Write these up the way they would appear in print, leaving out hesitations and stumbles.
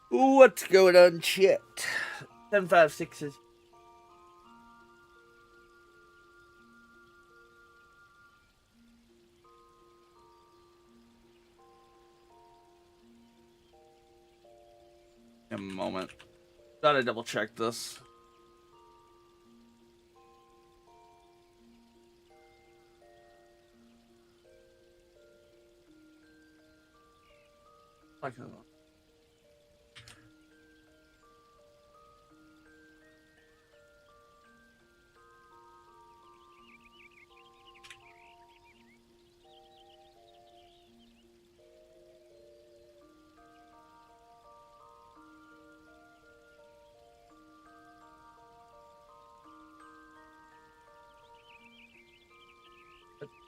What's going on, chat? 1056s. A moment. Gotta double check this.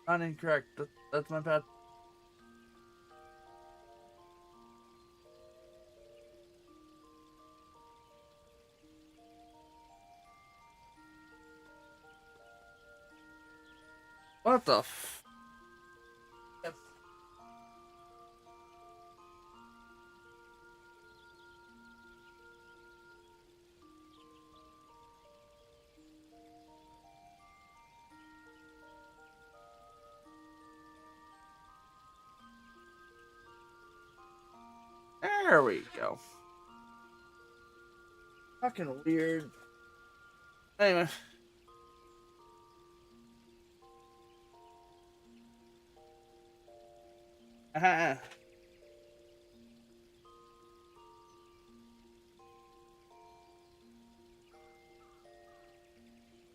Not incorrect. That's my bad. What the f... There we go. Fucking weird. Anyway.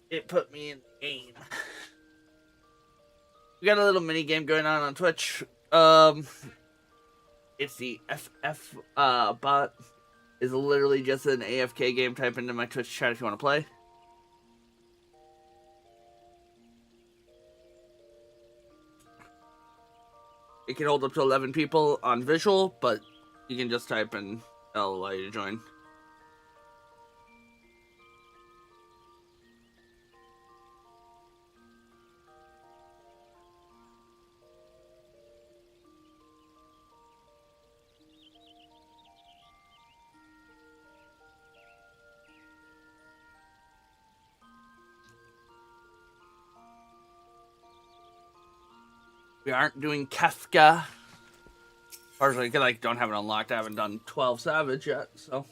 It put me in the game. We got a little mini game going on Twitch. It's the FF bot. Is literally just an AFK game. Type into my Twitch chat if you want to play. It can hold up to 11 people on visual, but you can just type in I'll allow you to join. We aren't doing Kefka. Partially because I don't have it unlocked. I haven't done 12 Savage yet, so.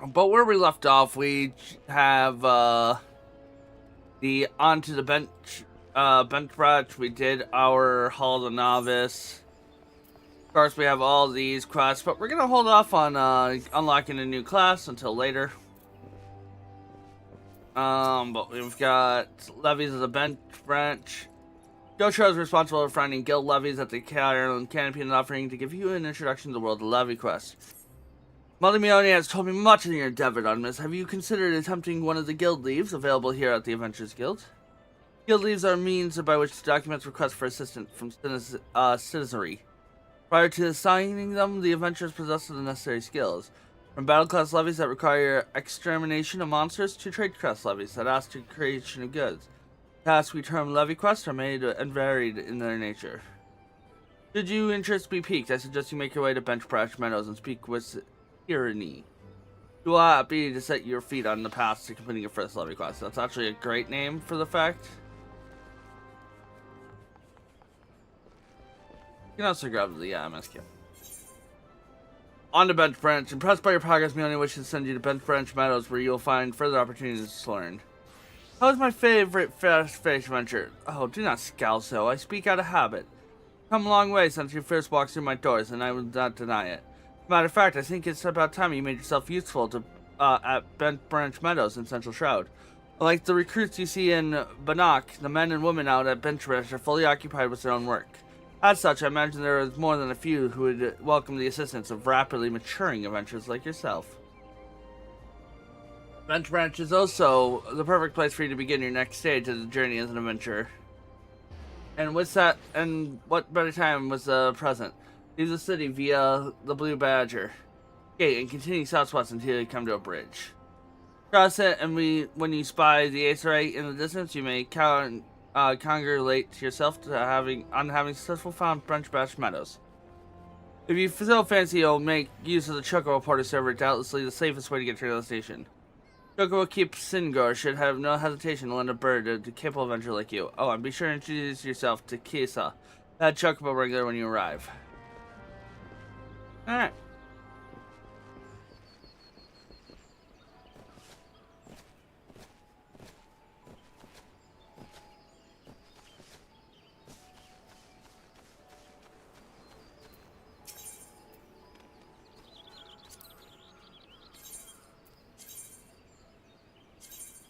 But where we left off, we have the onto the bench press. We did our Hall of the Novice. Of course, we have all these quests, but we're gonna hold off on unlocking a new class until later. But we've got levies as a bench branch. Joshua is responsible for finding guild levies at the Ireland Canopy and offering to give you an introduction to the world of levy quest. Molly Meoni has told me much in your endeavor on this. Have you considered attempting one of the guild leaves available here at the Adventurers Guild? Guild leaves are means by which to document requests for assistance from citizenry. Prior to signing them, the adventurers possess the necessary skills. From battle class levies that require extermination of monsters to trade class levies that ask to creation of goods. Tasks we term levy quests are made and varied in their nature. Should your interest be piqued, I suggest you make your way to Benchbranch Meadows and speak with Tyranny. You will happy to set your feet on the path to completing your first levy quest. That's actually a great name for the fact. You can also grab the MSQ. On to Benchbranch. Impressed by your progress, Meoni wishes to send you to Benchbranch Meadows, where you'll find further opportunities to learn. How is my favorite fast-paced adventure? Oh, do not scowl so. I speak out of habit. Come a long way since you first walked through my doors, and I will not deny it. As a matter of fact, I think it's about time you made yourself useful to at Benchbranch Meadows in Central Shroud. Like the recruits you see in Bannock, the men and women out at Benchbranch are fully occupied with their own work. As such, I imagine there is more than a few who would welcome the assistance of rapidly maturing adventurers like yourself. Benchbranch is also the perfect place for you to begin your next stage of the journey as an adventurer. And with that, and what better time was present? Leave the city via the Blue Badger Gate and continue southwest until you come to a bridge. Cross it, and when you spy the Aetheryte in the distance, you may congratulate yourself to having successfully found Bench Meadows. If you still fancy, you'll make use of the Chocobo Porter server, doubtlessly the safest way to get to the station. Chocobo Keep Singor should have no hesitation to lend a bird to capable adventure like you. Oh, and be sure to introduce yourself to Kisa, that Chocobo regular when you arrive. Alright.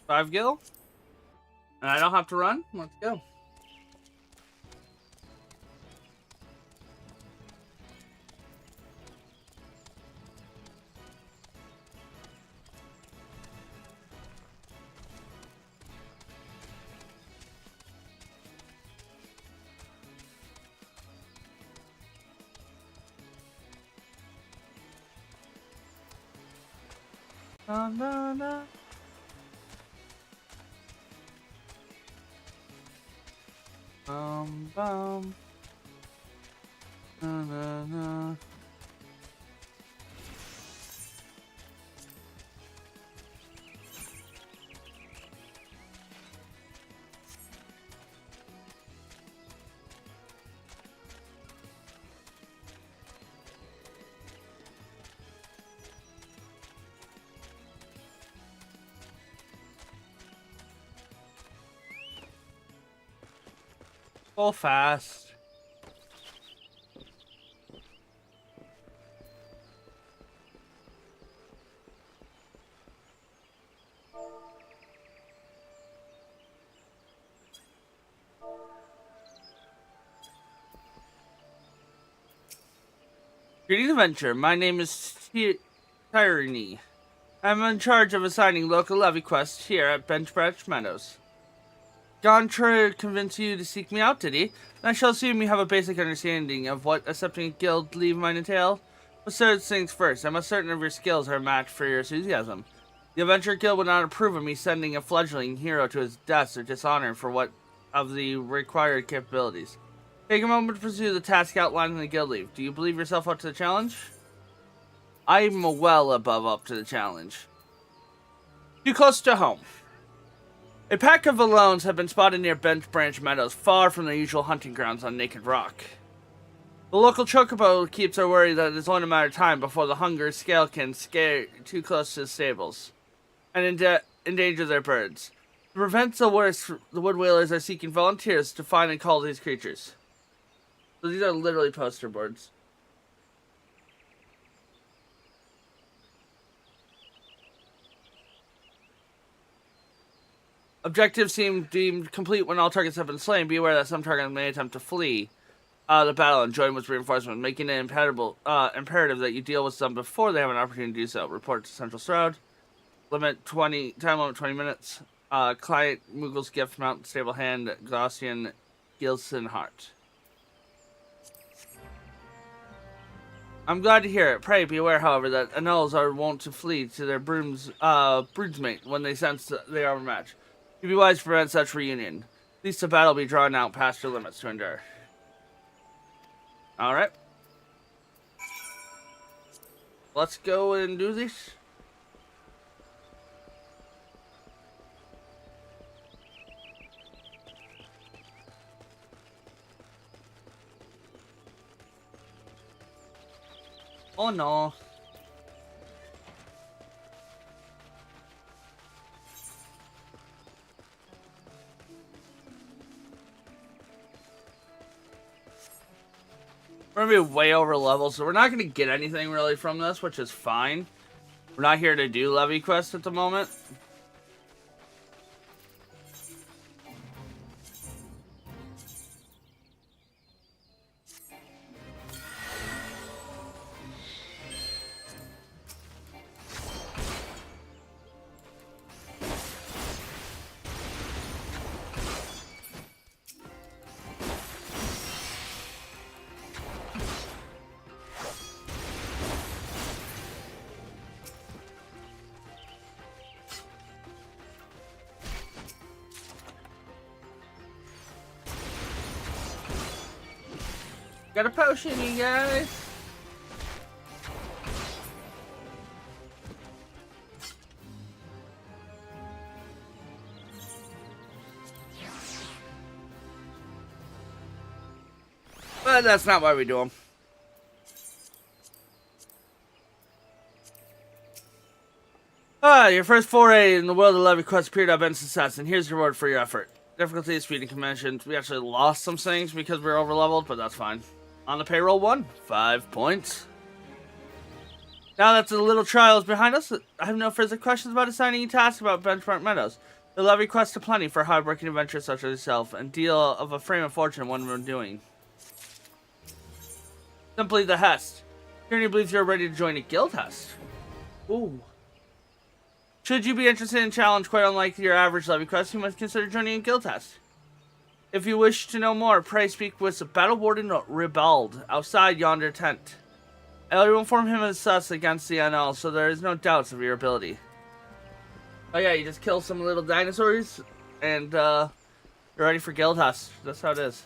Five Gil? And I don't have to run? Let's go. Na, na, na. Bum. Na, na, na. Go fast. Greetings, adventure. My name is Tyranny. I'm in charge of assigning local levy quests here at Bench Meadows. Gontra convinced you to seek me out, did he? And I shall assume you have a basic understanding of what accepting a guild leave might entail. But third things first, I'm certain of your skills are a match for your enthusiasm. The Adventure Guild would not approve of me sending a fledgling hero to his death or dishonor for what of the required capabilities. Take a moment to pursue the task outlined in the guild leave. Do you believe yourself up to the challenge? I'm well above up to the challenge. Too close to home. A pack of Alones have been spotted near Bench Meadows, far from the usual hunting grounds on Naked Rock. The local Chocobo keeps are worried that it's only a matter of time before the hunger scale can scare too close to the stables and endanger their birds. To prevent the worst, the Wood Whalers are seeking volunteers to find and call these creatures. So these are literally poster boards. Objectives seem deemed complete when all targets have been slain. Be aware that some targets may attempt to flee the battle and join with reinforcements, making it imperative that you deal with them before they have an opportunity to do so. Report to Central Stroud. Time limit 20 minutes. Client Moogle's Gift, Mountain Stable Hand, Gaussian, Gilson Hart. I'm glad to hear it. Pray be aware, however, that Annulls are wont to flee to their broodsmate when they sense that they are overmatched. You be wise to prevent such reunion. At least the battle be drawn out past your limits to endure. Alright. Let's go and do this. Oh no. We're gonna be way over level, so we're not gonna get anything really from this, which is fine. We're not here to do levy quests at the moment. Got a potion, you guys. But that's not why we do them. Your first foray in the world of Levy Quest appeared to have been success, and here's your reward for your effort. Difficulty is speed and conventions. We actually lost some things because we were overleveled, but that's fine. On the payroll 1, 5 points. Now that the little trial is behind us, I have no further questions about assigning you tasks about Benchmark Meadows. The Levy Quest are plenty for hard-working adventurers such as yourself, and deal of a frame of fortune when we're doing. Simply the Hest. Journey believes you're ready to join a guild Hest. Ooh. Should you be interested in a challenge quite unlike your average Levy Quest, you must consider joining a guild Hest. If you wish to know more, pray speak with the Battle Warden Ribald outside yonder tent. I will inform him as sus against the NL, so there is no doubts of your ability. Oh yeah, you just kill some little dinosaurs, and you're ready for guild Hest. That's how it is.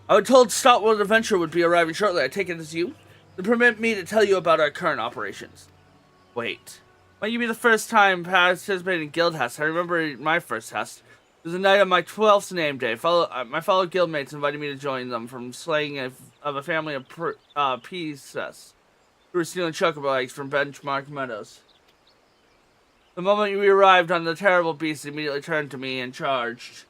I was told Stout World Adventure would be arriving shortly. I take it as you. To permit me to tell you about our current operations. Wait. Might you be the first time participating in guild Hest? I remember my first Hest. It was the night of my 12th name day. My fellow guildmates invited me to join them from slaying of a family of Pieces who were stealing chocobo eggs from Benchmark Meadows. The moment we arrived on the terrible beast immediately turned to me and charged.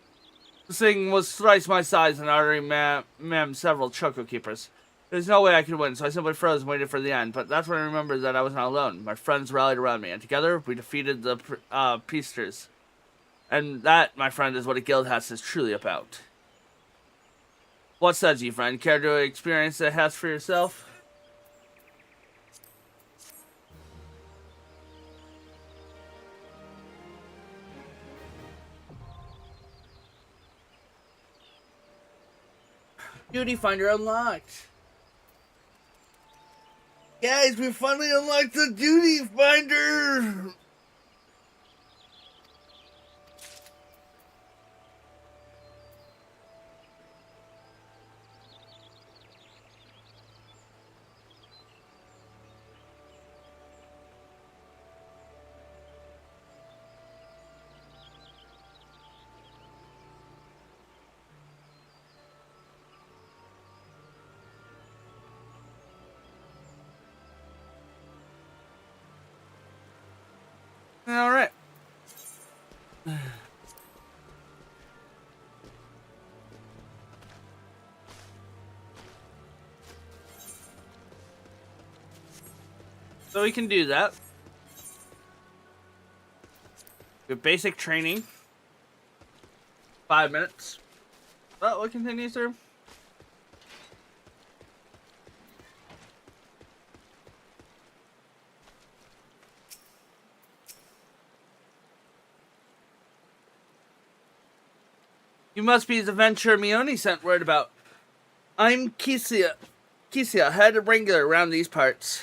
This thing was thrice my size and already mammed several choco keepers. There's no way I could win, so I simply froze and waited for the end. But that's when I remembered that I was not alone. My friends rallied around me, and together we defeated the Peasters. And that, my friend, is what a guild Hest is truly about. What says you, friend? Care to experience a Hest for yourself? Duty Finder unlocked. Guys, we finally unlocked the Duty Finder! All right. So we can do that. Good basic training. 5 minutes. But we'll continue through. You must be the Venture Mione sent word about. I'm Kisia, head wrangler around these parts.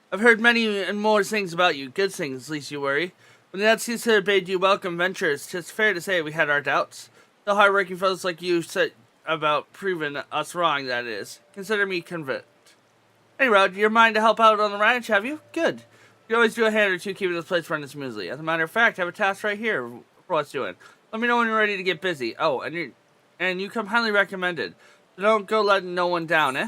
I've heard many and more things about you, good things, least you worry. When the Natsisa bade you welcome ventures, 'tis fair to say we had our doubts. The hard-working fellows like you said about proving us wrong, that is. Consider me convinced. Anyway, you're mind to help out on the ranch, have you? Good. You can always do a hand or two keeping this place running smoothly. As a matter of fact, I have a task right here for what's doing. Let me know when you're ready to get busy. Oh, and you come highly recommended. So don't go letting no one down, eh?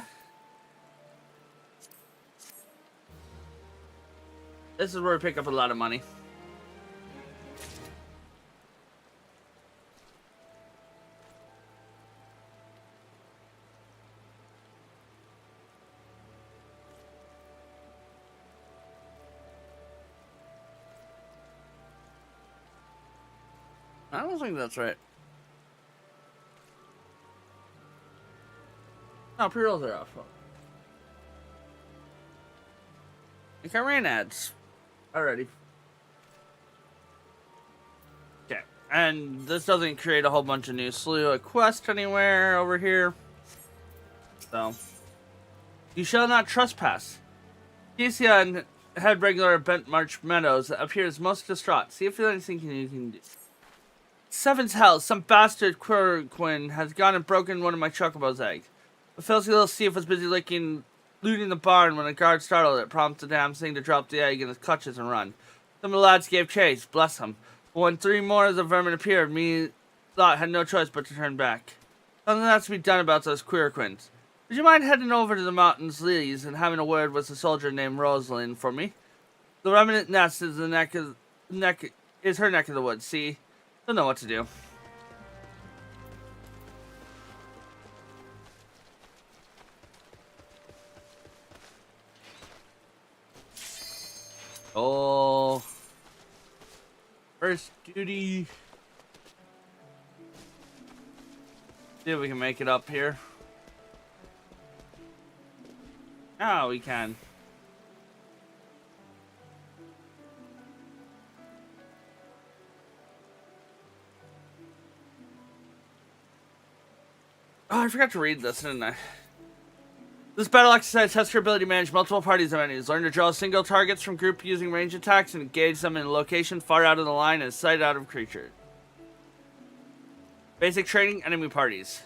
This is where we pick up a lot of money. I don't think that's right. No, pre-rolls are off. I think I ran ads. Alrighty. Okay. And this doesn't create a whole bunch of new slew of quests anywhere over here. So. You shall not trespass. Kesia and head regular Benchmark Meadows appears most distraught. See if there's anything you can do. Seven's hell, some bastard Quirquin has gone and broken one of my chocobo's eggs. The filthy little thief was busy looting the barn when a guard startled it, prompted the damn thing to drop the egg in his clutches and run. Some of the lads gave chase, bless them. But when 3 more of the vermin appeared, me thought had no choice but to turn back. Something has to be done about those Quirquins. Would you mind heading over to the mountains Lees and having a word with a soldier named Rosalind for me? The remnant nest is her neck of the woods, see? Don't know what to do. Oh. First duty. See if we can make it up here. Oh, we can. Oh, I forgot to read this, didn't I? This battle exercise tests your ability to manage multiple parties of enemies. Learn to draw single targets from group using range attacks and engage them in a location far out of the line and sight out of creatures. Basic training, enemy parties.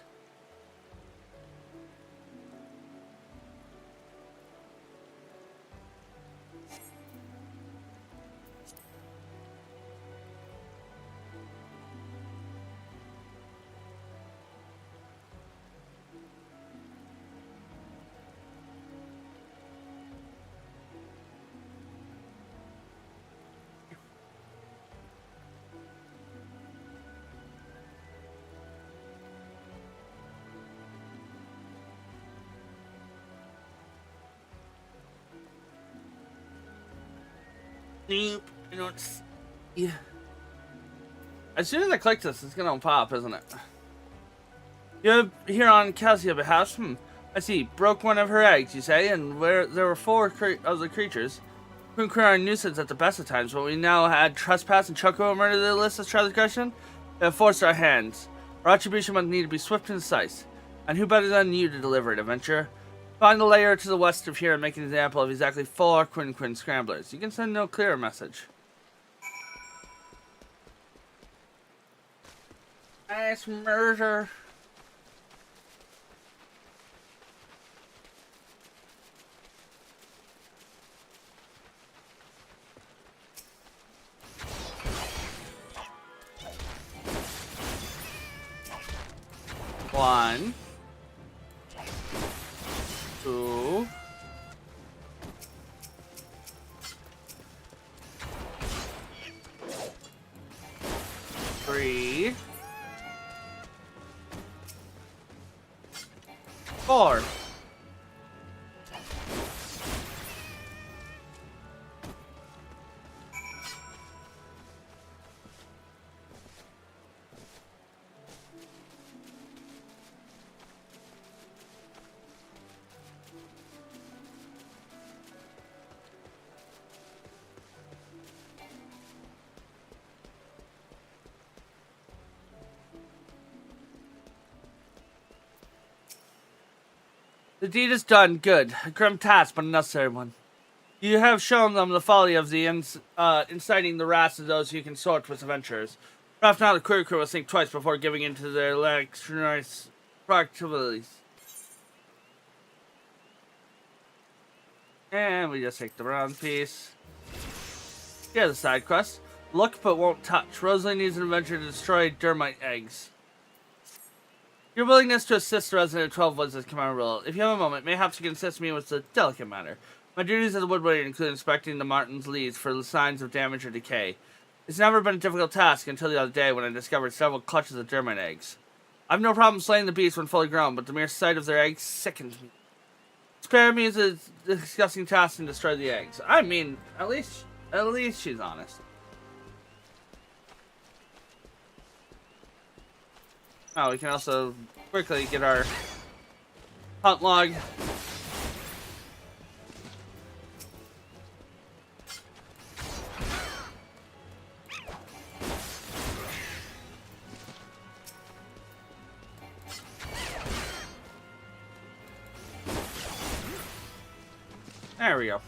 Nope, I don't see. As soon as I click this, it's gonna pop, isn't it? You're here on Cassia behalf. I see. Broke one of her eggs, you say, and where there were 4 of the creatures. We couldn't clear our nuisance at the best of times, but we now had trespass and chocobo murder to the list as transgression. They have forced our hands. Our attribution must need to be swift and decisive. And who better than you to deliver it, adventurer? Find a layer to the west of here and make an example of exactly 4 Quirquin scramblers. You can send no clearer message. Nice murder. One. 2. 3. 4. The deed is done. Good. A grim task, but a necessary one. You have shown them the folly of the inciting the wrath of those who consort with adventurers. Perhaps now the Quirquin will think twice before giving in to their extraneous practicalities. And we just take the round piece. Here's a side quest. Look but won't touch. Rosalind needs an adventure to destroy dermite eggs. Your willingness to assist the resident of 12 Woods is commendable. If you have a moment, mayhaps you can assist me with a delicate matter. My duties as a woodworker include inspecting the Martin's leads for signs of damage or decay. It's never been a difficult task until the other day when I discovered several clutches of dermite eggs. I've no problem slaying the beasts when fully grown, but the mere sight of their eggs sickens me. Spare me is a disgusting task and destroy the eggs. I mean, at least she's honest. Oh, we can also quickly get our hunt log. There we go.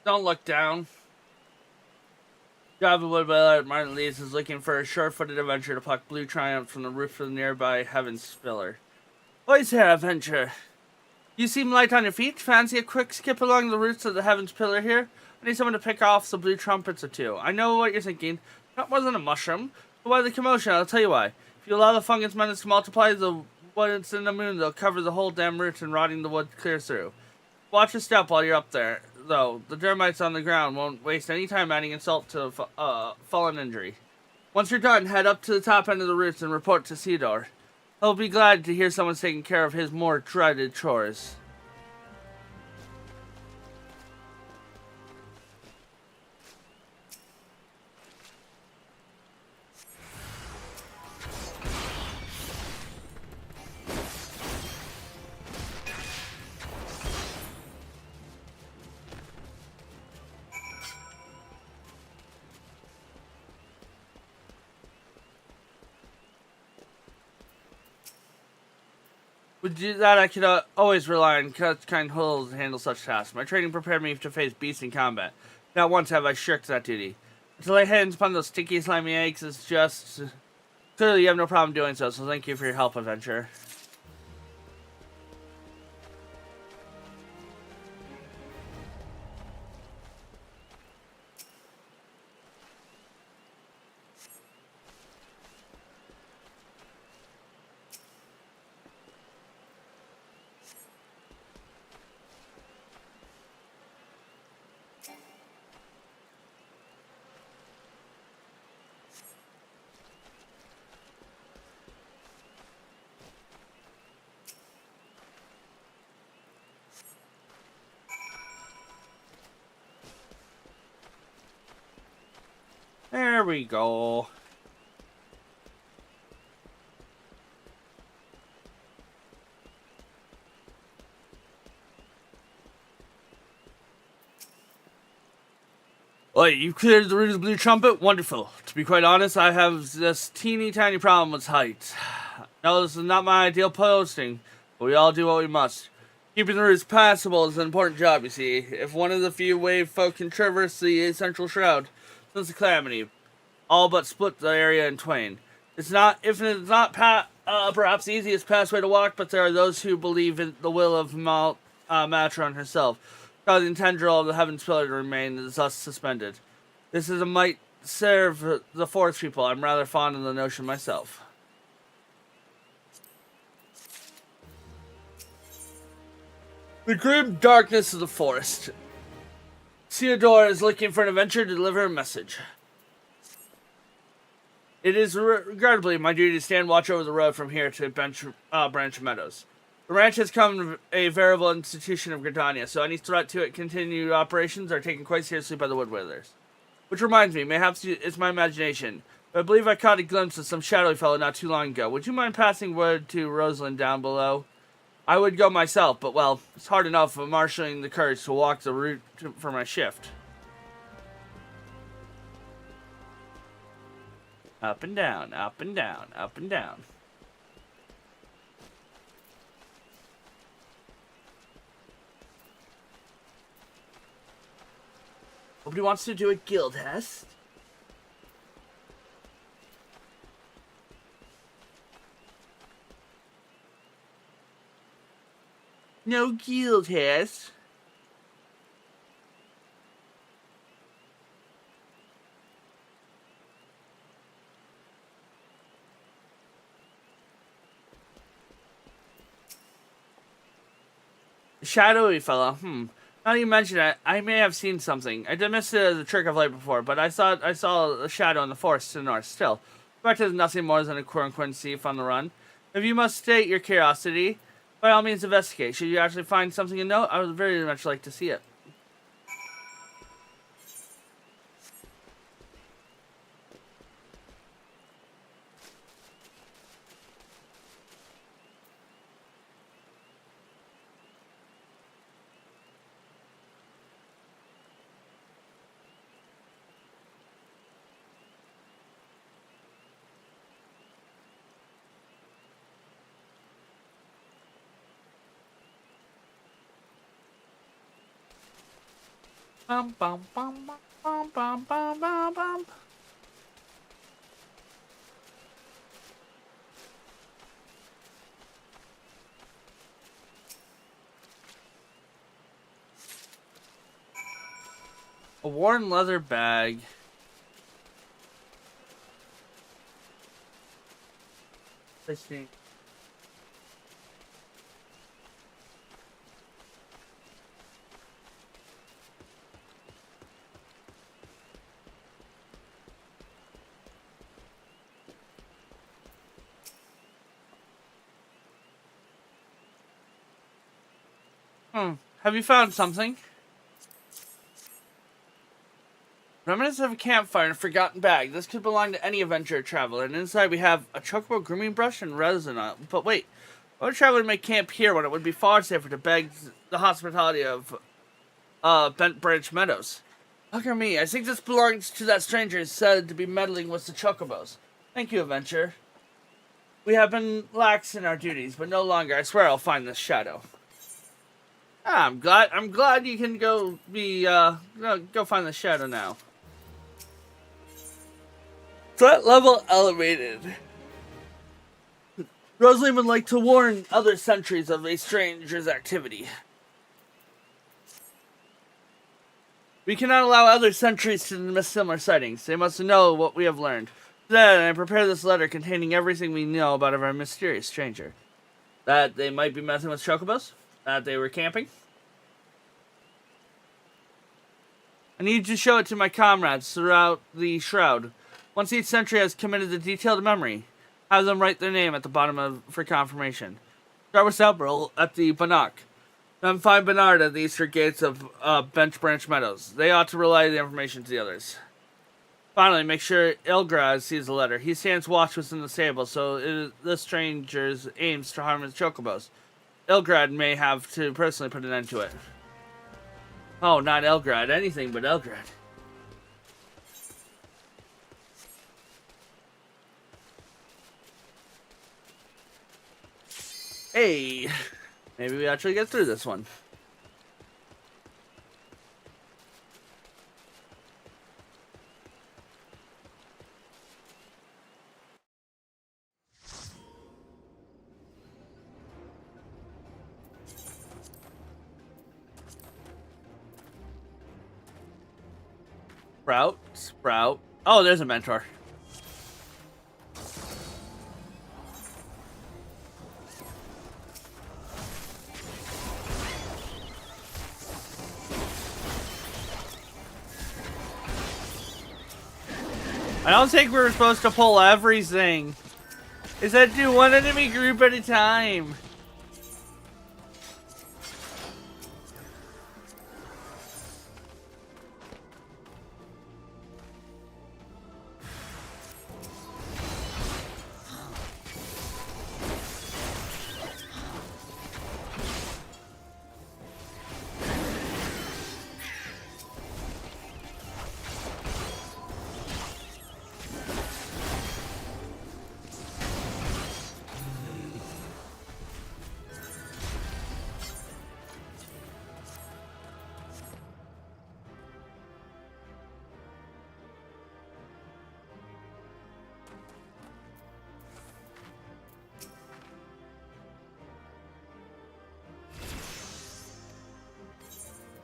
Don't look down. Java Woodwiller Martin Lees is looking for a sure-footed adventure to pluck Blue Triumph from the roof of the nearby Heaven's Spiller. Boys here, adventure. You seem light on your feet. Fancy a quick skip along the roots of the Heaven's Pillar here? I need someone to pick off some blue trumpets or two. I know what you're thinking. That wasn't a mushroom. But why the commotion? I'll tell you why. If you allow the fungus menace to multiply, the woods in the moon, they'll cover the whole damn root and rotting the wood clear through. Watch your step while you're up there, though. The termites on the ground won't waste any time adding insult to fallen injury. Once you're done, head up to the top end of the roots and report to Cedar. He'll be glad to hear someone's taking care of his more dreaded chores. With that, I could always rely on kind hulls to handle such tasks. My training prepared me to face beasts in combat. Not once have I shirked that duty. To lay hands upon those sticky, slimy eggs is just... Clearly, you have no problem doing so thank you for your help, adventurer. There we go. Oh, you cleared the root of the blue trumpet? Wonderful. To be quite honest, I have this teeny tiny problem with height. No, this is not my ideal posting, but we all do what we must. Keeping the roots passable is an important job, you see. If one of the few wave folk can traverse the central shroud, since the calamity, all but split the area in twain. It's not perhaps the easiest pathway to walk, but there are those who believe in the will of Matron herself, causing tendril of the Heaven's Pillar to remain thus suspended. This is a might serve the forest people. I'm rather fond of the notion myself. The grim darkness of the forest. Theodore is looking for an adventure to deliver a message. It is regrettably my duty to stand watch over the road from here to Branch Meadows. The ranch has become a veritable institution of Gridania, so any threat to its continued operations are taken quite seriously by the Woodwillers. Which reminds me, mayhaps it's my imagination, but I believe I caught a glimpse of some shadowy fellow not too long ago. Would you mind passing word to Rosalind down below? I would go myself, but well, it's hard enough marshalling the courage to walk the route for my shift. Up and down, up and down, up and down. Nobody wants to do a guild test. No guild test. Shadowy fellow. Now you mention it, I may have seen something. I dismissed it as a trick of light before, but I saw a shadow in the forest to the north. Still, the fact is nothing more than a quote-unquote thief on the run. If you must state your curiosity, by all means investigate. Should you actually find something to note, I would very much like to see it. Bum, bum, bum, bum, bum, bum, bum, bum. A worn leather bag. Fishing. Have you found something? Remnants of a campfire in a forgotten bag. This could belong to any adventurer traveler. And inside we have a chocobo grooming brush and resin on it. But wait, why would a traveler make camp here when it would be far safer to beg the hospitality of Bent Branch Meadows? Look at me. I think this belongs to that stranger said to be meddling with the chocobos. Thank you, adventurer. We have been lax in our duties, but no longer. I swear I'll find this shadow. I'm glad you can go find the shadow now. Threat level elevated. Rosalind would like to warn other sentries of a stranger's activity. We cannot allow other sentries to miss similar sightings. They must know what we have learned. Then I prepare this letter containing everything we know about our mysterious stranger. That they might be messing with chocobos. That they were camping. I need to show it to my comrades throughout the shroud. Once each sentry has committed the detailed memory, have them write their name at the bottom for confirmation. Start with Selbril at the Bannock. Then find Bernard at the eastern gates of Bent Branch Meadows. They ought to relay the information to the others. Finally, make sure Ilgrad sees the letter. He stands watch within the stable, so the stranger's aims to harm his chocobos. Ilgrad may have to personally put an end to it. Oh, not Ilgrad. Anything but Ilgrad. Hey, maybe we actually get through this one. Sprout. Oh, there's a mentor. I don't think we were supposed to pull everything. It said do one enemy group at a time.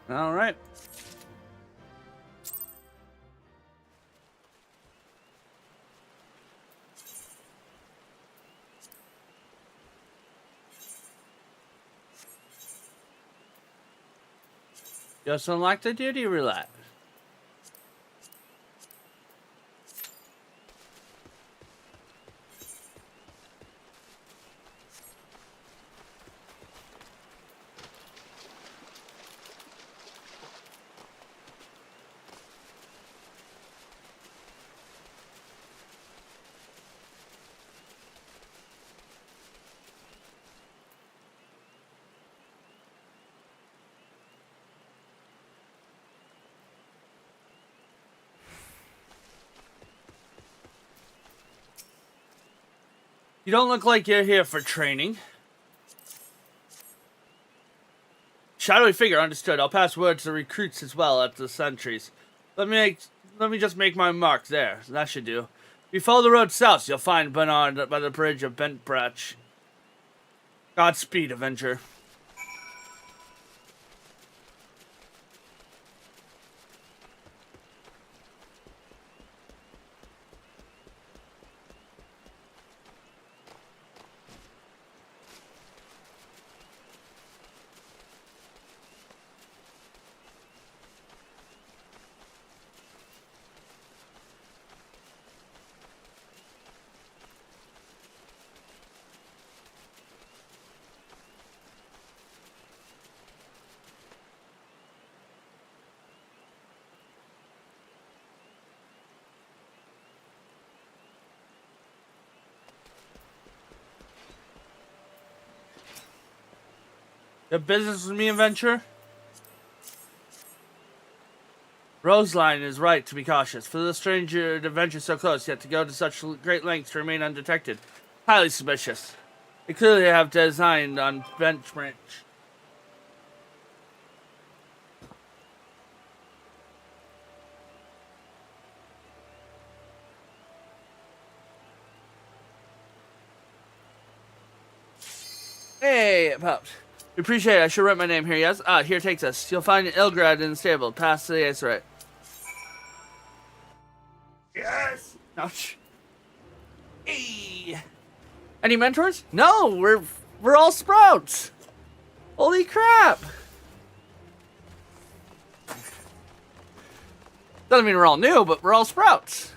All right. Just unlock the duty roulette. You don't look like you're here for training. shadowy figure, understood. I'll pass word to the recruits as well at the sentries. Let me just make my mark there. That should do. If you follow the road south, you'll find Bernard by the bridge of Bentbratch. Godspeed, Avenger. The business with me, Adventure? Roseline is right to be cautious. For the stranger to venture so close, yet to go to such great lengths to remain undetected. Highly suspicious. They clearly have designed on Bentbratch. Hey, it popped. We appreciate it. I should write my name here, yes? Ah, here takes us. You'll find Ilgrad in the stable. Past the ice right. Yes! Ouch. Hey! Any mentors? No, we're all sprouts! Holy crap! Doesn't mean we're all new, but we're all sprouts.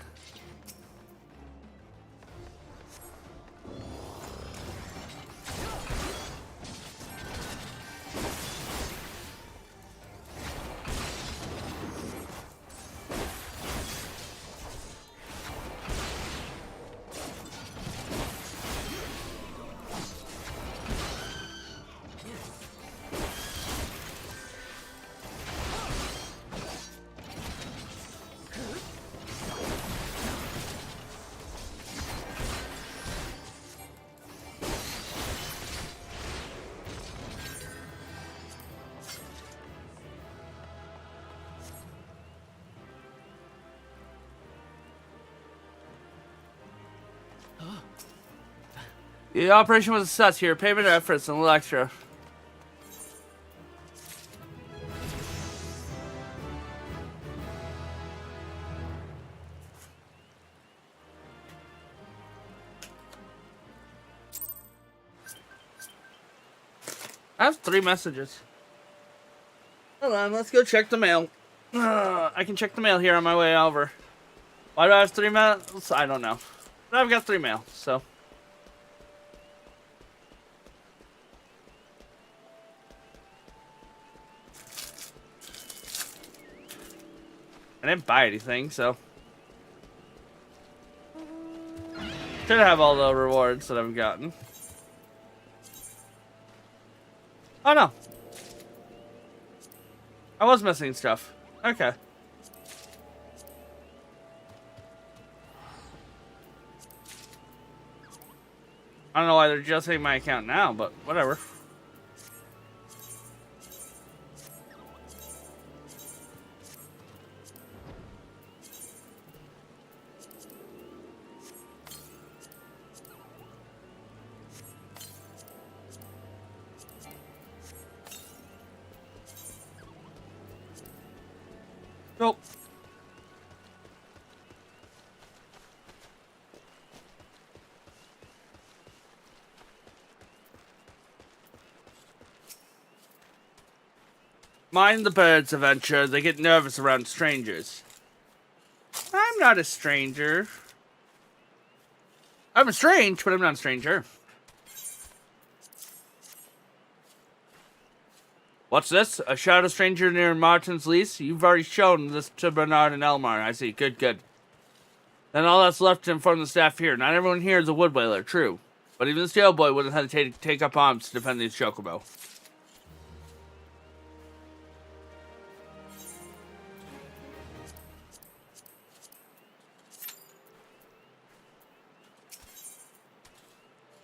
The operation was a success here. Payment efforts and a little extra. I have 3 messages. Hold on, let's go check the mail. I can check the mail here on my way over. Why do I have 3 mails? I don't know. But I've got 3 mail, so. I didn't buy anything, so. Should have all the rewards that I've gotten. Oh no. I was missing stuff. Okay. I don't know why they're adjusting my account now, but whatever. Nope. Mind the birds, Adventure. They get nervous around strangers. I'm not a stranger. I'm strange, but I'm not a stranger. What's this? A shadow stranger near Martin's Lease? You've already shown this to Bernard and Elmar. I see. Good, good. Then all that's left to inform the staff here. Not everyone here is a wood whaler, true. But even the stale boy wouldn't hesitate to take up arms to defend these chocobo.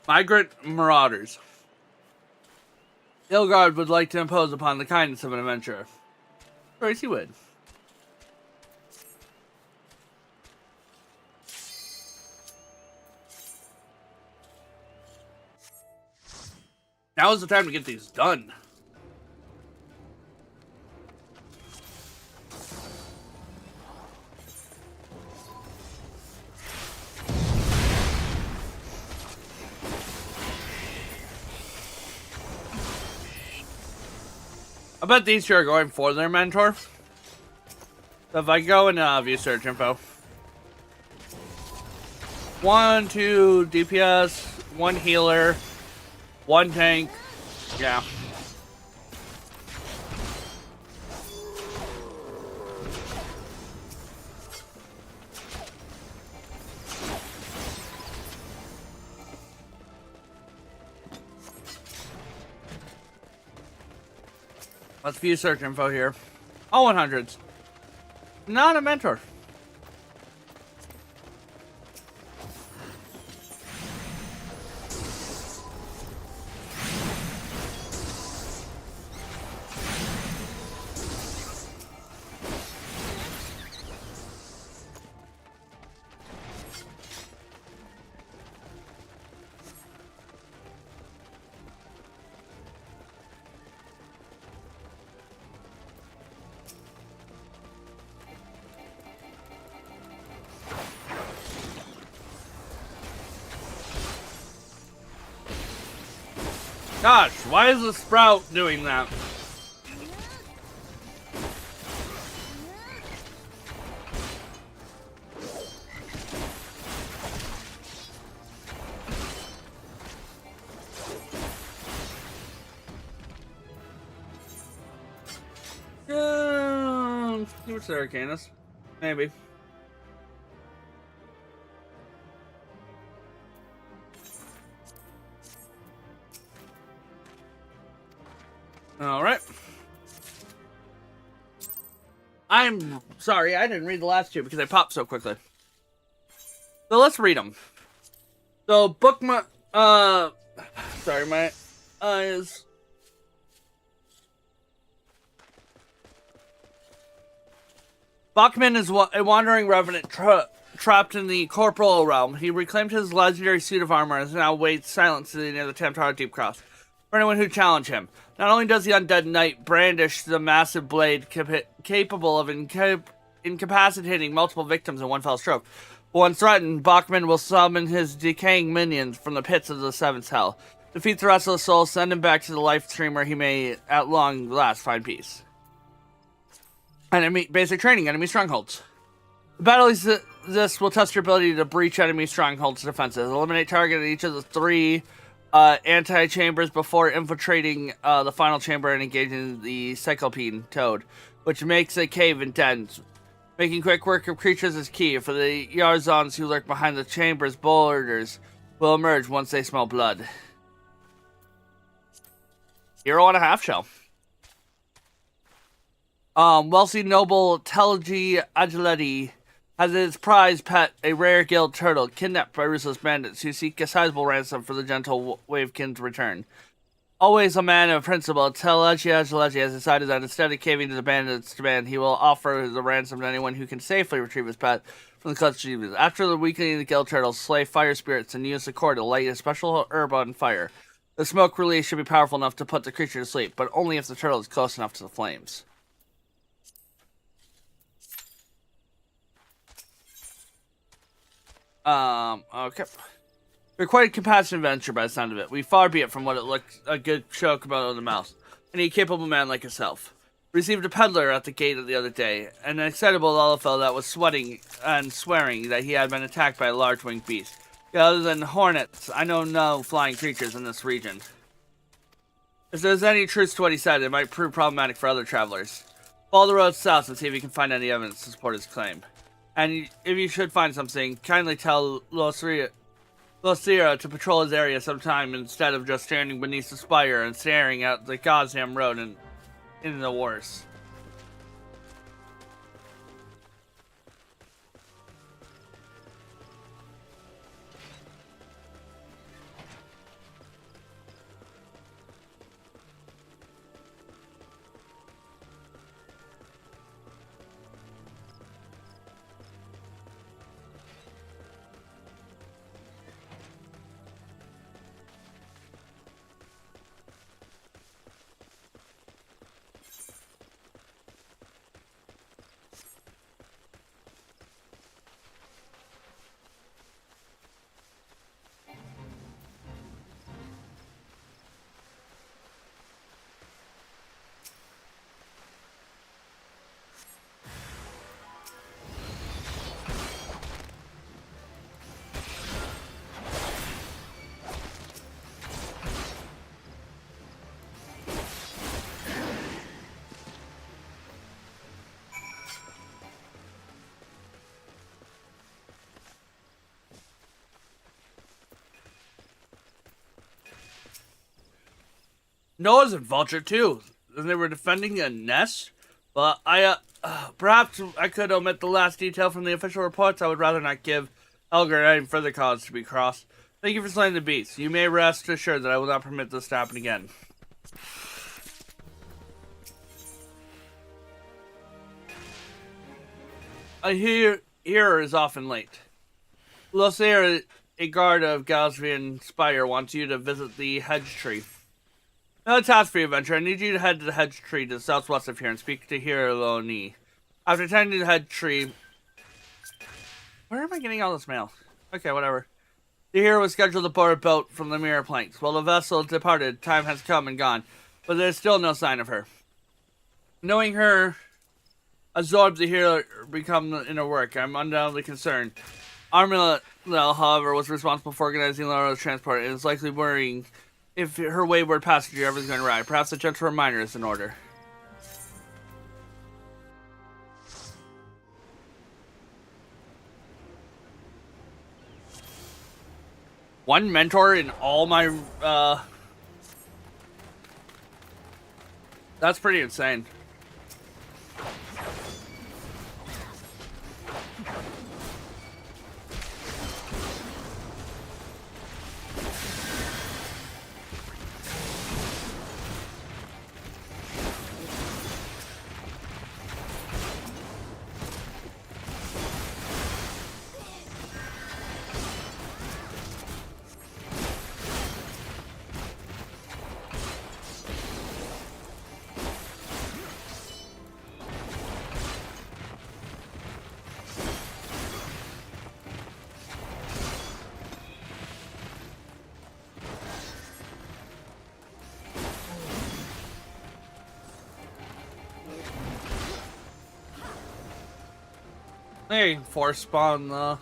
Migrant marauders. Ilgard would like to impose upon the kindness of an adventurer. Or he would. Now is the time to get these done. I bet these two are going for their mentor. So if I go in view search info. 1, 2 DPS, 1 healer, 1 tank. Yeah. Let's view search info here. All 100s. Not a mentor. Gosh, why is the Sprout doing that? See what's there, Arcanus. Maybe. Alright. I'm sorry, I didn't read the last two because they popped so quickly. So let's read them. So, bookmark. Sorry, my eyes. Bachman is a wandering revenant trapped in the corporal realm. He reclaimed his legendary suit of armor and now waits silently near the Templar Deep Cross for anyone who challenge him. Not only does the undead knight brandish the massive blade capable of incapacitating multiple victims in one fell stroke, but when threatened, Bachman will summon his decaying minions from the pits of the seventh hell. Defeat the restless soul, send him back to the life stream where he may at long last find peace. Enemy basic training, enemy strongholds. The battle is this will test your ability to breach enemy strongholds defenses. Eliminate target at each of the 3 anti-chambers before infiltrating the final chamber and engaging the Cyclopean Toad, which makes a cave and dens. Making quick work of creatures is key, for the Yarzons who lurk behind the chamber's borders will emerge once they smell blood. Hero on a half shell. Wealthy noble Telgi Agileti has his prize pet, a rare gilt turtle, kidnapped by ruthless bandits who seek a sizable ransom for the gentle Wavekin's return. Always a man of principle, Telgi Agileti has decided that instead of caving to the bandits' demand, he will offer the ransom to anyone who can safely retrieve his pet from the clutch of demons. After the weakening of the gilt turtles, slay fire spirits and use the cord to light a special herb on fire. The smoke release should be powerful enough to put the creature to sleep, but only if the turtle is close enough to the flames. Okay. We're quite a compassionate adventure by the sound of it. We far be it from what it looked a good show about on the mouse. Any capable man like yourself. Received a peddler at the gate the other day, an excitable Lullafell that was sweating and swearing that he had been attacked by a large winged beast. Yet other than hornets, I know no flying creatures in this region. If there's any truth to what he said, it might prove problematic for other travelers. Follow the road south and see if you can find any evidence to support his claim. And if you should find something, kindly tell Losira to patrol his area sometime instead of just standing beneath the spire and staring at the goddamn road and in the wars. Noah's in Vulture too, and they were defending a nest. But perhaps I could omit the last detail from the official reports. I would rather not give Elgar any further cause to be crossed. Thank you for slaying the beast. You may rest assured that I will not permit this to happen again. A hearer is often late. Losair, a guard of Galsvian Spire, wants you to visit the hedge tree. Another task for your adventure. I need you to head to the hedge tree to the southwest of here and speak to Hiroloni. After attending the hedge tree... Where am I getting all this mail? Okay, whatever. The hero was scheduled to board a boat from the Mirror Planks. While the vessel departed, time has come and gone, but there's still no sign of her. Knowing her absorbed the hero become inner work, I'm undoubtedly concerned. Armilla, however, was responsible for organizing Laura's transport and is likely worrying if her wayward passenger ever is going to ride. Perhaps a gentle reminder is in order. One mentor in all my, that's pretty insane. Hey, force spawn though.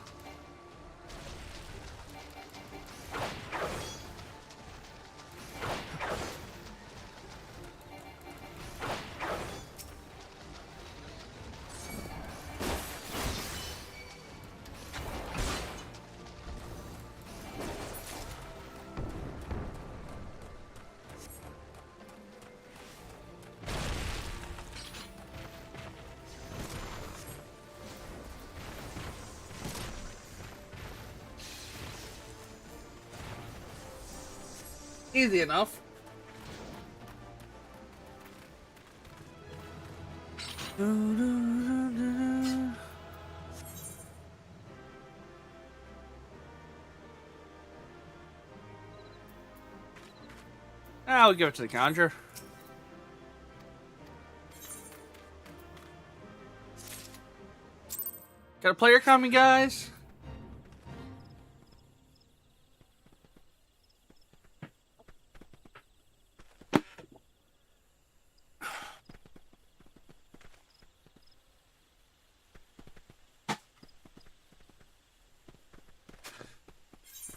Easy enough. I'll give it to the Conjure. Got a player coming, guys?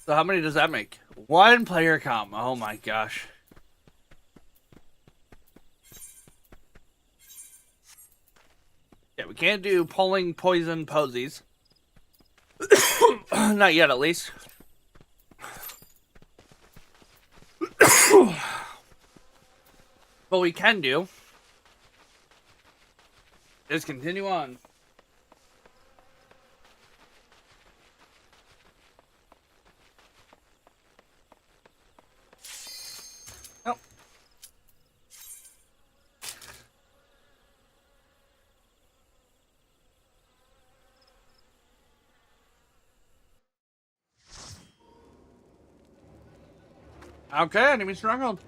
So how many does that make? One player comp. Oh my gosh. Yeah, we can't do pulling poison posies. Not yet, at least. What we can do is continue on. Oh. Okay, enemy stronghold.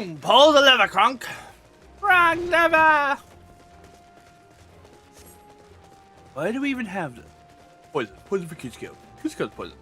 Boom! Pull the lever, Kronk! Wrong lever! Why do we even have this? Poison. Poison for Cusco. Cusco's poison.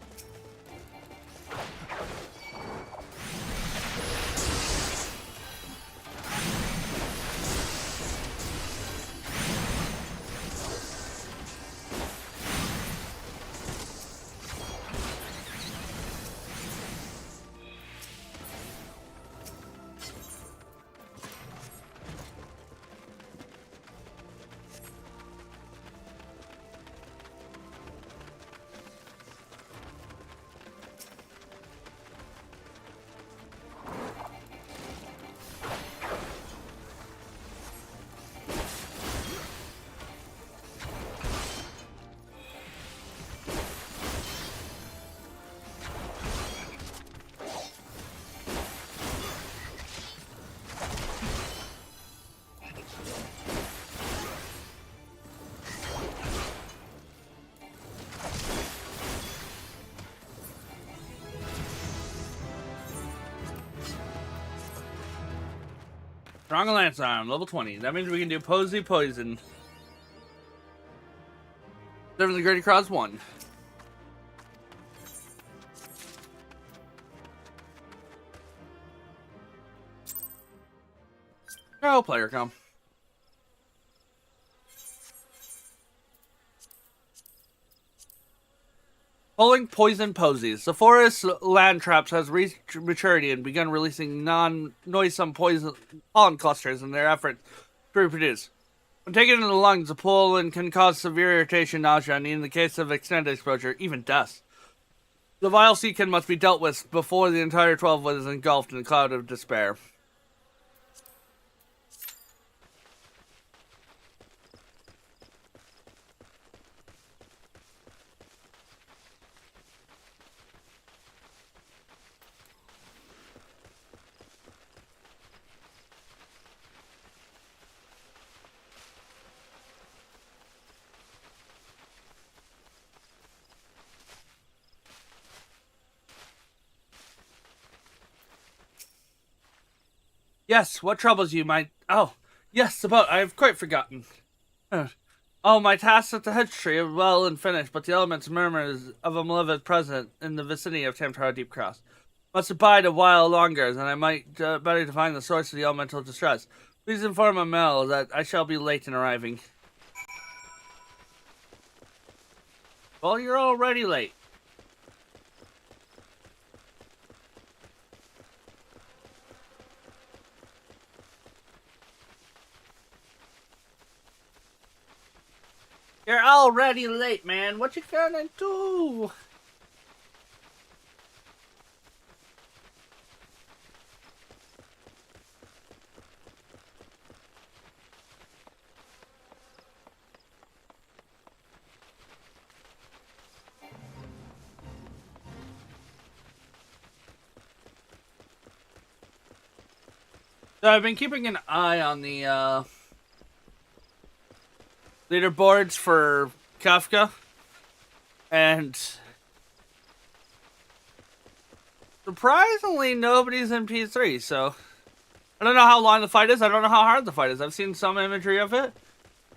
Strong Lance Arm, level 20. That means we can do Posy Poison. Seven the Grady Cross 1. Oh, player come. Pulling poison posies. The forest land traps has reached maturity and begun releasing non-noisome poison pollen clusters in their efforts to reproduce. When taken into the lungs, the pollen can cause severe irritation, nausea, and in the case of extended exposure, even death. The vile seedkin must be dealt with before the entire 12 was engulfed in a cloud of despair. Yes, what troubles you, my... Oh, yes, the boat. I have quite forgotten. Oh, my tasks at the hedge tree are well and finished, but the elements murmurs of a malevolent presence in the vicinity of Tamtara Deep Cross. Must abide a while longer, then I might better define the source of the elemental distress. Please inform Amel that I shall be late in arriving. Well, you're already late. You're already late, man. What you gonna do? So I've been keeping an eye on the leaderboards for Kafka, and surprisingly nobody's in P3, so I don't know how long the fight is. I don't know how hard the fight is. I've seen some imagery of it.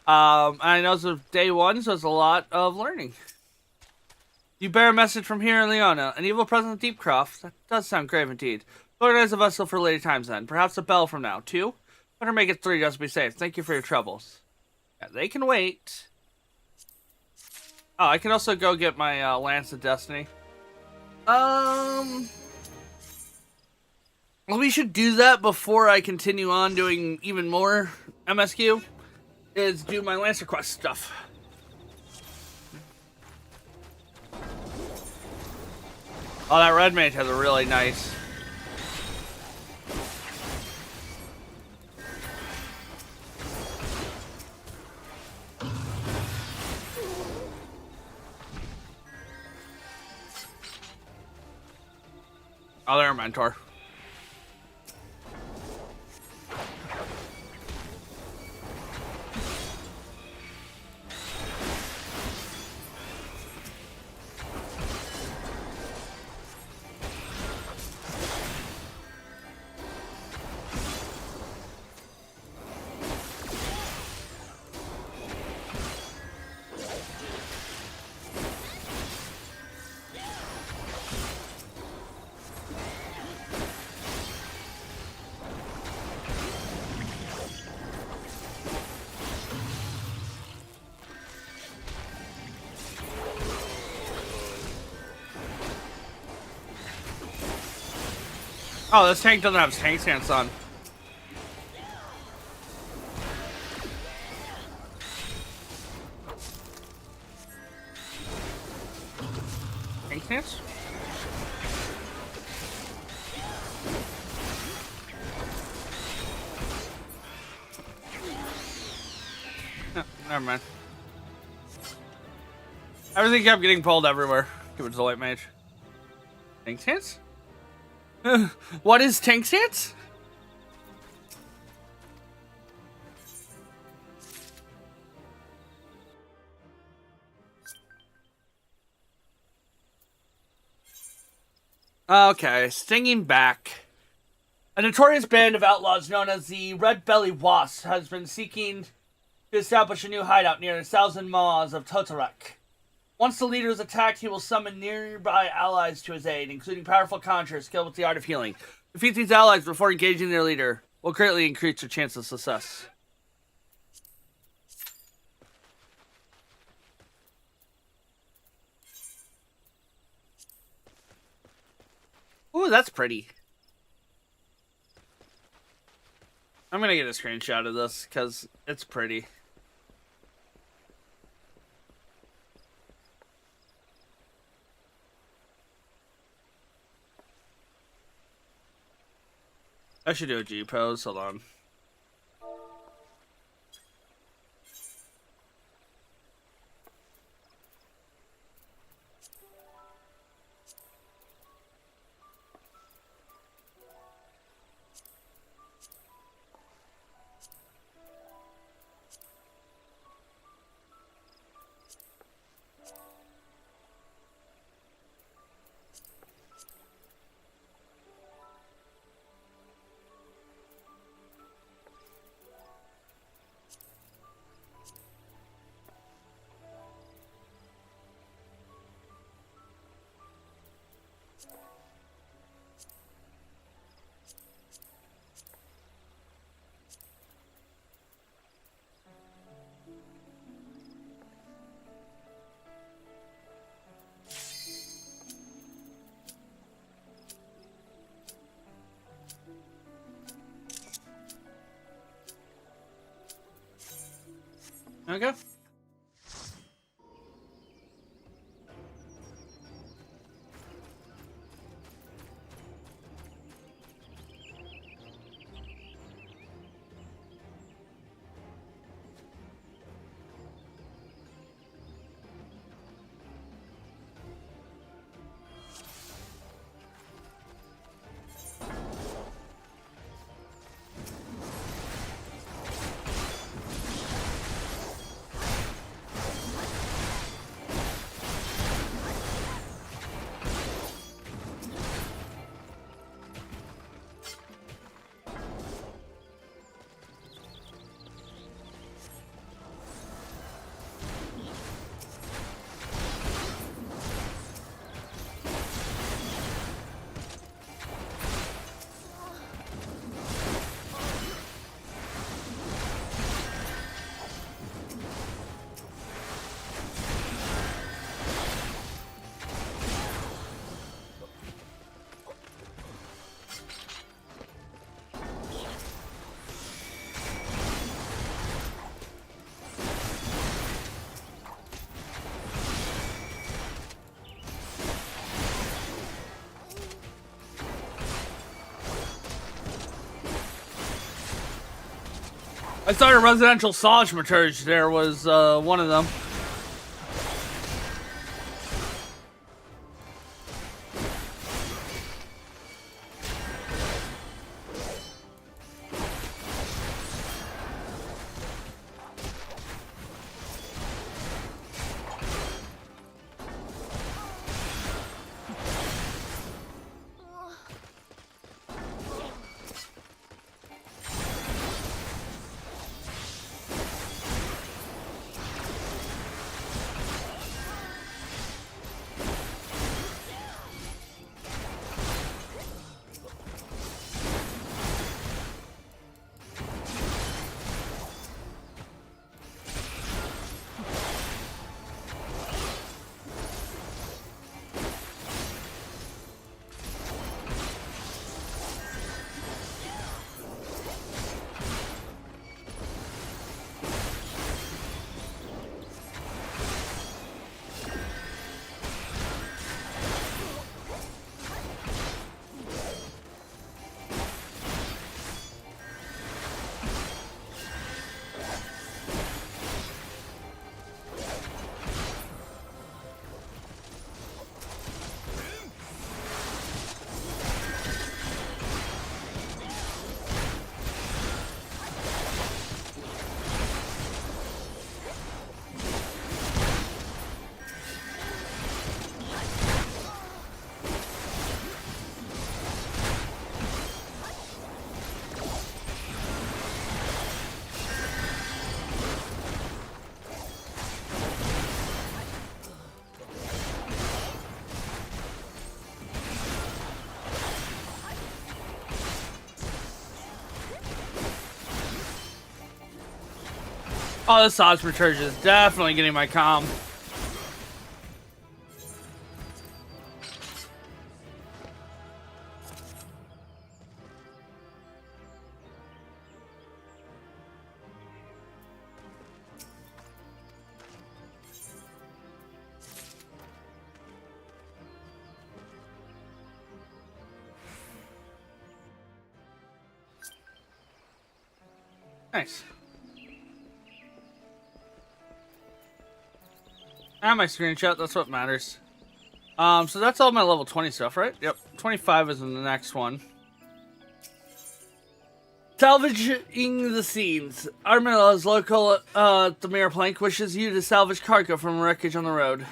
I know it's day one, so it's a lot of learning. You bear a message from here in Leona, an evil presence of Deepcroft. That does sound grave indeed. Organize a vessel for later times then. Perhaps a bell from now. 2? Better make it 3 just to be safe. Thank you for your troubles. Yeah, they can wait. Oh, I can also go get my Lance of Destiny. Well, we should do that before I continue on doing even more MSQ. Is do my Lancer Quest stuff. Oh, that red mage has a really nice... Oh, they're a mentor. Oh, this tank doesn't have tank stance on. Tank stance? No, never mind. Everything kept getting pulled everywhere. Give it to the white mage. Tank stance? What is tank stance? Okay, Stinging Back. A notorious band of outlaws known as the Red Belly Wasps has been seeking to establish a new hideout near the Thousand Maws of Totorek. Once the leader is attacked, he will summon nearby allies to his aid, including powerful conjurers skilled with the art of healing. Defeat these allies before engaging their leader will greatly increase your chance of success. Ooh, that's pretty. I'm gonna get a screenshot of this because it's pretty. I should do a G pose. Hold on. Okay. I thought a residential sausage there was one of them. Oh, this Osprey is definitely getting my comm. Nice. And my screenshot, that's what matters. So that's all my level 20 stuff, right? Yep. 25 is in the next one. Salvaging the scenes. Armilla's local the Mirror Plank wishes you to salvage cargo from wreckage on the road.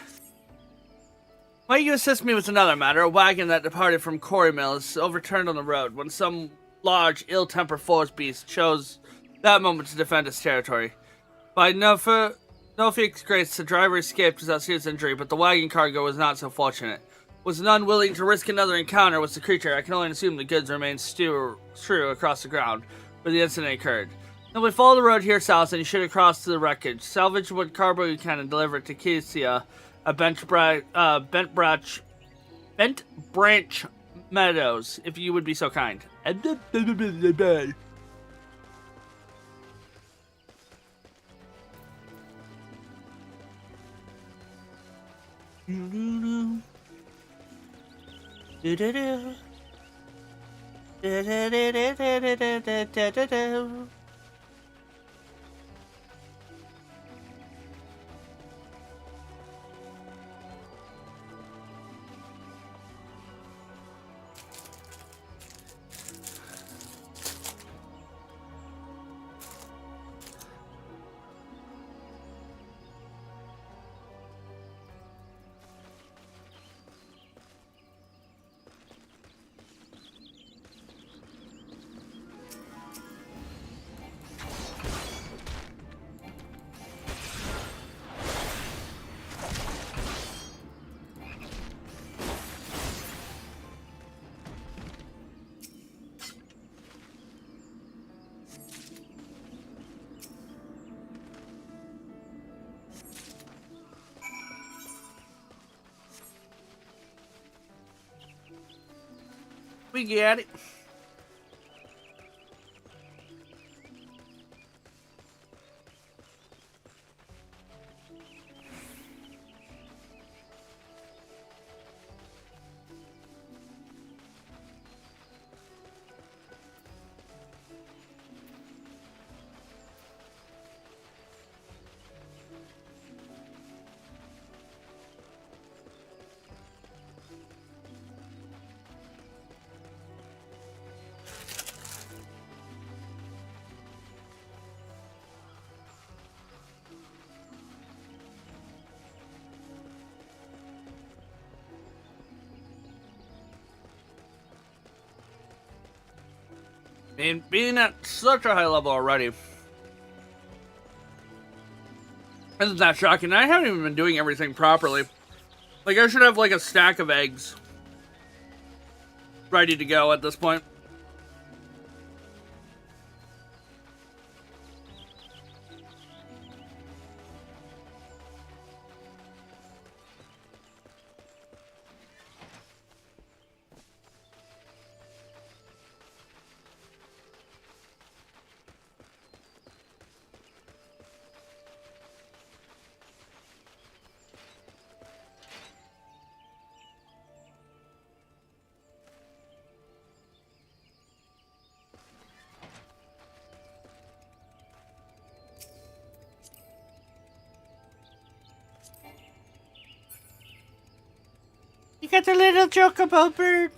Might you assist me with another matter? A wagon that departed from Quarry Mill is overturned on the road when some large, ill-tempered forest beast chose that moment to defend its territory. By Nofik's grace, the driver escaped without serious injury, but the wagon cargo was not so fortunate. Was none willing to risk another encounter with the creature, I can only assume the goods remained strewn across the ground where the incident occurred. Now we follow the road here south and you should have crossed to the wreckage. Salvage what cargo you can and deliver it to Kesia, a Bent Branch Meadows, if you would be so kind. We get it. And being at such a high level already isn't that shocking? I haven't even been doing everything properly. Like, I should have like a stack of eggs ready to go at this point. You got the little chocobo bird.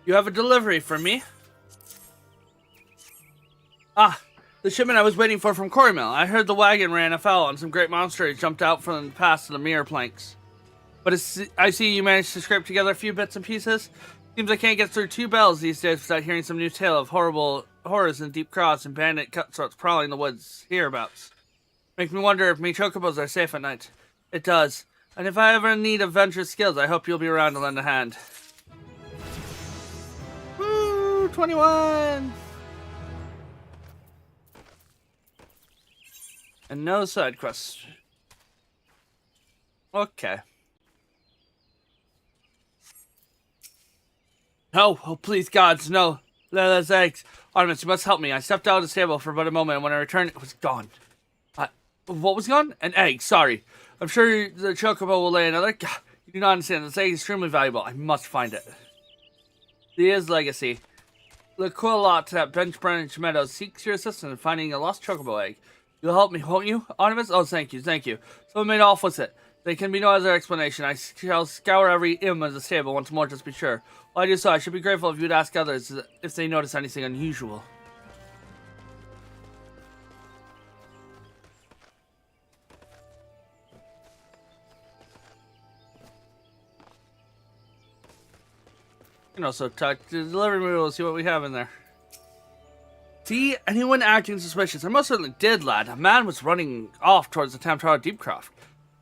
You have a delivery for me? Ah, the shipment I was waiting for from Quarry Mill. I heard the wagon ran afoul and some great monster jumped out from the past of the mirror planks. But I see you managed to scrape together a few bits and pieces. Seems I can't get through 2 bells these days without hearing some new tale of horrors in Deep Cross and bandit cutthroats prowling the woods hereabouts. Makes me wonder if me chocobos are safe at night. It does. And if I ever need adventurous skills, I hope you'll be around to lend a hand. Woo! 21! And no side quests. Okay. No, oh please gods, no. Those eggs. Artemis, you must help me. I stepped out of the stable for but a moment, and when I returned, it was gone. What was gone? An egg, sorry. I'm sure the chocobo will lay another. God, you do not understand. This egg is extremely valuable. I must find it. Dia's legacy. The Quillot at Bench Branch Meadows seeks your assistance in finding a lost chocobo egg. You'll help me, won't you? Artemis? Oh, thank you, thank you. Someone made off with it. There can be no other explanation. I shall scour every inn of the stable once more just to be sure. While I do so, I should be grateful if you'd ask others if they notice anything unusual. You can also talk to the delivery mule, see what we have in there. See, anyone acting suspicious? I most certainly did, lad. A man was running off towards the Tamtara Deepcroft.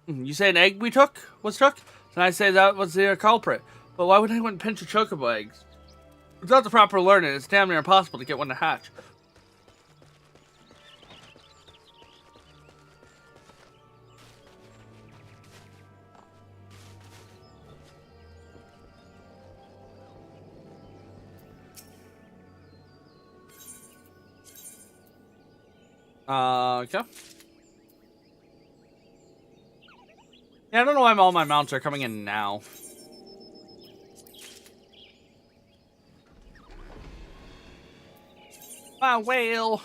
You say an egg was took? Then I say that was the culprit. But why would anyone pinch a chocobo eggs? Without the proper learning, it's damn near impossible to get one to hatch. Okay. Yeah, I don't know why all my mounts are coming in now. My whale.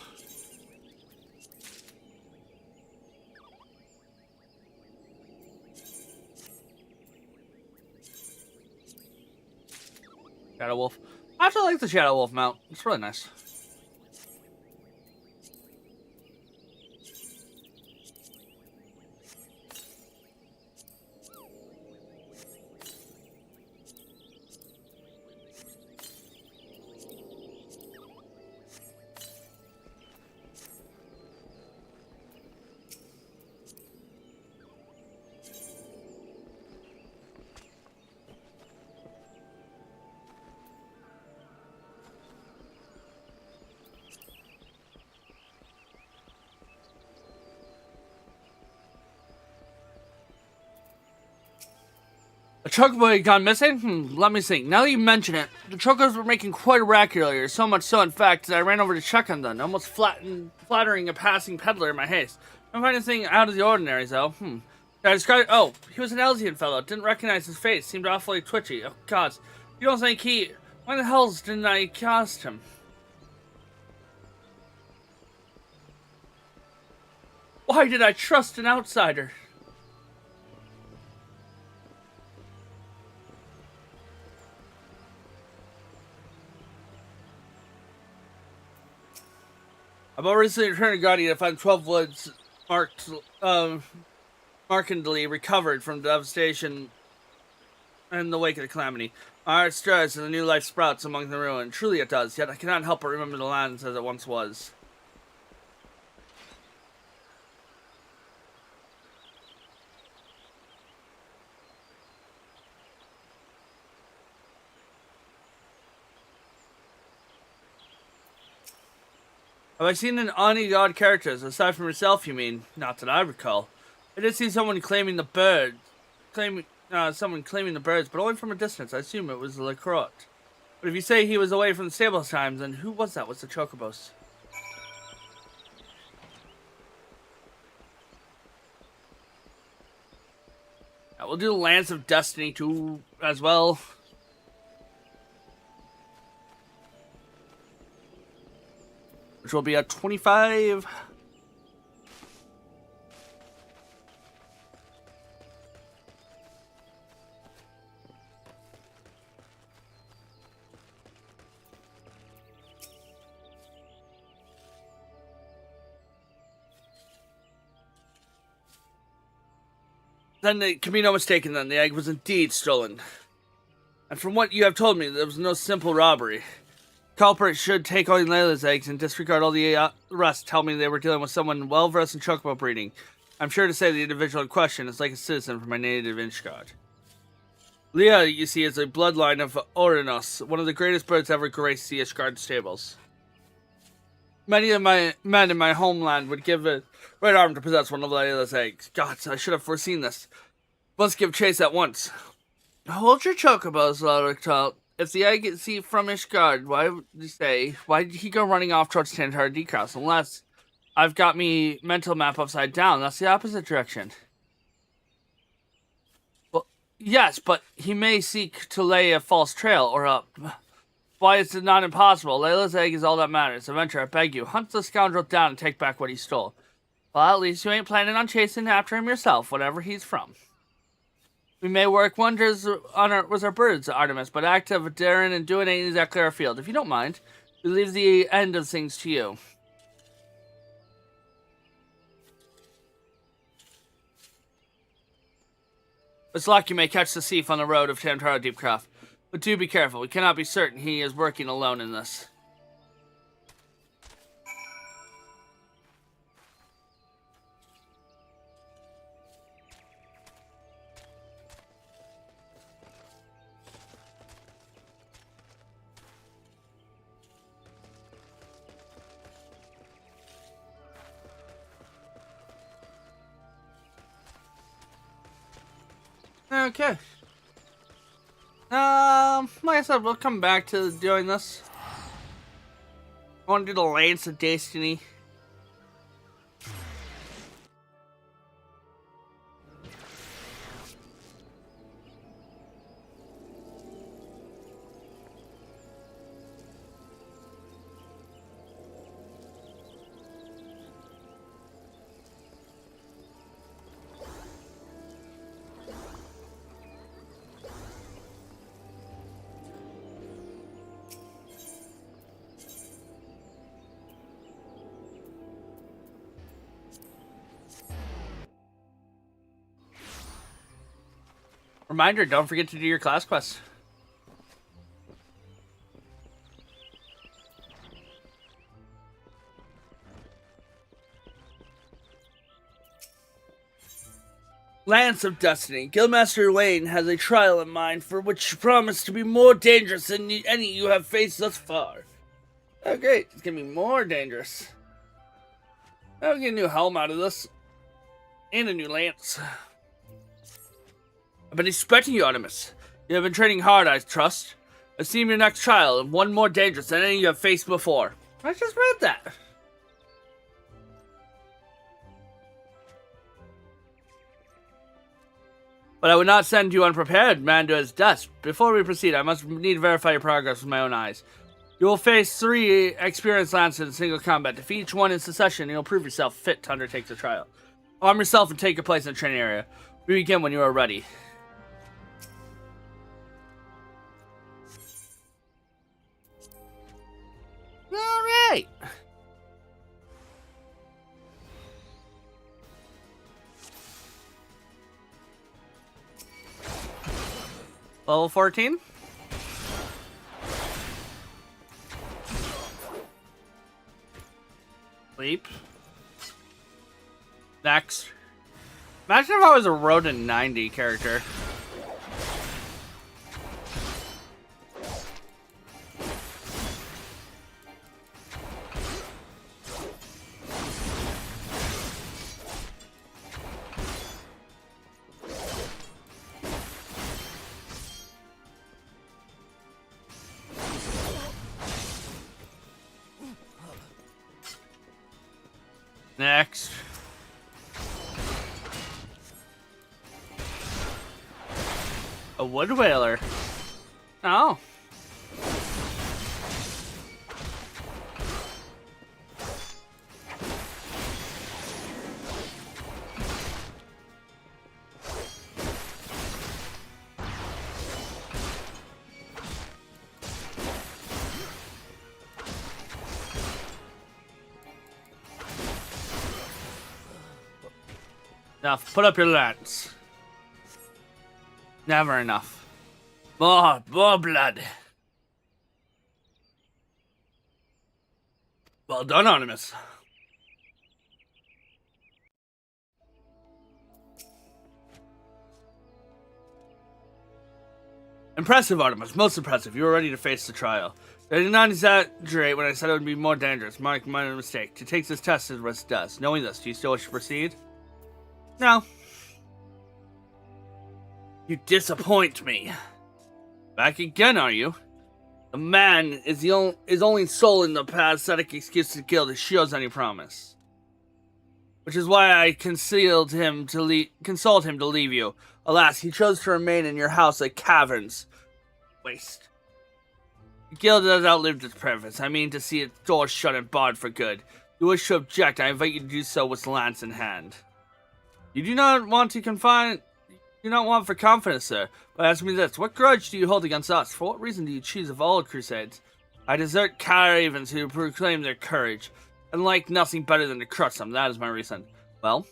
Shadow Wolf. I actually like the Shadow Wolf mount. It's really nice. A chocobo had gone missing? Let me think. Now that you mention it, the chocobos were making quite a racket earlier. So much so, in fact, that I ran over to check on them, almost flattering a passing peddler in my haste. I don't find anything out of the ordinary, though. Did I describe it? Oh, he was an Elsian fellow. Didn't recognize his face. Seemed awfully twitchy. Oh, God. You don't think he... Why the hells didn't I cast him? Why did I trust an outsider? I've recently returned to Guardian to find 12 woods markedly recovered from devastation in the wake of the calamity. My heart stirs as a new life sprouts among the ruin. Truly it does, yet I cannot help but remember the land as it once was. Have I seen any odd characters, aside from yourself, you mean? Not that I recall. I did see someone claiming the birds. Someone claiming the birds, but only from a distance. I assume it was Lacroix. But if you say he was away from the stable times, then who was that? Was the chocobos? We'll do Lance of Destiny 2 as well. Which will be at 25. Then there can be no mistaking then, the egg was indeed stolen. And from what you have told me, there was no simple robbery. Culprit should take only Layla's eggs and disregard all the rest. Tell me they were dealing with someone well-versed in chocobo breeding. I'm sure to say the individual in question is like a citizen from my native Inchgard. Leah, you see, is a bloodline of Orinos, one of the greatest birds ever graced the Ishgard stables. Many of my men in my homeland would give a right arm to possess one of Layla's eggs. God, I should have foreseen this. Must give chase at once. Hold your chocobos, Lorictal. If the egg is from Ishgard, why did he go running off towards Tantara Decross? Unless I've got me mental map upside down. That's the opposite direction. Well, yes, but he may seek to lay a false trail or up. Why is it not impossible? Layla's egg is all that matters. Adventure, I beg you, hunt the scoundrel down and take back what he stole. Well, at least you ain't planning on chasing after him yourself, whatever he's from. We may work wonders with our birds, Artemis, but active, daring, and doing ain't exactly our field. If you don't mind, we leave the end of things to you. It's luck you may catch the thief on the road of Tantara Deepcroft. But do be careful. We cannot be certain he is working alone in this. Okay. Like I said, we'll come back to doing this. I want to do the Lance of Destiny. Reminder, don't forget to do your class quests. Lance of Destiny. Guildmaster Wayne has a trial in mind for which you promise to be more dangerous than any you have faced thus far. Oh great, it's gonna be more dangerous. I'll get a new helm out of this. And a new lance. I've been expecting you, Artemis. You have been training hard, I trust. I see your next trial, and one more dangerous than any you have faced before. I just read that. But I would not send you unprepared, man, to his death. Before we proceed, I must need to verify your progress with my own eyes. You will face 3 experienced lancers in single combat. Defeat each one in succession, and you'll prove yourself fit to undertake the trial. Arm yourself and take your place in the training area. We begin when you are ready. Alright! Level 14? Sleep. Next. Imagine if I was a Rodent 90 character. Next. A wood whaler. Oh. Enough. Put up your lance. Never enough. More blood. Well done, Artemis. Impressive, Artemis. Most impressive. You were ready to face the trial. I did not exaggerate when I said it would be more dangerous. Mark my mistake. To take this test is what it does. Knowing this, do you still wish to proceed? No. You disappoint me. Back again, are you? The man is only soul in the pathetic excuse to kill that shows any promise. Which is why I consoled him to leave you. Alas, he chose to remain in your house like caverns. Waste. The guild has outlived its purpose. I mean to see its doors shut and barred for good. If you wish to object, I invite you to do so with lance in hand. You do not want for confidence, sir. But ask me this, what grudge do you hold against us? For what reason do you choose of all crusades? I desert caravans who proclaim their courage, and like nothing better than to crush them. That is my reason. Well,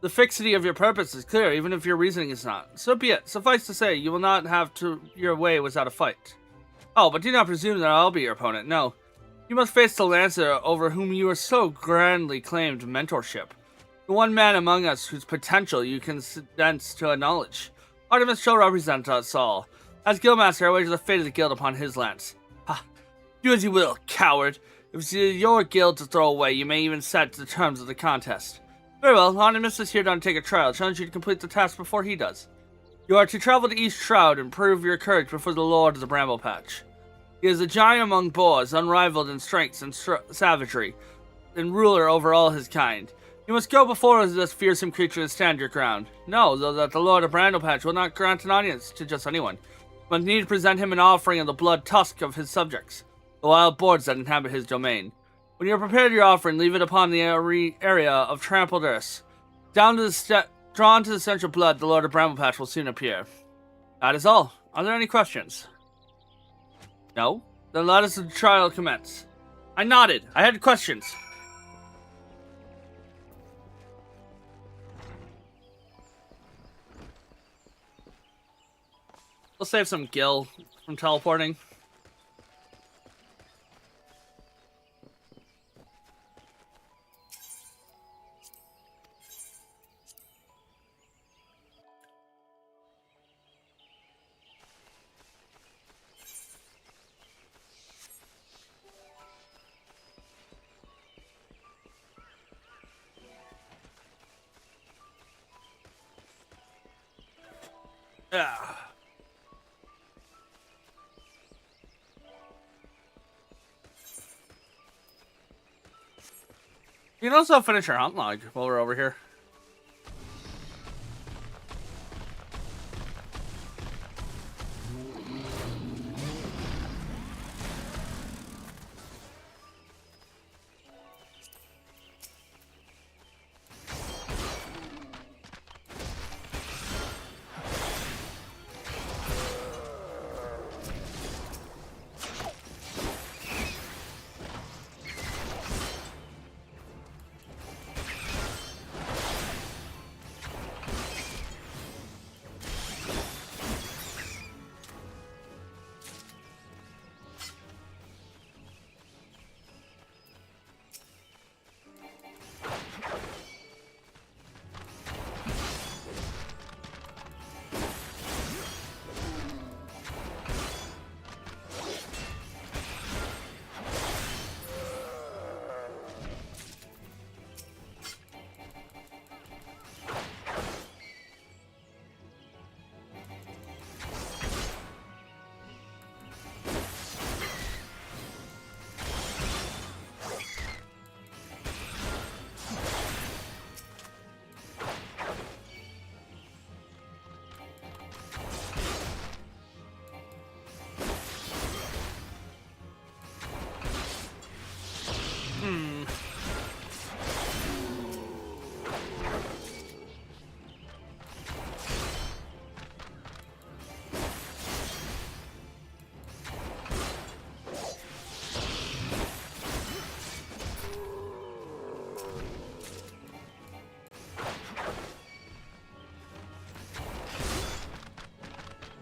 the fixity of your purpose is clear, even if your reasoning is not. So be it. Suffice to say, you will not have your way without a fight. Oh, but do not presume that I'll be your opponent. No. You must face the Lancer over whom you are so grandly claimed mentorship. The one man among us whose potential you condense to a knowledge. Artemis shall represent us all. As Guildmaster, I wager the fate of the guild upon his lance. Ha! Do as you will, coward. If it's your guild to throw away, you may even set the terms of the contest. Very well, Artemis is here to undertake a trial. Challenge you to complete the task before he does. You are to travel to East Shroud and prove your courage before the Lord of the Bramble Patch. He is a giant among boars, unrivaled in strength and savagery, and ruler over all his kind. You must go before this fearsome creature and stand your ground. Know, though, that the Lord of Bramble Patch will not grant an audience to just anyone, but need to present him an offering of the blood tusk of his subjects, the wild boars that inhabit his domain. When you are prepared your offering, leave it upon the area of trampled earth. Drawn to the central blood, the Lord of Bramble Patch will soon appear. That is all. Are there any questions? No? Then let us the trial commence. I nodded. I had questions. We'll save some Gil from teleporting. Yeah. You can also finish your hunt log while we're over here.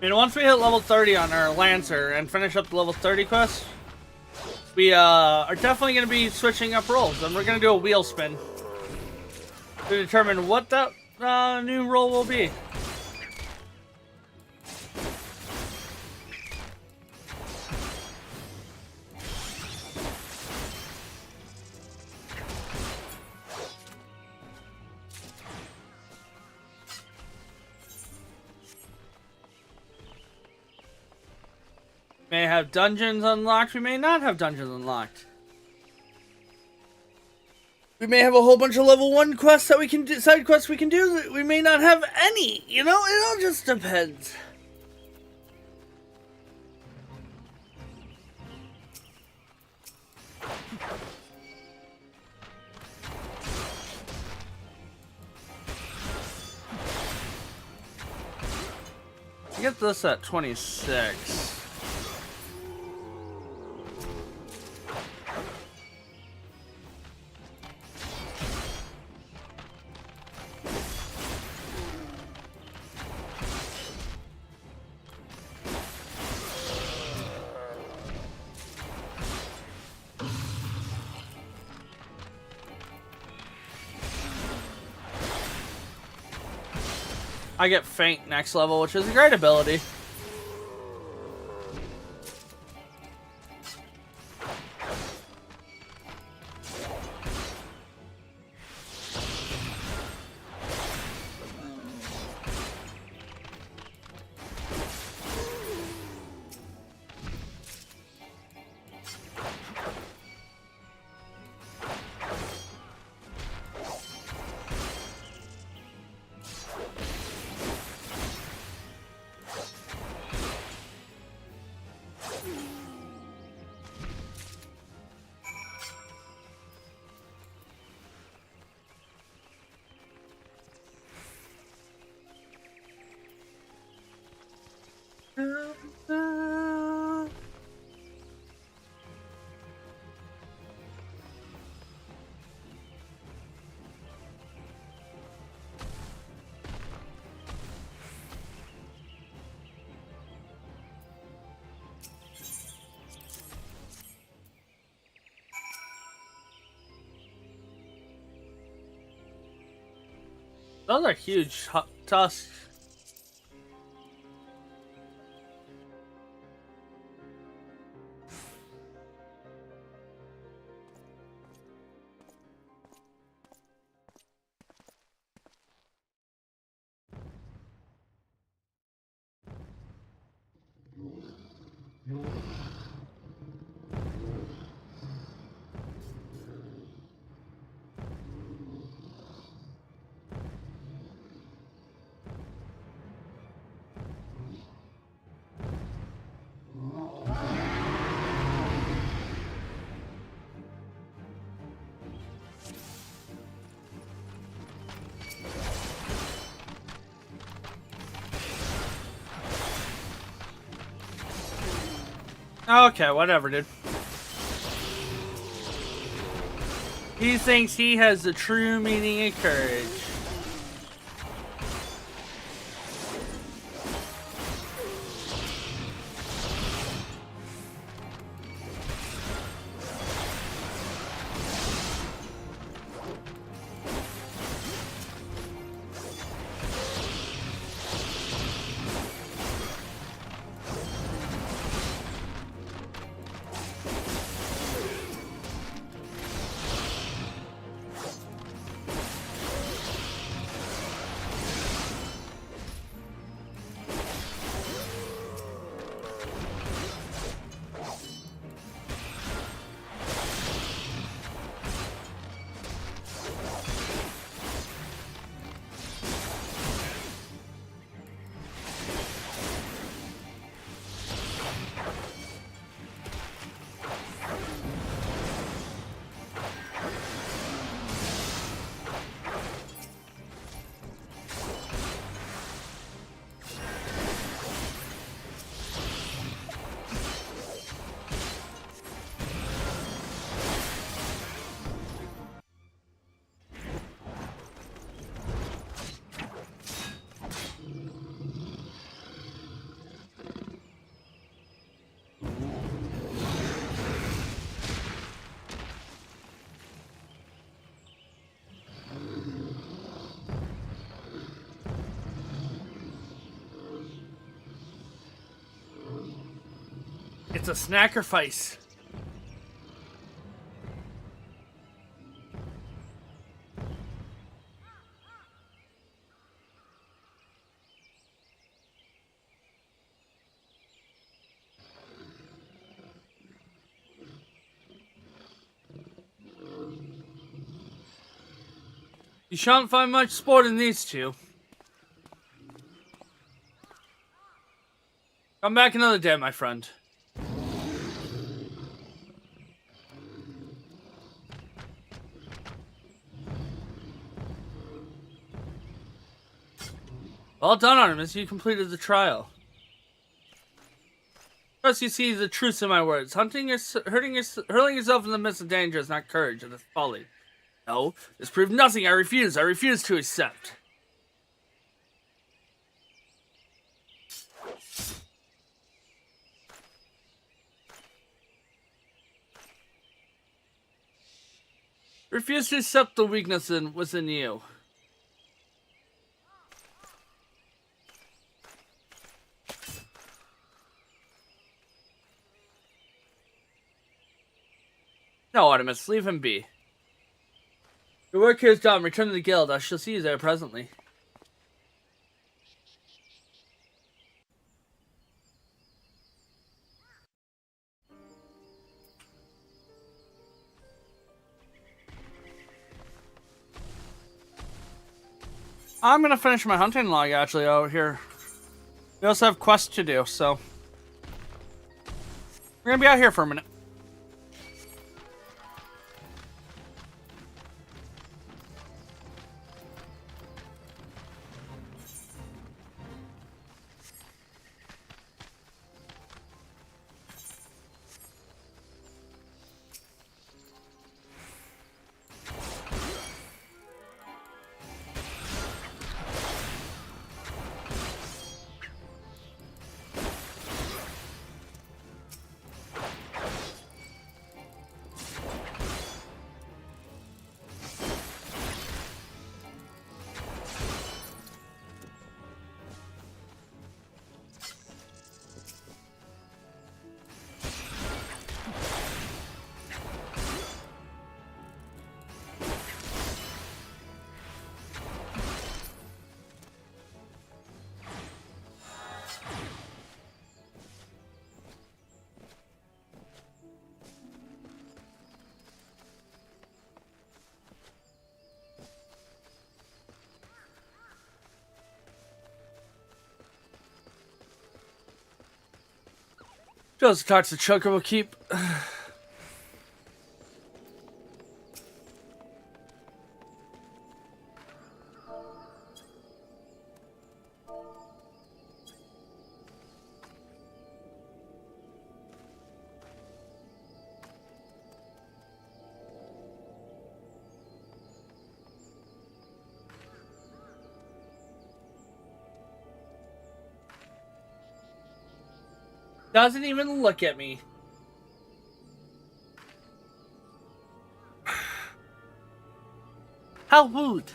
I mean, once we hit level 30 on our Lancer and finish up the level 30 quest, we are definitely going to be switching up roles, and we're going to do a wheel spin to determine what that new role will be. May have dungeons unlocked, we may not have dungeons unlocked. We may have a whole bunch of level 1 quests that we can do, side quests we can do, we may not have any, you know, it all just depends. I get this at 26. I get Faint next level, which is a great ability. Those are huge tusks. Okay, whatever, dude. He thinks he has the true meaning of courage. It's a snackerfice. You shan't find much sport in these two. Come back another day, my friend. Well done, Artemis. You completed the trial. Thus you see the truth in my words. Hurling yourself in the midst of danger is not courage, it is folly. No, this proved nothing. I refuse to accept. Refuse to accept the weakness within you. No, Artemis, leave him be. Your work here is done. Return to the guild. I shall see you there presently. I'm gonna finish my hunting log actually out here. We also have quests to do, so we're gonna be out here for a minute. Just talks to Chocobo Keep. Doesn't even look at me. How rude.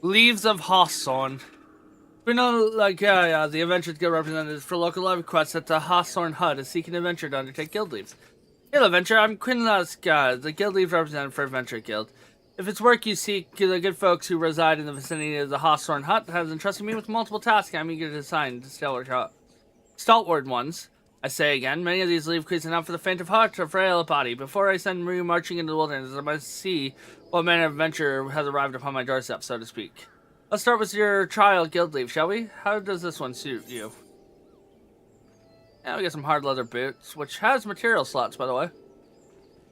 Leaves of Hawthorn. We know, the Adventurers Guild representatives for local love quests at the Hawthorn Hut is seeking adventure to undertake guild leaves. Hello, Adventure. I'm Quinlas, the guild leaves representative for Adventure Guild. If it's work you seek, the good folks who reside in the vicinity of the Hawthorn Hut has entrusted me with multiple tasks I'm eager to assign to stalwart ones. I say again, many of these leave quests are not for the faint of heart or frail of body. Before I send you marching into the wilderness, I must see what manner of adventure has arrived upon my doorstep, so to speak. Let's start with your trial guild leave, shall we? How does this one suit you? Yeah, we got some hard leather boots, which has material slots, by the way.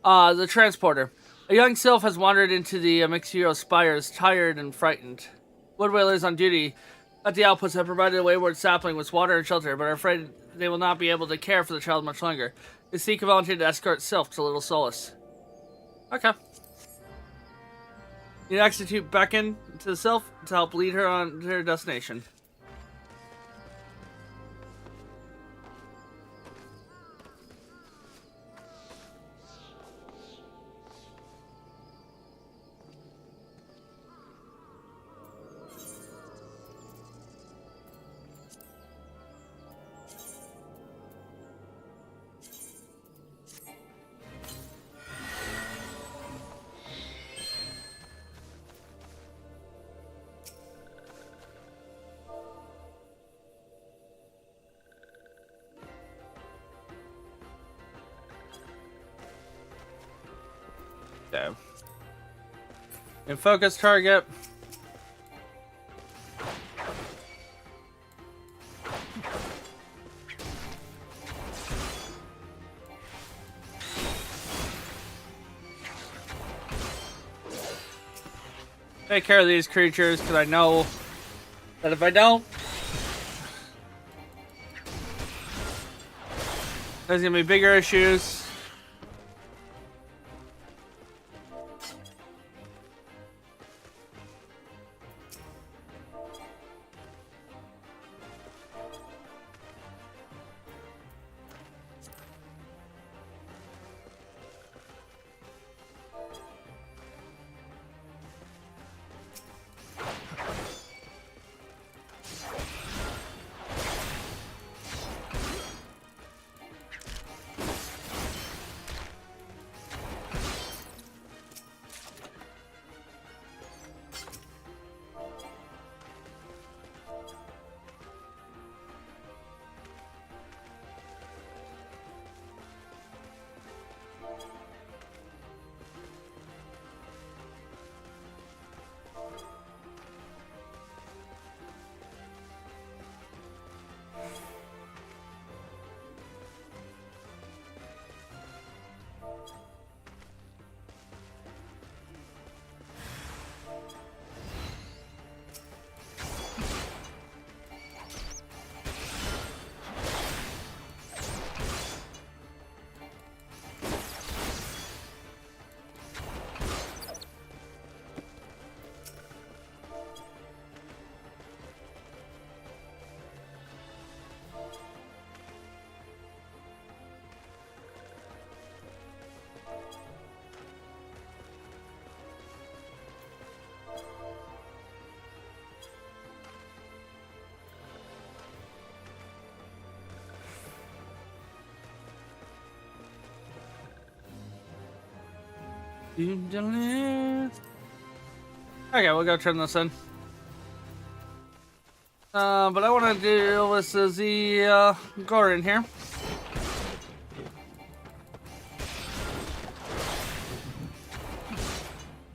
The transporter. A young sylph has wandered into the Mixio spires, tired and frightened. Woodwhalers on duty at the outposts have provided a wayward sapling with water and shelter, but are afraid they will not be able to care for the child much longer. They seek a volunteer to escort sylph to Little Solace. Okay. You execute Beckon to the Sylph to help lead her on to her destination. Okay. And focus target. Take care of these creatures, because I know that if I don't, there's gonna be bigger issues. Okay, we'll go turn this in. But I want to deal with the Gorin here.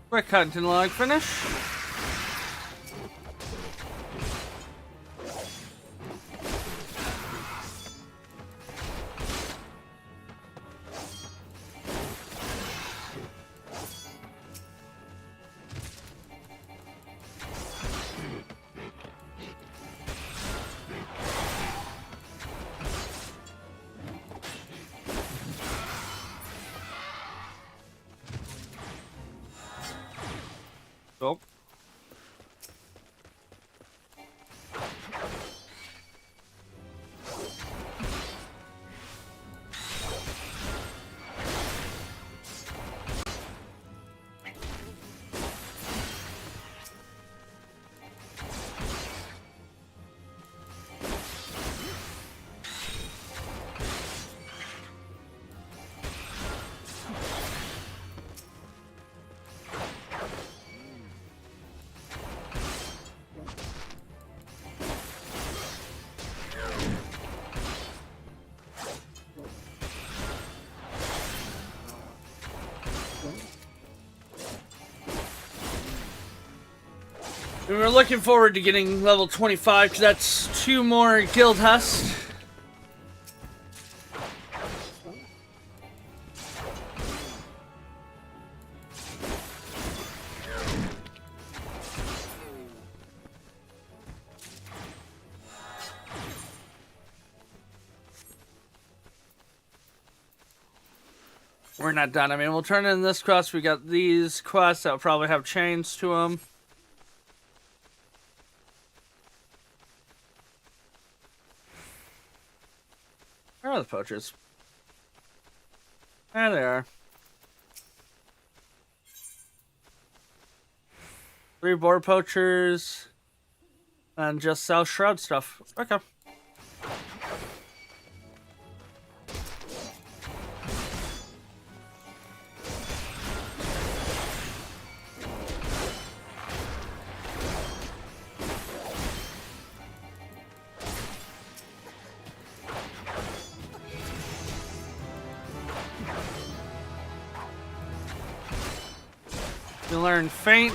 Quick hunting log finish. Oh. We were looking forward to getting level 25 because that's 2 more guild husk. we're not done. I mean, we'll turn in this quest. We got these quests that will probably have chains to them. Where are the poachers? There they are. 3 boar poachers. And just sell shroud stuff. Okay. You learn Feint.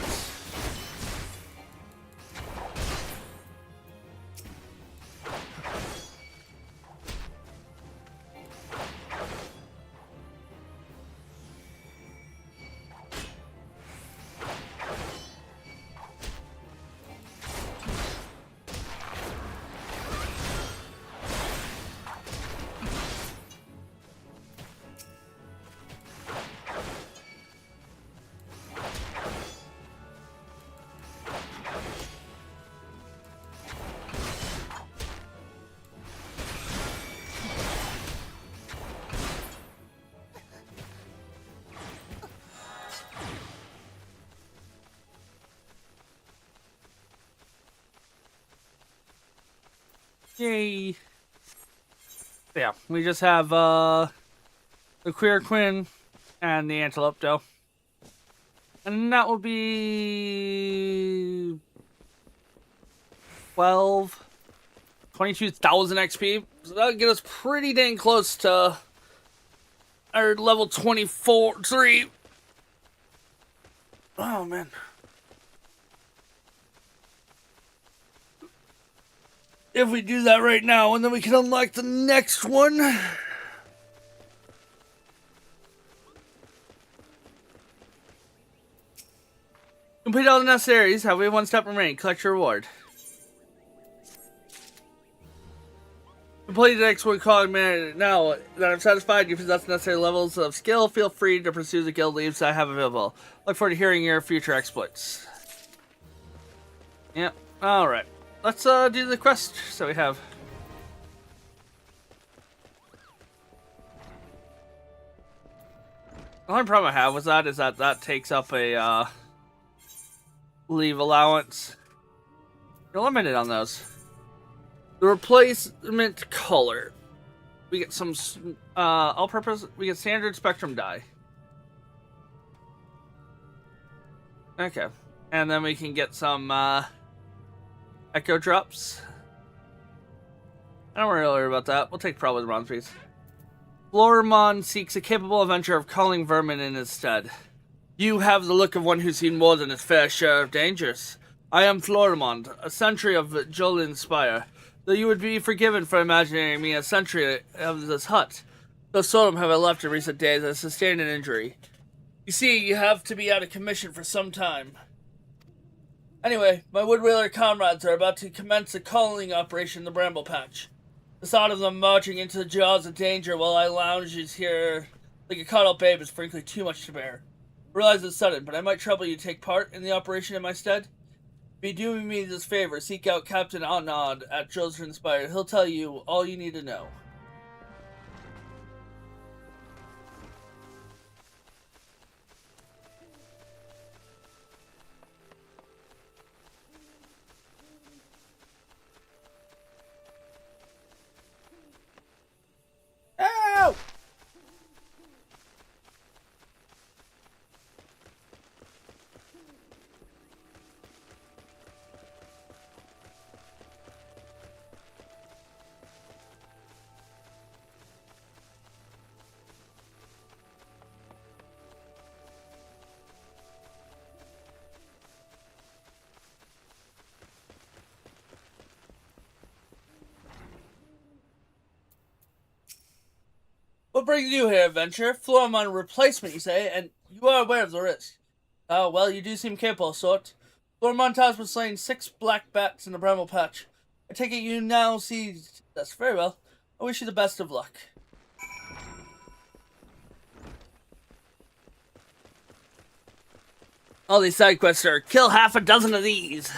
Yay. Yeah, we just have the Queer Quinn and the Antelope Doe. And that will be 22,000 XP. So that'll get us pretty dang close to our level 3. Oh man. If we do that right now, and then we can unlock the next one. Complete all the necessaries. Have we one step remaining? Collect your reward. Complete the next one calling man. Now that I'm satisfied you possess the necessary levels of skill, feel free to pursue the guild leads I have available. Look forward to hearing your future exploits. Yep. Alright. Let's do the quest so we have. The only problem I have with that is that takes up a leave allowance. You're limited on those. The replacement color. We get some all-purpose. We get standard spectrum dye. Okay, and then we can get some echo drops. I don't really worry about that. We'll take probably the bronze piece. Florimond seeks a capable adventurer of calling vermin in his stead. You have the look of one who's seen more than his fair share of dangers. I am Florimond, a sentry of Jolin Spire. Though you would be forgiven for imagining me a sentry of this hut. So seldom have I left in recent days, I sustained an injury. You see, you have to be out of commission for some time. Anyway, my wood-whaler comrades are about to commence a culling operation in the Bramble Patch. The thought of them marching into the jaws of danger while I lounge here like a caught-up babe is frankly too much to bear. I realize it's sudden, but I might trouble you to take part in the operation in my stead. Be doing me this favor, seek out Captain Anod at Jolin Spire. He'll tell you all you need to know. Ow! What brings you here, adventurer? Florimond replacement, you say, and you are aware of the risk. Well, you do seem capable of sort. Florimond has been slaying 6 black bats in the Bramble Patch. I take it you now see... That's very well. I wish you the best of luck. All these side quests are kill half a dozen of these.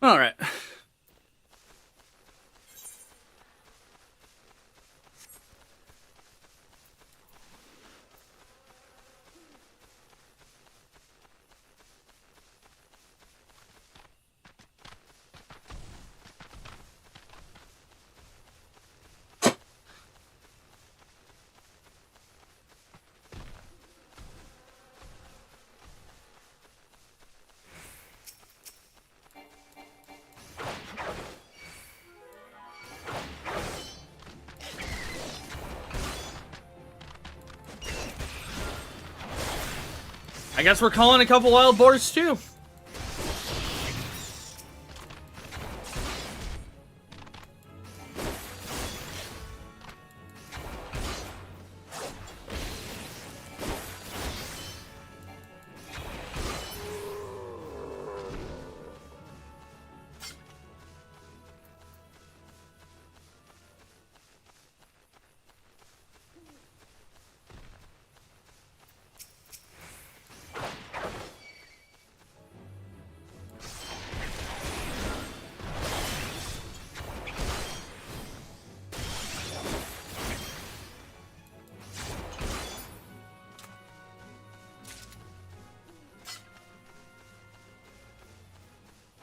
All right. I guess we're calling a couple wild boars too.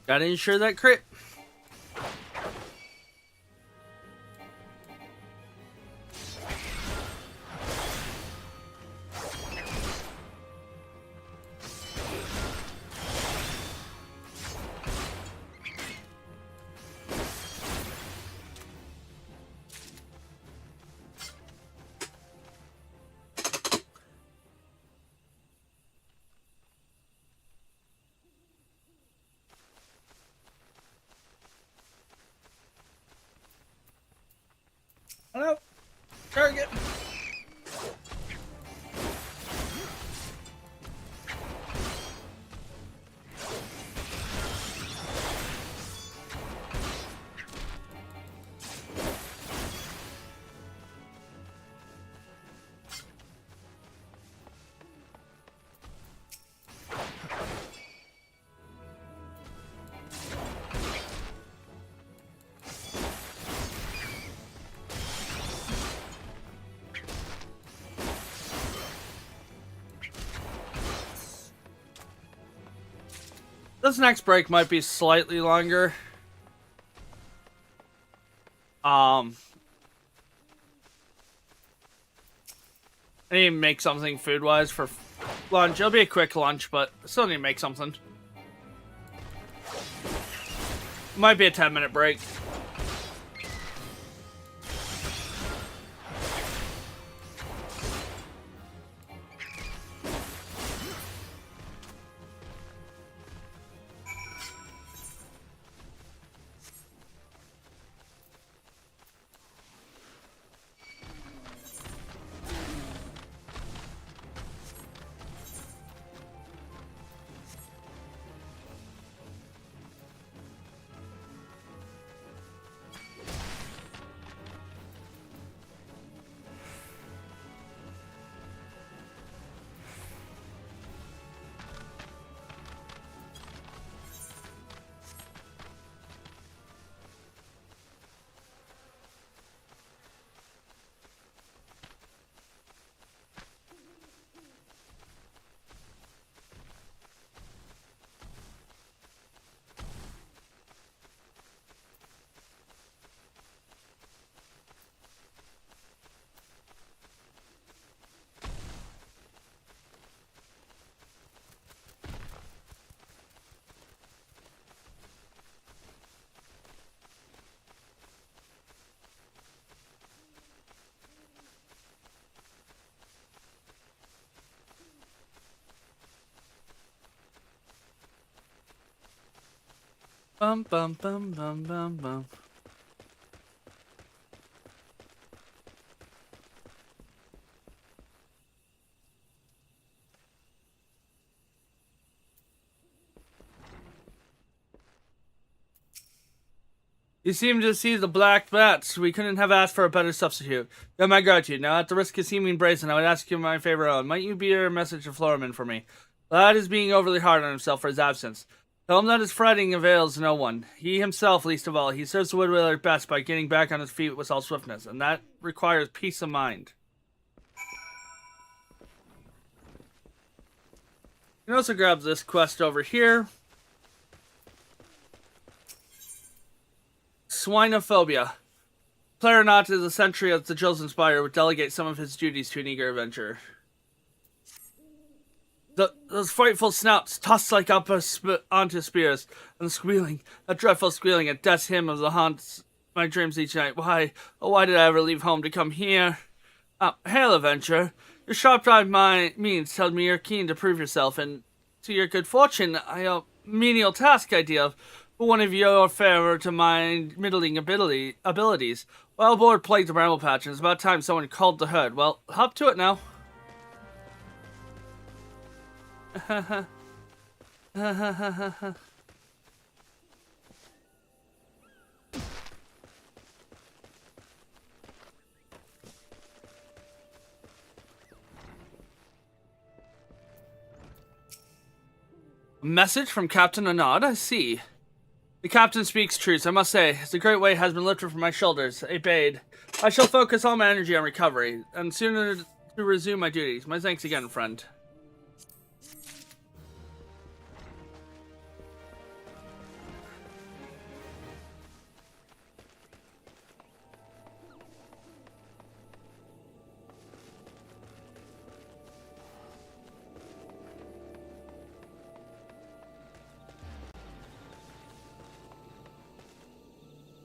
Gotta ensure that crit. Hello? Target. This next break might be slightly longer. I need to make something food-wise for lunch. It'll be a quick lunch, but I still need to make something. Might be a 10-minute break. Bum bum bum bum bum bum. You seem to see the black bats. We couldn't have asked for a better substitute. You have my gratitude. Now, at the risk of seeming brazen, I would ask you my favor own. Might you bear a message to Floorman for me? The lad is being overly hard on himself for his absence. Tell him that his fretting avails no one. He himself, least of all, he serves the Woodwiller best by getting back on his feet with all swiftness, and that requires peace of mind. You can also grab this quest over here. Swinophobia. Clarinot is a sentry of the Chosen Spire would delegate some of his duties to an eager adventurer. Those frightful snouts tossed like up onto spears, and squealing, that dreadful squealing at death's hymn of the haunts my dreams each night. Why, oh why did I ever leave home to come here? Hail, adventurer. Your sharp-eyed means tell me you're keen to prove yourself, and to your good fortune, menial task I deal for one of your fairer to mind middling abilities. Well aboard plagued the bramble patch, and it's about time someone called the herd. Well, hop to it now. A message from Captain Anod, I see. The captain speaks truth, I must say. It's a great weight has been lifted from my shoulders. Obeyed. I shall focus all my energy on recovery, and sooner to resume my duties. My thanks again, friend.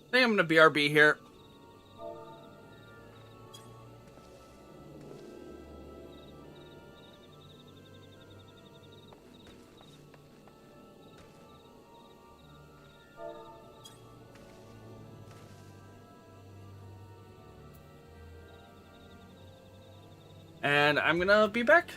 I think I'm gonna BRB here. And I'm gonna be back.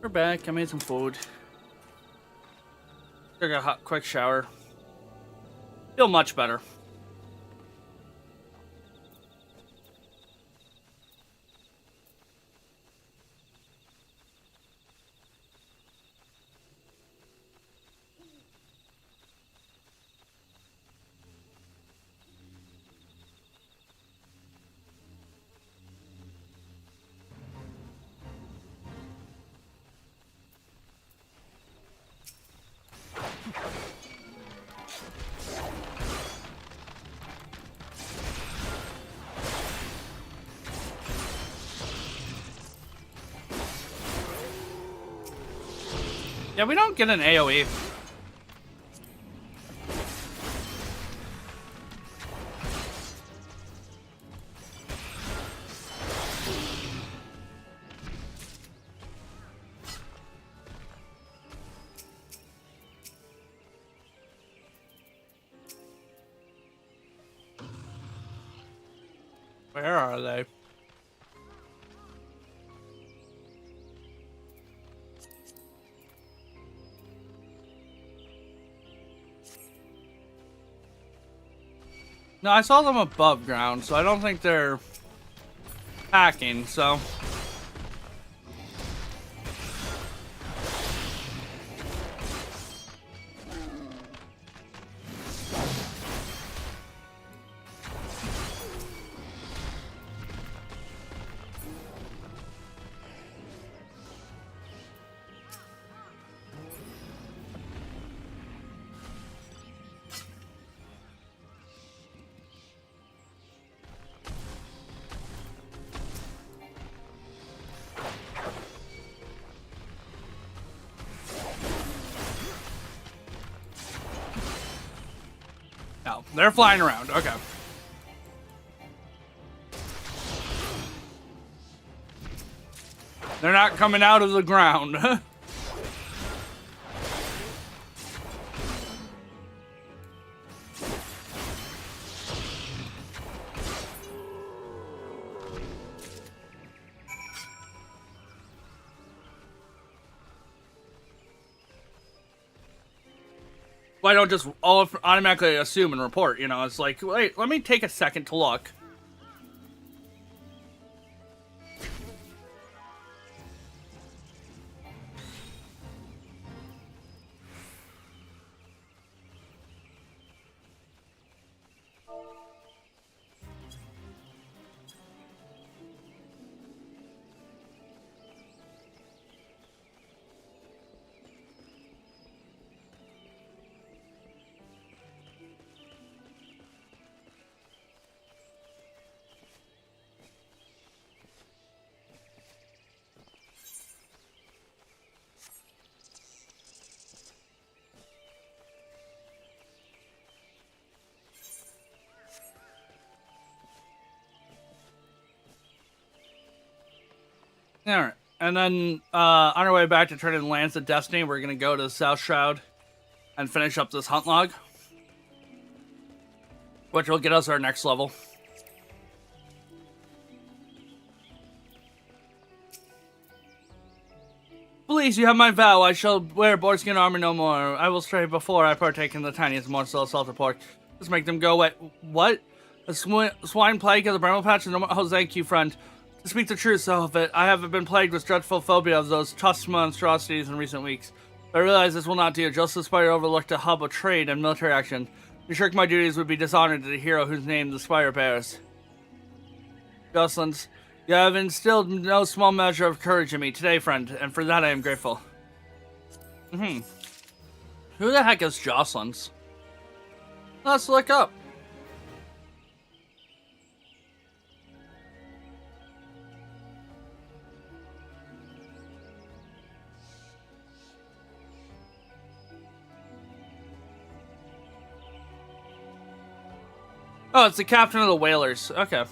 We're back. I made some food. Took a quick shower. Feel much better. Yeah, we don't get an AoE. Where are they? No, I saw them above ground, so I don't think they're hacking, so... No, they're flying around. Okay. They're not coming out of the ground. Why don't just all automatically assume and report, you know? It's like, wait, let me take a second to look. Alright, and then on our way back to turn in Lance of Destiny, we're going to go to the South Shroud and finish up this hunt log, which will get us our next level. Please, you have my vow. I shall wear boarskin armor no more. I will stray before I partake in the tiniest morsel of salted pork. Just make them go away. What? A swine plague of the bramble patch? No more. Oh, thank you, friend. To speak the truth of it, I have been plagued with dreadful phobia of those tusk monstrosities in recent weeks. I realize this will not do. Just the Spire overlooked a hub of trade and military action. To shirk my duties would be dishonored to the hero whose name the Spire bears. Jocelyn's, you have instilled no small measure of courage in me today, friend, and for that I am grateful. Who the heck is Jocelyn's? Let's look up. Oh, it's the captain of the whalers. Okay.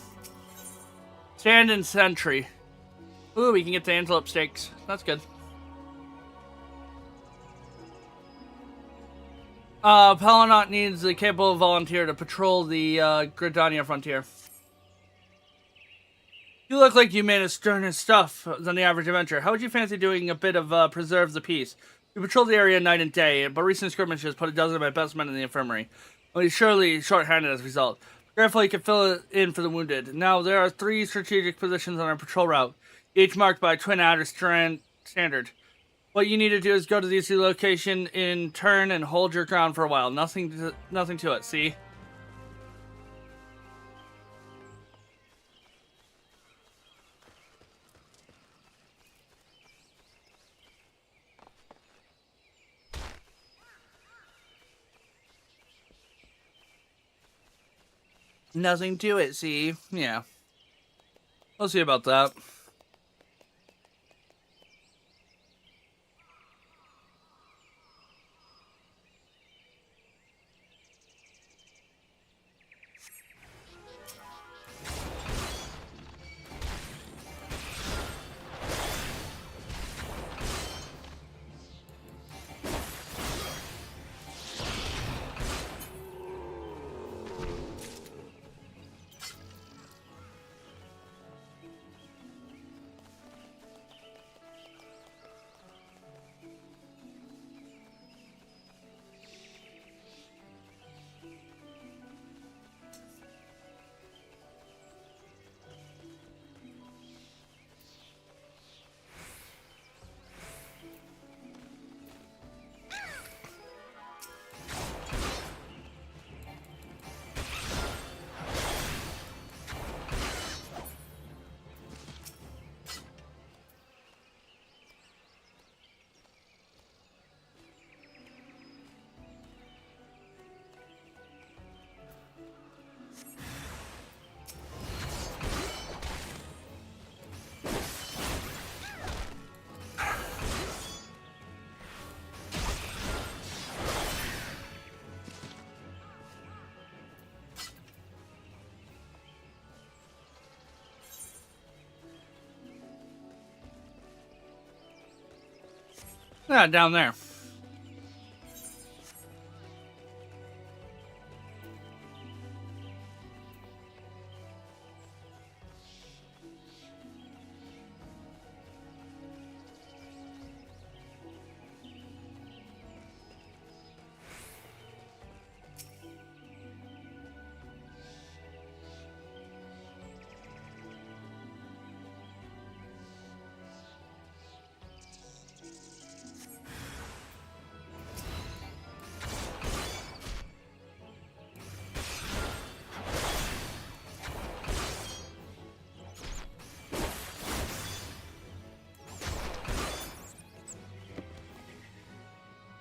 Stand and sentry. Ooh, we can get the antelope steaks. That's good. Palanot needs a capable volunteer to patrol the Gridania frontier. You look like you manage sterner stuff than the average adventurer. How would you fancy doing a bit of preserve the peace? We patrol the area night and day, but recent skirmishes put a dozen of my best men in the infirmary. Only surely short-handed as a result. Gratefully, you can fill it in for the wounded. Now, there are 3 strategic positions on our patrol route, each marked by a twin adder standard. What you need to do is go to these 2 locations in turn and hold your ground for a while. Nothing to it, see? Nothing to it, see? Yeah. We'll see about that. Yeah, down there.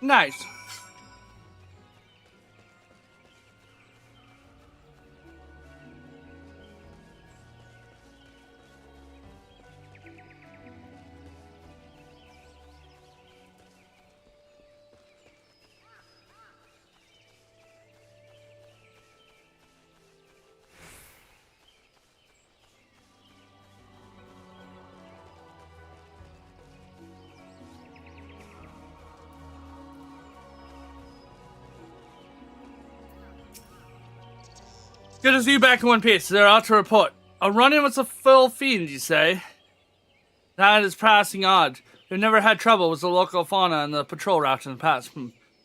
Nice. Good to see you back in one piece. They're out to report. A run-in with a full fiend, you say? That is passing odd. We've never had trouble with the local fauna and the patrol route in the past.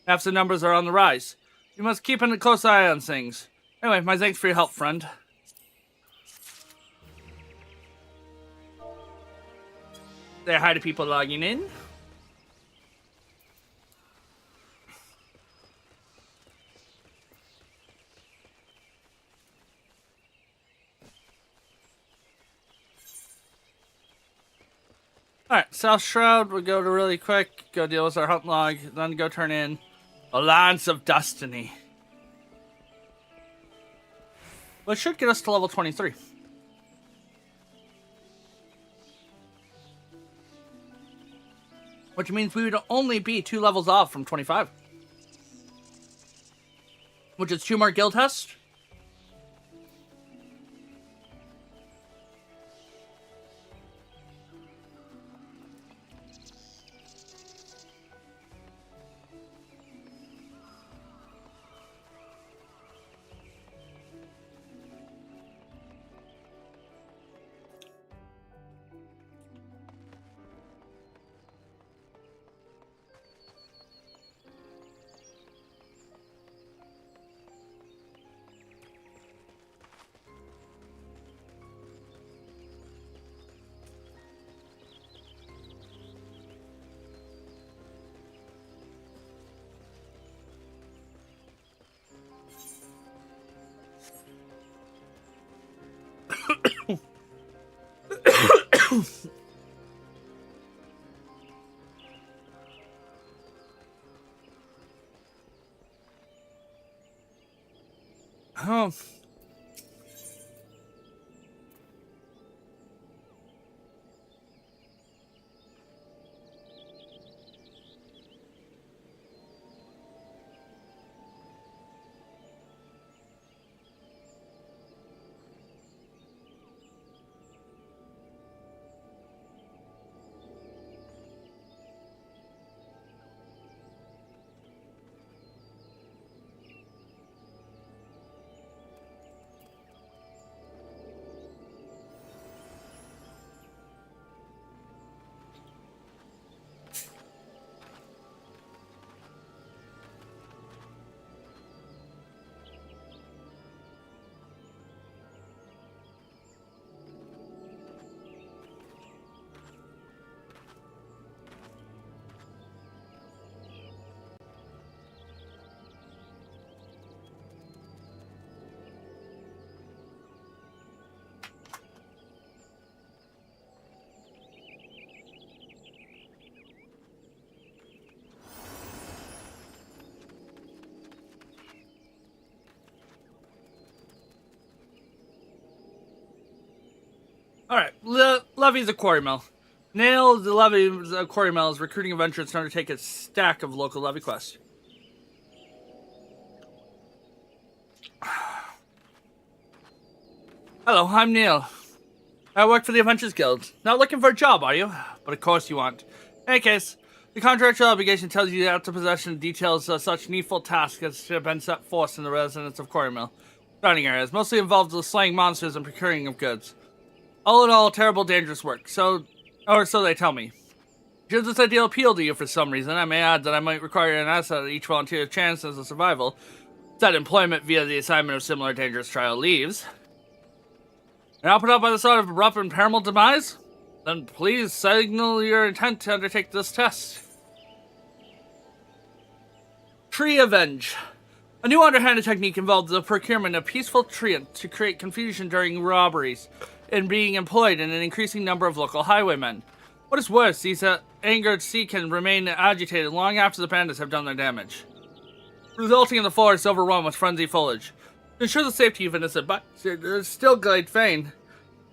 Perhaps the numbers are on the rise. You must keep a close eye on things. Anyway, my thanks for your help, friend. Say hi to people logging in. Alright, South Shroud, we'll go to really quick, go deal with our hunt log, then go turn in a Lance of Destiny. Which should get us to level 23. Which means we would only be 2 levels off from 25. Which is 2 more guild tests. Oh. Alright, Levy's a quarry mill. Nail the Levy's quarry mill is recruiting adventurers to undertake a stack of local Levy quests. Hello, I'm Neil. I work for the Adventurers Guild. Not looking for a job, are you? But of course you aren't. In any case, the contractual obligation tells you have to possession details such needful tasks as have been set forth in the residents of Quarry Mill. Surrounding areas, mostly involved with slaying monsters and procuring of goods. All in all, terrible, dangerous work. So they tell me. Should this ideal appeal to you for some reason, I may add that I might require an asset at each volunteer's chances of survival. Set employment via the assignment of similar dangerous trial leaves. And I'll put up by the sort of rough and paramount demise? Then please signal your intent to undertake this test. Tree Avenge. A new underhanded technique involves the procurement of peaceful treant to create confusion during robberies and being employed in an increasing number of local highwaymen. What is worse, these angered sea can remain agitated long after the bandits have done their damage, resulting in the forest overrun with frenzied foliage. To ensure the safety of innocent bystanders, Stillglade Fane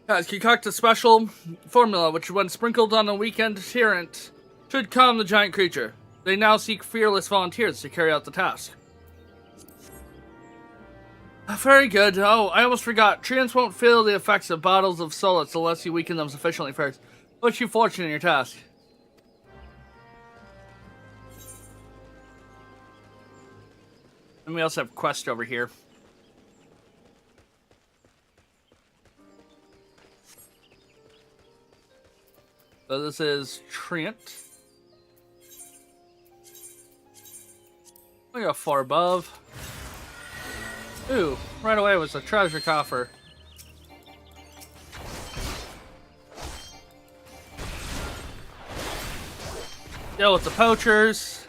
has concocted a special formula which, when sprinkled on a weekend tyrant, should calm the giant creature. They now seek fearless volunteers to carry out the task. Very good. Oh, I almost forgot. Treants won't feel the effects of bottles of solace unless you weaken them sufficiently first. Wish you fortune in your task. And we also have quest over here. So this is Treant. We got far above. Ooh, right away was a treasure coffer. Deal with the poachers.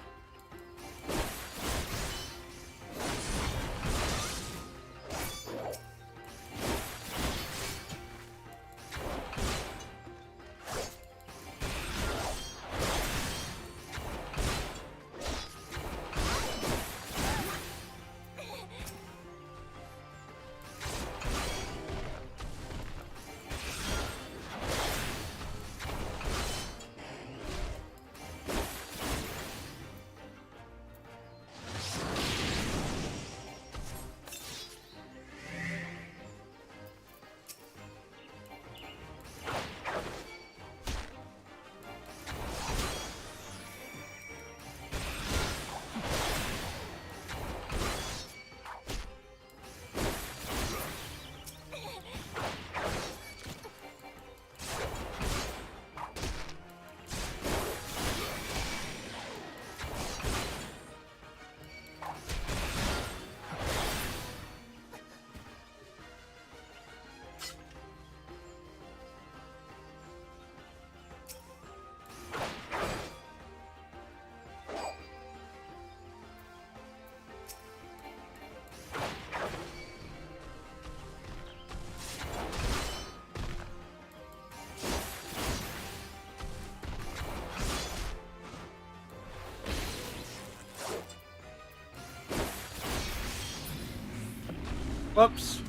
Whoops.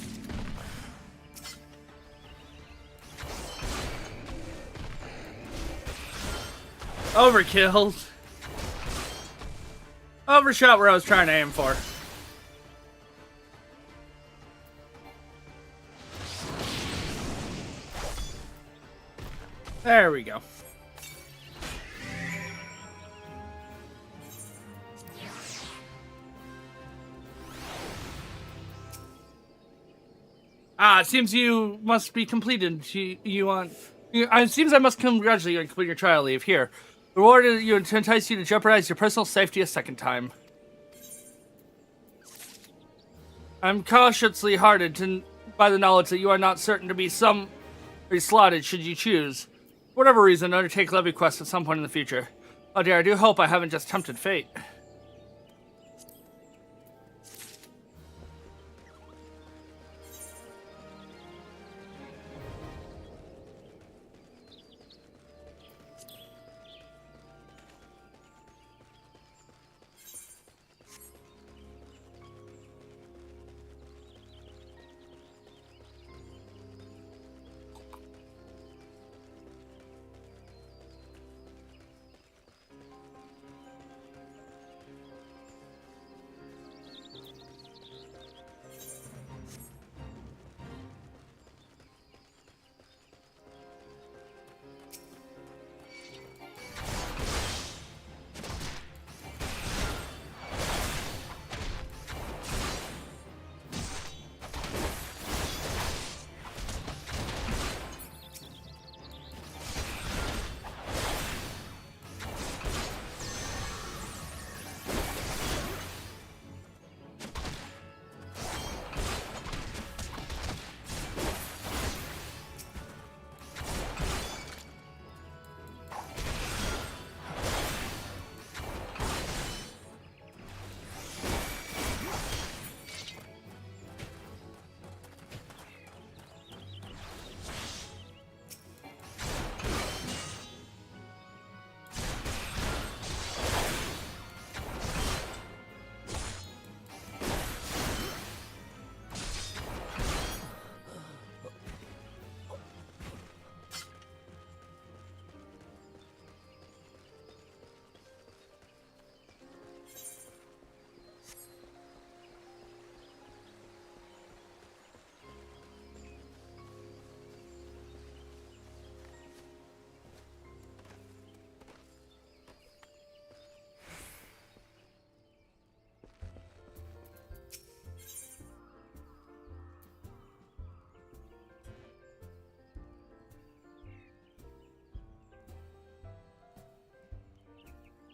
Overkilled. Overshot where I was trying to aim for. There we go. It seems you must be completed. It seems I must congratulate you on completing your trial leave. Here, rewarded you to entice you to jeopardize your personal safety a second time. I'm cautiously heartened by the knowledge that you are not certain to be slotted should you choose, for whatever reason, undertake levy quests at some point in the future. Oh dear, I do hope I haven't just tempted fate.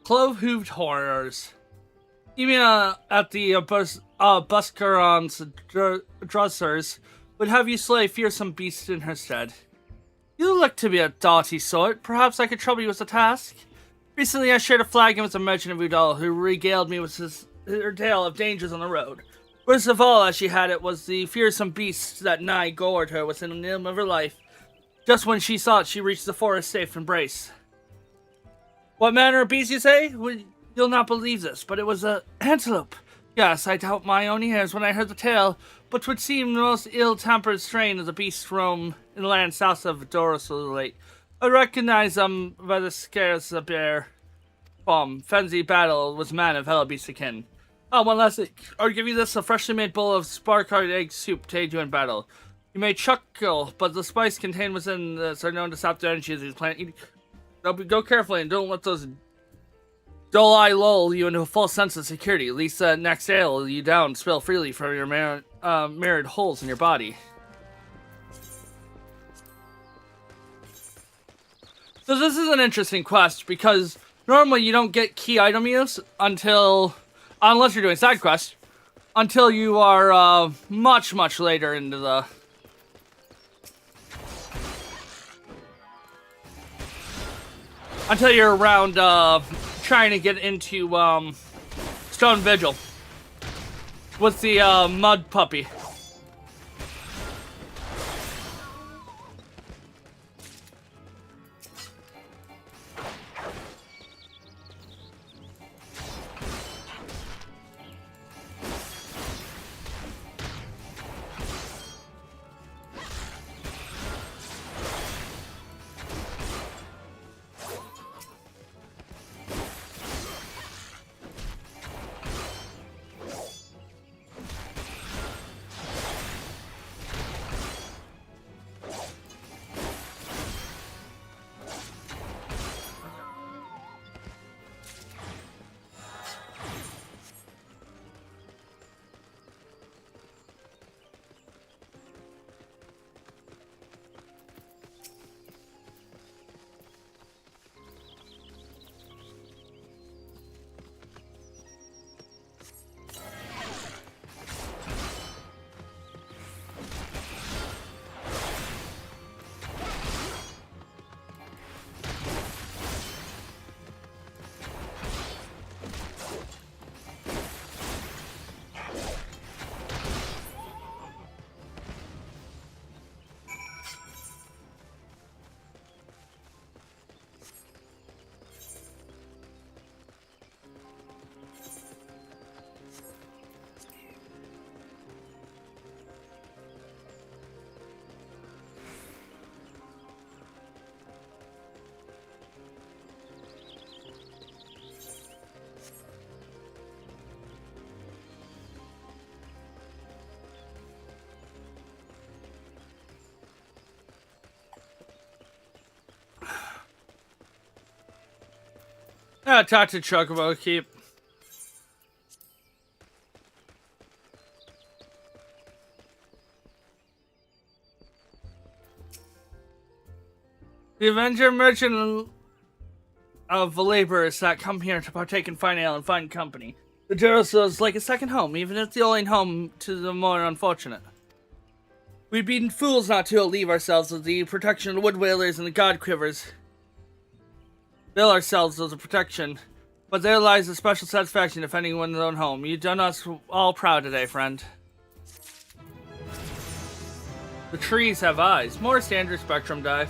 Clove-hooved horrors. Even at the Buscaron's dressers would have you slay fearsome beasts in her stead. You look to be a doughty sort. Perhaps I could trouble you with a task? Recently I shared a flagon with a merchant of Udal who regaled me with her tale of dangers on the road. Worst of all, as she had it, was the fearsome beast that nigh gored her within an ilm of her life, just when she thought she reached the forest's safe embrace. What manner of beast, you say? You'll not believe this, but it was an antelope. Yes, I doubt my own ears when I heard the tale, but 'twould seem the most ill-tempered strain of the beasts roam in the land south of Doris Lake. I recognize them by the scarce a bear. Frenzy battle with man of hell beast akin. Oh, one last thing. I'll give you this, a freshly made bowl of spark-hard egg soup to aid you in battle. You may chuckle, but the spice contained within this are known to sap the energy of these plant eating. Go carefully and don't let those dull eye lull you into a false sense of security. At least next ale you down spill freely from your mirrored holes in your body. So this is an interesting quest because normally you don't get key item use unless you're doing side quests, until you are much later into the. Until you're around, trying to get into, Stone Vigil. With the, mud puppy. Talk to Chocobo Keep. The Avenger Merchant of the laborers that come here to partake in fine ale and fine company. The Jerusalem is like a second home, even if it's the only home to the more unfortunate. We'd be fools not to leave ourselves with the protection of the wood whalers and the god quivers. Bill ourselves as a protection, but there lies a special satisfaction defending one's own home. You've done us all proud today, friend. The trees have eyes. More standard spectrum die.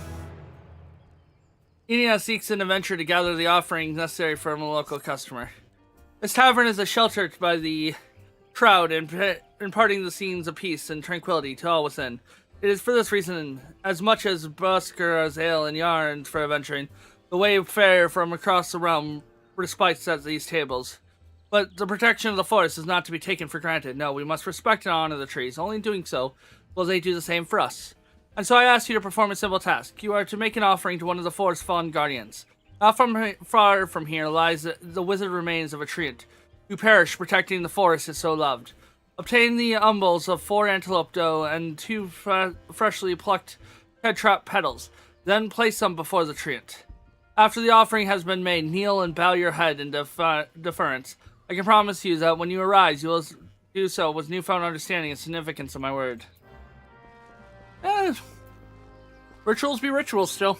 Inia seeks an adventure to gather the offerings necessary for a local customer. This tavern is a shelter by the crowd and imparting the scenes of peace and tranquility to all within. It is for this reason, as much as Buskers ale and yarns for adventuring, the way of fare from across the realm respites at these tables. But the protection of the forest is not to be taken for granted. No, we must respect and honor the trees. Only in doing so will they do the same for us. And so I ask you to perform a simple task. You are to make an offering to one of the forest's fallen guardians. Not far from here lies the wizard remains of a treant, who perished protecting the forest it so loved. Obtain the umbels of 4 antelope doe and 2 freshly plucked head trap petals. Then place them before the treant. After the offering has been made, kneel and bow your head in deference. I can promise you that when you arise, you will do so with newfound understanding and significance of my word. Rituals be rituals still.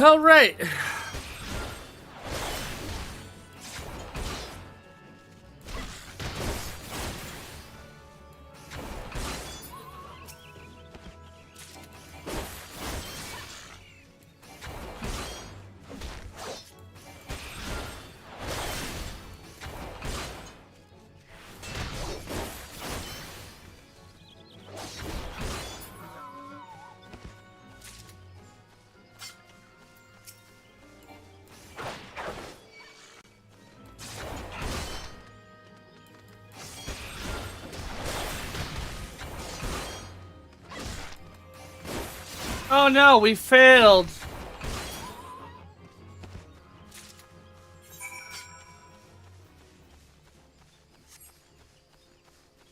All right. Oh no, we failed.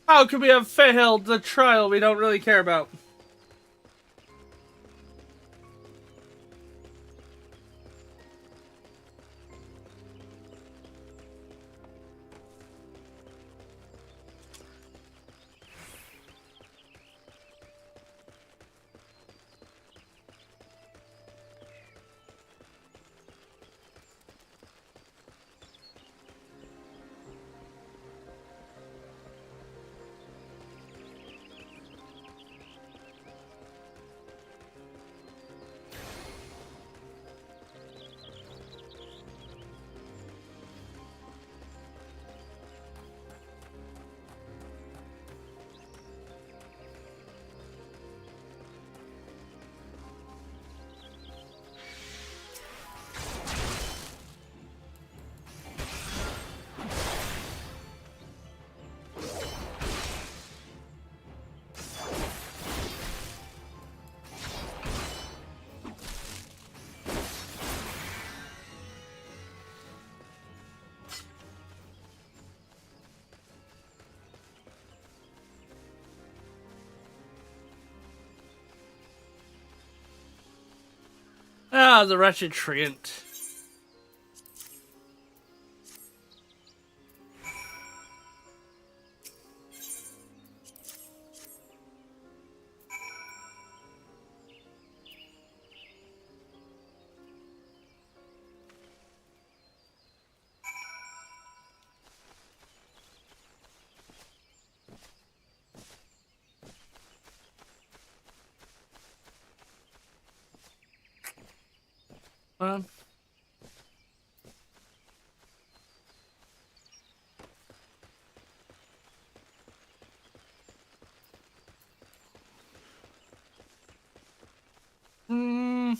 How could we have failed the trial we don't really care about? Ah, the wretched treant. Um. Hmm.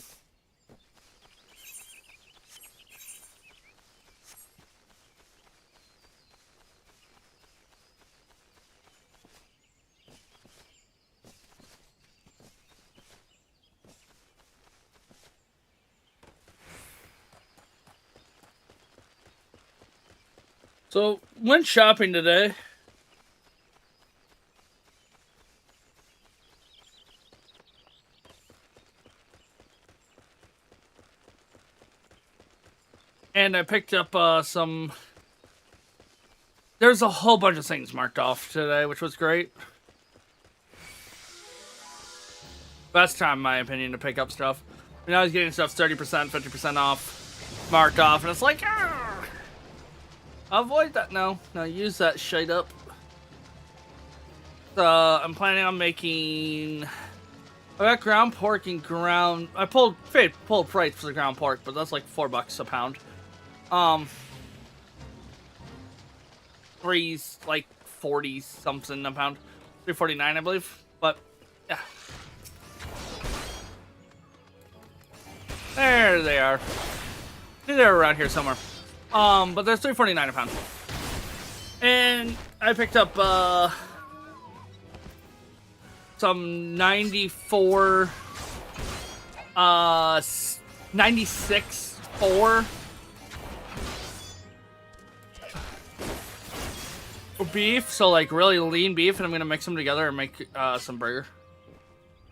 So, went shopping today. And I picked up some... There's a whole bunch of things marked off today, which was great. Best time, in my opinion, to pick up stuff. I mean, I was getting stuff 30%, 50% off, marked off, and it's like, argh! Avoid that. No, use that shit up. I'm planning on making... I got ground pork and ground... I pulled price for the ground pork, but that's like $4 a pound. Three's like 40 something a pound, 3.49 I believe. But yeah, there they are. They're around here somewhere. But there's 3.49 a pound, and I picked up some 94, 96 4. Beef, so like really lean beef, and I'm gonna mix them together and make some burger.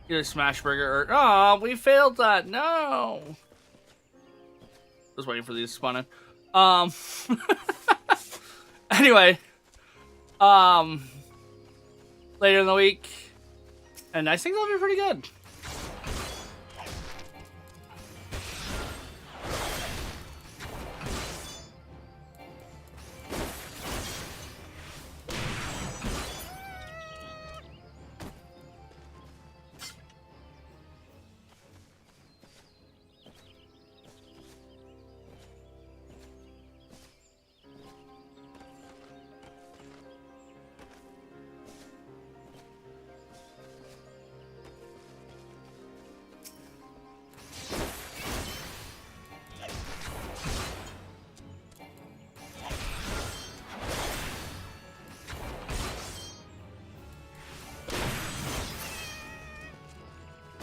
Either smash burger or... Oh, we failed that. No. Just waiting for these to spawn in. Anyway. Later in the week. And I think that'll be pretty good.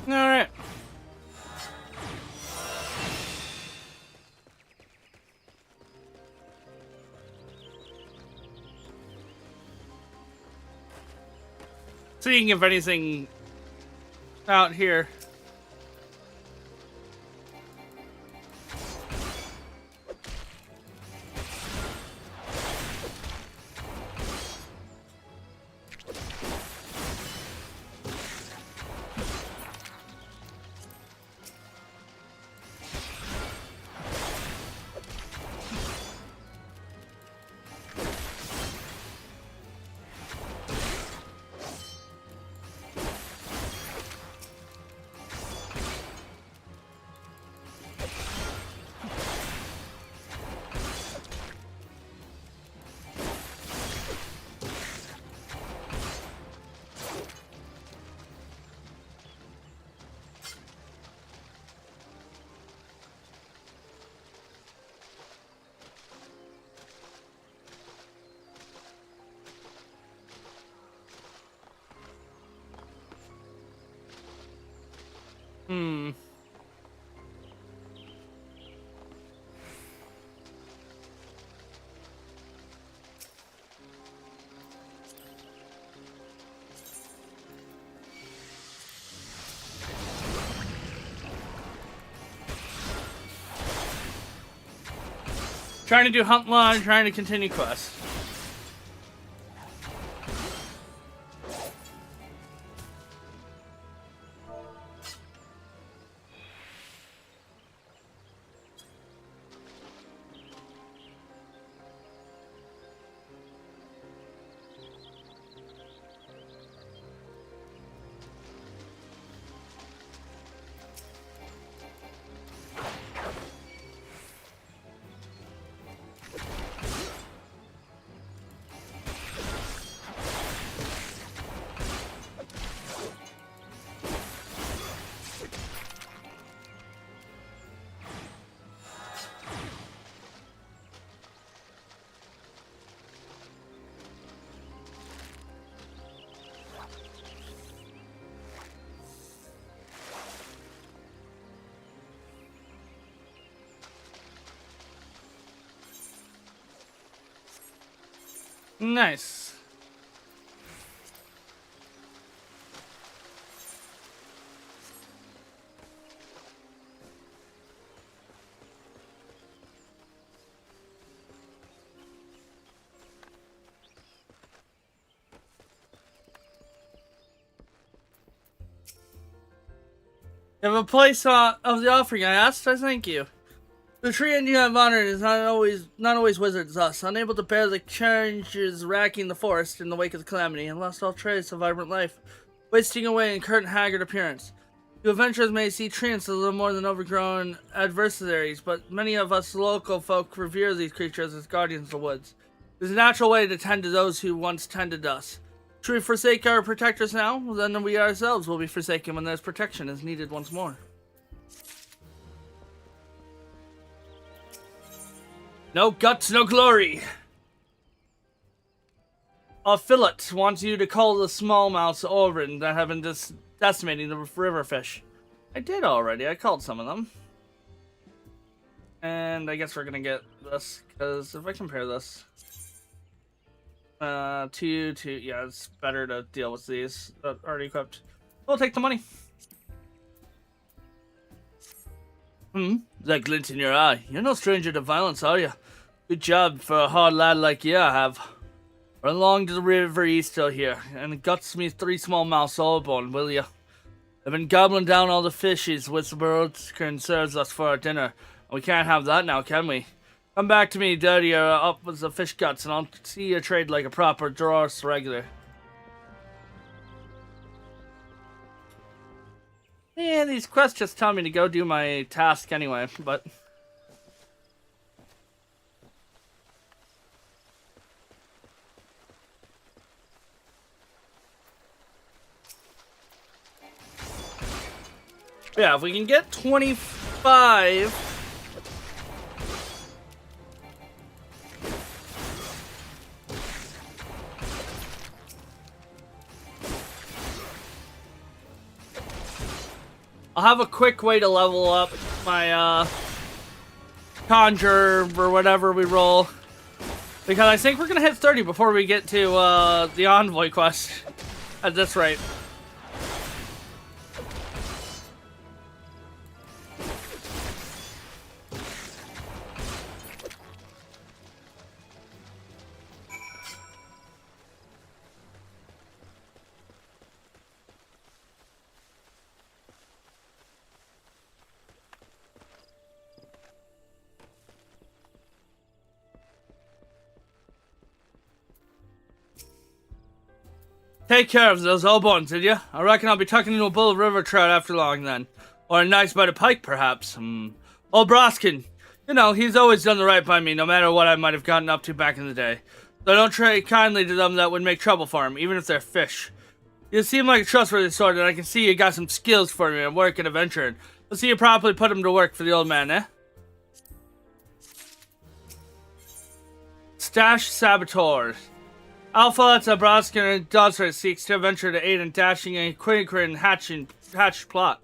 Alright. Seeing if anything out here. Trying to do hunt line, trying to continue quest. Nice. You have a place of the offering I asked? I thank you. The tree you have honored is not always wizards thus, unable to bear the challenges racking the forest in the wake of the calamity, and lost all trace of vibrant life, wasting away in current haggard appearance. You adventurers may see treants a little more than overgrown adversaries, but many of us local folk revere these creatures as guardians of the woods. It is a natural way to tend to those who once tended us. Should we forsake our protectors now? Then we ourselves will be forsaken when their protection is needed once more. No guts, no glory. Philip wants you to call the smallmouths Orin that have been decimating the river fish. I did already. I called some of them. And I guess we're gonna get this, because if I compare this to yeah, it's better to deal with these that are already equipped. We'll take the money. That glint in your eye. You're no stranger to violence, are you? Good job for a hard lad like you, I have. Run along to the river east out here, and guts me 3 small mouths all aboard, will you? I've been gobbling down all the fishes Whisperer serves us for our dinner, and we can't have that now, can we? Come back to me, dirty, or up with the fish guts, and I'll see you trade like a proper Doros regular. Yeah, these quests just tell me to go do my task anyway, but... yeah, if we can get 25... I'll have a quick way to level up my, Conjure or whatever we roll. Because I think we're gonna hit 30 before we get to, the Envoy quest. At this rate. Take care of those Oborns, did you? I reckon I'll be tucking into a bull of river trout after long, then. Or a nice bite of pike, perhaps. Old Broskin. You know, he's always done the right by me, no matter what I might have gotten up to back in the day. So don't trade kindly to them that would make trouble for him, even if they're fish. You seem like a trustworthy sort, and I can see you got some skills for me at work and adventuring. Let's see you properly put him to work for the old man, eh? Stash Saboteurs. Alpha Broskin and Dodser seeks to venture to aid in dashing a Quinkrin hatched plot.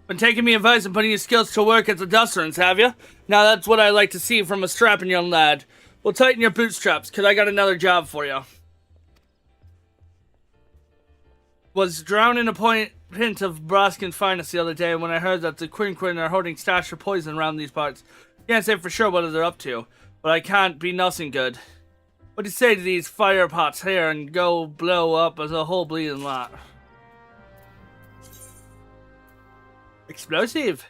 Been taking me advice and putting your skills to work at the Dusserins, have you? Now that's what I like to see from a strapping young lad. Well, tighten your bootstraps, cause I got another job for you. Was drowning a pint of Broskin's finest the other day when I heard that the Quinkrin are holding stash of poison around these parts. Can't say for sure what they're up to. but I can't be nothing good. What do you say to these fire pots here and go blow up as a whole bleeding lot? Explosive.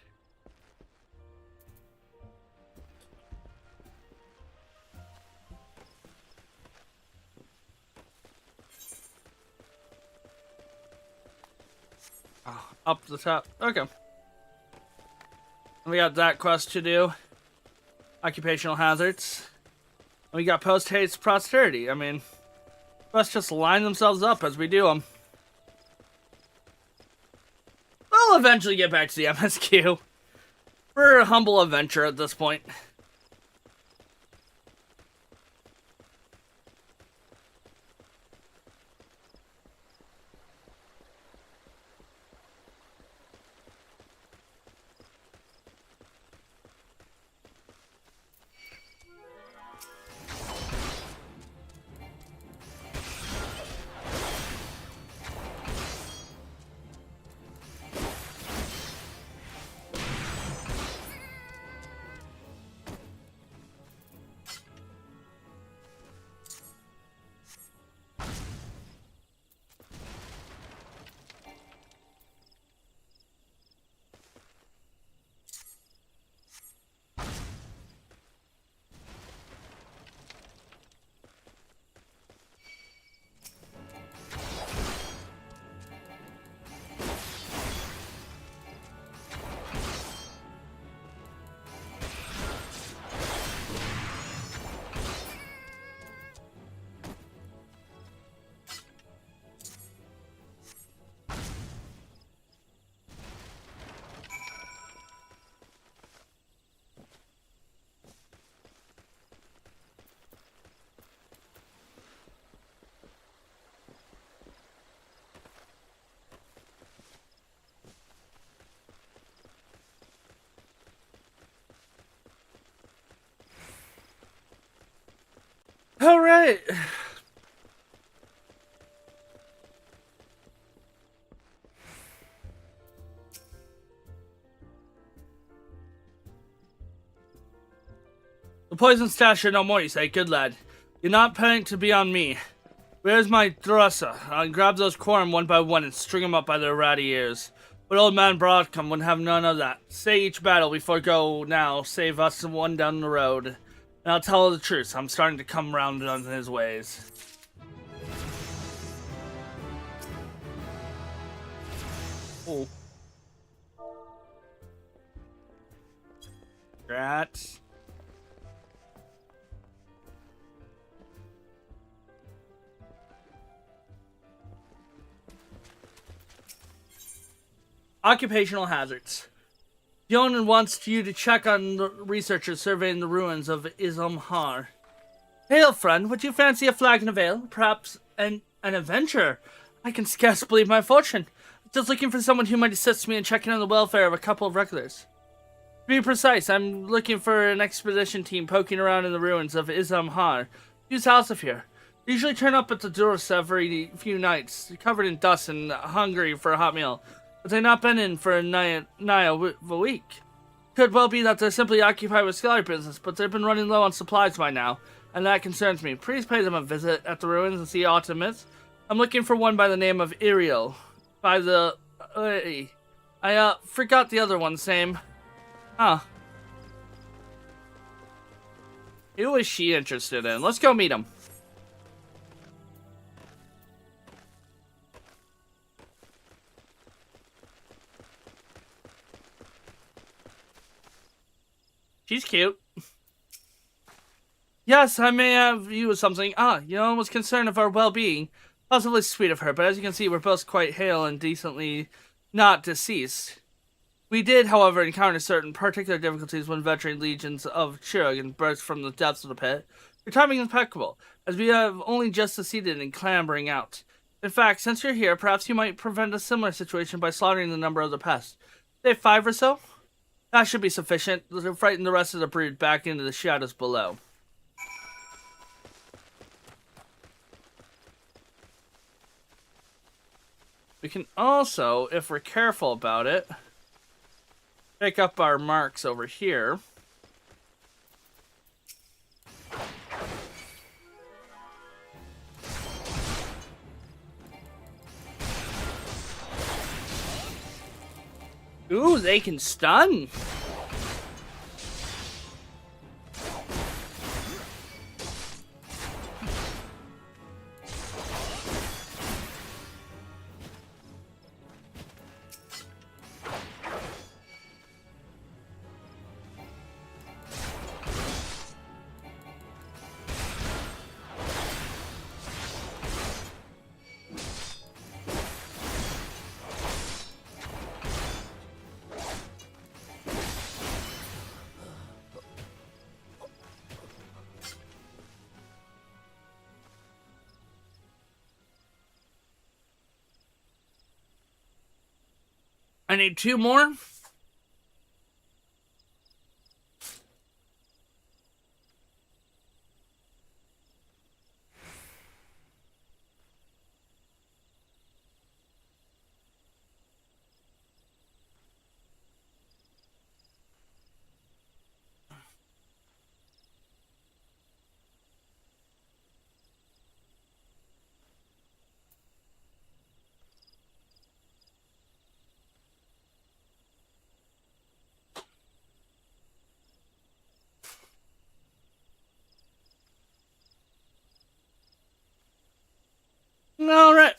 Oh, up the top. Okay. We got that quest to do. Occupational hazards. We got post-haste posterity. I mean, let's just line themselves up as we do them. We'll eventually get back to the MSQ. We're a humble adventure at this point. All right. The poison stash no more, you say? Good lad. You're not planning to be on me. Where's my Dressa? I'll grab those quorum one by one and string them up by their ratty ears. But old man Broadcom wouldn't have none of that. Say each battle before go now, save us one down the road. And I'll tell the truth, I'm starting to come round on his ways. Oh. Rats. Occupational hazards. Yonan wants you to check on the researchers surveying the ruins of Islamhar. Hail, friend. Would you fancy a flagon of ale? Perhaps an adventure? I can scarce believe my fortune. Just looking for someone who might assist me in checking on the welfare of a couple of regulars. To be precise, I'm looking for an expedition team poking around in the ruins of Islamhar. Who's south of here? They usually turn up at the doors every few nights, covered in dust and hungry for a hot meal. But they've not been in for nigh a week. Could well be that they're simply occupied with scholar business, but they've been running low on supplies by now, and that concerns me. Please pay them a visit at the ruins and see aught amiss. I'm looking for one by the name of Iriel. By the... I forgot the other one's name. Huh. Who is she interested in? Let's go meet him. She's cute. Yes, I may have you with something. Yonan was concerned of our well-being. Possibly sweet of her, but as you can see, we're both quite hale and decently not deceased. We did, however, encounter certain particular difficulties when venturing legions of Chirrug and burst from the depths of the pit. Your timing is impeccable, as we have only just succeeded in clambering out. In fact, since you're here, perhaps you might prevent a similar situation by slaughtering the number of the pests. Say 5 or so? That should be sufficient to frighten the rest of the brood back into the shadows below. We can also, if we're careful about it, pick up our marks over here. Ooh, they can stun. I need 2 more. All right.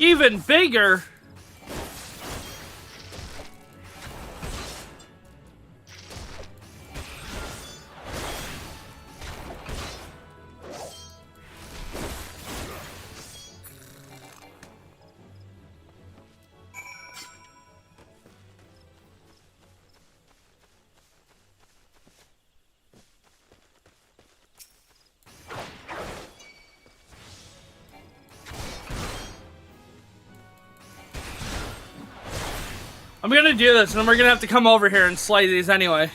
Even bigger. I'm gonna do this, and then we're gonna have to come over here and slay these anyway.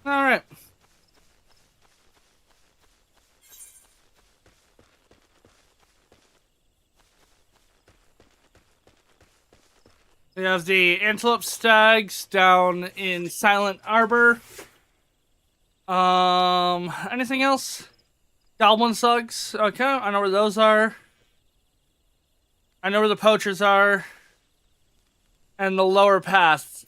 All right. We have the Antelope Stags down in Silent Arbor. Anything else? Goblin Slugs. Okay, I know where those are. I know where the poachers are. And the lower paths.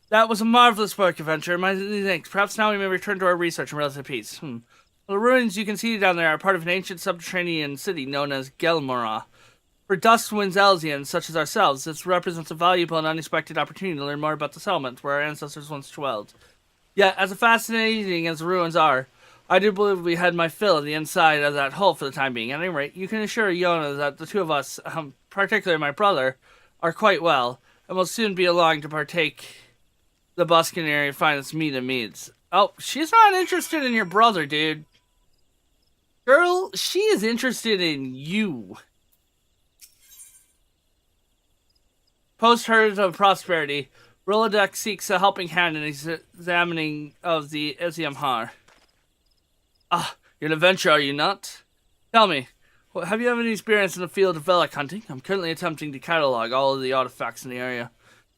That was a marvelous work, adventure. My thanks. Perhaps now we may return to our research and relative peace. Well, the ruins you can see down there are part of an ancient subterranean city known as Gelmora. For Dustwind's Elsians, such as ourselves, this represents a valuable and unexpected opportunity to learn more about the settlement where our ancestors once dwelled. Yet, as fascinating as the ruins are, I do believe we had my fill of the inside of that hole for the time being. At any rate, you can assure Yona that the two of us, particularly my brother, are quite well, and will soon be along to partake the Buscanary finest meat and meads. Oh, she's not interested in your brother, dude. Girl, she is interested in you. Post Herds of Prosperity, Rolodex seeks a helping hand in examining of the Iziamhar. Ah, you're an adventurer, are you not? Tell me, have you any experience in the field of relic hunting? I'm currently attempting to catalog all of the artifacts in the area.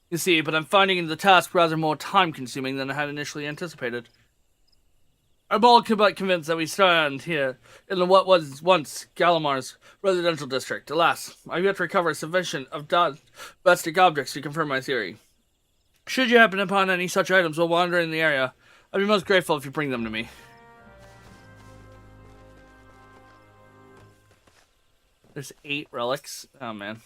You see, but I'm finding the task rather more time-consuming than I had initially anticipated. I'm all but convinced that we stand here in what was once Galamar's residential district. Alas, I've yet to recover sufficient of domestic objects to confirm my theory. Should you happen upon any such items while wandering the area, I'd be most grateful if you bring them to me. There's 8 relics. Oh, man.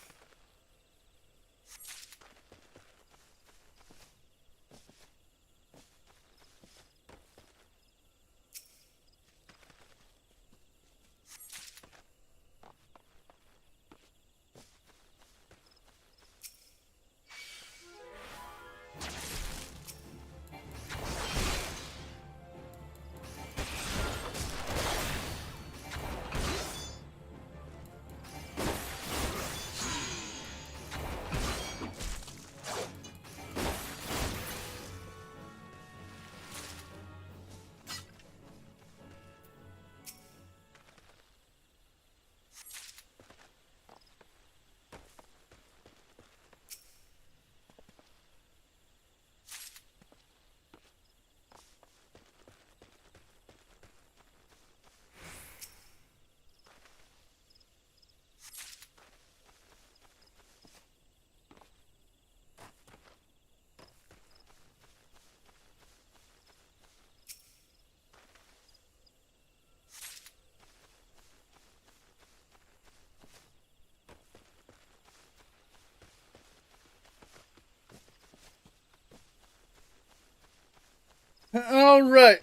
All right.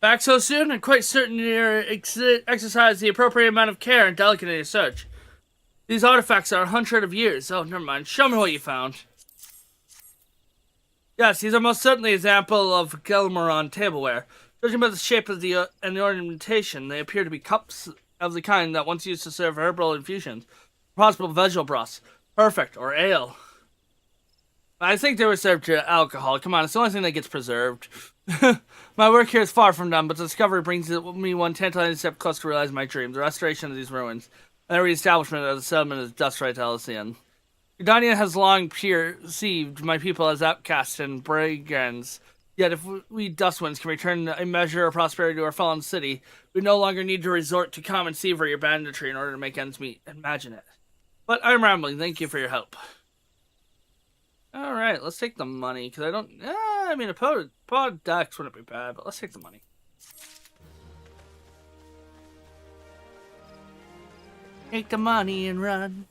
Back so soon? I'm quite certain you exercise the appropriate amount of care and delicate in your search. These artifacts are 100 of years. Oh, never mind. Show me what you found. Yes, these are most certainly an example of Gelmoron tableware. Judging by the shape of and the ornamentation, they appear to be cups of the kind that once used to serve herbal infusions, possible vegetable broths, perfect, or ale. I think they were served to alcohol. Come on, it's the only thing that gets preserved. My work here is far from done, but the discovery brings me one tantalizing step closer to realize my dream: the restoration of these ruins, and the re-establishment of the settlement of Dustrite Elysian. Gridania has long perceived my people as outcasts and brigands. Yet if we Dustwinds can return a measure of prosperity to our fallen city, we no longer need to resort to common thievery or banditry in order to make ends meet. Imagine it. But I'm rambling. Thank you for your help. Alright, let's take the money, because I don't... I mean, a pod dex wouldn't be bad, but let's take the money. Take the money and run.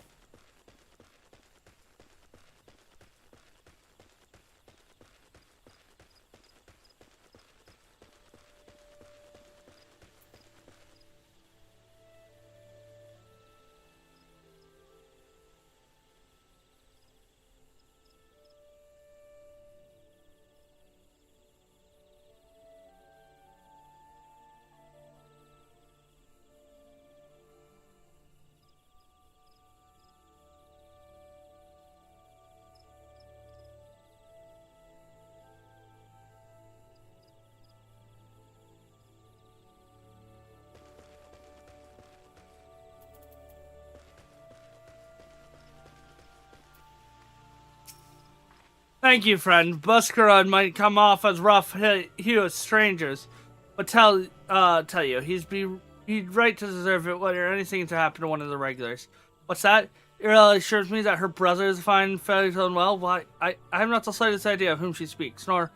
Thank you, friend. Buscarud might come off as rough here with strangers, but tell you, he'd right to deserve it whether anything to happen to one of the regulars. What's that? It really assures me that her brother is fine, fairly and well. Why, I have not the slightest idea of whom she speaks, nor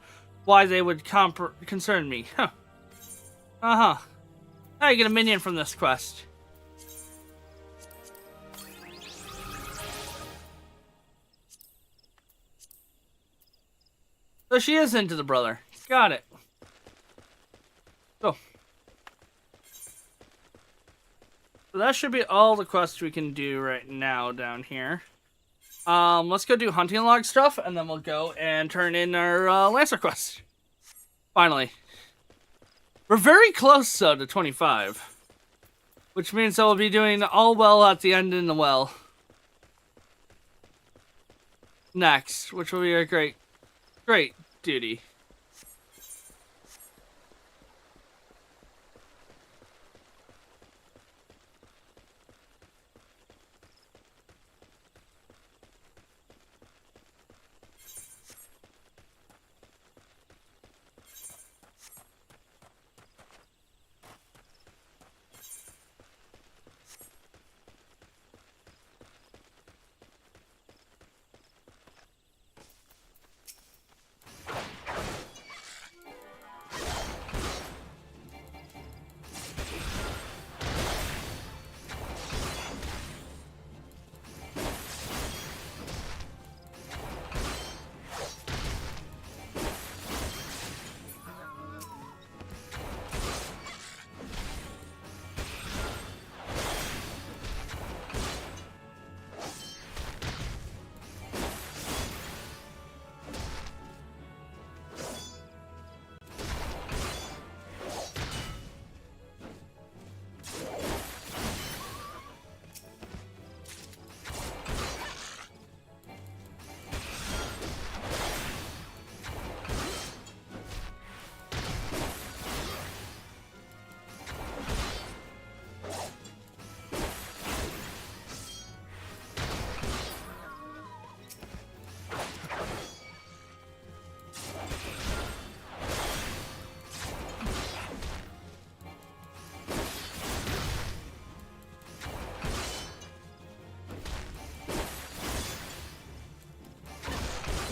why they would concern me. Huh. Uh-huh. Now you get a minion from this quest. So she is into the brother. Got it. Go. that should be all the quests we can do right now down here. Let's go do hunting log stuff, and then we'll go and turn in our Lancer quest. Finally. We're very close, though, to 25. Which means that we'll be doing all well at the end in the well. Next, which will be a great duty.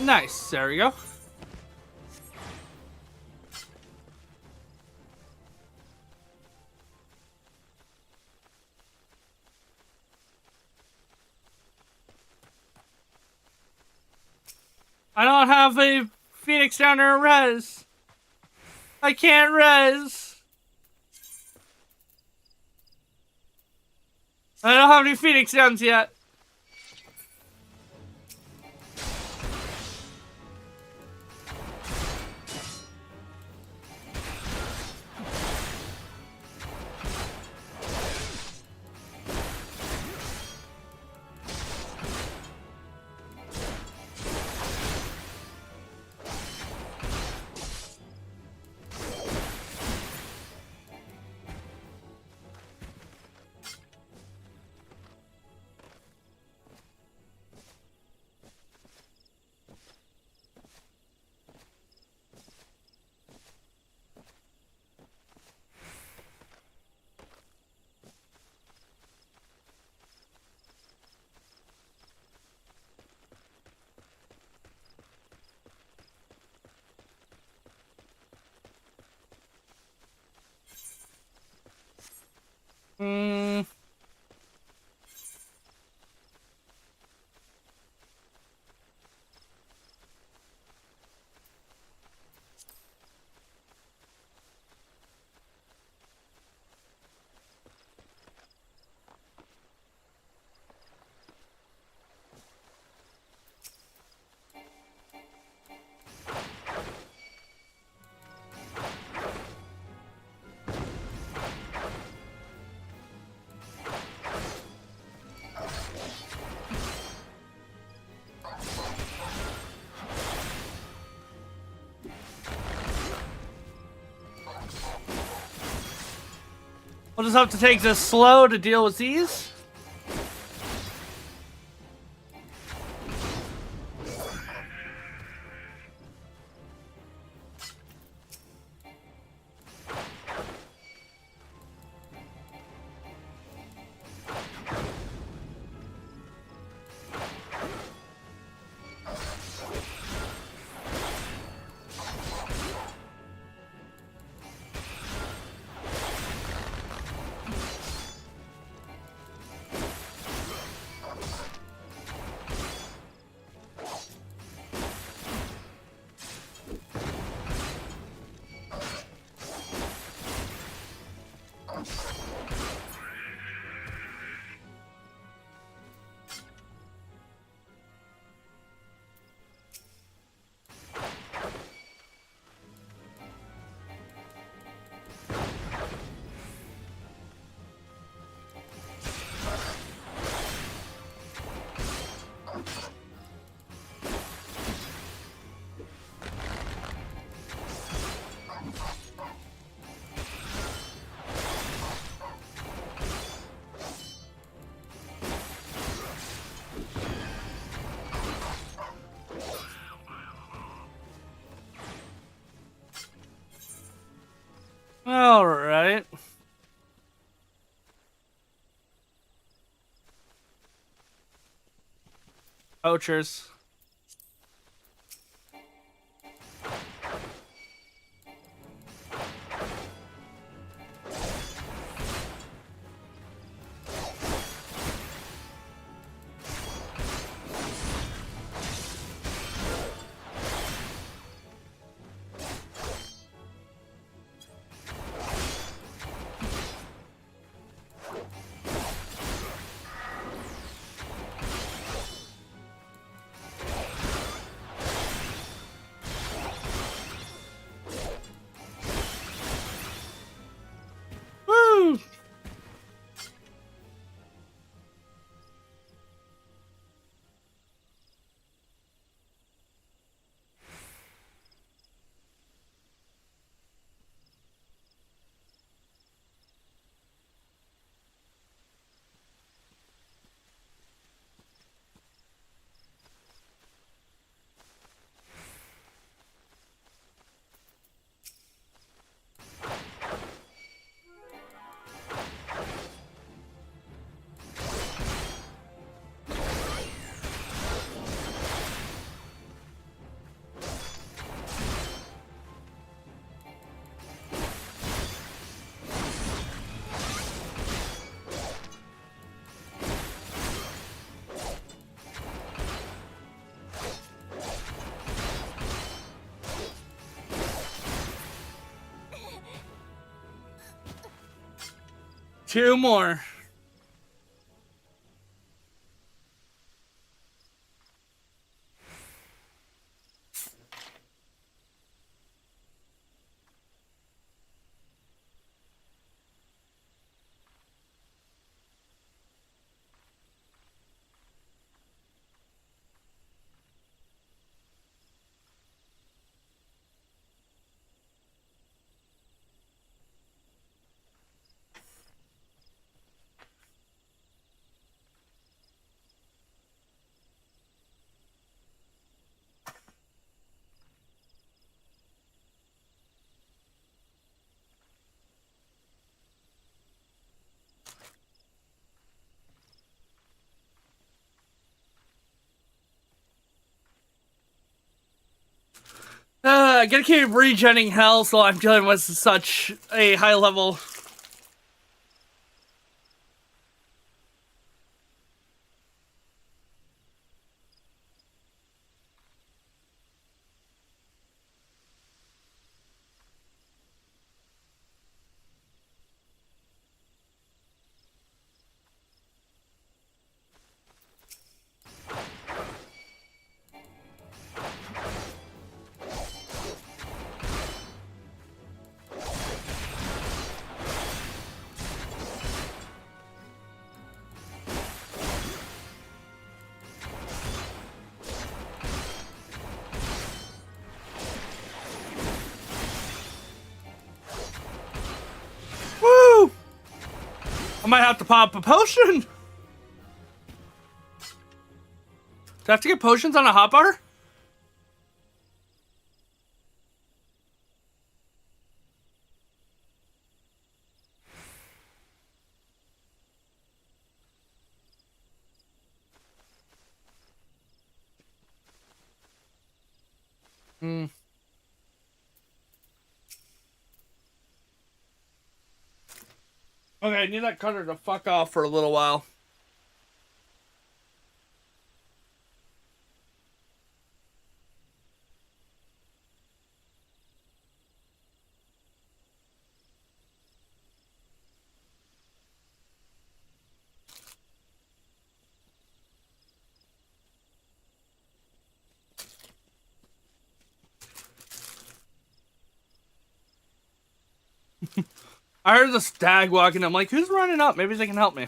Nice, there we go. I don't have a Phoenix down there in res. I can't res. I don't have any Phoenix downs yet. We'll just have to take this slow to deal with these. right? Poachers. Woo! Two more. I gotta keep regenning hell, so I'm dealing with such a high level. Woo! I might have to pop a potion. Do I have to get potions on a hotbar? Hmm. Okay, I need that cutter to fuck off for a little while. I heard the stag walking. I'm like, who's running up? Maybe they can help me.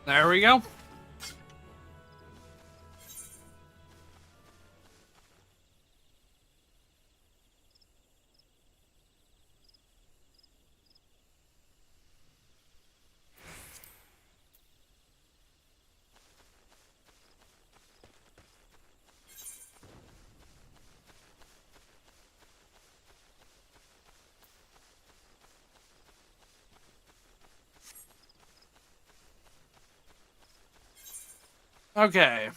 There we go. Okay.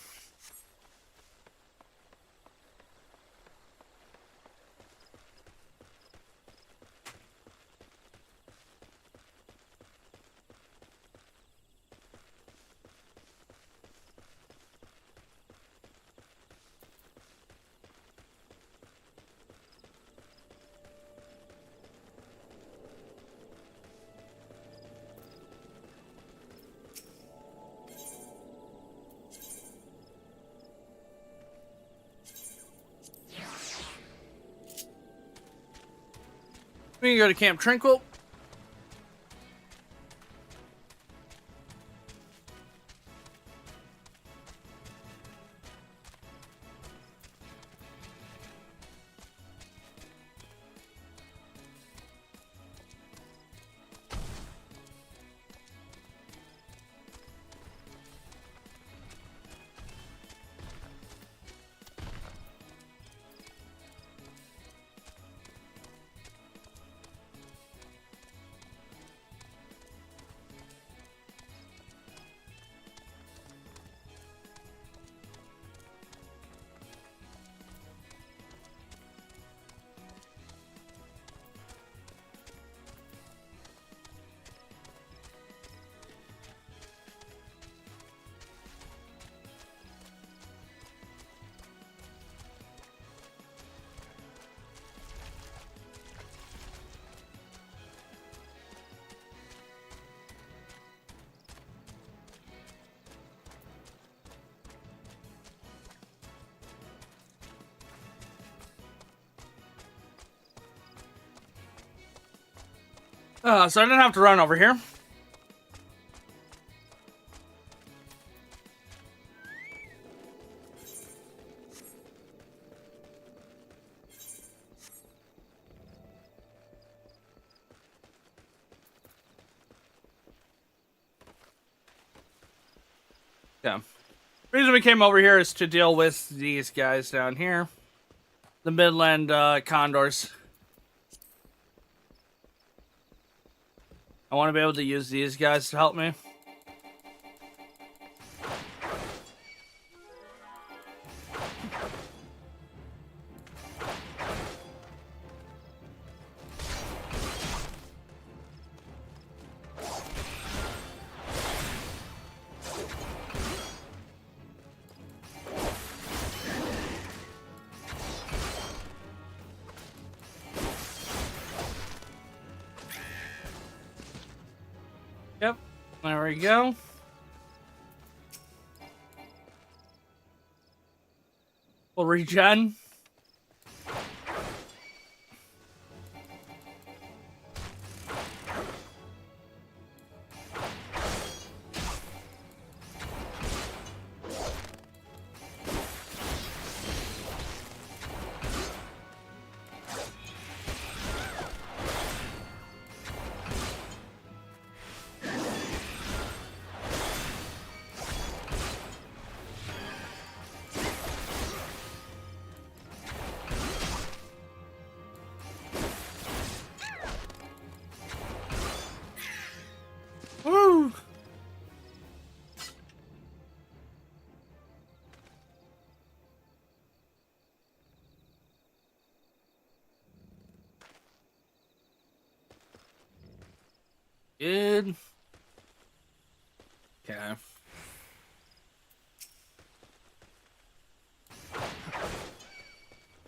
We can go to Camp Tranquil. So I didn't have to run over here. Yeah. The reason we came over here is to deal with these guys down here. The Midland Condors. I want to be able to use these guys to help me. Yep, there we go. We'll regen. Woo! Good. Okay.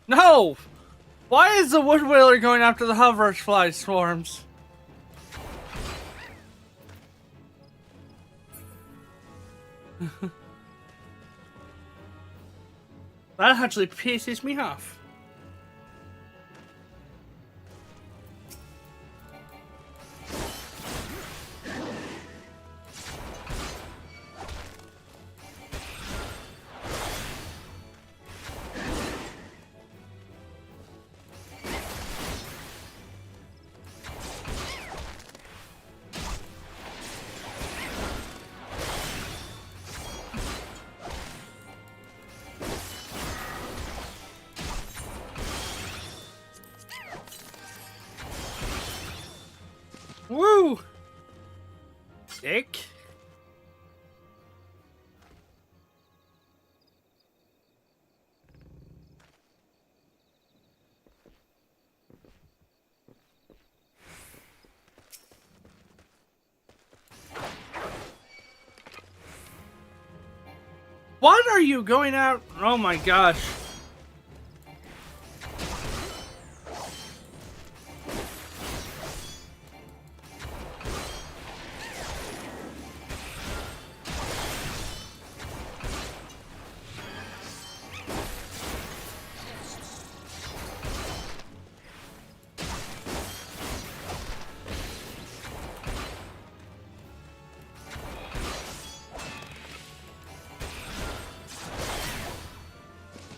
No! Why is the wood whaler going after the hoverfly swarms? That actually pisses me off. Woo! Dick. What are you going out? Oh my gosh.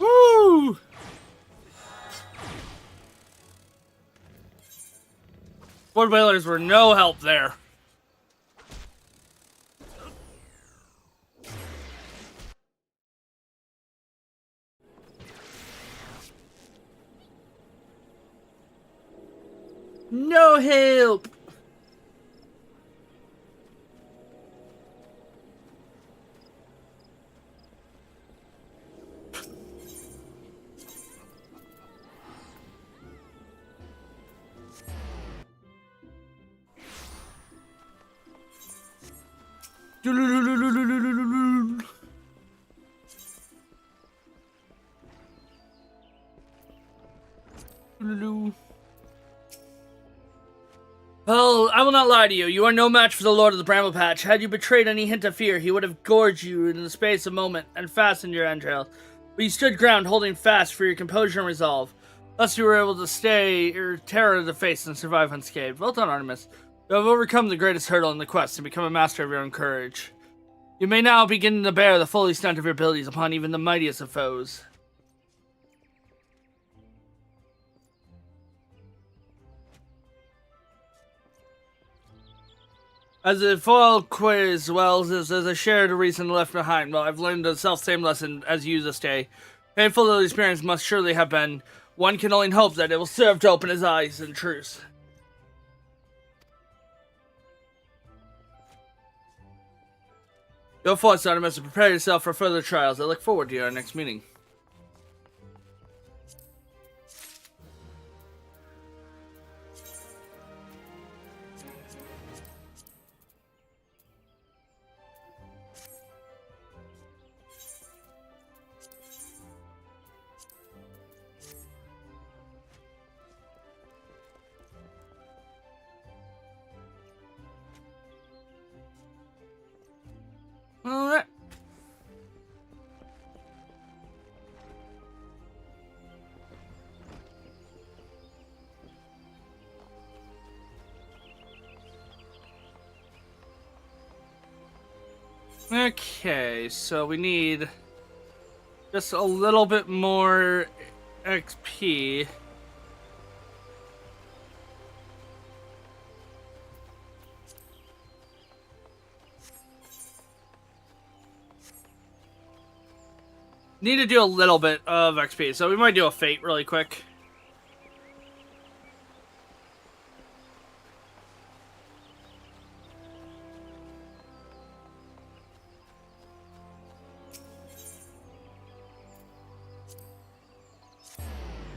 Woo! Wood Whalers were no help there. No help. Well, I will not lie to you. You are no match for the Lord of the Bramble Patch. Had you betrayed any hint of fear, he would have gorged you in the space of a moment and fastened your entrails. But you stood ground, holding fast for your composure and resolve. Thus you were able to stay your terror to the face and survive unscathed. Well done, Artemis. You have overcome the greatest hurdle in the quest and become a master of your own courage. You may now begin to bear the full extent of your abilities upon even the mightiest of foes. As a foil quiz, well, there's a shared reason left behind. Well, I've learned the self-same lesson as you this day. Painful though the experience must surely have been, one can only hope that it will serve to open his eyes in truth. Go forth, Artemis, and prepare yourself for further trials. I look forward to our next meeting. Alright. Okay, so we need just a little bit more XP. Need to do a little bit of XP, so we might do a fate really quick.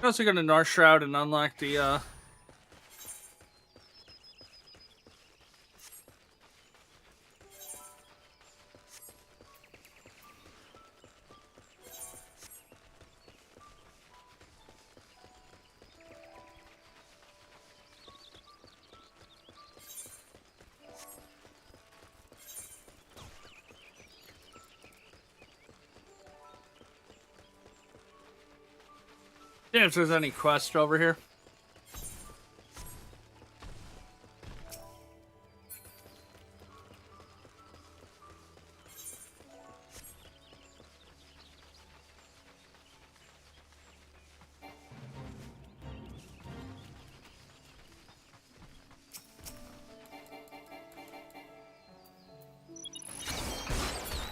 I'm also going to North Shroud and unlock the, Damn, if there's any quest over here.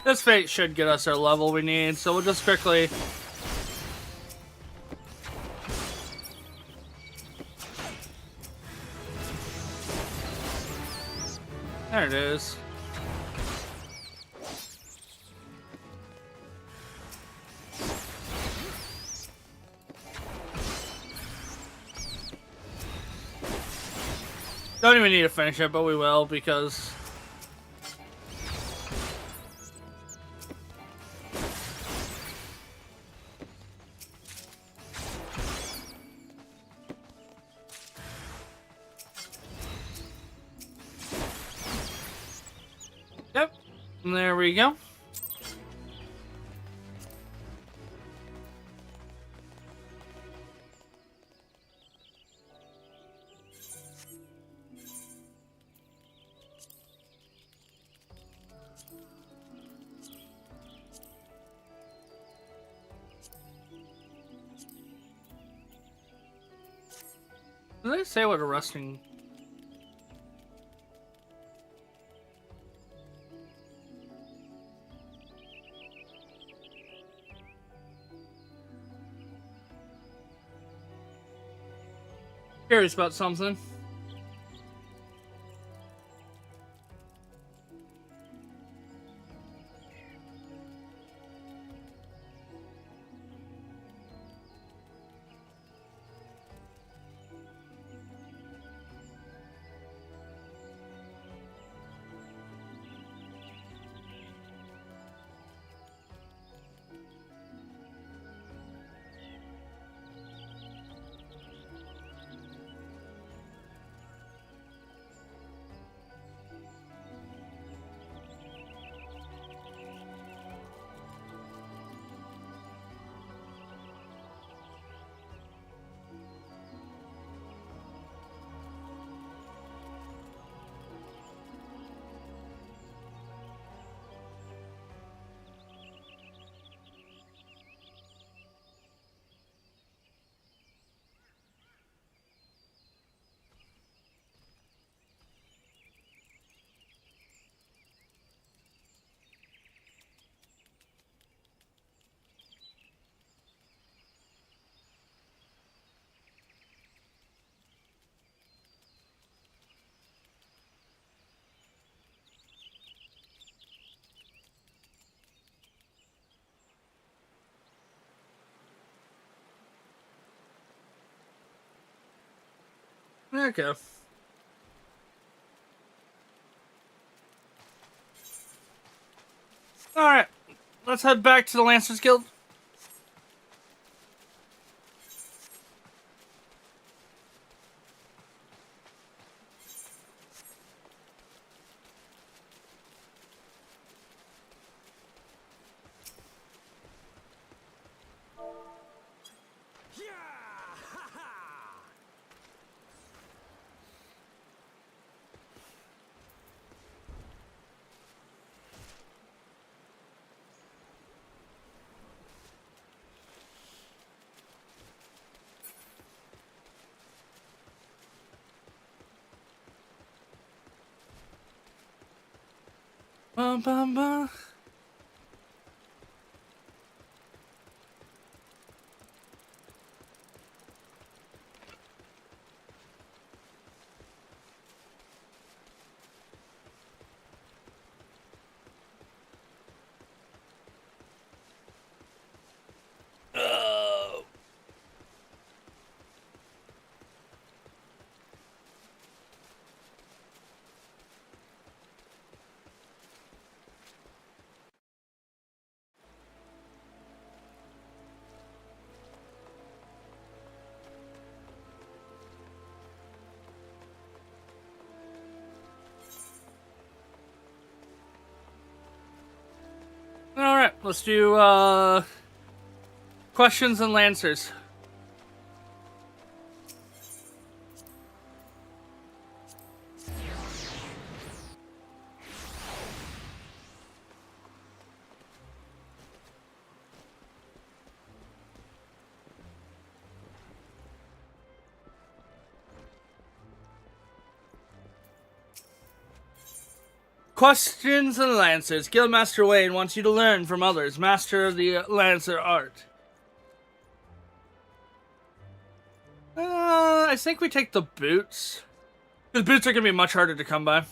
This fate should get us our level we need, so we'll just quickly... There it is. Don't even need to finish it, but we will because... Yep. There we go. Did they say what a rusting... Curious about something. Okay. Alright. Let's head back to the Lancers Guild. Bum, bum, bum. Alright, let's do questions and answers. Questions and Lancers. Guildmaster Wayne wants you to learn from others. Master of the Lancer art. I think we take the boots. The boots are going to be much harder to come by.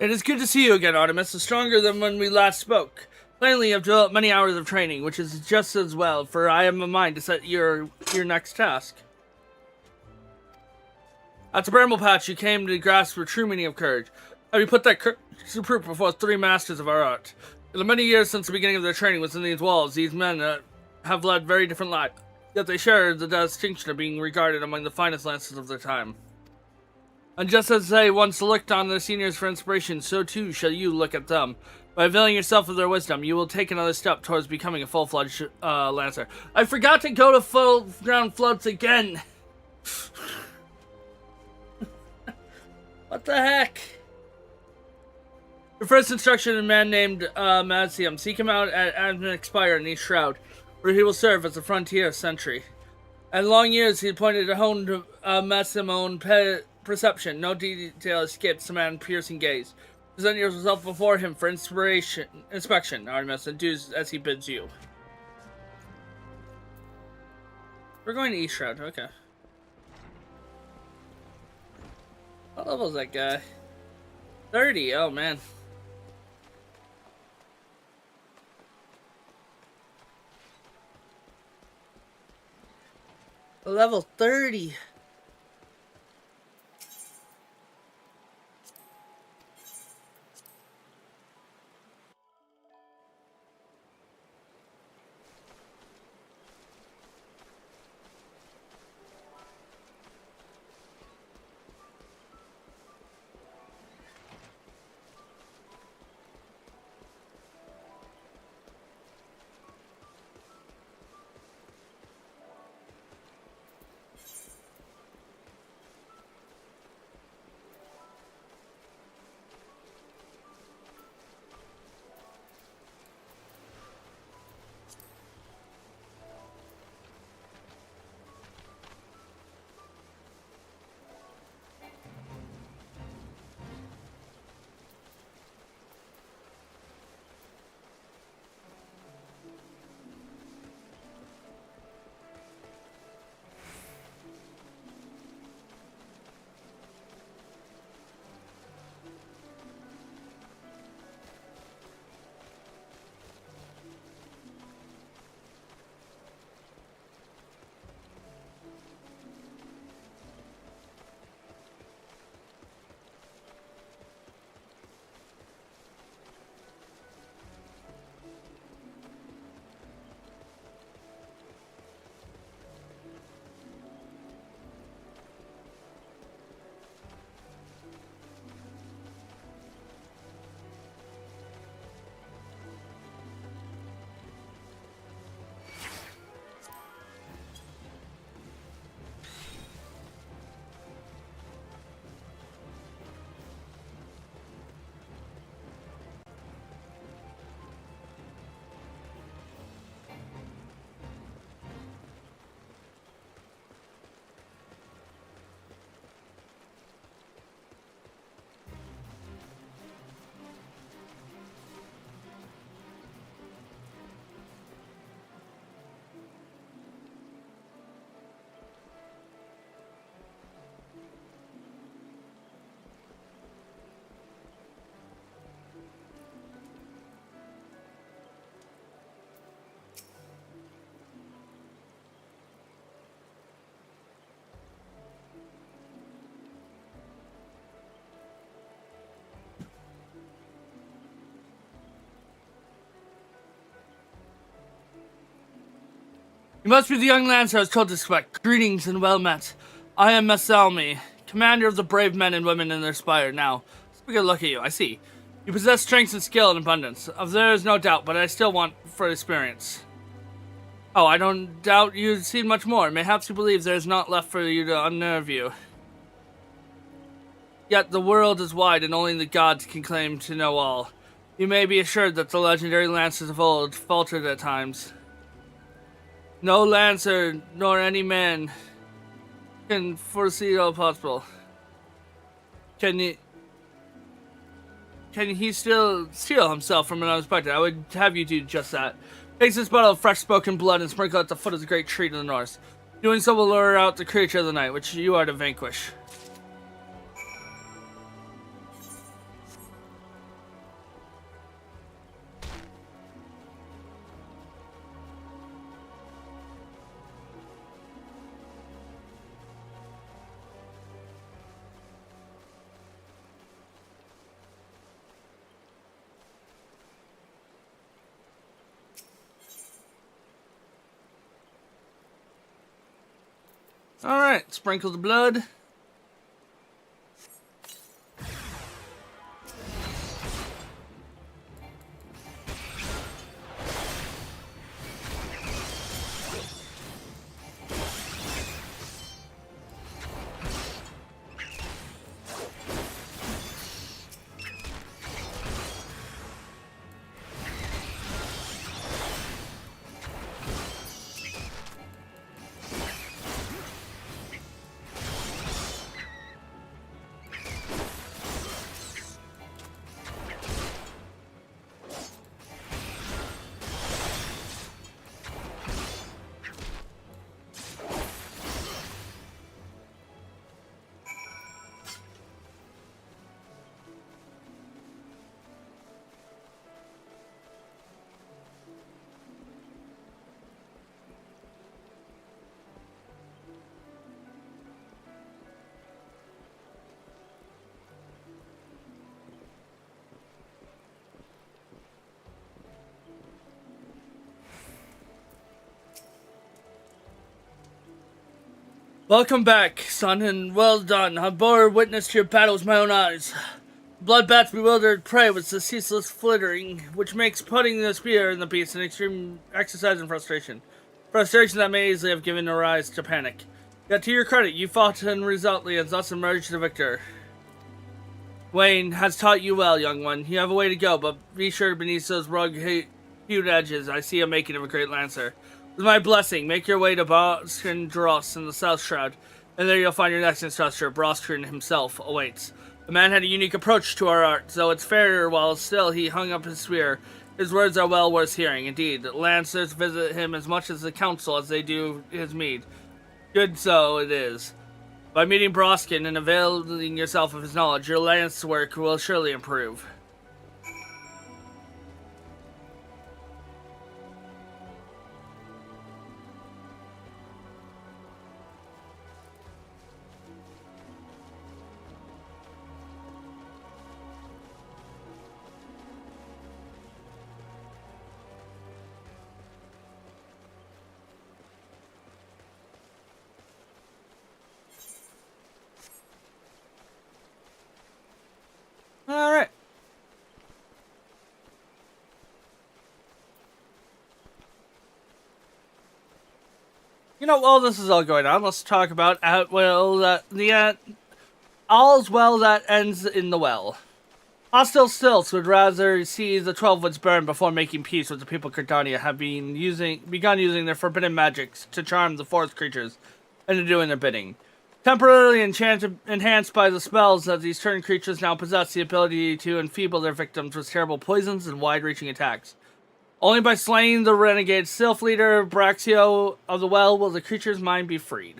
It is good to see you again, Artemis. Stronger than when we last spoke. Plainly, you have developed many hours of training, which is just as well, for I have a mind to set your next task. At the Bramble Patch, you came to grasp the true meaning of courage. Have you put that courage to proof before 3 masters of our art? In the many years since the beginning of their training within these walls, these men have led very different lives, yet they share the distinction of being regarded among the finest lancers of their time. And just as they once looked on their seniors for inspiration, so too shall you look at them. By availing yourself of their wisdom, you will take another step towards becoming a full-fledged lancer. I forgot to go to full ground floats again! What the heck? Your first instruction, a man named Madsium. Seek him out at Admin Expire in East Shroud, where he will serve as a frontier sentry. In long years, he appointed a honed Madsium own perception. No detail escapes the man's piercing gaze. Present yourself before him for inspection, Artemis, and do as he bids you. We're going to East Shroud, okay. What level is that guy? 30, oh man. Level 30. You must be the young lancer I was told to expect. Greetings and well met. I am Masalmi, commander of the brave men and women in their spire. Now, let's take a look at you. I see. You possess strength and skill in abundance. Of there is no doubt, but I still want for experience. Oh, I don't doubt you've seen much more. Mayhaps you believe there is not left for you to unnerve you. Yet the world is wide, and only the gods can claim to know all. You may be assured that the legendary lancers of old faltered at times. No lancer, nor any man, can foresee all possible. Can he still steal himself from an unexpected? I would have you do just that. Take this bottle of fresh-spoken blood and sprinkle it at the foot of the great tree to the north. Doing so will lure out the creature of the night, which you are to vanquish. Alright, sprinkle the blood. Welcome back, son, and well done. I bore witness to your battles with my own eyes. Bloodbath's bewildered prey with the ceaseless flittering, which makes putting the spear in the beast an extreme exercise in frustration. Frustration that may easily have given rise to panic. Yet to your credit, you fought unresolutely and thus emerged the victor. Wayne has taught you well, young one. You have a way to go, but be sure beneath those rugged edges, I see a making of a great lancer. With my blessing, make your way to Boskin Dross in the South Shroud, and there you'll find your next instructor. Broskrin himself awaits. The man had a unique approach to our art, though it's fairer while still he hung up his spear. His words are well worth hearing, indeed. Lancers visit him as much as the council as they do his mead. Good so it is. By meeting Broskin and availing yourself of his knowledge, your lance work will surely improve. Alright. You know, while this is all going on, let's talk about all's well that ends in the well. Hostile Stilts would rather see the 12 Woods burn before making peace with the people of Cartania have begun using their forbidden magics to charm the forest creatures into doing their bidding. Temporarily enhanced by the spells that these turned creatures now possess the ability to enfeeble their victims with terrible poisons and wide-reaching attacks. Only by slaying the renegade Sylph leader Braxio of the Well will the creature's mind be freed.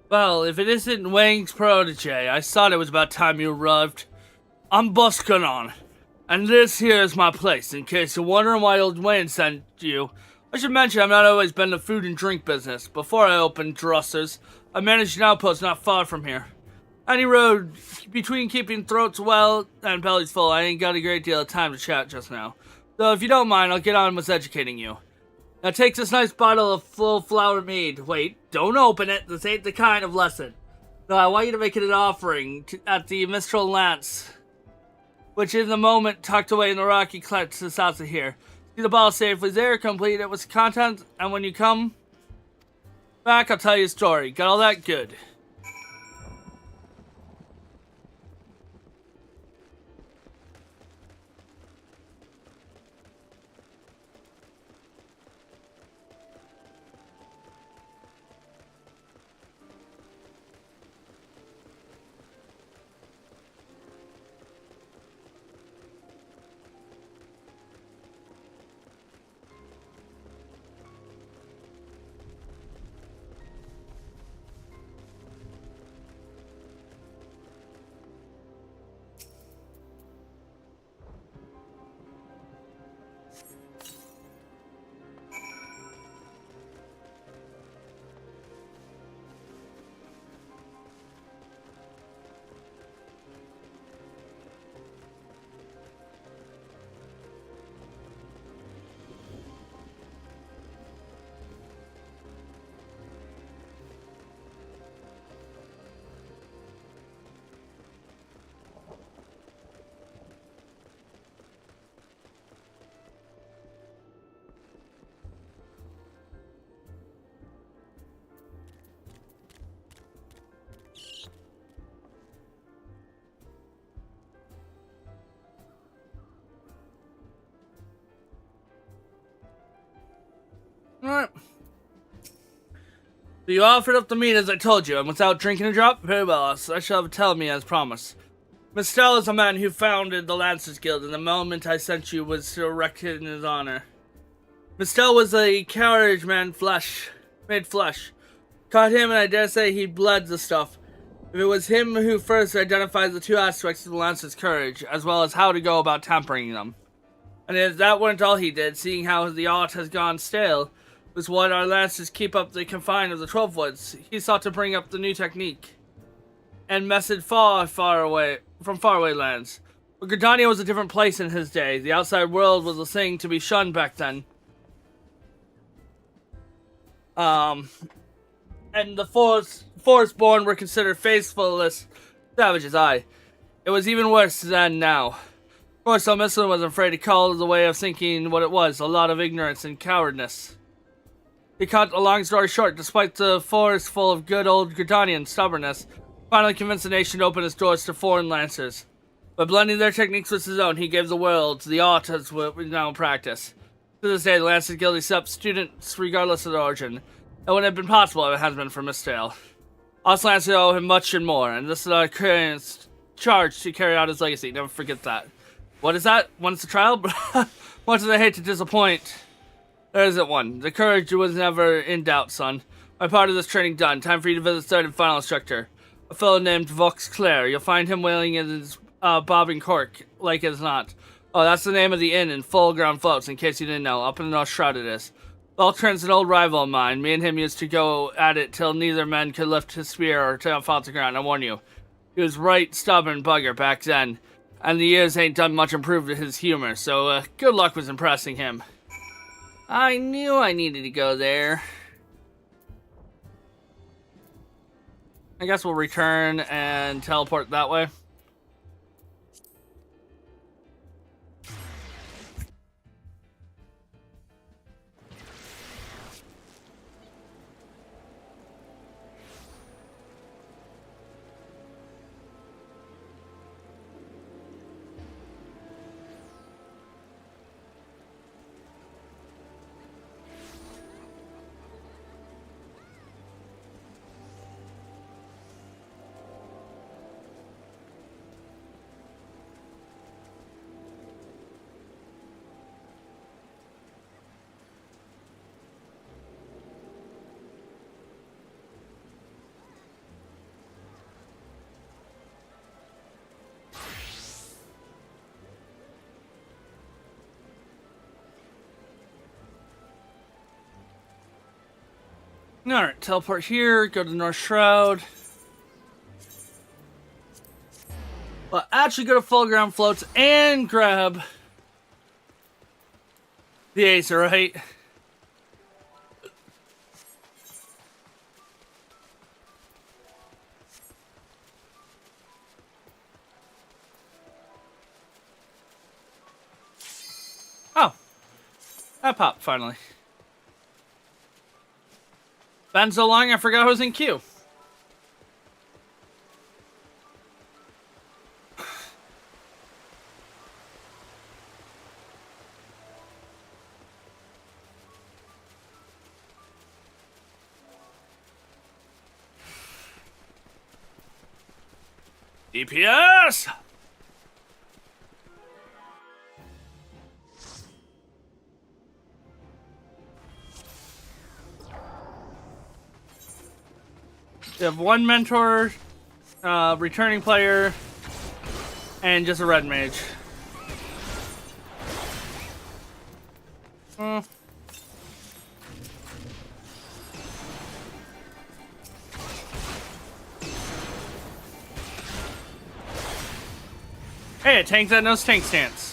Well, if it isn't Wang's protege, I thought it was about time you arrived. I'm Buskanon, and this here is my place, in case you're wondering why old Wayne sent you. I should mention I've not always been in the food and drink business. Before I opened Druster's, I managed an outpost not far from here. Any road, between keeping throats well and bellies full, I ain't got a great deal of time to chat just now. So if you don't mind, I'll get on with educating you. Now take this nice bottle of full flower mead. Wait, don't open it. This ain't the kind of lesson. No, I want you to make it an offering at the Mistral Lance, which is the moment tucked away in the rocky cleft to the south of here. See the bottle safely there, complete it with content, and when you come back, I'll tell you a story. Got all that good? Alright. So you offered up the meat as I told you, and without drinking a drop? Very well, I shall have tell me as promised. Mistel is a man who founded the Lancers Guild, and the moment I sent you was erected in his honor. Mistel was a carriage man made flesh. Caught him, and I dare say he bled the stuff. If it was him who first identified the two aspects of the Lancer's courage, as well as how to go about tempering them. And if that weren't all he did, seeing how the art has gone stale, was what our Lancers keep up the confine of the 12 Woods. He sought to bring up the new technique and message far away from faraway lands. But Gridania was a different place in his day. The outside world was a thing to be shunned back then. And the Forestborn were considered faithless savages. Aye, it was even worse than now. Of course, Elmisson was afraid to call it the way of thinking what it was, a lot of ignorance and cowardice. He cut a long story short, despite the forest full of good old Gridanian stubbornness, finally convinced the nation to open its doors to foreign lancers. By blending their techniques with his own, he gave the world the art as we now practice. To this day, the Lancers Guild accepts students regardless of their origin. It wouldn't have been possible if it hadn't been for Mistel. Us Lancers owe him much and more, and this is our current charge to carry out his legacy. Never forget that. What is that? When's the trial? Much as I hate to disappoint, there isn't one. The courage was never in doubt, son. My part of this training done. Time for you to visit third and final instructor. A fellow named Vox Claire. You'll find him wailing in his bobbing cork, like as not. Oh, that's the name of the inn in Full Ground Floats, in case you didn't know. Up in the North Shroud it is. Valtrin's an old rival of mine. Me and him used to go at it till neither man could lift his spear or tail fall to the ground, I warn you. He was right stubborn bugger back then, and the years ain't done much improve his humor, so good luck with impressing him. I knew I needed to go there. I guess we'll return and teleport that way. Alright, teleport here, go to North Shroud. Well, actually go to Full Ground Floats and grab the Acer, right? Oh. That popped, finally. Been so long, I forgot I was in queue. DPS! You have one mentor, returning player, and just a red mage. Hey, a tank that knows tank stance.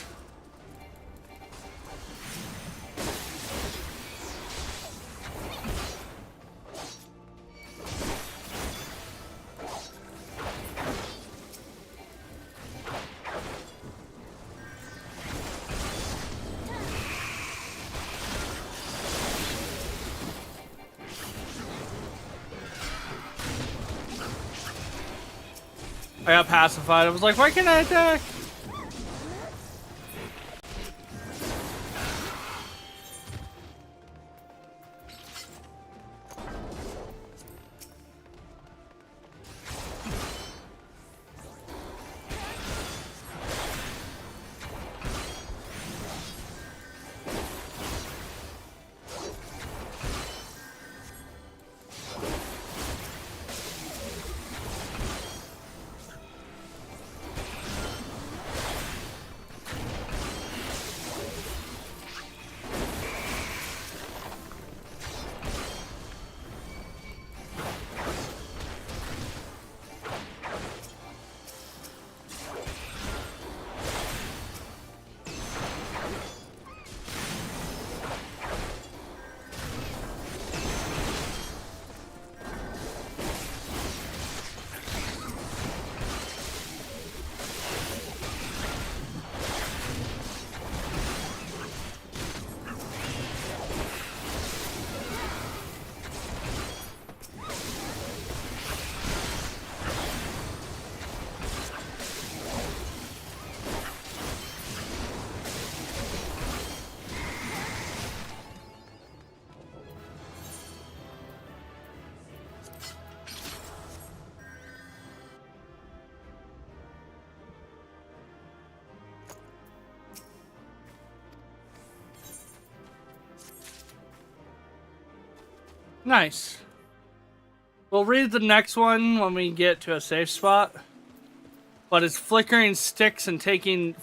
I got pacified. I was like, why can't I attack? Nice. We'll read the next one when we get to a safe spot. But it's flicking sticks and taking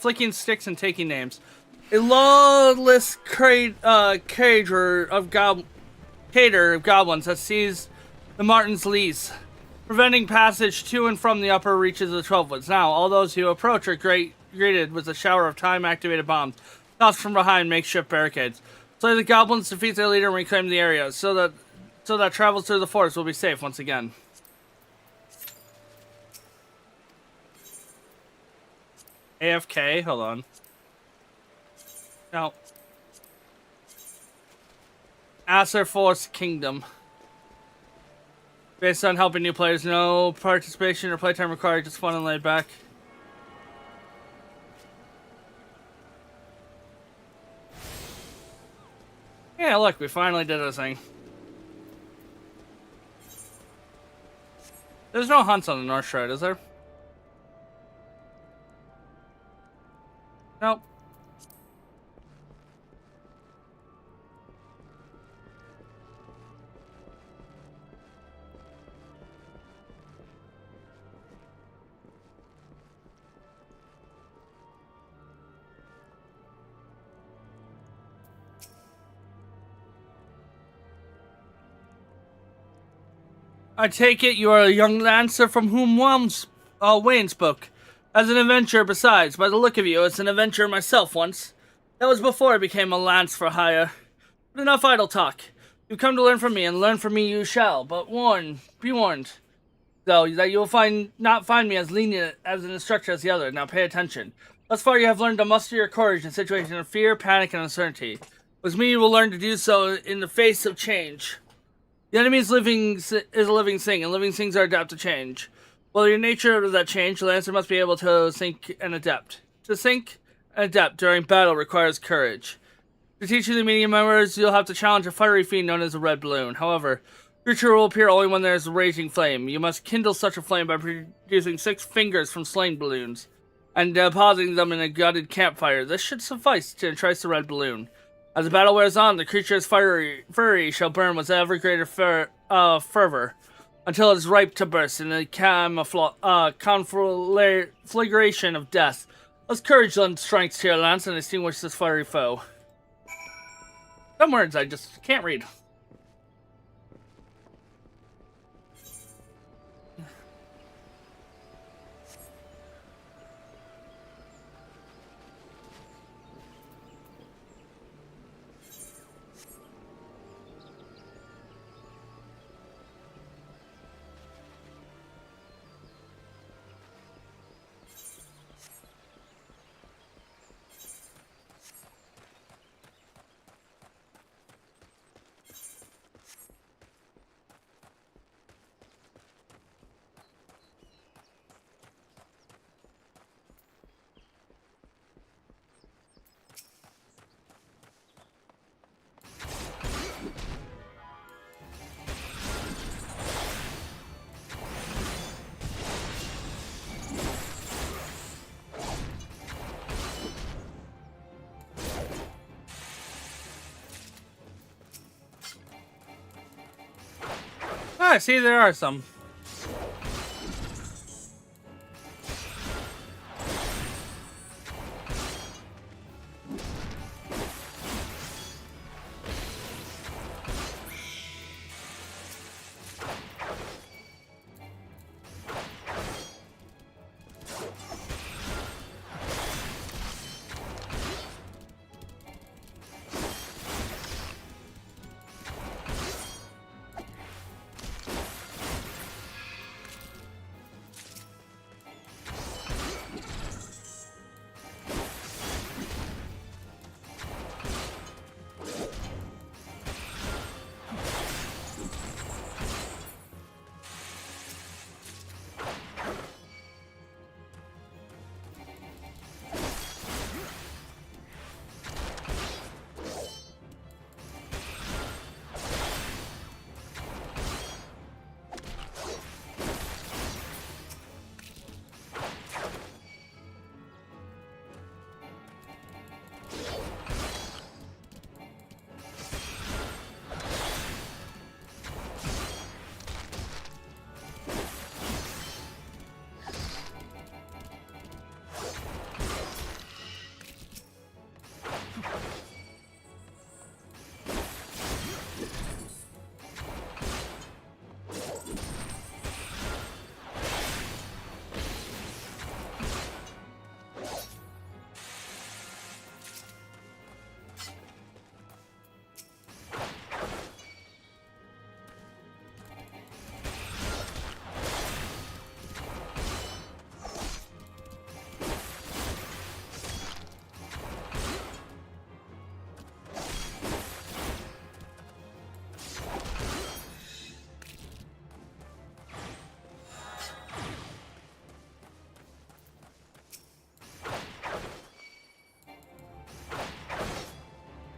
names. A lawless caterer of goblins that sees the Martin's lease, preventing passage to and from the upper reaches of the 12 Woods. Now, all those who approach are greeted with a shower of time-activated bombs, tossed from behind makeshift barricades. So the goblins defeat their leader and reclaim the area, so that travels through the forest will be safe once again. AFK, hold on. No. Acer Force Kingdom. Based on helping new players, no participation or playtime required, just fun and laid back. Yeah, look, we finally did our thing. There's no hunts on the North Shroud, is there? Nope. I take it you are a young lancer from whom Wayne spoke. As an adventurer, besides, by the look of you, as an adventurer myself once. That was before I became a lance for hire. But enough idle talk. You've come to learn from me, and learn from me you shall. But be warned, though, that you will not find me as lenient as an instructor as the other. Now pay attention. Thus far you have learned to muster your courage in situations of fear, panic, and uncertainty. With me you will learn to do so in the face of change. The enemy is a living thing, and living things are adapt to change. Well, your nature of that change, the lancer must be able to think and adapt. To think and adapt during battle requires courage. To teach you the meaning of members, you'll have to challenge a fiery fiend known as a red balloon. However, creature will appear only when there is a raging flame. You must kindle such a flame by producing 6 fingers from slain balloons, and depositing them in a gutted campfire. This should suffice to entice the red balloon. As the battle wears on, the creature's fury shall burn with ever greater fervor, until it is ripe to burst in a conflagration of death. Let's courage lend strength to your lance and extinguish this fiery foe. Some words I just can't read. Ah, see, there are some.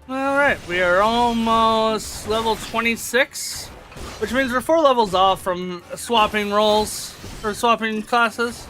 Alright, we are almost level 26, which means we're 4 levels off from swapping roles, or swapping classes.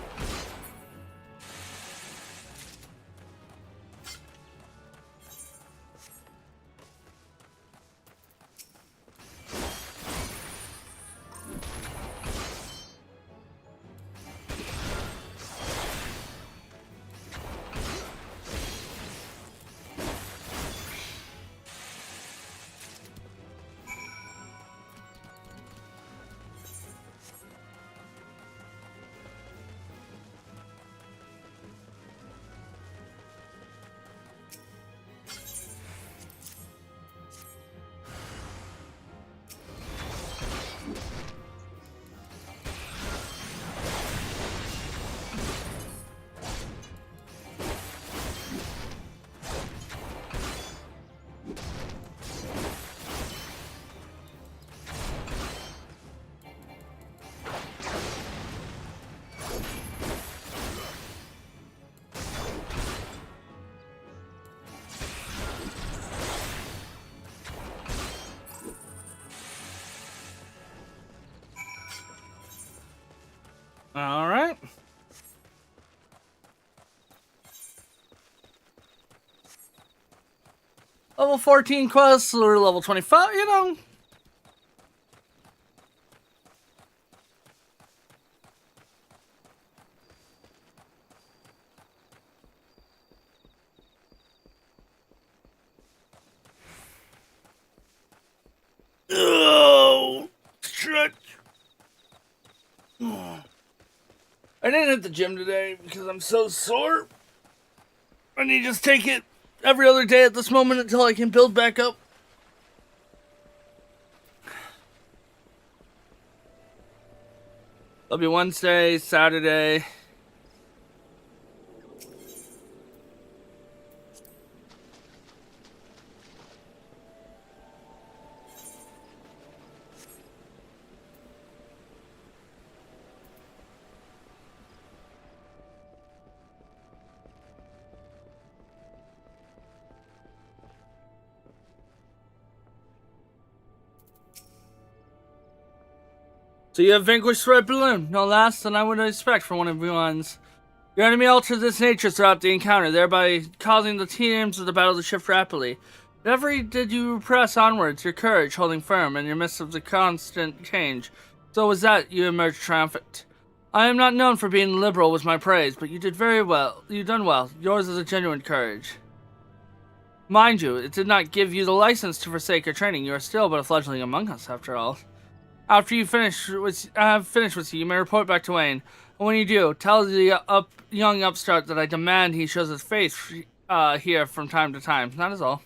All right. Level 14 quests or level 25, you know. Oh, stretch. I didn't hit the gym today because I'm so sore. I need to just take it every other day at this moment until I can build back up. It'll be Wednesday, Saturday. So you have vanquished Red Balloon, no less than I would expect from one of your ones. Your enemy altered its nature throughout the encounter, thereby causing the teams of the battle to shift rapidly. Never did you press onwards, your courage holding firm in your midst of the constant change. So was that you emerged triumphant. I am not known for being liberal with my praise, but you did very well. You done well. Yours is a genuine courage. Mind you, it did not give you the license to forsake your training. You are still but a fledgling among us, after all. After you finish with, you may report back to Wayne. And when you do, tell the young upstart that I demand he shows his face here from time to time. That is all.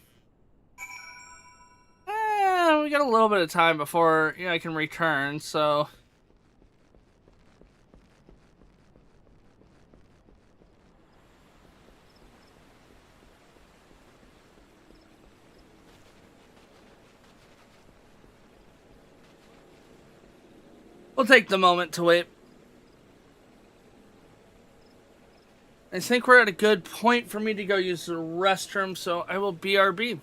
We got a little bit of time before I can return, so... we'll take the moment to wait. I think we're at a good point for me to go use the restroom, so I will BRB.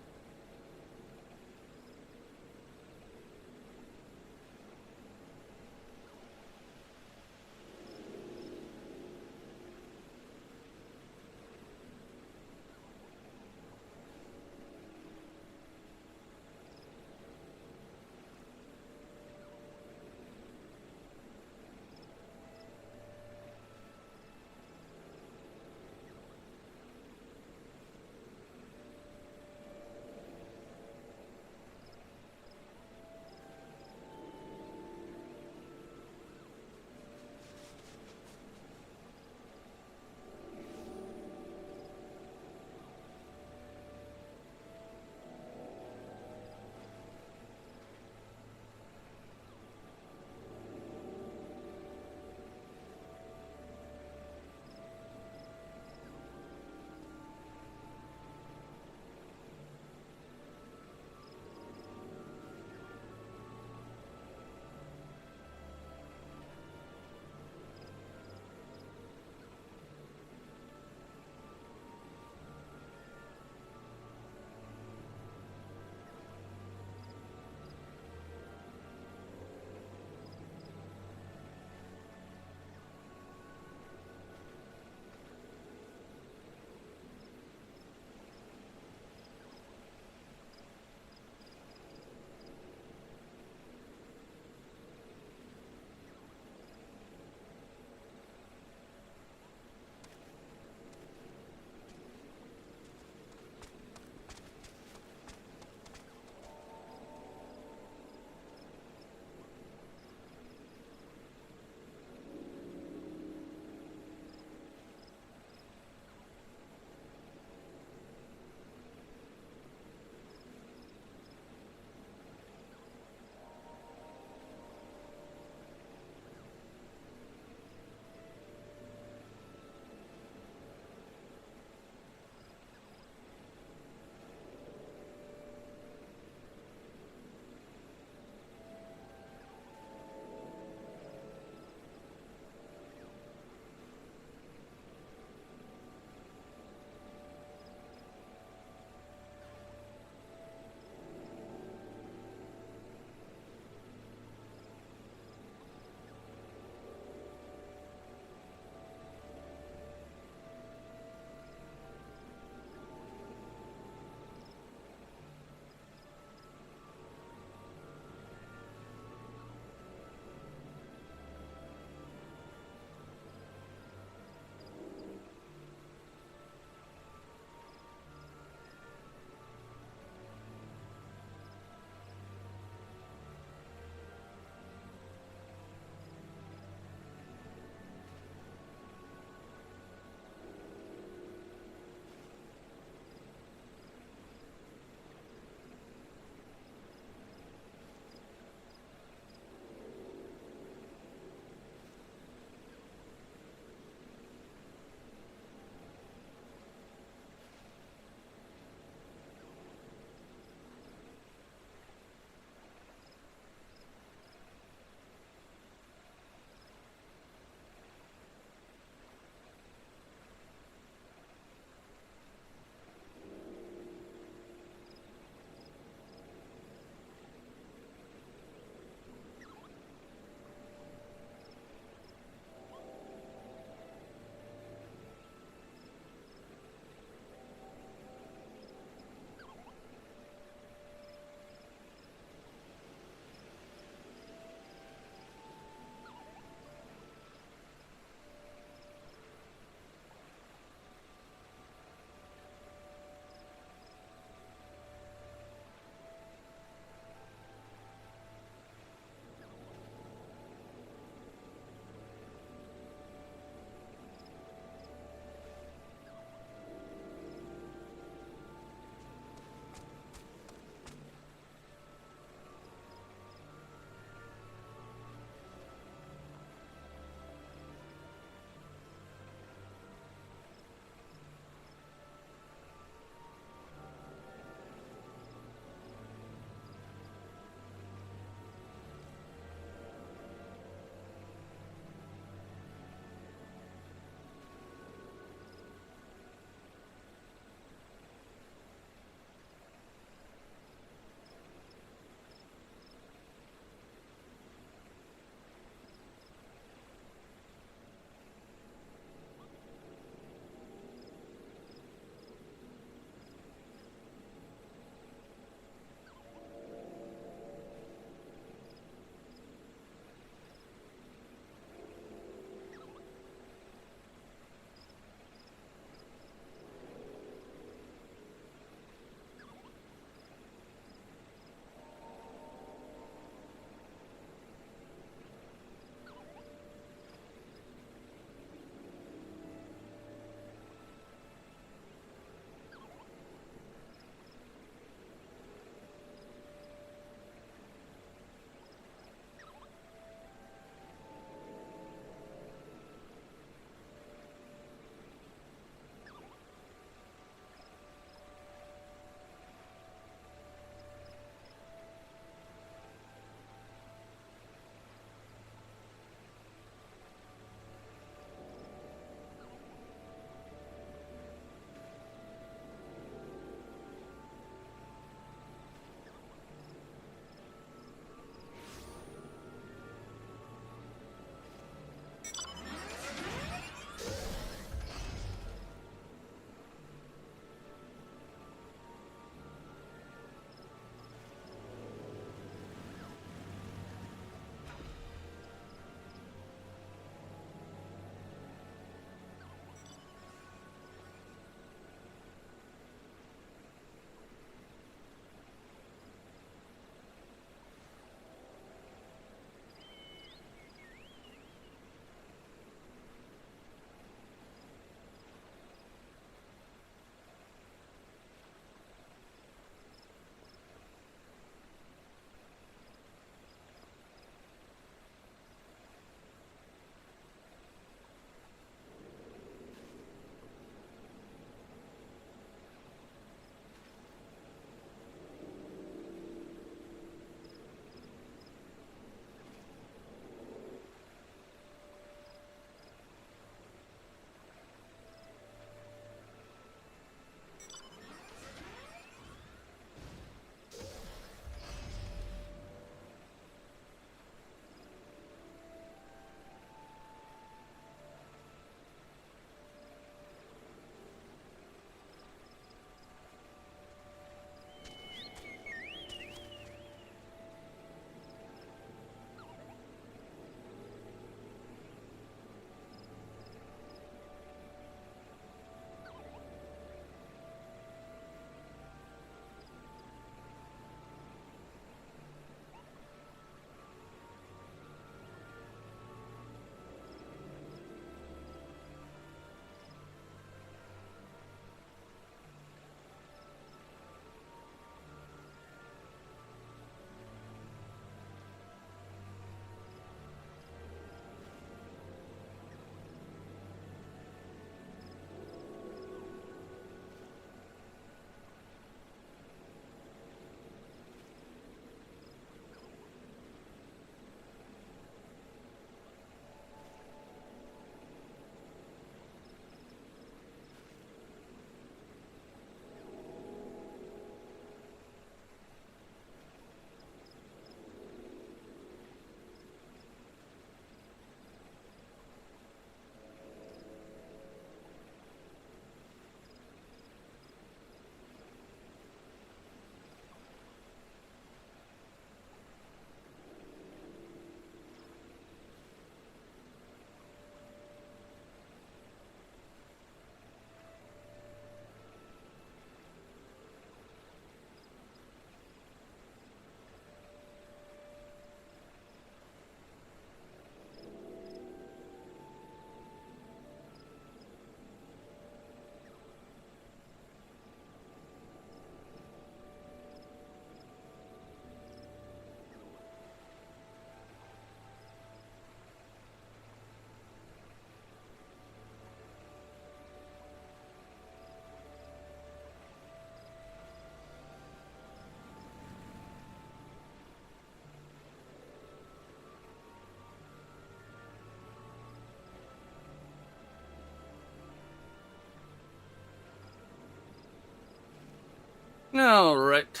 Alright.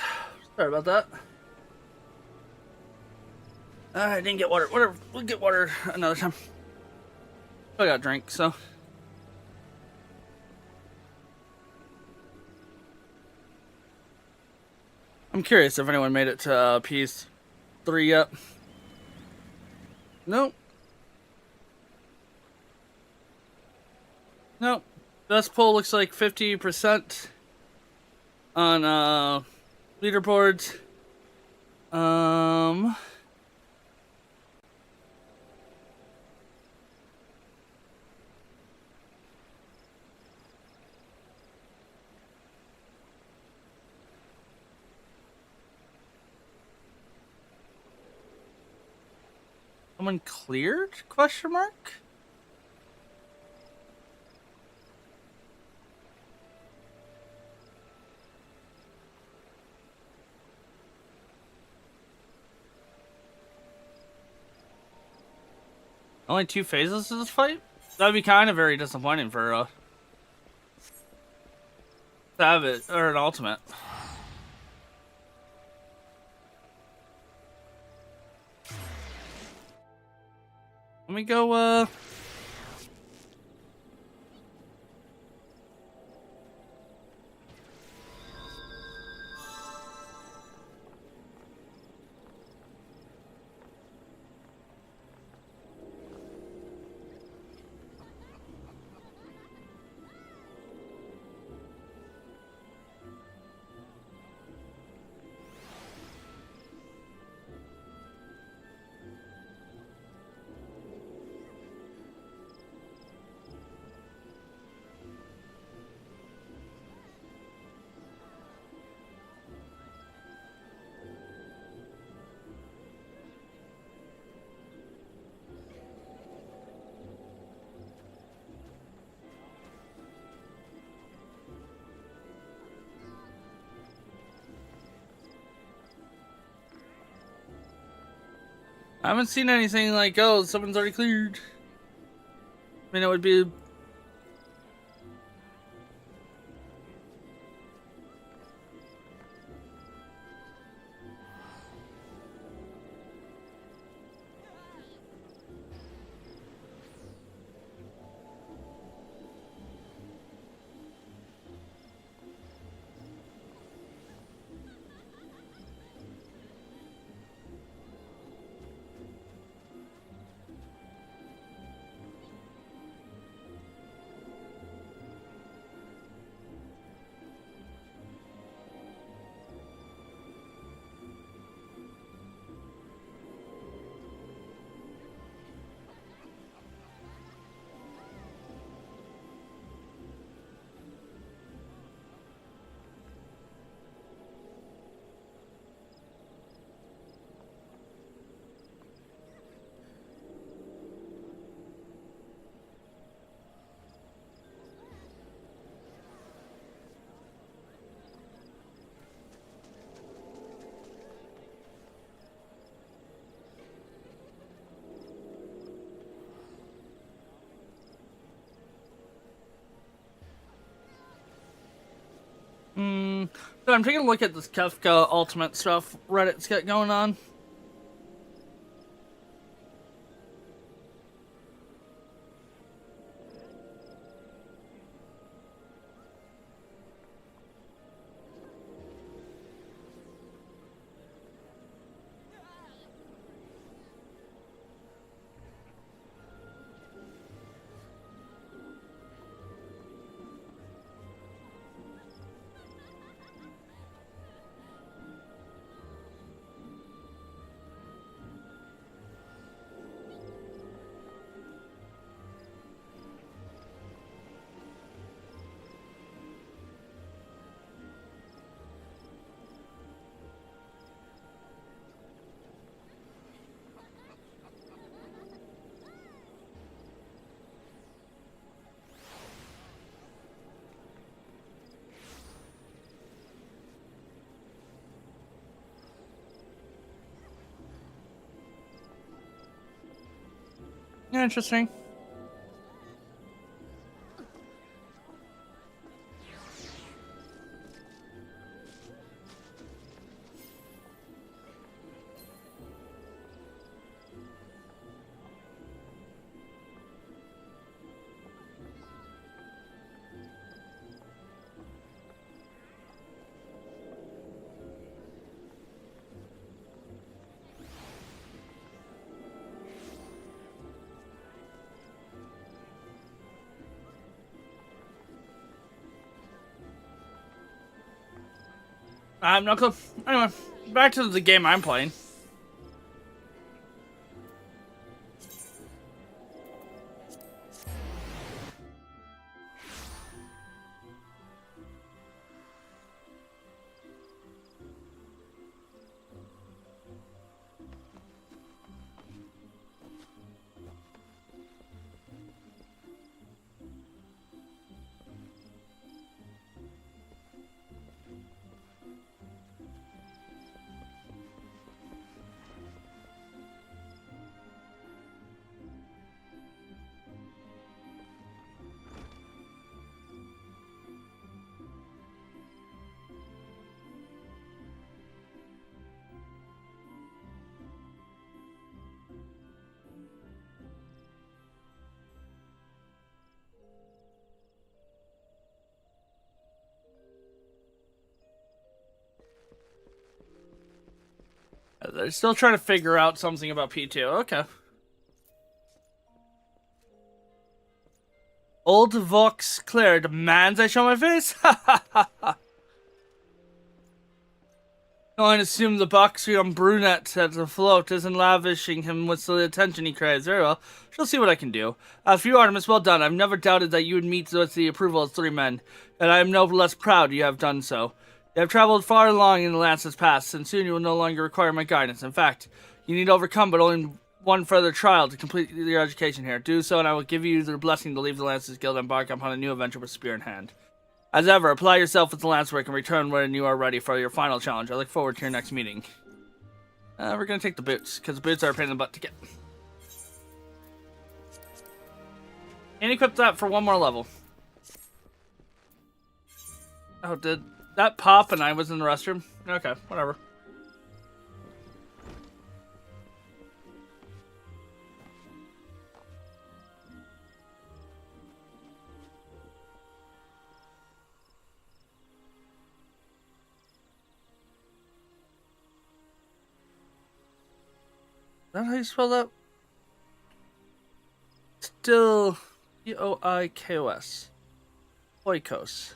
Sorry about that. I didn't get water. Whatever. We'll get water another time. I got a drink, so. I'm curious if anyone made it to piece 3 yet. Nope. Nope. Best poll looks like 50% on leaderboards. Someone cleared? Question mark? Only 2 phases to this fight? That'd be kind of very disappointing for to have it, or an ultimate. Let me go, I haven't seen anything like, oh, someone's already cleared. I mean, it would be... So I'm taking a look at this Kefka Ultimate stuff Reddit's got going on. Yeah, interesting. I have no clue. Anyway, back to the game I'm playing. They're still trying to figure out something about P2. Okay. Old Vox Claire demands I show my face? Ha ha ha ha. No one assume the box young brunette that's afloat isn't lavishing him with the attention he craves. Very well. She'll see what I can do. For you, Artemis, well done. I've never doubted that you would meet with the approval of 3 men, and I am no less proud you have done so. You have traveled far along in the lands that's past, and soon you will no longer require my guidance. In fact, you need to overcome but only one further trial to complete your education here. Do so, and I will give you the blessing to leave the Lances Guild and embark upon a new adventure with spear in hand. As ever, apply yourself with the lance work and return when you are ready for your final challenge. I look forward to your next meeting. We're gonna take the boots, because the boots are a pain in the butt to get. And equip that for 1 more level. Oh, did that pop and I was in the restroom? Okay, whatever. Is that how you spell that? Still Oikos. Oikos.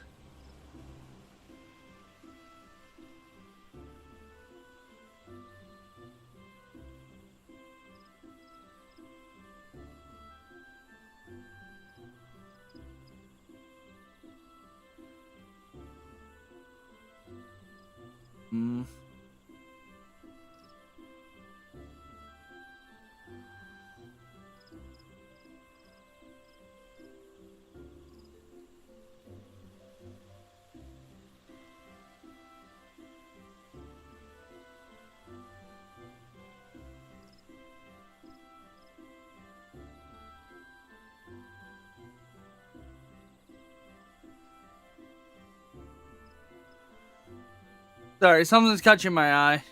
Sorry, something's catching my eye.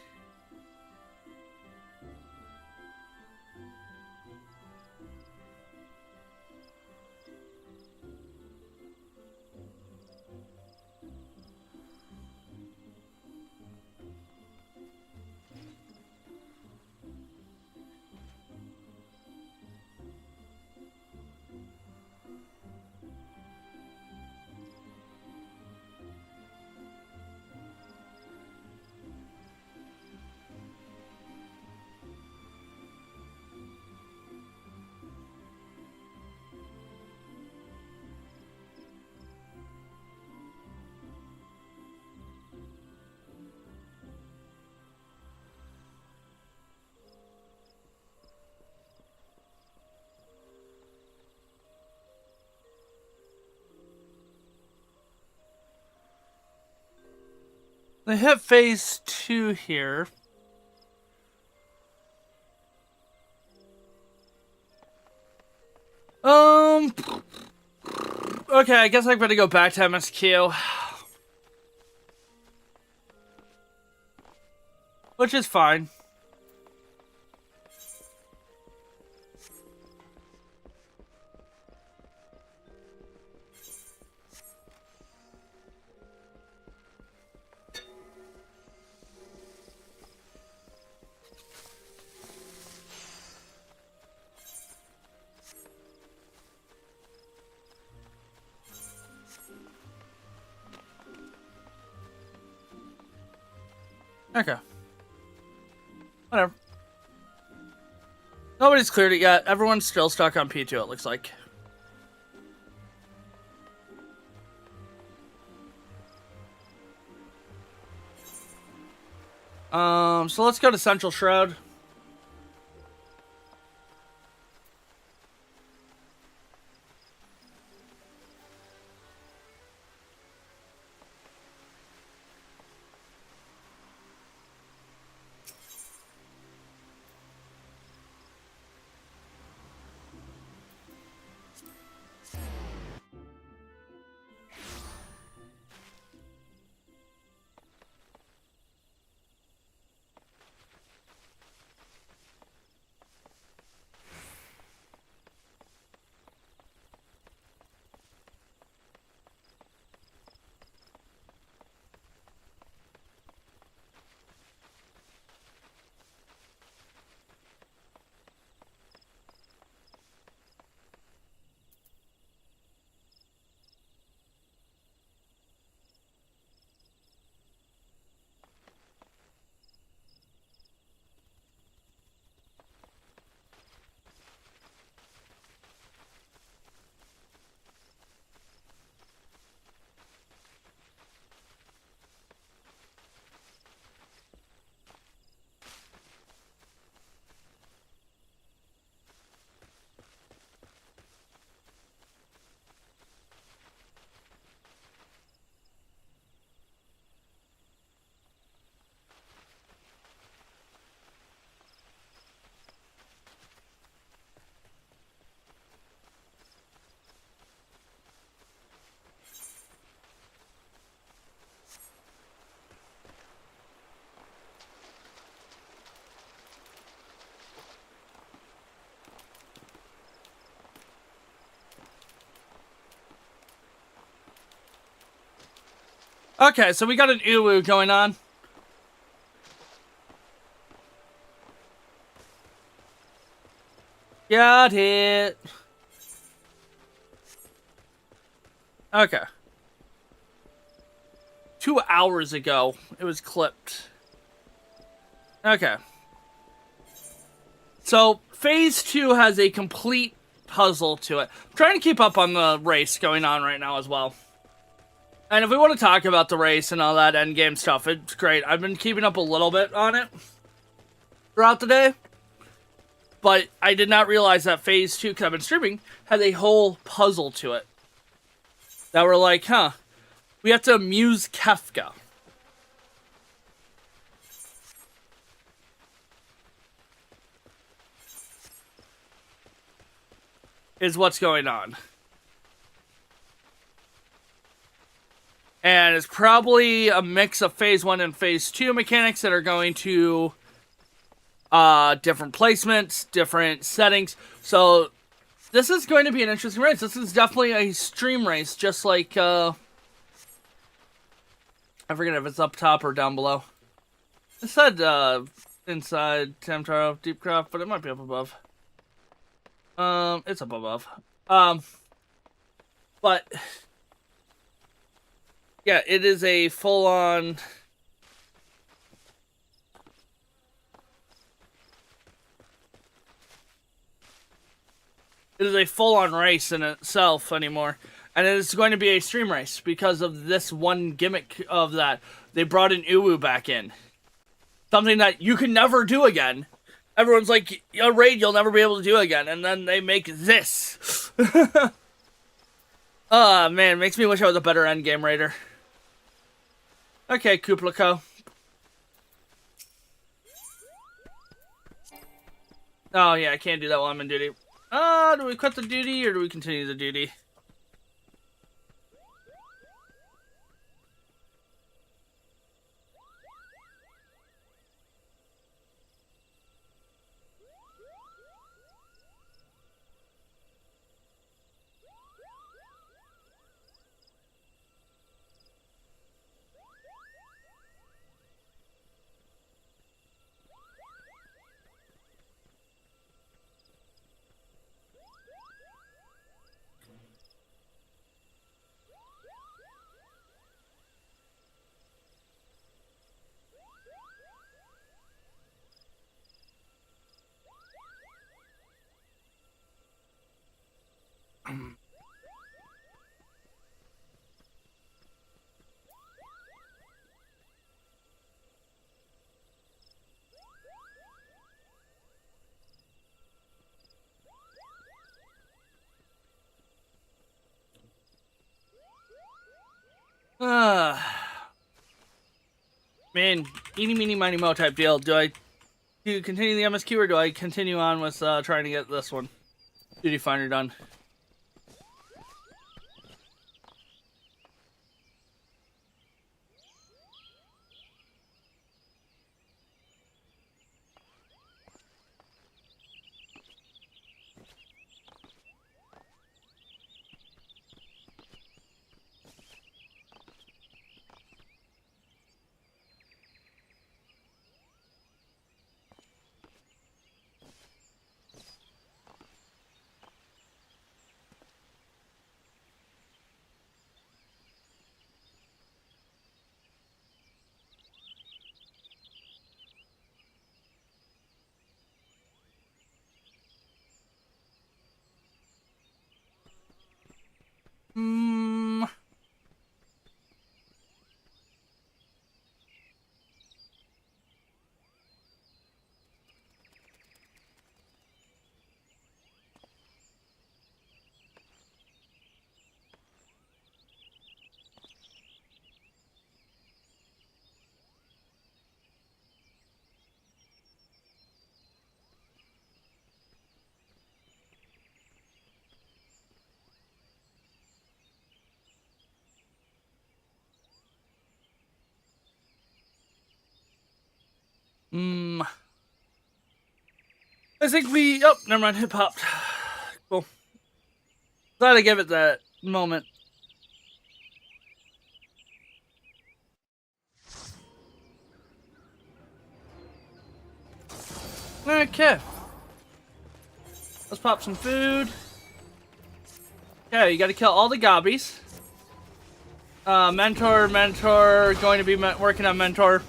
They hit phase 2 here. Okay, I guess I better go back to MSQ. Which is fine. Okay. Whatever. Nobody's cleared it yet. Everyone's still stuck on P2, it looks like. So let's go to Central Shroud. Okay, so we got an Uwu going on. Got it. Okay. 2 hours ago, it was clipped. Okay. So, Phase 2 has a complete puzzle to it. I'm trying to keep up on the race going on right now as well. And if we want to talk about the race and all that endgame stuff, it's great. I've been keeping up a little bit on it throughout the day. But I did not realize that Phase 2, because I've been streaming, had a whole puzzle to it. That we're like, huh, we have to amuse Kefka. Is what's going on. And it's probably a mix of Phase 1 and Phase 2 mechanics that are going to different placements, different settings. So this is going to be an interesting race. This is definitely a stream race, just like I forget if it's up top or down below. It said inside Tamtaro Deepcraft, but it might be up above. It's up above. But yeah, it is a full-on race in itself anymore. And it is going to be a stream race because of this one gimmick of that. They brought an Uwu back in. Something that you can never do again. Everyone's like, a raid you'll never be able to do again. And then they make this. Oh, man. Makes me wish I was a better endgame raider. Okay, Kuplako. Oh, yeah, I can't do that while I'm in duty. Do we quit the duty or do we continue the duty? Man, eeny, meeny, miny, mo type deal. Do I continue the MSQ or do I continue on with trying to get this one? Duty Finder done. Hmm. Hmm. I think we. Oh, never mind. It popped. Cool. Glad I gave it that moment. Okay. Let's pop some food. Okay, you gotta kill all the gobbies. Mentor, going to be working on mentor.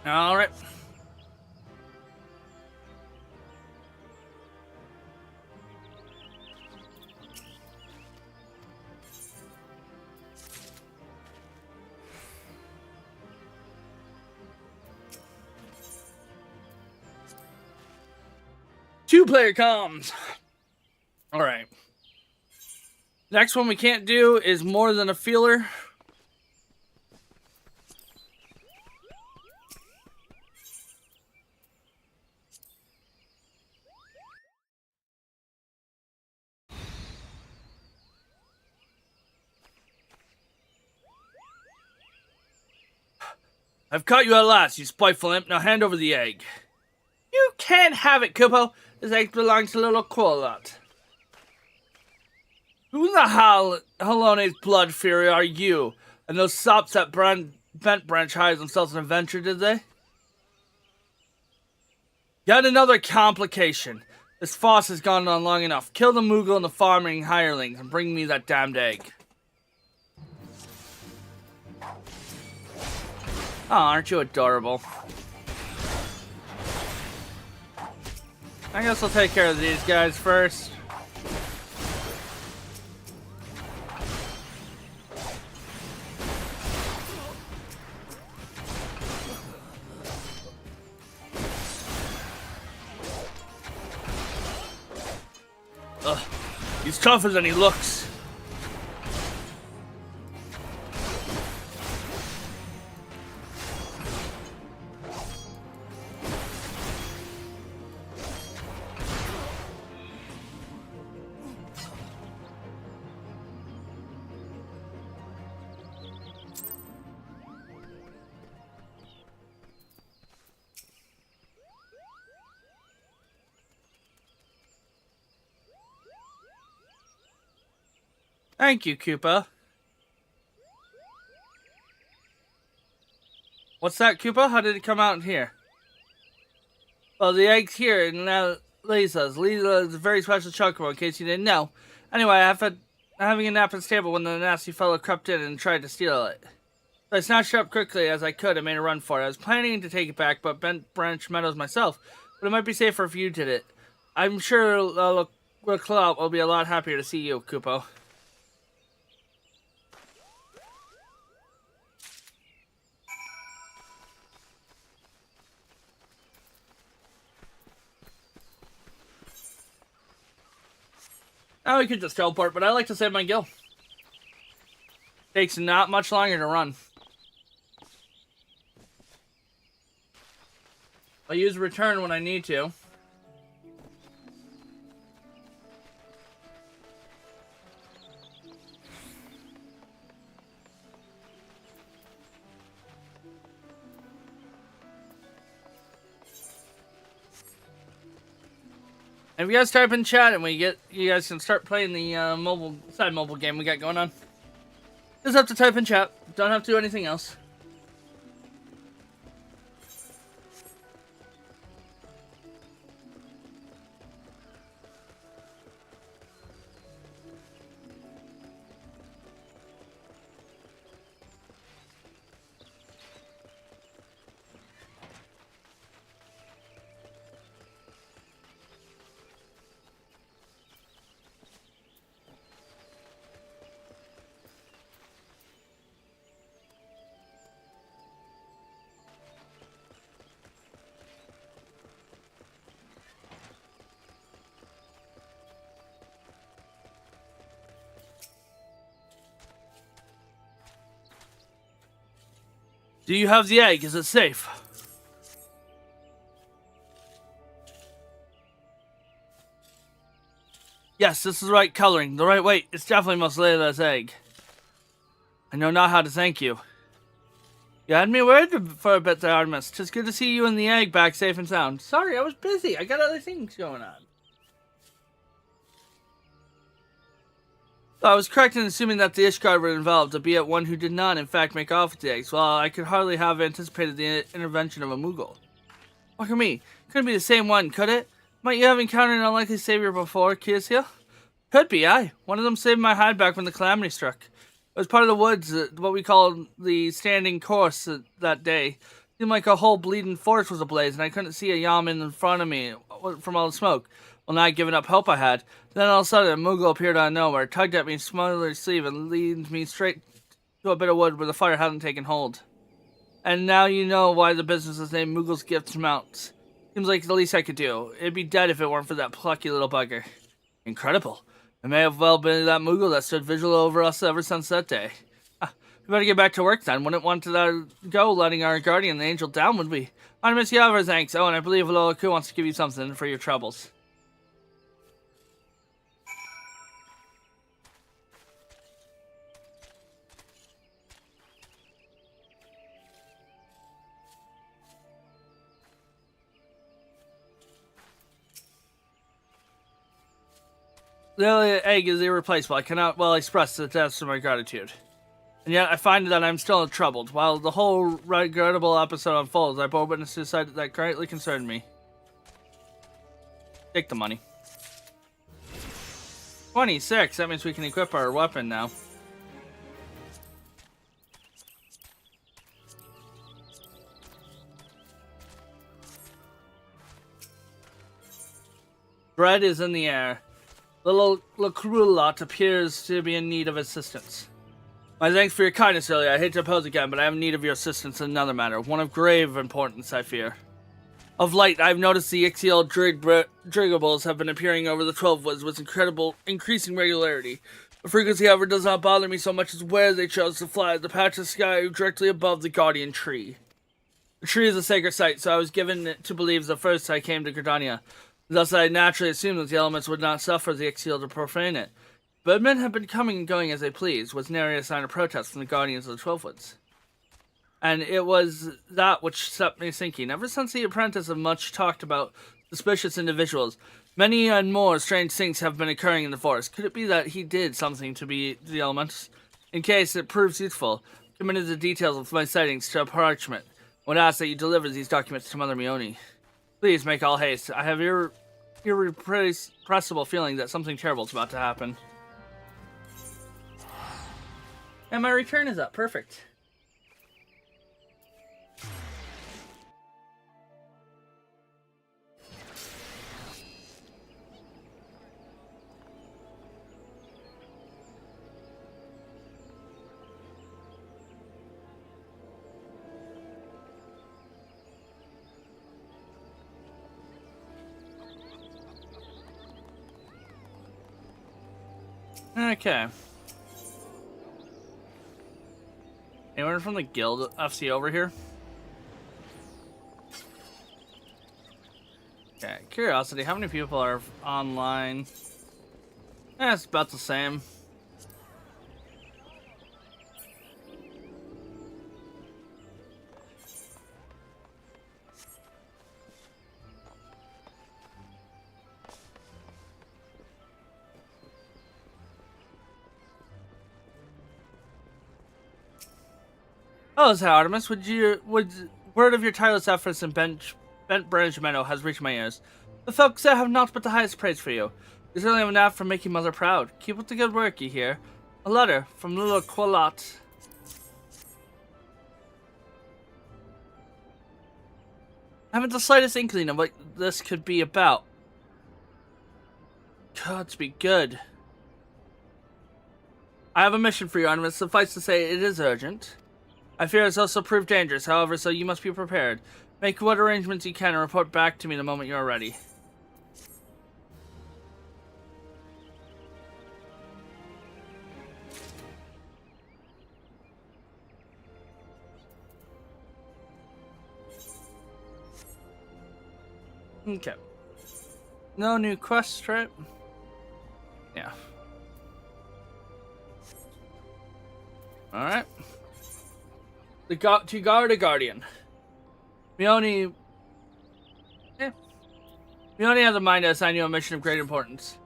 All right. Two-player comms. All right. Next one we can't do is more than a feeler. I've caught you at last, you spiteful imp. Now hand over the egg. You can't have it, Kupo. This egg belongs to little Quillot. Who in the hell, Halone's blood fury are you? And those sops that Bent Branch hired themselves an adventure, did they? Yet another complication. This farce has gone on long enough. Kill the Moogle and the farming hirelings and bring me that damned egg. Oh, aren't you adorable? I guess I'll take care of these guys first. Ugh, he's tougher than he looks. Thank you, Koopa. What's that, Koopa? How did it come out in here? Well, the egg's here, and now Lisa's. Lisa is a very special chocobo, in case you didn't know. Anyway, I'm having a nap in the stable when the nasty fellow crept in and tried to steal it. So I snatched it up quickly as I could and made a run for it. I was planning to take it back, but Bent Branch Meadows myself. But it might be safer if you did it. I'm sure Clout will be a lot happier to see you, Koopo. Now we could just teleport, but I like to save my gil. Takes not much longer to run. I'll use return when I need to. And if you guys type in chat and you guys can start playing the mobile game we got going on. Just have to type in chat. Don't have to do anything else. Do you have the egg? Is it safe? Yes, this is the right coloring, the right weight. It's definitely Mos Leila's egg. I know not how to thank you. You had me worried for a bit there, Artemis. 'Tis good to see you and the egg back safe and sound. Sorry, I was busy. I got other things going on. I was correct in assuming that the Ishgard were involved, albeit one who did not, in fact, make off with the eggs. Well, I could hardly have anticipated the intervention of a Moogle. Look at me. Couldn't be the same one, could it? Might you have encountered an unlikely savior before, Kiasia? Could be, aye. One of them saved my hide back when the calamity struck. It was part of the woods, what we call the standing course that day. It seemed like a whole bleeding forest was ablaze, and I couldn't see a yaman in front of me from all the smoke. Well, not giving up hope I had. Then all of a sudden, a Moogle appeared out of nowhere, tugged at me, smothered his sleeve, and leaned me straight to a bit of wood where the fire hadn't taken hold. And now you know why the business is named Moogle's Gift Mounts. Seems like the least I could do. It'd be dead if it weren't for that plucky little bugger. Incredible. It may have well been that Moogle that stood vigil over us ever since that day. We better get back to work then. Wouldn't want to go letting our guardian, the angel, down, would we? Artemis, you have our thanks. Oh, and I believe Lolaku wants to give you something for your troubles. The egg is irreplaceable. I cannot well express the depths of my gratitude. And yet I find that I'm still troubled. While the whole regrettable episode unfolds, I bore witness to a sight that greatly concerned me. Take the money. 26. That means we can equip our weapon now. Bread is in the air. Little Lacrulot appears to be in need of assistance. My thanks for your kindness earlier. I hate to oppose again, but I have need of your assistance in another matter. One of grave importance, I fear. Of late, I've noticed the Ixial Drigables have been appearing over the 12 Woods with increasing regularity. The frequency, however, does not bother me so much as where they chose to fly, the patch of sky directly above the Guardian Tree. The tree is a sacred site, so I was given to believe the first I came to Gridania. Thus, I naturally assumed that the elements would not suffer the Ixial to profane it. But men have been coming and going as they pleased, with nary a sign of protest from the Guardians of the 12 Woods. And it was that which set me thinking. Ever since the apprentice have much talked about suspicious individuals, many and more strange things have been occurring in the forest. Could it be that he did something to the elements? In case it proves useful, committed the details of my sightings to a parchment. I would ask that you deliver these documents to Mother Mione. Please make all haste. I have irrepressible feeling that something terrible is about to happen. And my return is up. Perfect. Okay. Anyone from the guild FC over here? Okay, curiosity, how many people are online? It's about the same. Oh, so Artemis, would word of your tireless efforts in Bent Branch Meadow has reached my ears. The folks there have not but the highest praise for you. You certainly have an knack for making Mother proud. Keep up the good work, you hear. A letter from little Quillat. I haven't the slightest inkling of what this could be about. God, to be good. I have a mission for you, Artemis. Suffice to say, it is urgent. I fear it's also proved dangerous, however, so you must be prepared. Make what arrangements you can and report back to me the moment you are ready. Okay. No new quests, right? Yeah. Alright. To guard a guardian. Mione has a mind to assign you a mission of great importance.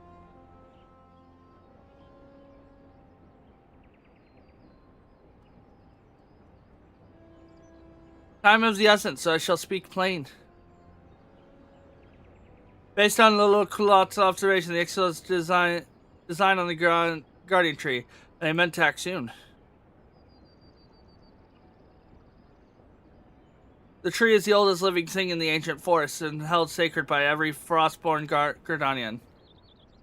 Time is the essence, so I shall speak plain. Based on Lolo Kulot's observation, the Ixil's design on the guardian tree, and I meant to act soon. The tree is the oldest living thing in the ancient forest and held sacred by every frostborn Gridanian.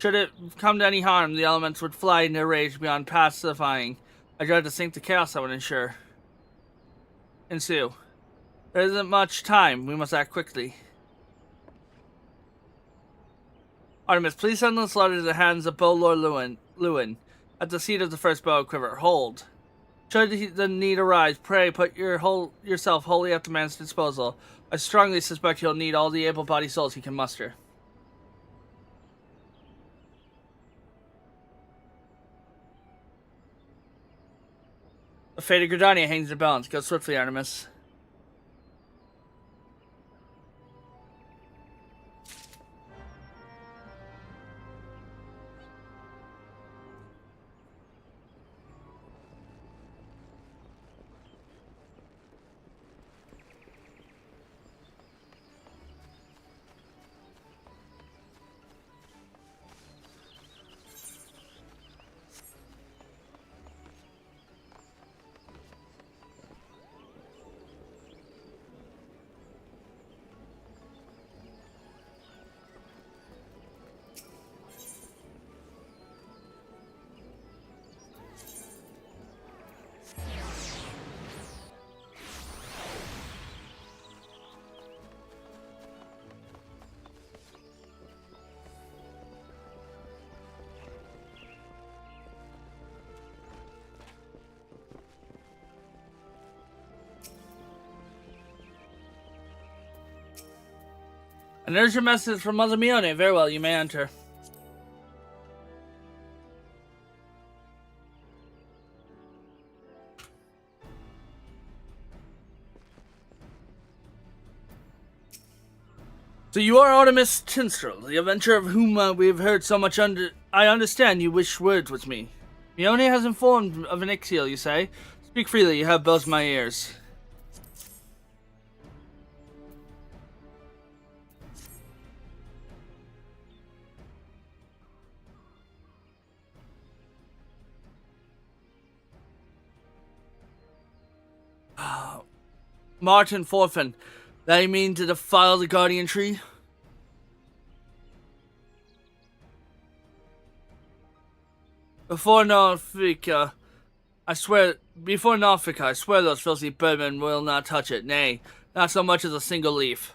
Should it come to any harm, the elements would fly into rage beyond pacifying. I dread to think the chaos that would ensue. There isn't much time. We must act quickly. Artemis, please send this letter to the hands of Beau Lord Lewin at the seat of the first bow quiver. Hold. Should the need arise, pray put yourself wholly at the man's disposal. I strongly suspect he'll need all the able-bodied souls he can muster. The fate of Gridania hangs in the balance. Go swiftly, Artemis. And there's your message from Mother Mione. Very well, you may enter. So you are Artemis Tinstrel, the adventurer of whom we have heard so much. I understand you wish words with me. Mione has informed of an Ixiel, you say? Speak freely, you have both my ears. Martin Forfin, that you mean to defile the Guardian Tree? Before Norfolk, I swear those filthy birdmen will not touch it. Nay, not so much as a single leaf.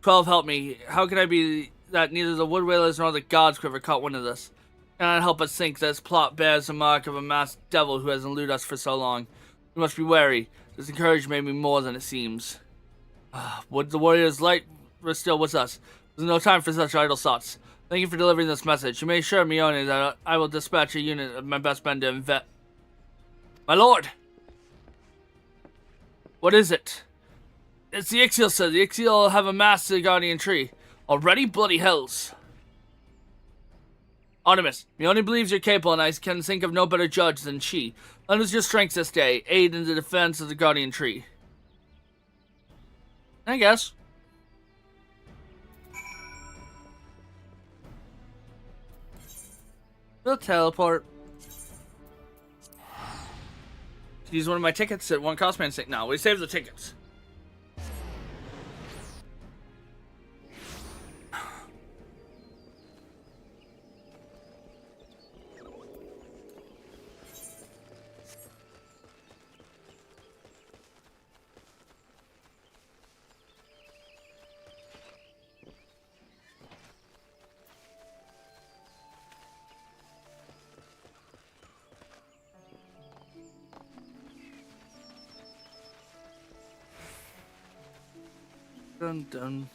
12, help me. How can I be that neither the wood whalers nor the gods could ever caught one of this? Cannot help but think this plot bears the mark of a masked devil who has eluded us for so long. We must be wary. This encouragement made me more than it seems. Would the warriors light were still with us? There's no time for such idle thoughts. Thank you for delivering this message. You may assure Mione that I will dispatch a unit of my best men to invest. My lord! What is it? It's the Ixiel, sir. The Ixiel have amassed the Guardian Tree. Already? Bloody hells. Artemis, Mione believes you're capable, and I can think of no better judge than she. Lend us your strength this day. Aid in the defense of the Guardian Tree. I guess. We'll teleport. Use one of my tickets at one cost man. No, we save the tickets. Dun dun.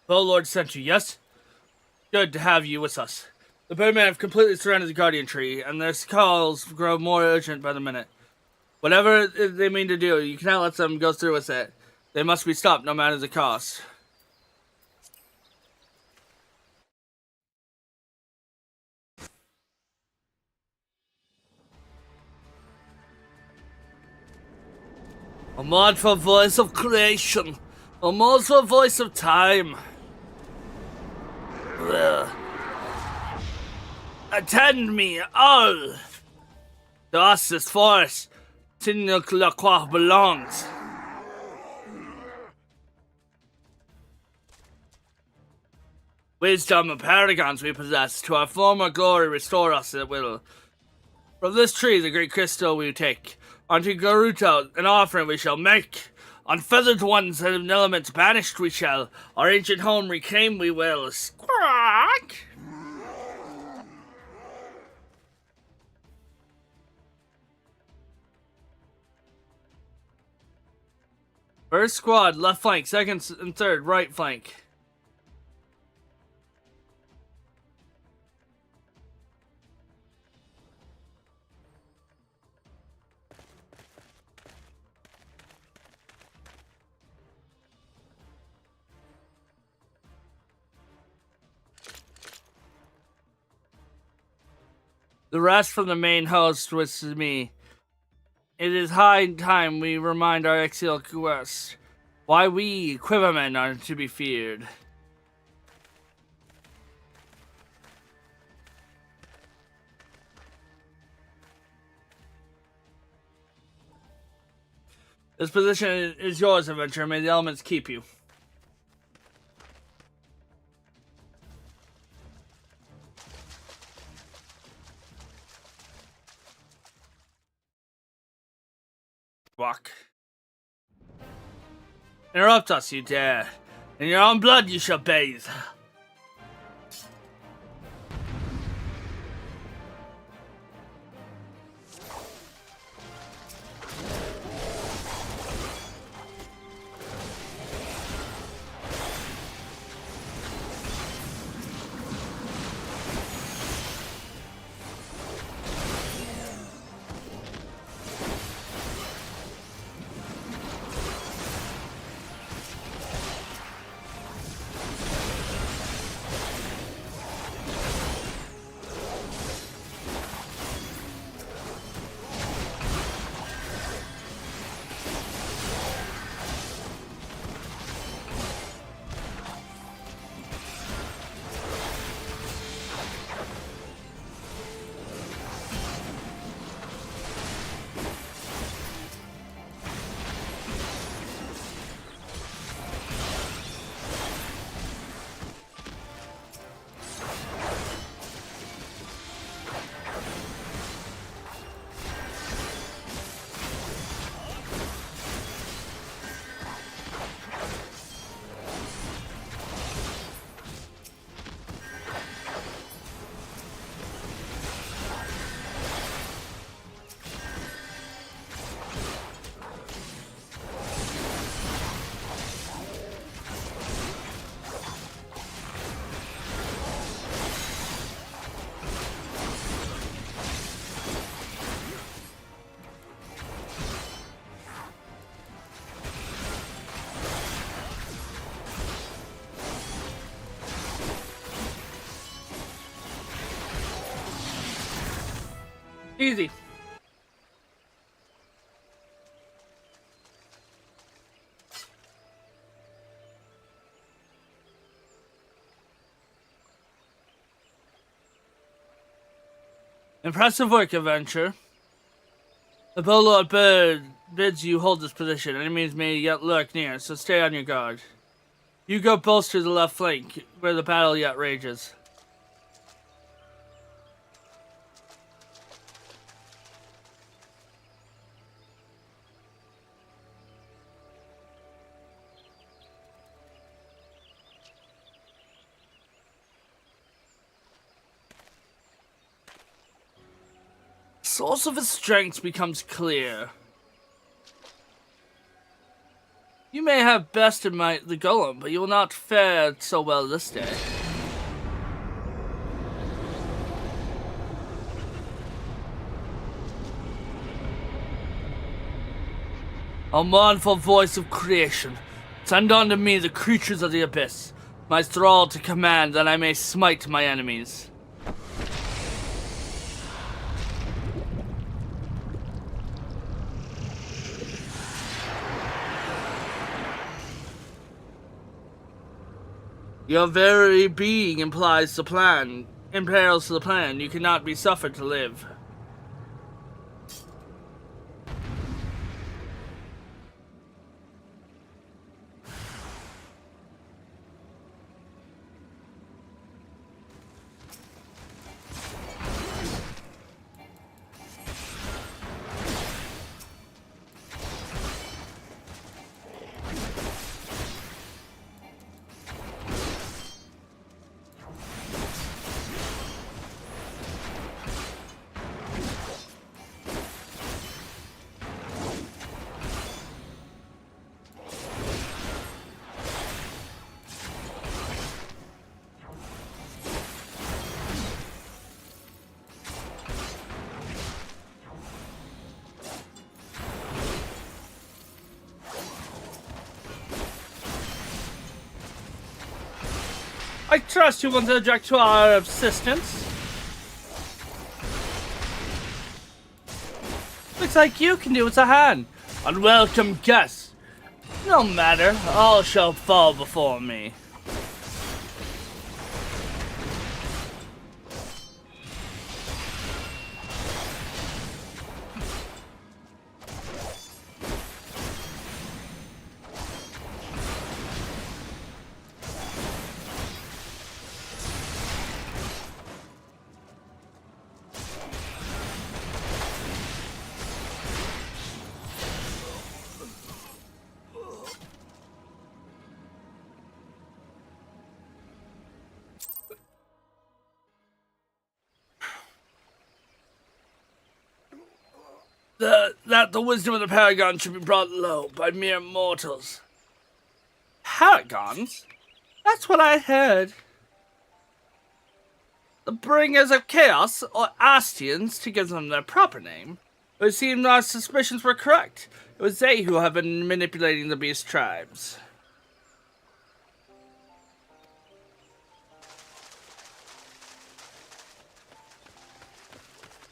The Lord sent you, yes? Good to have you with us. The Birdmen have completely surrounded the Guardian Tree, and their calls grow more urgent by the minute. Whatever they mean to do, you cannot let them go through with it. They must be stopped, no matter the cost. A mournful voice of creation, a mournful voice of time. Ugh. Attend me, all! To us this forest, Tinuk-Lacroix belongs. Wisdom and paragons we possess, to our former glory restore us at will. From this tree the great crystal we take, unto Garuta an offering we shall make. Unfeathered ones and elements banished we shall, our ancient home reclaim we will. Squawk! First squad, left flank. Second and third, right flank. The rest from the main host was me. It is high time we remind our exiled quest why we, Quivermen, are to be feared. This position is yours, adventurer. May the elements keep you. Walk. Interrupt us, you dare. In your own blood you shall bathe. Easy. Impressive work, adventure. The Bowlord bird bids you hold this position. Enemies may yet lurk near, so stay on your guard. You go bolster the left flank, where the battle yet rages. Source of his strength becomes clear. You may have bested the golem, but you will not fare so well this day. O mournful voice of creation, send unto me the creatures of the abyss, my thrall to command, that I may smite my enemies. Your very being imperils the plan. You cannot be suffered to live. I trust you want to object to our assistance. Looks like you can do with a hand. Unwelcome guest. No matter, all shall fall before me. that the wisdom of the Paragon should be brought low by mere mortals. Paragons? That's what I heard. The bringers of chaos, or Astians, to give them their proper name. It would seem our suspicions were correct. It was they who have been manipulating the beast tribes.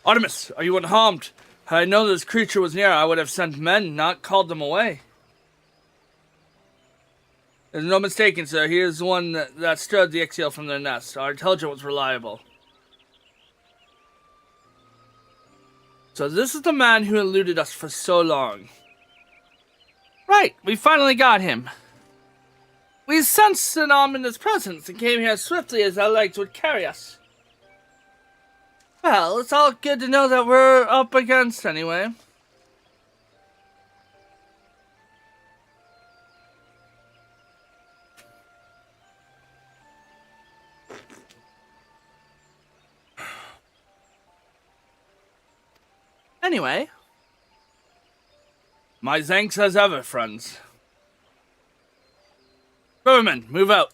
Artemis, are you unharmed? Had I known this creature was near, I would have sent men, not called them away. There's no mistaking, sir. He is the one that stirred the Ixiel from their nest. Our intelligence was reliable. So this is the man who eluded us for so long. Right, we finally got him. We sensed an ominous presence and came here swiftly as our legs would carry us. Well, it's all good to know that we're up against anyway. Anyway. My thanks as ever, friends. Rivermen, move out.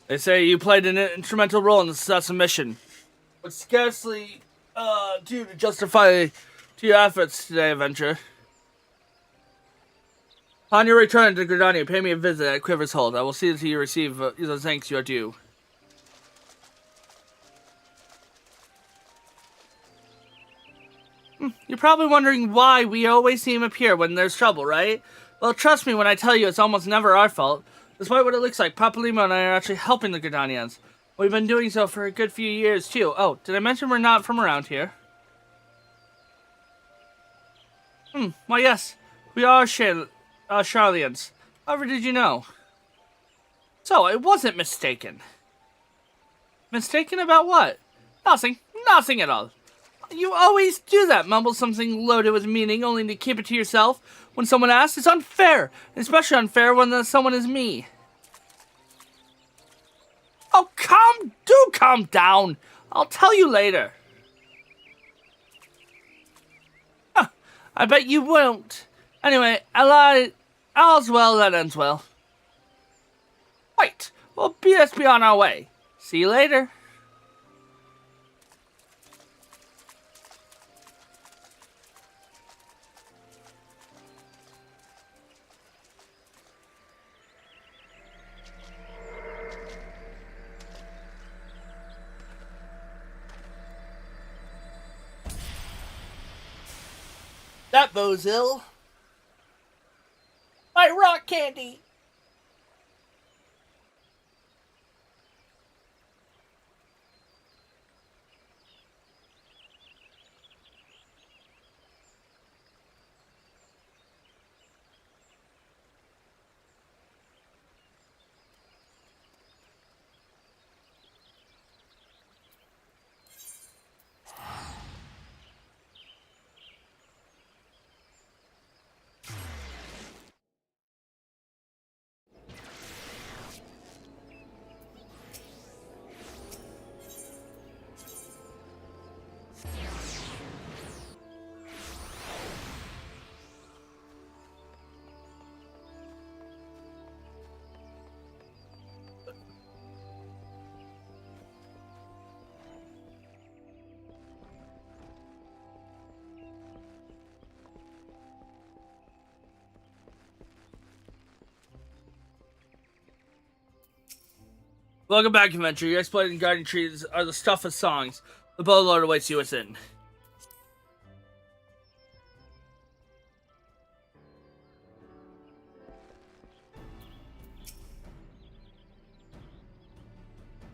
They say you played an instrumental role in the successful mission, but scarcely due to justify to your efforts today, adventure. On your return to Gridania, pay me a visit at Quiver's Hold. I will see that you receive the thanks you are due. You're probably wondering why we always see him appear when there's trouble, right? Well, trust me when I tell you it's almost never our fault. Despite what it looks like, Papalimo and I are actually helping the Gridanians. We've been doing so for a good few years, too. Oh, did I mention we're not from around here? Why yes, we are Sharlayans. However did you know? So, I wasn't mistaken. Mistaken about what? Nothing. Nothing at all. You always do that, mumble something loaded with meaning only to keep it to yourself. When someone asks, it's unfair. Especially unfair when someone is me. Oh, calm down. I'll tell you later. Huh, I bet you won't. Anyway, all's well that ends well. Wait, we'll be on our way. See you later. That bodes ill. My rock candy! Welcome back, adventure. Your exploit and guardian trees are the stuff of songs. The Bow Lord awaits you within.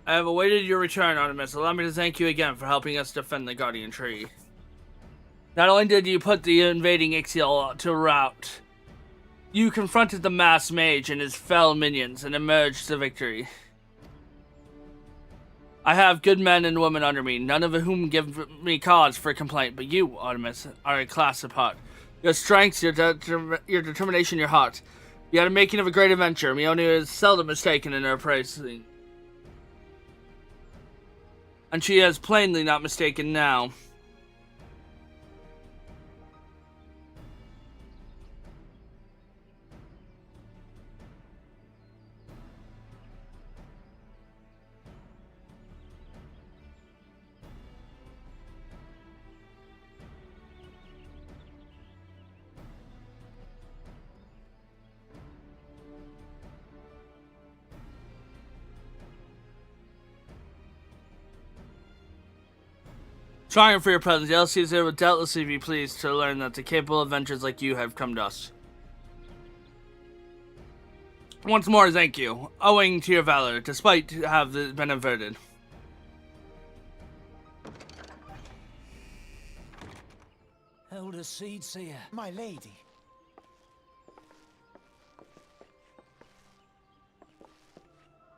I have awaited your return, Artemis. Allow me to thank you again for helping us defend the Guardian Tree. Not only did you put the invading Ixiel to rout, you confronted the masked mage and his fell minions and emerged to victory. I have good men and women under me, none of whom give me cause for complaint, but you, Artemis, are a class apart. Your strength, your determination, your heart. You had a making of a great adventure. Mione is seldom mistaken in her praising. And she is plainly not mistaken now. Trying for your presence, the LCZ would doubtlessly be pleased to learn that the capable adventurers like you have come to us. Once more, thank you. Owing to your valor, despite have been averted. Elder Seedseer. My lady.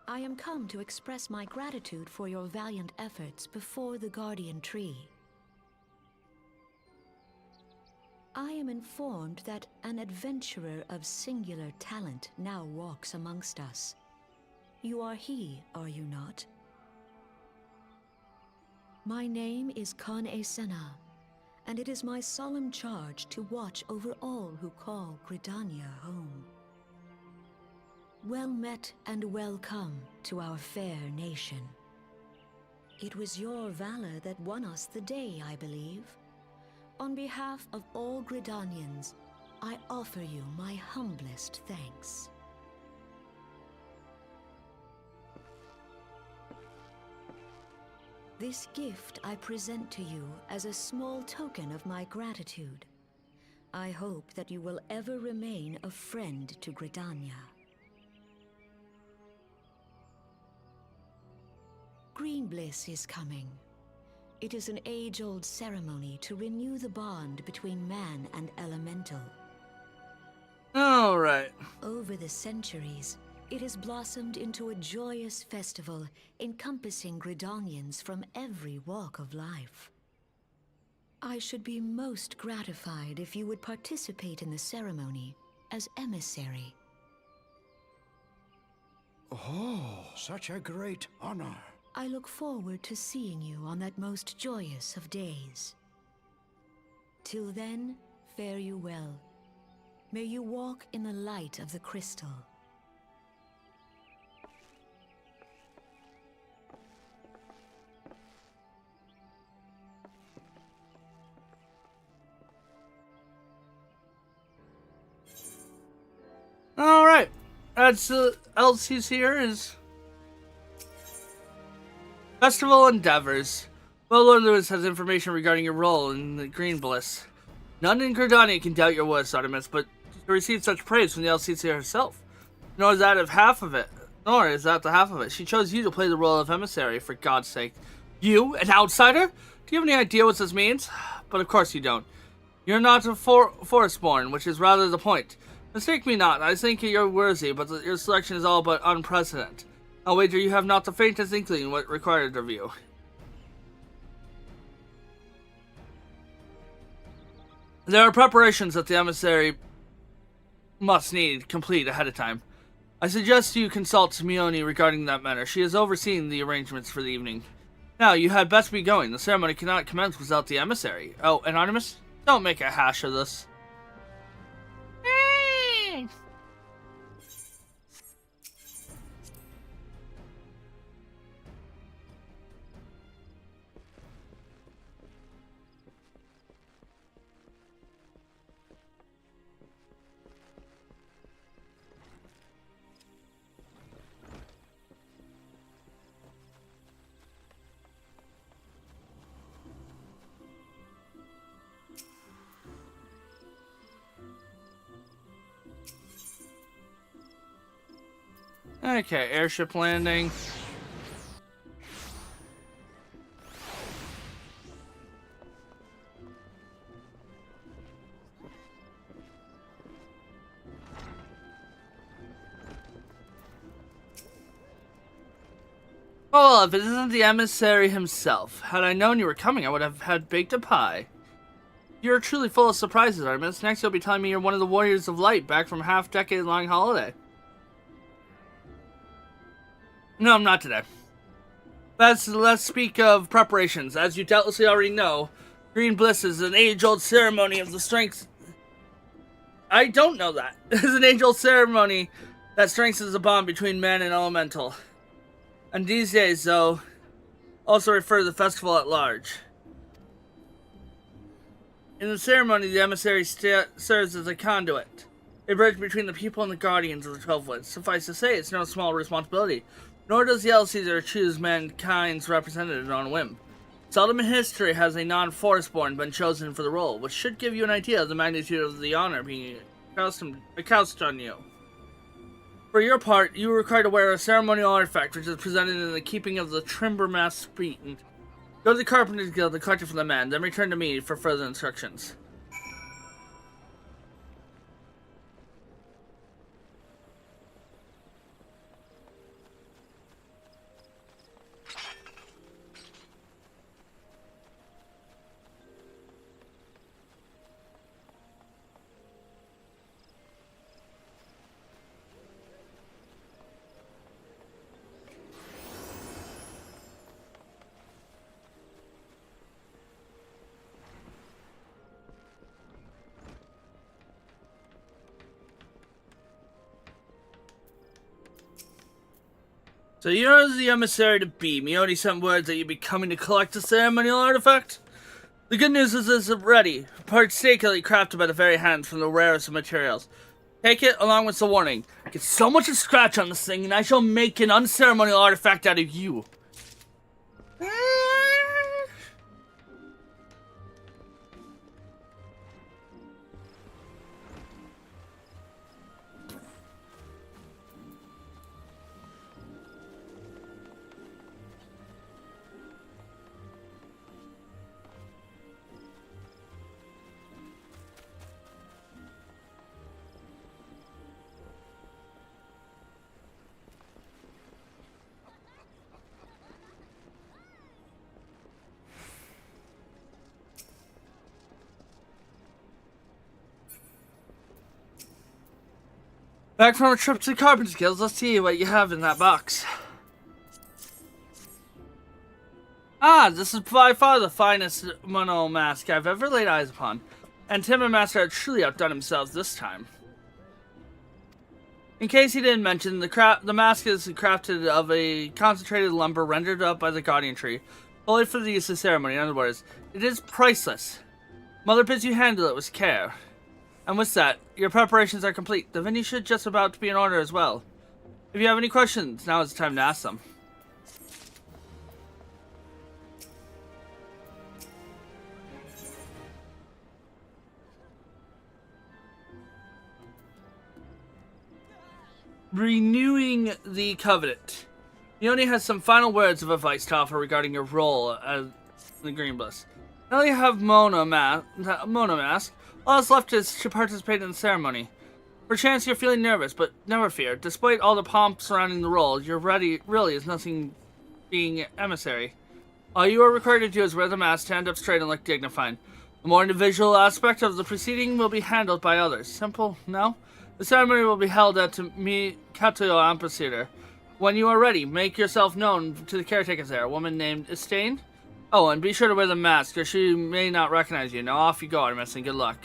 I am come to express my gratitude for your valiant efforts before the Guardian Tree. I am informed that an adventurer of singular talent now walks amongst us. You are he, are you not? My name is Kan-E Senna, and it is my solemn charge to watch over all who call Gridania home. Well met and welcome to our fair nation. It was your valor that won us the day, I believe. On behalf of all Gridanians, I offer you my humblest thanks. This gift I present to you as a small token of my gratitude. I hope that you will ever remain a friend to Gridania. Greenbliss is coming. It is an age-old ceremony to renew the bond between man and elemental. Alright. Over the centuries, it has blossomed into a joyous festival encompassing Gridanians from every walk of life. I should be most gratified if you would participate in the ceremony as emissary. Oh, such a great honor. I look forward to seeing you on that most joyous of days. Till then, fare you well. May you walk in the light of the crystal. Alright. That's LC's here is Festival Endeavors. Well, Lord Lewis has information regarding your role in the Greenbliss. None in Gridania can doubt your worth, Artemis, but to receive such praise from the LCC herself. Nor is that the half of it. She chose you to play the role of emissary, for God's sake. You, an outsider? Do you have any idea what this means? But of course you don't. You're not a forestborn, which is rather the point. Mistake me not, I think you're worthy, but your selection is all but unprecedented. I'll wager you have not the faintest inkling what required of you. There are preparations that the emissary must need complete ahead of time. I suggest you consult Mione regarding that matter. She is overseeing the arrangements for the evening. Now, you had best be going. The ceremony cannot commence without the emissary. Oh, and Artemis, don't make a hash of this. Okay, airship landing. Well, if it isn't the emissary himself. Had I known you were coming, I would have had baked a pie. You're truly full of surprises, Artemis. Next you'll be telling me you're one of the Warriors of Light back from half-decade-long holiday. No, I'm not today. Let's speak of preparations. As you doubtlessly already know, Green Bliss is an age-old ceremony of the strength... I don't know that. It's an age-old ceremony that strengthens the bond between man and elemental. And these days, though, also refer to the festival at large. In the ceremony, the emissary serves as a conduit, a bridge between the people and the guardians of the 12 Woods. Suffice to say, it's no small responsibility, nor does the Elseater choose mankind's representative on a whim. Seldom in history has a non-forestborn been chosen for the role, which should give you an idea of the magnitude of the honor being cast on you. For your part, you are required to wear a ceremonial artifact which is presented in the keeping of the Timbermast Suite. Go to the Carpenters Guild and collect it from the man, then return to me for further instructions. So you're the emissary to be. Mione sent words that you'd be coming to collect a ceremonial artifact? The good news is it's ready, painstakingly crafted by the very hands from the rarest of materials. Take it along with the warning. Get so much a scratch on this thing and I shall make an unceremonial artifact out of you. Back from a trip to the Carpenters Guild, let's see what you have in that box. Ah, this is by far the finest mono mask I've ever laid eyes upon, and Tim and Master have truly outdone themselves this time. In case he didn't mention, the mask is crafted of a concentrated lumber rendered up by the Guardian Tree, fully for the use of ceremony. In other words, it is priceless. Mother bids you handle it with care. And with that, your preparations are complete. The venue should just about to be in order as well. If you have any questions, now is the time to ask them. Renewing the Covenant. Mione has some final words of advice to offer regarding your role as the Green Bliss. Now you have Mona Mask, all that's left is to participate in the ceremony. Perchance you're feeling nervous, but never fear. Despite all the pomp surrounding the role, you're ready really is nothing being emissary. All you are required to do is wear the mask, stand up straight, and look dignified. The more individual aspect of the proceeding will be handled by others. Simple, no? The ceremony will be held at Katoyo Amphitheater. When you are ready, make yourself known to the caretakers there, a woman named Estain. Oh, and be sure to wear the mask, or she may not recognize you. Now off you go, Artemis, and good luck.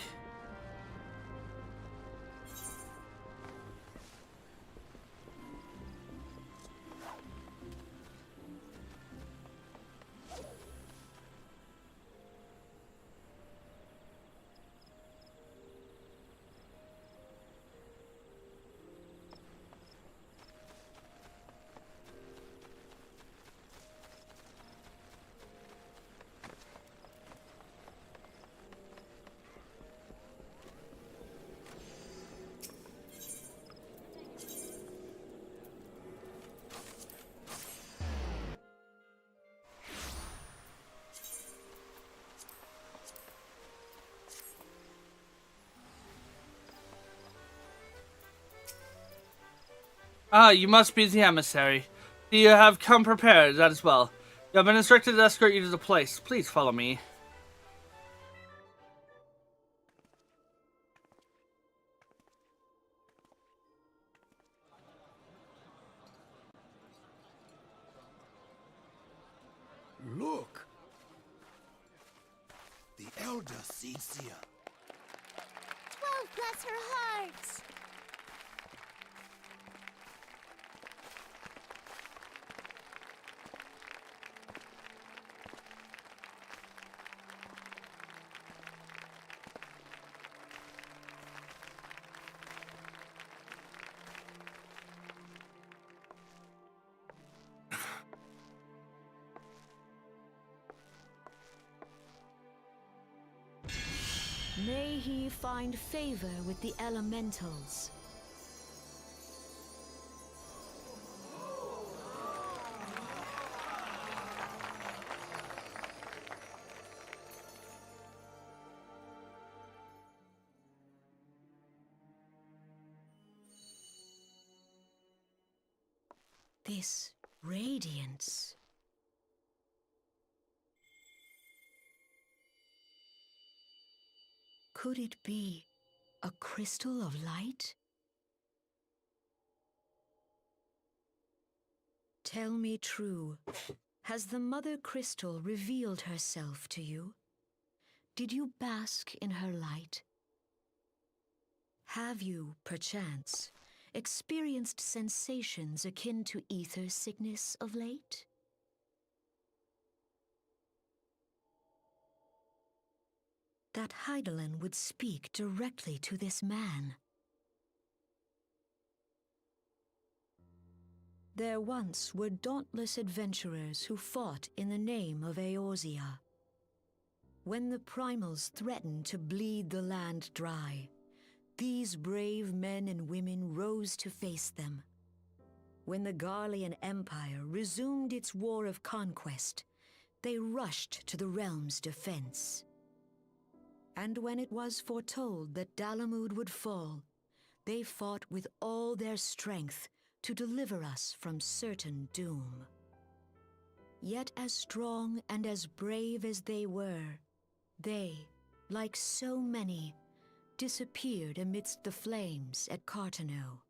Ah, you must be the emissary. You have come prepared, that as well. You have been instructed to escort you to the place. Please follow me. look! The Elder Seedseer. 12 bless her heart! May he find favor with the elementals. This radiance. Could it be a crystal of light? Tell me true, has the Mother Crystal revealed herself to you? Did you bask in her light? Have you, perchance, experienced sensations akin to ether sickness of late? That Hydaelyn would speak directly to this man. There once were dauntless adventurers who fought in the name of Eorzea. When the primals threatened to bleed the land dry, these brave men and women rose to face them. When the Garlean Empire resumed its war of conquest, they rushed to the realm's defense. And when it was foretold that Dalamud would fall, they fought with all their strength to deliver us from certain doom. Yet as strong and as brave as they were, they, like so many, disappeared amidst the flames at Carteneau.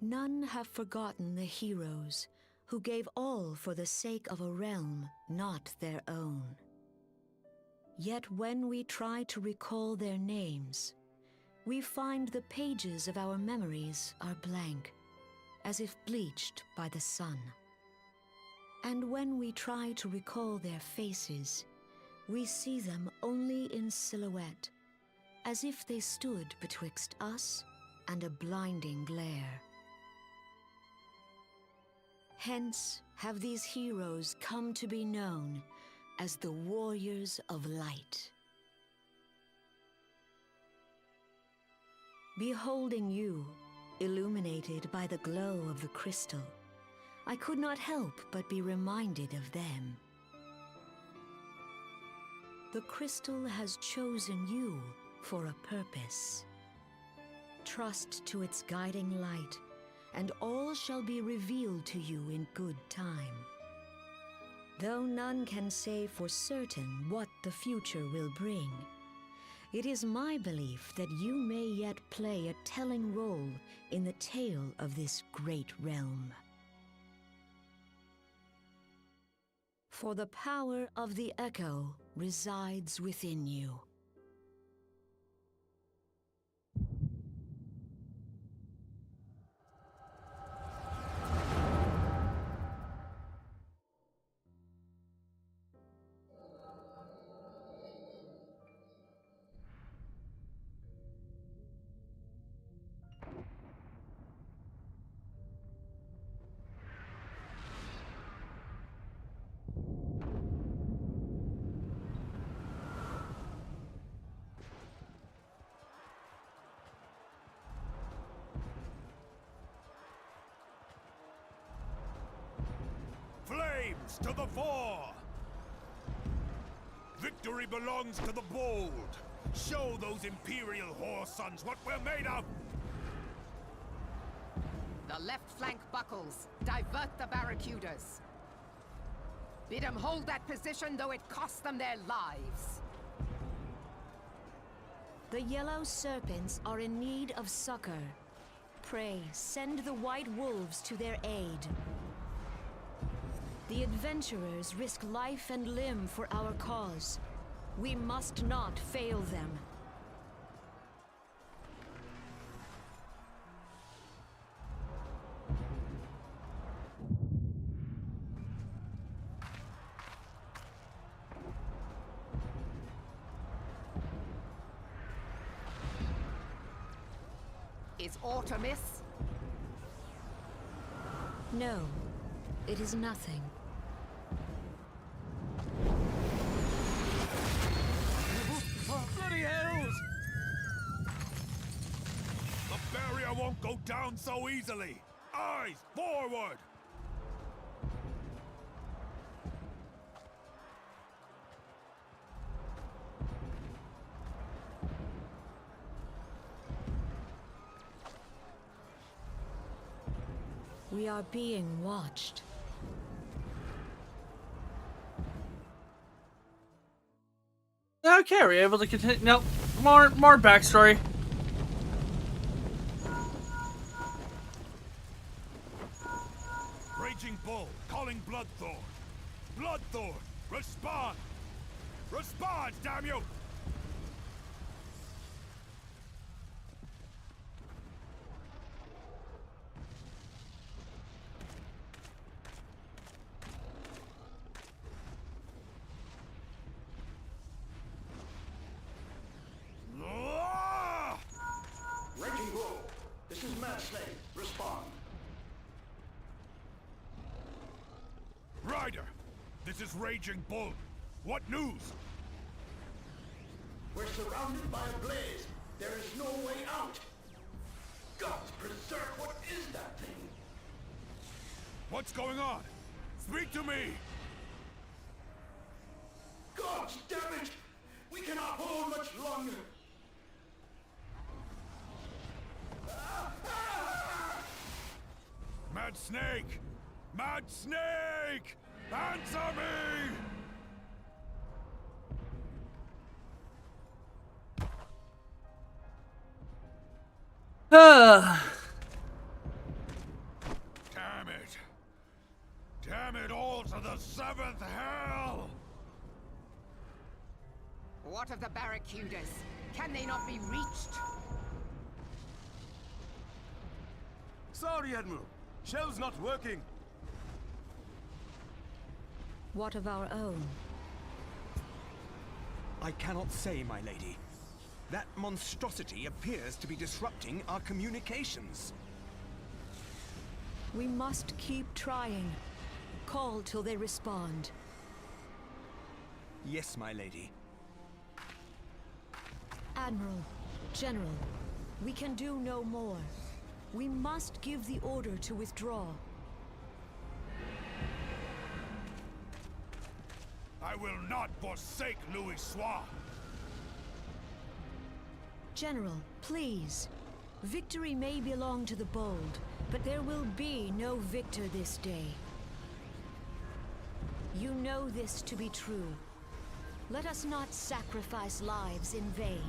None have forgotten the heroes who gave all for the sake of a realm not their own. Yet when we try to recall their names, we find the pages of our memories are blank, as if bleached by the sun. And when we try to recall their faces, we see them only in silhouette, as if they stood betwixt us and a blinding glare. Hence have these heroes come to be known as the Warriors of Light. Beholding you, illuminated by the glow of the crystal, I could not help but be reminded of them. The crystal has chosen you for a purpose. Trust to its guiding light, and all shall be revealed to you in good time. Though none can say for certain what the future will bring, it is my belief that you may yet play a telling role in the tale of this great realm. For the power of the Echo resides within you. Flames to the fore! Victory belongs to the bold! Show those Imperial whore sons what we're made of! The left flank buckles. Divert the barracudas. Bid them hold that position, though it costs them their lives. The Yellow Serpents are in need of succor. Pray, send the White Wolves to their aid. The adventurers risk life and limb for our cause. We must not fail them. Is aught amiss? No, it is nothing. Bloody hells! The barrier won't go down so easily! Eyes forward! We are being watched. Okay, we're able to continue. Nope. More backstory. Raging Bull, calling Bloodthorn. Bloodthorn, respond! Respond, damn you! Ah! Raging Bull, this is Mad Snake. Respond. Ryder, this is Raging Bull. What news? We're surrounded by a blaze. There is no way out. Gods preserve, what is that thing? What's going on? Speak to me! Gods damn it! We cannot hold much longer. Mad Snake! Mad Snake! Answer me! Damn it! Damn it all to the seventh hell! What of the Barracudas? Can they not be reached? Sorry, Admiral. Shell's not working. What of our own? I cannot say, my lady. That monstrosity appears to be disrupting our communications. We must keep trying. Call till they respond. Yes, my lady. Admiral, General, we can do no more. We must give the order to withdraw. I will not forsake Louis Soir! General, please. Victory may belong to the bold, but there will be no victor this day. You know this to be true. Let us not sacrifice lives in vain.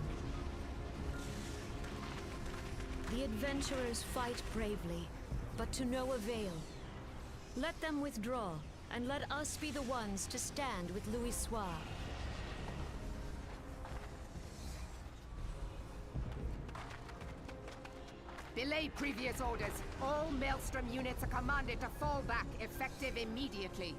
The adventurers fight bravely, but to no avail. Let them withdraw, and let us be the ones to stand with Louis Soir. Belay previous orders. All Maelstrom units are commanded to fall back, effective immediately.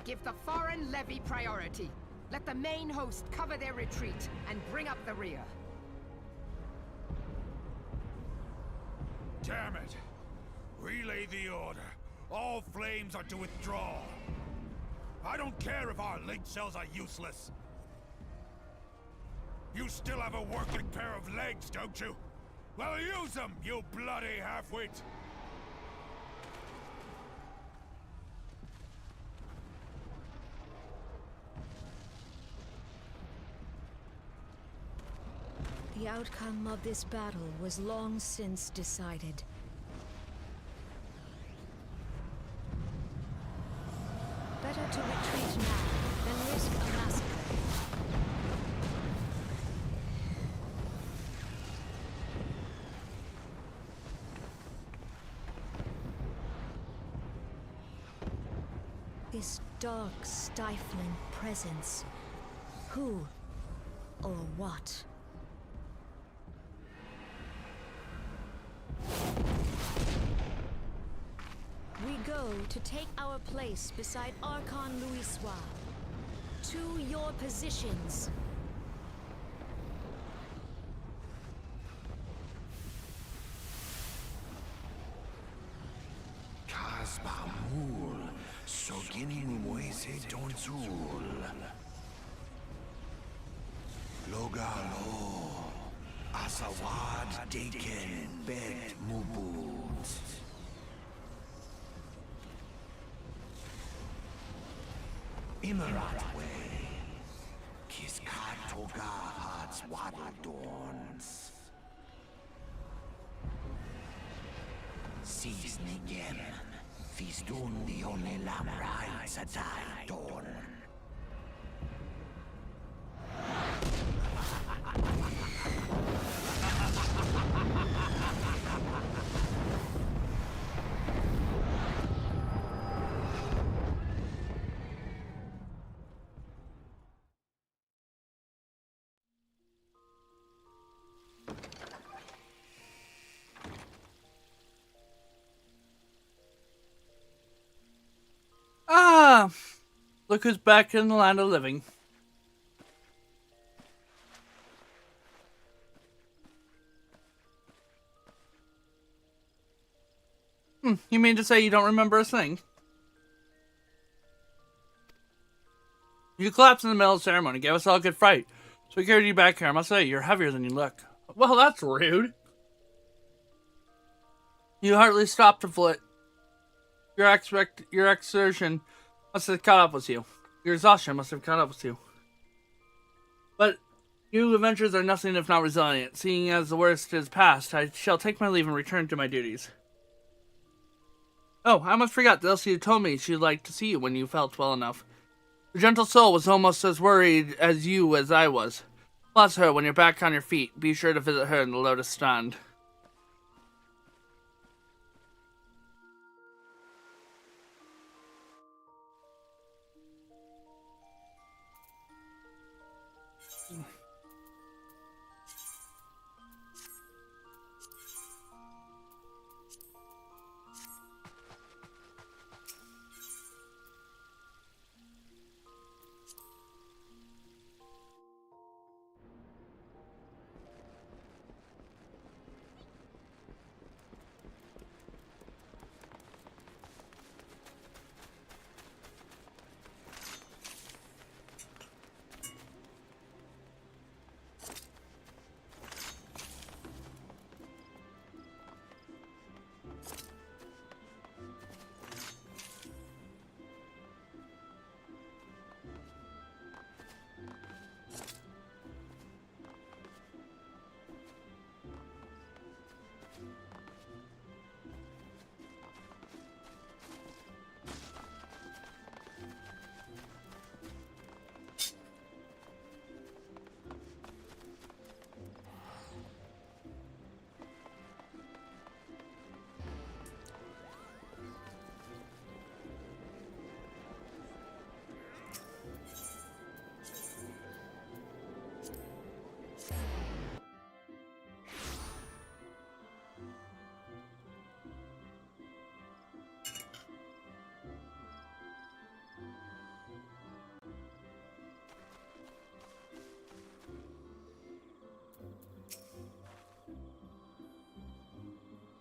Give the foreign levy priority. Let the main host cover their retreat and bring up the rear. Damn it! Relay the order. All flames are to withdraw. I don't care if our link cells are useless. You still have a working pair of legs, don't you? Well, use them, you bloody half-wit! The outcome of this battle was long since decided. Better to retreat now than risk a massacre. This dark, stifling presence. Who or what? We go to take our place beside Archon Louisoix. To your positions. Kasbamul, Soginin Moise Donzul. Logalo, Asawad Deken Bet Mubut. Imarat Way, Kiskat Toga Hats Waddle Dorns. Sis Nigem, Fistun Dione Lamrai Satai Dorn. Ah, look who's back in the land of living. You mean to say you don't remember a thing? You collapsed in the middle of the ceremony, gave us all a good fright. So we carried you back here. I must say, you're heavier than you look. Well, that's rude. You hardly stopped to flit. Your exertion must have caught up with you. Your exhaustion must have caught up with you. But you adventurers are nothing if not resilient. Seeing as the worst is past, I shall take my leave and return to my duties. Oh, I almost forgot. Delcia told me she'd like to see you when you felt well enough. The gentle soul was almost as worried as I was. Bless her, when you're back on your feet, be sure to visit her in the Lotus Stand.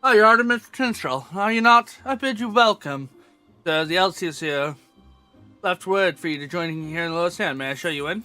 Oh, you're Artemis Tinstrel, are you not? I bid you welcome. The Elsius here left word for you to join here in the Lower Stand. May I show you in?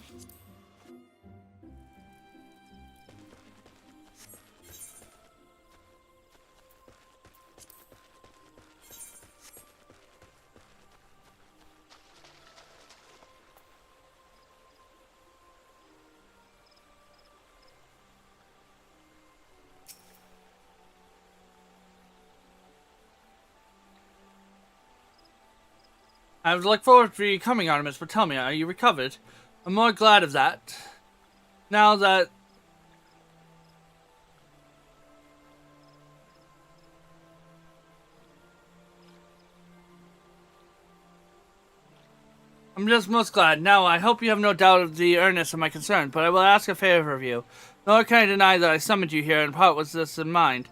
I would look forward to you coming, Artemis, but tell me, are you recovered? I'm more glad of that. Now that... I'm just most glad. Now, I hope you have no doubt of the earnestness of my concern, but I will ask a favor of you. Nor can I deny that I summoned you here in part with this in mind.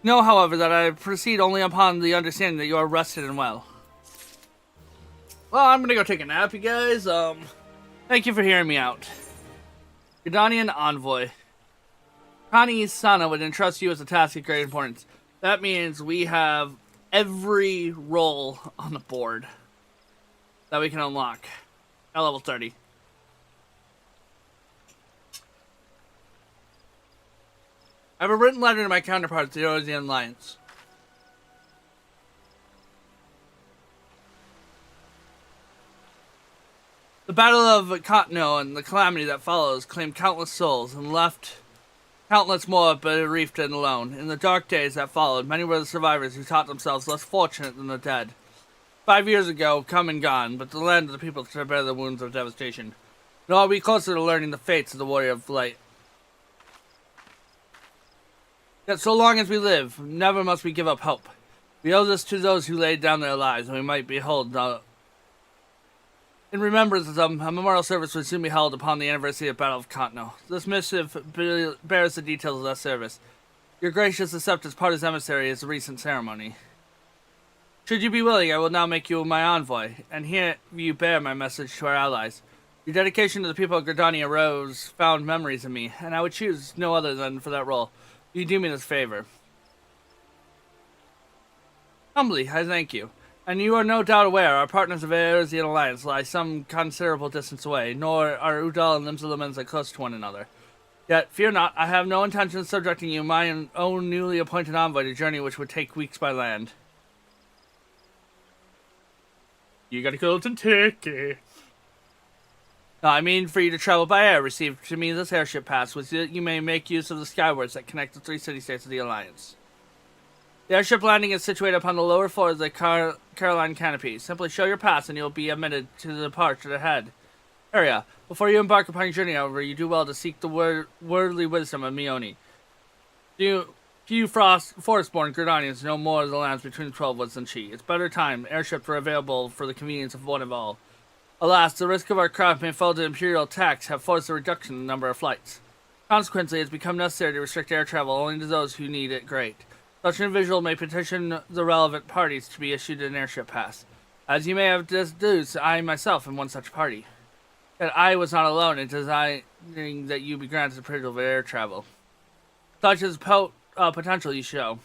Know, however, that I proceed only upon the understanding that you are rested and well. Well, I'm gonna go take a nap, you guys. Thank you for hearing me out. Gridanian Envoy. Connie Sana would entrust you with a task of great importance. That means we have every role on the board that we can unlock at level 30. I have a written letter to my counterparts, the Eorzean Alliance. The Battle of Cotno and the calamity that follows claimed countless souls and left countless more bereaved and alone. In the dark days that followed, many were the survivors who thought themselves less fortunate than the dead. 5 years ago, come and gone, but the land of the people to bear the wounds of devastation. Nor are we closer to learning the fates of the Warrior of Light. Yet so long as we live, never must we give up hope. We owe this to those who laid down their lives, and we might behold in remembrance of them, a memorial service will soon be held upon the anniversary of Battle of Cotno. This missive bears the details of that service. Your gracious acceptance part as emissary is a recent ceremony. Should you be willing, I will now make you my envoy, and here you bear my message to our allies. Your dedication to the people of Gridania rose found memories in me, and I would choose no other than for that role. You do me this favor. Humbly, I thank you. And you are no doubt aware, our partners of the Eorzean Alliance lie some considerable distance away, nor are Udal and Limsa Lominsa close to one another. Yet, fear not, I have no intention of subjecting you, my own newly appointed envoy, to a journey which would take weeks by land. You got a golden ticket. No, I mean for you to travel by air. Receive to me this airship pass, with it you may make use of the skywards that connect the 3 city-states of the Alliance. The airship landing is situated upon the lower floor of the Caroline canopy. Simply show your pass and you'll be admitted to the departure ahead area. Before you embark upon your journey, however, you do well to seek the worldly wisdom of Mioni. Few forest-born Gridanians know more of the lands between the 12 woods than she. It's better time. Airships were available for the convenience of one of all. Alas, the risk of our craft may fall to imperial tax have forced a reduction in the number of flights. Consequently, it's become necessary to restrict air travel only to those who need it great. Such an individual may petition the relevant parties to be issued an airship pass. As you may have deduced, I myself am one such party. Yet I was not alone in designing that you be granted the privilege of air travel. Such is potential you show.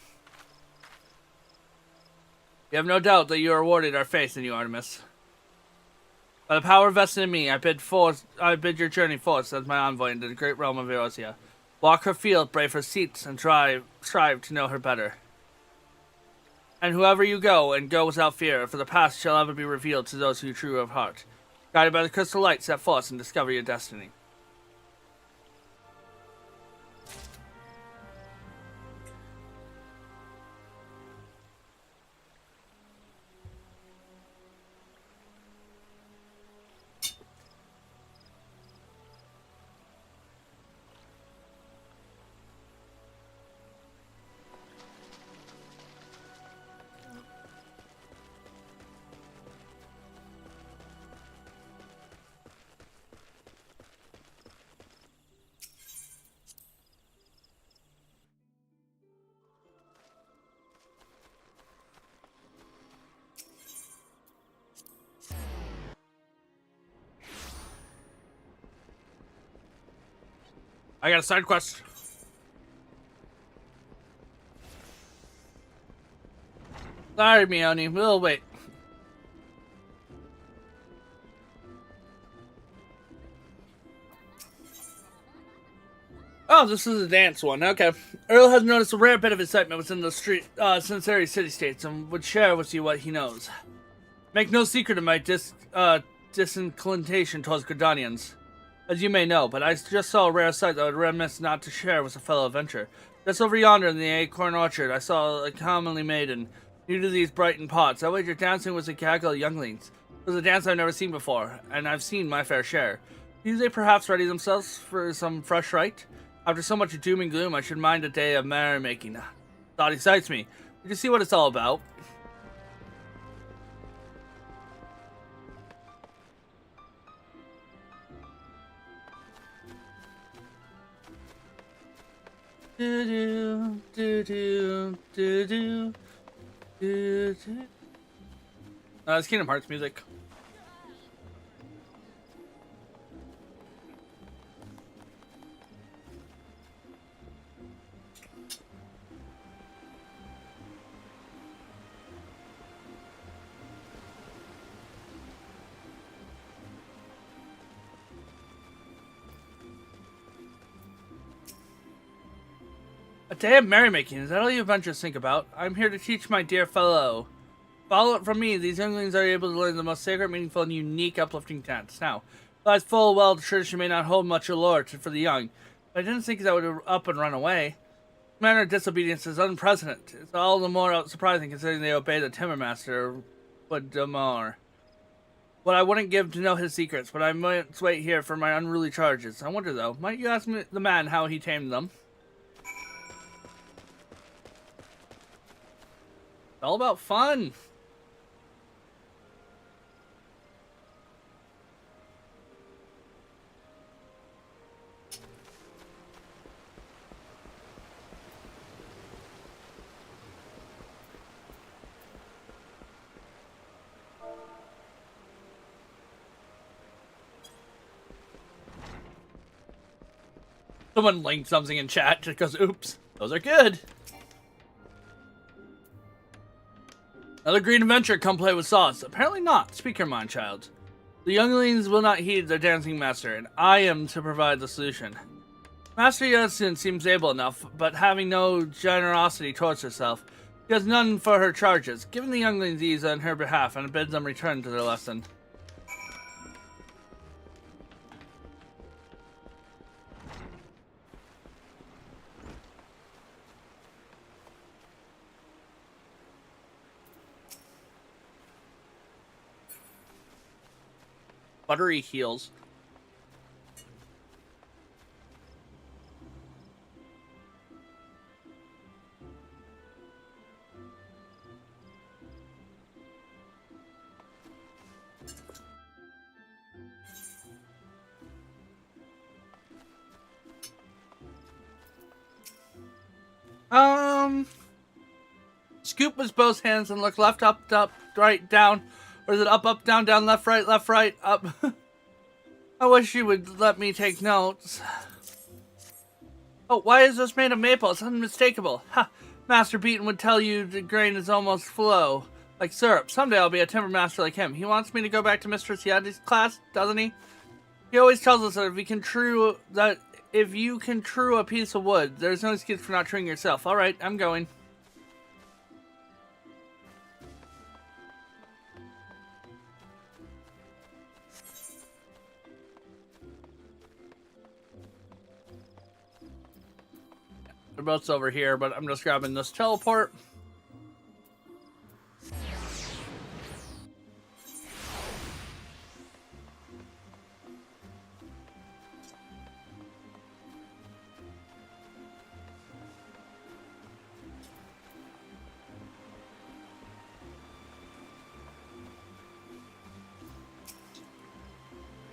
You have no doubt that you are awarded our faith in you, Artemis. By the power vested in me, I bid your journey forth as my envoy into the great realm of Eorzea. Walk her field, brave her seats, and strive to know her better. And whoever you go, and go without fear, for the past shall ever be revealed to those who are true of heart. Guided by the crystal light, set forth and discover your destiny. I got a side quest. Sorry, Mioni. We'll wait. Oh, this is a dance one. Okay. Earl has noticed a rare bit of excitement within the Sinceri city-states and would share with you what he knows. Make no secret of my disinclination towards Gridanians, as you may know, but I just saw a rare sight that would remiss not to share with a fellow adventurer. Just over yonder in the acorn orchard, I saw a comely maiden, new to these Brighton pots. I wager dancing with a gaggle of younglings. It was a dance I've never seen before, and I've seen my fair share. Do they perhaps ready themselves for some fresh rite? After so much doom and gloom, I should mind a day of merrymaking. Thought excites me. Did you see what it's all about? Do do do do do do do do. It's Kingdom Hearts music. A day of merrymaking, is that all you adventurers think about? I'm here to teach my dear fellow. Follow it from me, these younglings are able to learn the most sacred, meaningful, and unique uplifting dance. Now, lies full well the tradition may not hold much allure for the young, but I didn't think that would up and run away. This manner of disobedience is unprecedented. It's all the more surprising considering they obey the Timbermaster, Woodamar. What I wouldn't give to know his secrets, but I must wait here for my unruly charges. I wonder though, might you ask me, the man how he tamed them? It's all about fun. Someone linked something in chat just goes, oops, those are good. Another green adventure, come play with Sauce. Apparently not. Speak your mind, child. The younglings will not heed their dancing master, and I am to provide the solution. Master Yasin seems able enough, but having no generosity towards herself. She has none for her charges. Given the younglings ease on her behalf, and bids them return to their lesson. Buttery heels. Scoop with both hands and look left, up, right, down. Or is it up, down, left, right, up? I wish you would let me take notes. Oh, why is this made of maple? It's unmistakable. Ha! Master Beaton would tell you the grain is almost flow, like syrup. Someday I'll be a timber master like him. He wants me to go back to Mistress Yadi's class, doesn't he? He always tells us that if you can true a piece of wood, there's no excuse for not truing yourself. All right, I'm going. They're both over here, but I'm just grabbing this teleport.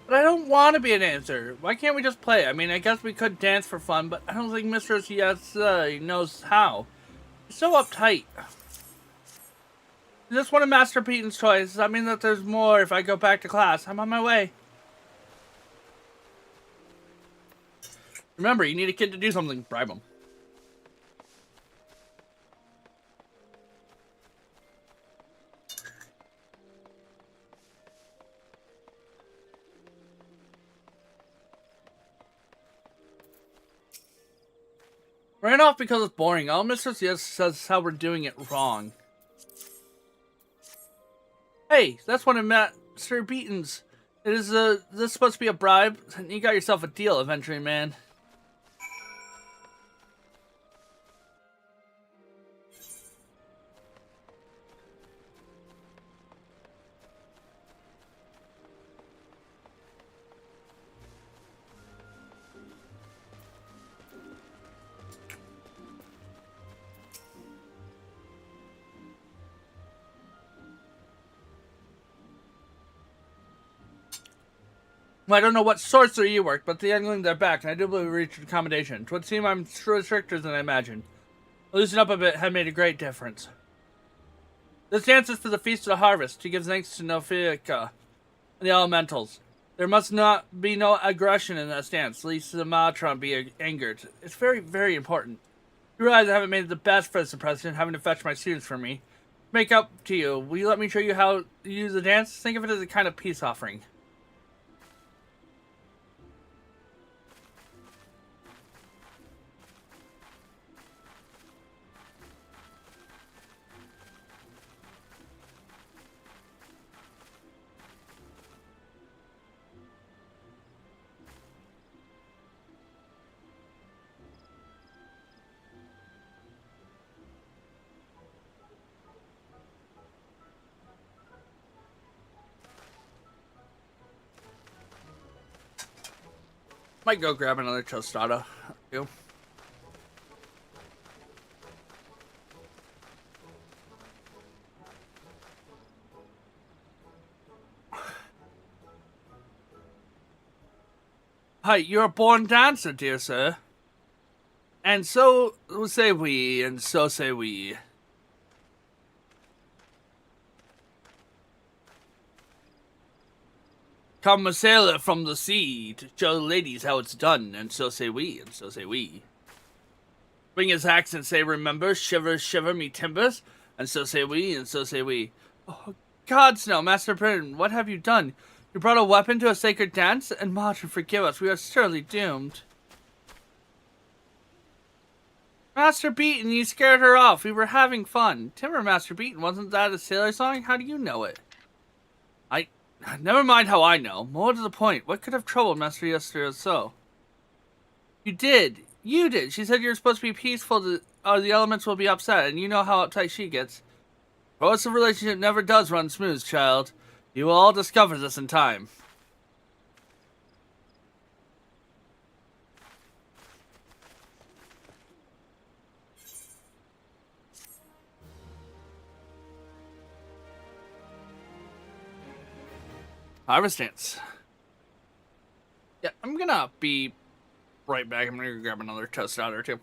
But I don't want to be a dancer. Why can't we just play? I mean, I guess we could dance for fun, but I don't think Mistress knows how. It's so uptight. Is this one of Master Beaton's toys? Does that mean that there's more if I go back to class? I'm on my way. Remember, you need a kid to do something. Bribe him. Ran off because it's boring. All Mistress Yes says how we're doing it wrong. Hey, that's one of Master Beaton's. Is this supposed to be a bribe? You got yourself a deal, adventuring man. Well, I don't know what sorcery you worked, but the younglings are back, and I do believe we reached accommodation. 'Twould seem I'm stricter than I imagined. Loosen up a bit had made a great difference. This dance is for the Feast of the Harvest, to give thanks to Nofika and the elementals. There must not be no aggression in this dance, lest the Matron be angered. It's very, very important. You realize I haven't made it the best for this impression, having to fetch my students for me. Make up to you. Will you let me show you how to use the dance? Think of it as a kind of peace offering. Might go grab another tostada. You. Hi, you're a born dancer, dear sir. And so say we, and so say we. Come a sailor from the sea to show the ladies how it's done, and so say we, and so say we. Bring his axe and say, remember, shiver, shiver me timbers, and so say we, and so say we. Oh, gods no, Master Britain, what have you done? You brought a weapon to a sacred dance? And Matron, forgive us, we are surely doomed. Master Beaton, you scared her off. We were having fun. Timber Master Beaton, wasn't that a sailor song? How do you know it? Never mind how I know. More to the point, what could have troubled Master Yester so? You did. You did. She said you were supposed to be peaceful, or the elements will be upset, and you know how uptight she gets. Progress of relationship never does run smooth, child. You will all discover this in time. Harvest dance. Yeah, I'm gonna be right back. I'm gonna go grab another toast out or two.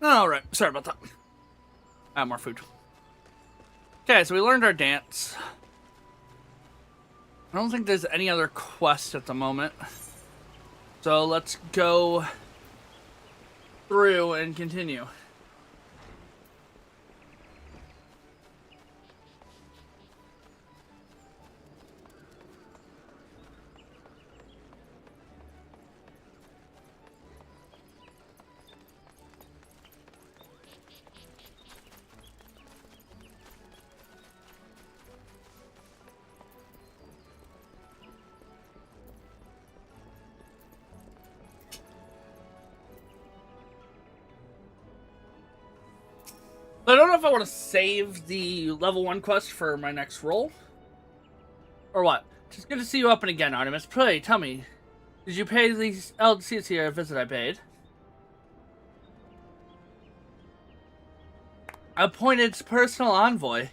Alright, sorry about that. More food. Okay, so we learned our dance. I don't think there's any other quest at the moment. So let's go through and continue. I don't know if I want to save the level 1 quest for my next roll. Or what? Just good to see you up and again, Artemis. Pray, tell me, did you pay these LCs here a visit I paid? Appointed personal envoy.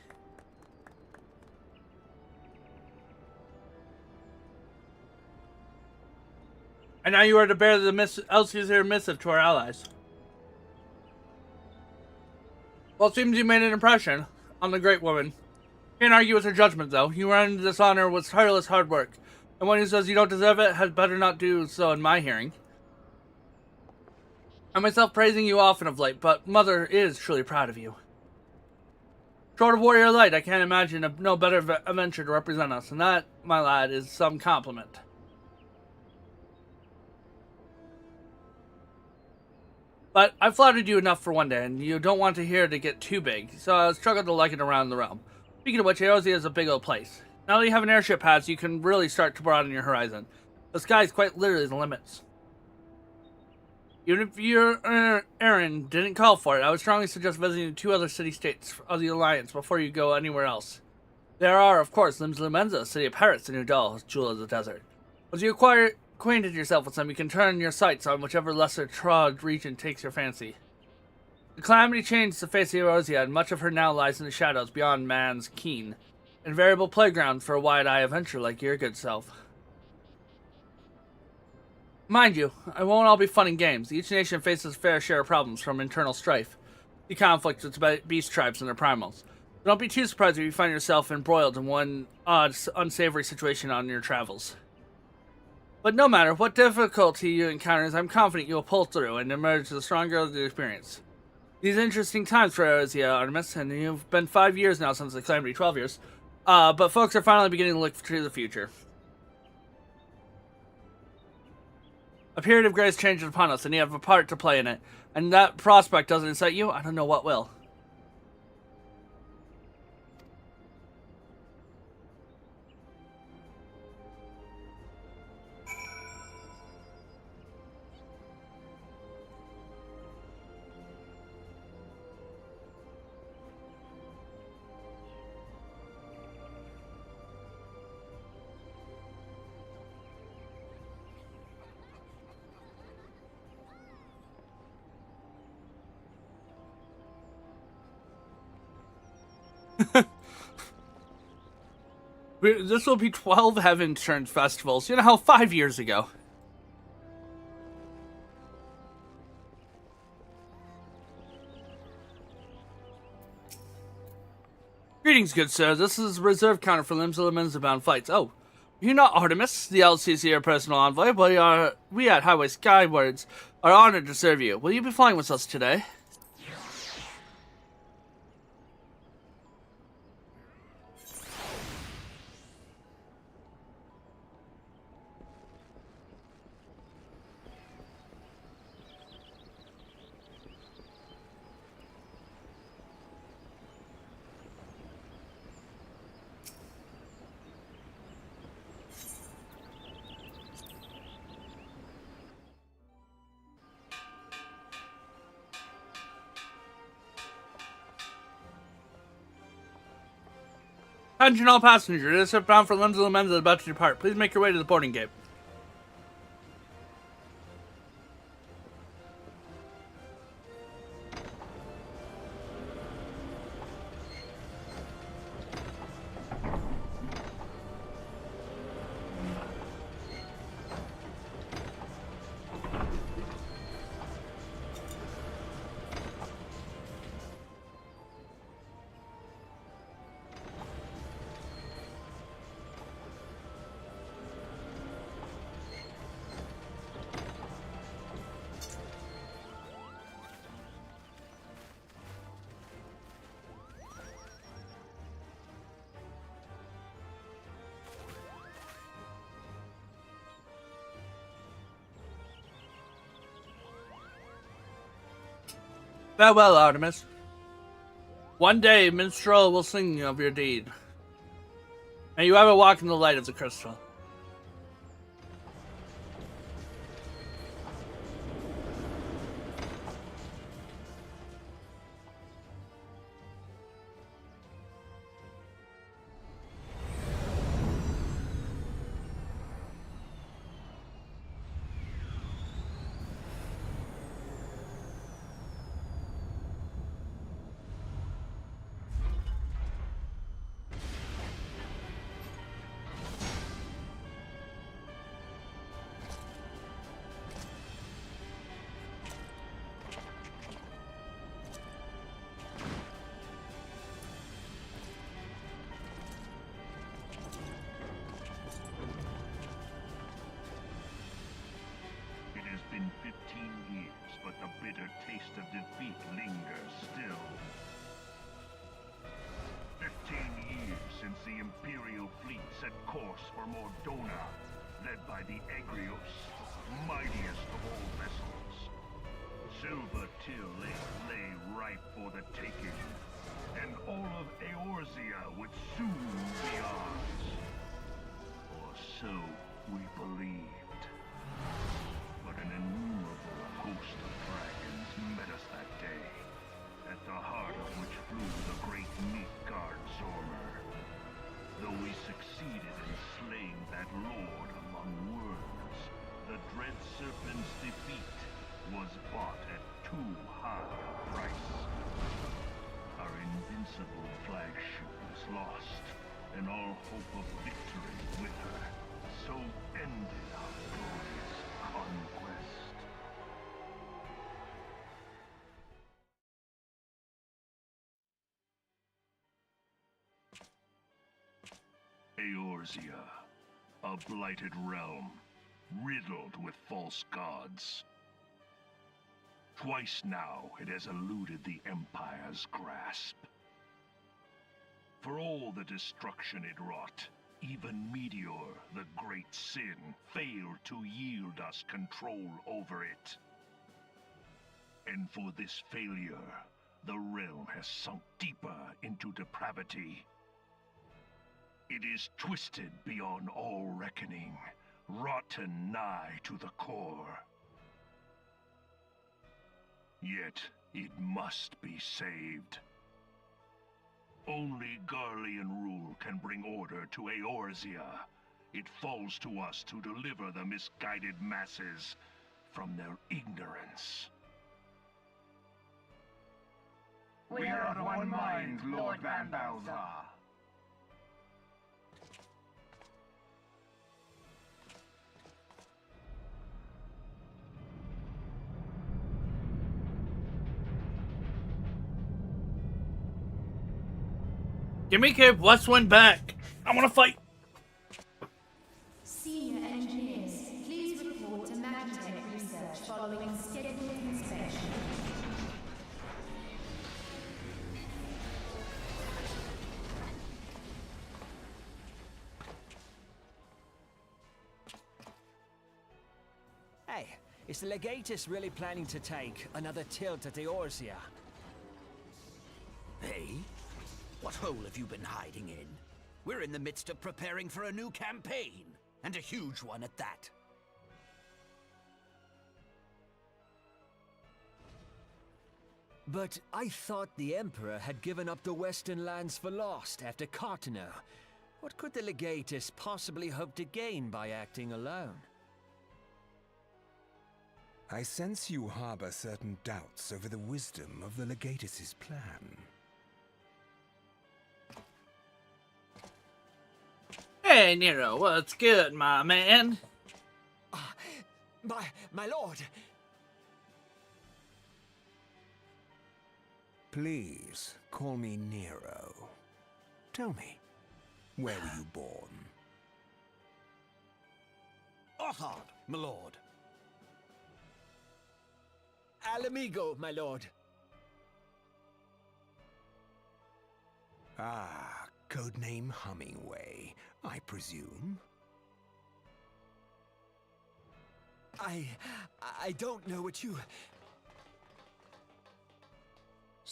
And now you are to bear the Elsies missive to our allies. Well, it seems you made an impression on the great woman. Can't argue with her judgment, though. You earned this honor with tireless hard work. And one who says you don't deserve it had better not do so in my hearing. I myself praising you often of late, but Mother is truly proud of you. Short of Warrior Light, I can't imagine no better adventure to represent us, and that, my lad, is some compliment. But I flattered you enough for one day, and you don't want to hear it get too big, so I struggled to like it around the realm. Speaking of which, Eorzea is a big old place. Now that you have an airship pass, you can really start to broaden your horizon. The sky is quite literally the limits. Even if your errand didn't call for it, I would strongly suggest visiting 2 other city-states of the Alliance before you go anywhere else. There are, of course, Limsa, City of Pirates, and Udal, Jewel of the Desert. Once you acquainted yourself with them, you can turn your sights on whichever lesser-trod region takes your fancy. The calamity changed the face of Eorzea, and much of her now lies in the shadows beyond man's keen, invariable playground for a wide-eyed adventurer like your good self. Mind you, it won't all be fun and games. Each nation faces a fair share of problems, from internal strife to conflict with beast tribes and their primals. Don't be too surprised if you find yourself embroiled in one odd, unsavory situation on your travels. But no matter what difficulty you encounter, I'm confident you will pull through and emerge the stronger of the experience. These interesting times for Eorzea, Artemis, and you've been 5 years now since the calamity, 12 years. But folks are finally beginning to look to the future. A period of grace changes upon us, and you have a part to play in it. And that prospect doesn't excite you, I don't know what will. This will be 12 Heaven Turned festivals. You know how 5 years ago. Greetings, good sir. This is a reserve counter for Limsa bound flights. Oh, you're not Artemis, the LCC personal envoy, but we at Highway Skywards are honored to serve you. Will you be flying with us today? Attention all passengers, this is bound for Limsa is about to depart. Please make your way to the boarding gate. Farewell, Artemis. One day, minstrel will sing of your deed. May you ever walk in the light of the crystal. It has been 15 years, but the bitter taste of defeat lingers still. 15 years since the Imperial fleet set course for Mordona, led by the Agrios, mightiest of all vessels. Silver Till lay ripe for the taking, and all of Eorzea would soon be ours. Or so we believed. But an innumerable host of dragons met us that day, at the heart of which flew the great Midgard Zormer. Though we succeeded in slaying that lord among worms, the dread serpent's defeat was bought at too high a price. Our invincible flagship was lost, and all hope of victory with her. So ended our glorious conquest. Eorzea, a blighted realm, riddled with false gods. Twice now it has eluded the Empire's grasp. For all the destruction it wrought, even Meteor, the great sin, failed to yield us control over it. And for this failure, the realm has sunk deeper into depravity. It is twisted beyond all reckoning, rotten nigh to the core. Yet it must be saved. Only Garlean rule can bring order to Eorzea. It falls to us to deliver the misguided masses from their ignorance. We are of one mind, Lord Van Balthar. Give me Cape Westwind back. I want to fight. Senior engineers, please report to Magitech research following scheduled inspection. Hey, is the Legatus really planning to take another tilt at Eorzea? Hey? What hole have you been hiding in? We're in the midst of preparing for a new campaign, and a huge one at that. But I thought the Emperor had given up the Western lands for lost after Carteneau. What could the Legatus possibly hope to gain by acting alone? I sense you harbor certain doubts over the wisdom of the Legatus' plan. Hey, Nero, what's good, my man? My lord! Please, call me Nero. Tell me, where were you born? Othard, my lord. Alamigo, my lord. Ah, codename Hummingway, I presume? I don't know what you...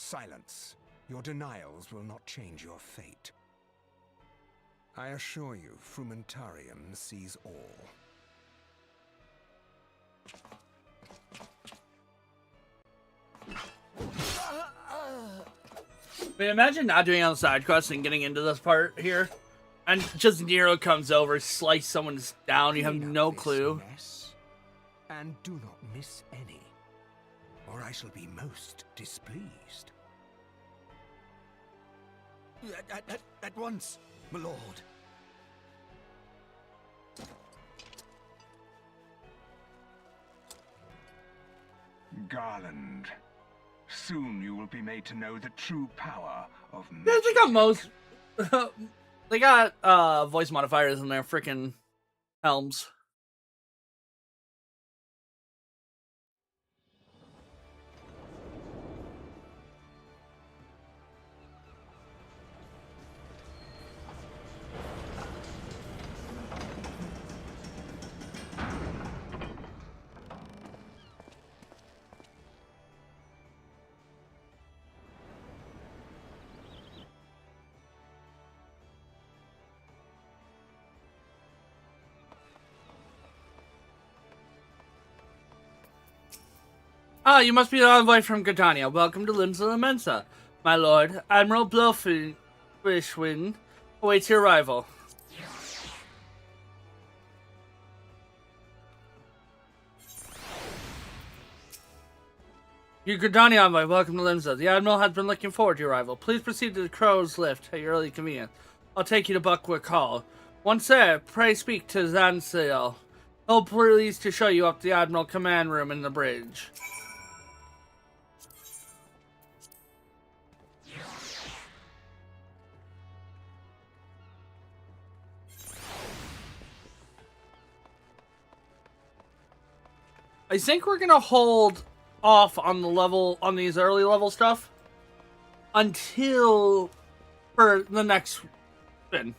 Silence. Your denials will not change your fate. I assure you, Frumentarium sees all. I mean, imagine not doing on the side quest and getting into this part here, and just Nero comes over, slice someone's down, you have no clue. Mess, and do not miss any, or I shall be most displeased. At once, my lord. Garland. Soon you will be made to know the true power of Yeah, magic. they got most. They got voice modifiers in their freaking helms. Ah, you must be the envoy from Gridania. Welcome to Limbs of the Mensa. My lord, Admiral Blowfishwind awaits your arrival. You Gridania envoy, welcome to Limsa. The Admiral has been looking forward to your arrival. Please proceed to the Crow's Lift at your early convenience. I'll take you to Buckwick Hall. Once there, pray speak to Zanziel. He'll please to show you up the Admiral command room in the bridge. I think we're gonna hold off on the level, on these early level stuff until for the next spin.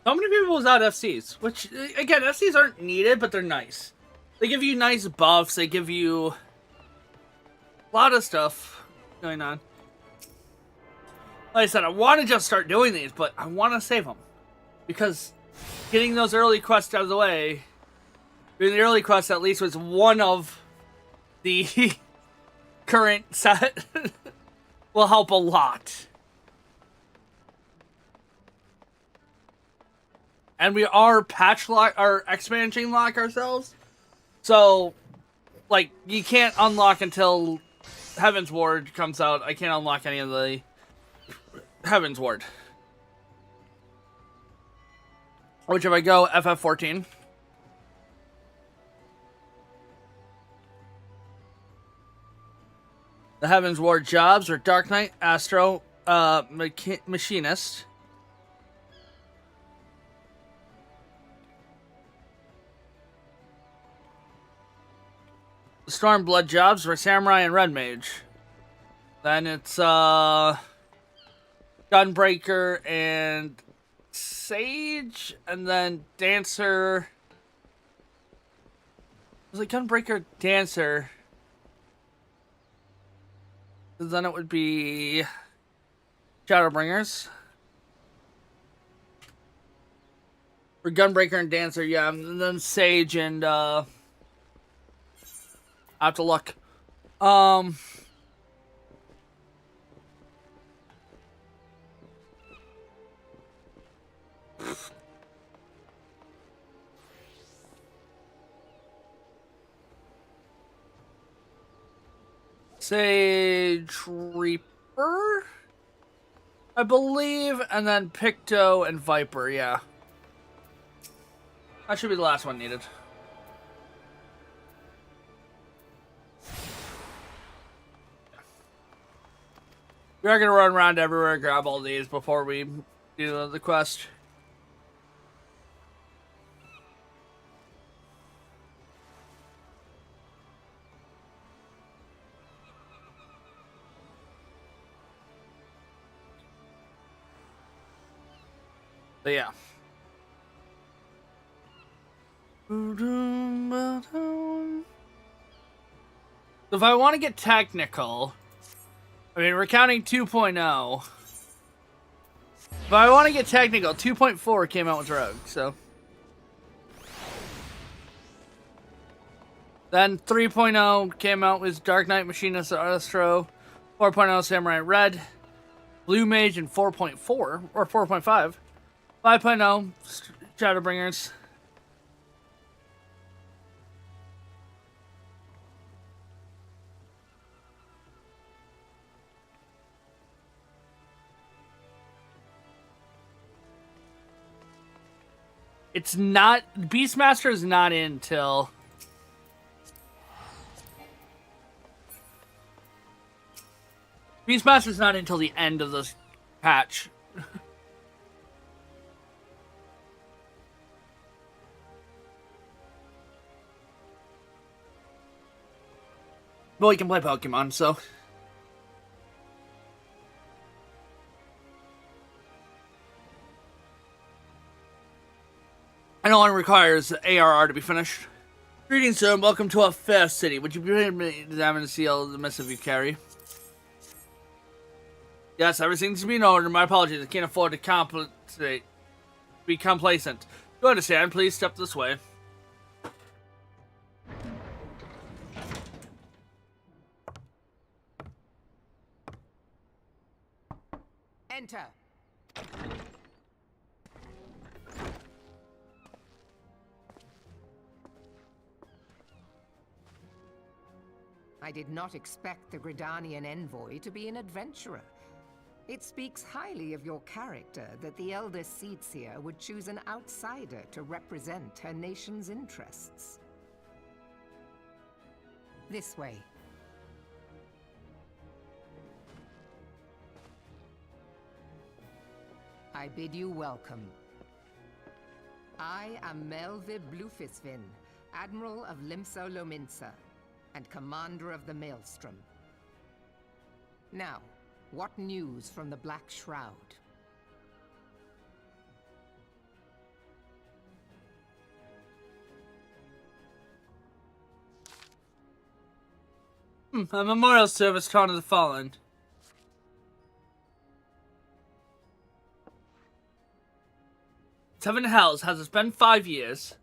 So many people without FCs, which, again, FCs aren't needed, but they're nice. They give you nice buffs, they give you a lot of stuff going on. Like I said, I want to just start doing these, but I want to save them. Because getting those early quests out of the way, doing the early quests at least was one of the current set, will help a lot. And we are patch lock, or expansion lock ourselves. So, like, you can't unlock until Heaven's Ward comes out. I can't unlock any of the Heaven's Ward. Which if I go FF14. The Heaven's Ward jobs are Dark Knight, Astro, Machinist. Stormblood jobs for Samurai and Red Mage. Then it's Gunbreaker and Sage, and then Dancer. Was it Gunbreaker, Dancer? Then it would be Shadowbringers. For Gunbreaker and Dancer, yeah, and then Sage and I have to look. Sage Reaper, I believe, and then Picto and Viper, yeah. That should be the last one needed. We are going to run around everywhere and grab all these before we do the quest. But yeah. So if I want to get technical, I mean, we're counting 2.0. But I want to get technical. 2.4 came out with Rogue, so. Then 3.0 came out with Dark Knight, Machinist, Astro. 4.0 Samurai Red. Blue Mage in 4.4, or 4.5. 5.0 Shadowbringers. It's not... Beastmaster is not in till... Beastmaster's not until the end of this patch. Well, you can play Pokemon, so... And all it requires ARR to be finished. Greetings, sir, and welcome to a fair city. Would you be able to examine and see all the missive you carry? Yes, everything's been ordered. My apologies, I can't afford to be complacent. You understand, please step this way. Enter. I did not expect the Gridanian envoy to be an adventurer. It speaks highly of your character that the Elder Seedseer would choose an outsider to represent her nation's interests. This way. I bid you welcome. I am Melve Blufisvin, Admiral of Limsa Lominsa, and Commander of the Maelstrom. Now, what news from the Black Shroud? A memorial service to honor the fallen. Seven Hells, has it been 5 years?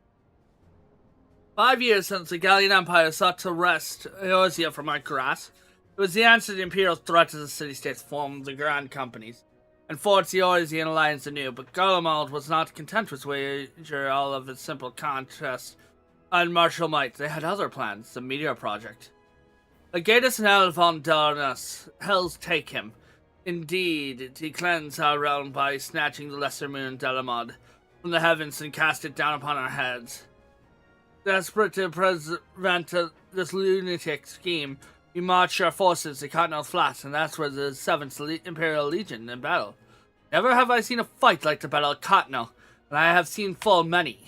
5 years since the Gallian Empire sought to wrest Eorzea from our grasp. It was the answer to the Imperial threat to the city-states formed the Grand Companies, and forged the Eorzean alliance anew, but Garlemald was not content with wager all of its simple contest on martial might. They had other plans, the Meteor Project. Legatus and Elvon Darnus, Hells take him. Indeed, to cleanse our realm by snatching the lesser moon Delamod from the heavens and cast it down upon our heads. Desperate to prevent this lunatic scheme, we marched our forces to Cottonelle Flats, and that's where the 7th Imperial Legion in battle. Never have I seen a fight like the Battle of Cottonelle, and I have seen full many.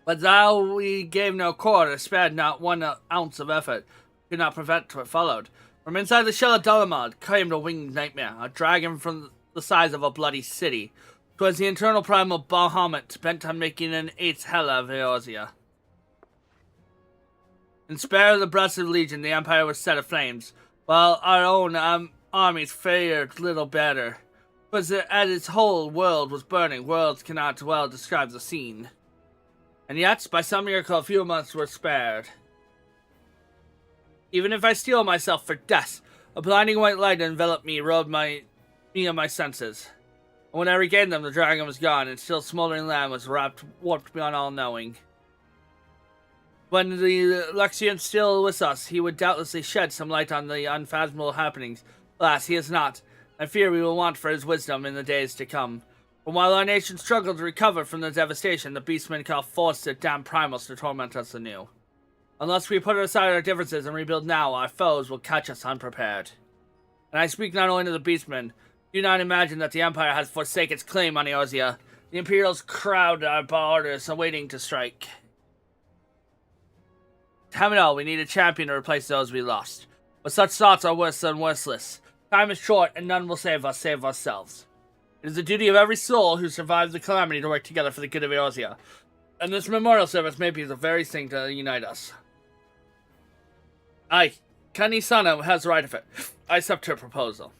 But though we gave no quarter, spared not 1 ounce of effort, could not prevent what followed. From inside the shell of Delamod came the winged nightmare, a dragon from the size of a bloody city. 'Twas the internal primal Bahamut, bent on making an 8th hell of Eorzea. In spare of the Blessed Legion, the Empire was set aflames, while our own armies fared little better. 'Twas as its whole world was burning. Words cannot well describe the scene. And yet, by some miracle, a few months were spared. Even if I steel myself for death, a blinding white light enveloped me, robed me of my senses. And when I regained them, the dragon was gone, and still smoldering lamb was warped beyond all knowing. When the Luxian still with us, he would doubtlessly shed some light on the unfathomable happenings. Alas, he is not. I fear we will want for his wisdom in the days to come. And while our nation struggled to recover from the devastation, the beastmen call forth their damned primals to torment us anew. Unless we put aside our differences and rebuild now, our foes will catch us unprepared. And I speak not only to the beastmen. Do not imagine that the Empire has forsaken its claim on Eorzea. The Imperials crowd our borders, awaiting to strike. To have it all, we need a champion to replace those we lost. But such thoughts are worse than worthless. Time is short, and none will save us save ourselves. It is the duty of every soul who survived the calamity to work together for the good of Eorzea. And this memorial service may be the very thing to unite us. Aye, Kanisana has the right of it. I accept her proposal.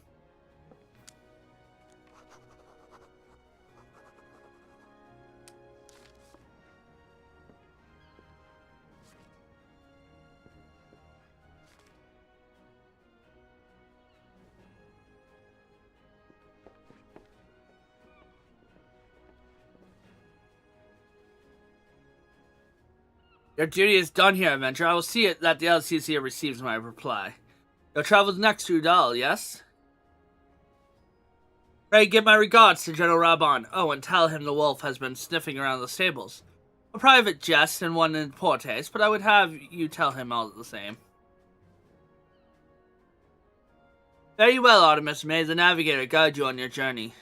Your duty is done here, Avenger. I will see it that the LCC receives my reply. Your travels next to Udal, yes? Pray give my regards to General Raban. Oh, and tell him the wolf has been sniffing around the stables. A private jest and one in poor taste, but I would have you tell him all the same. Very well, Artemis. May the Navigator guide you on your journey.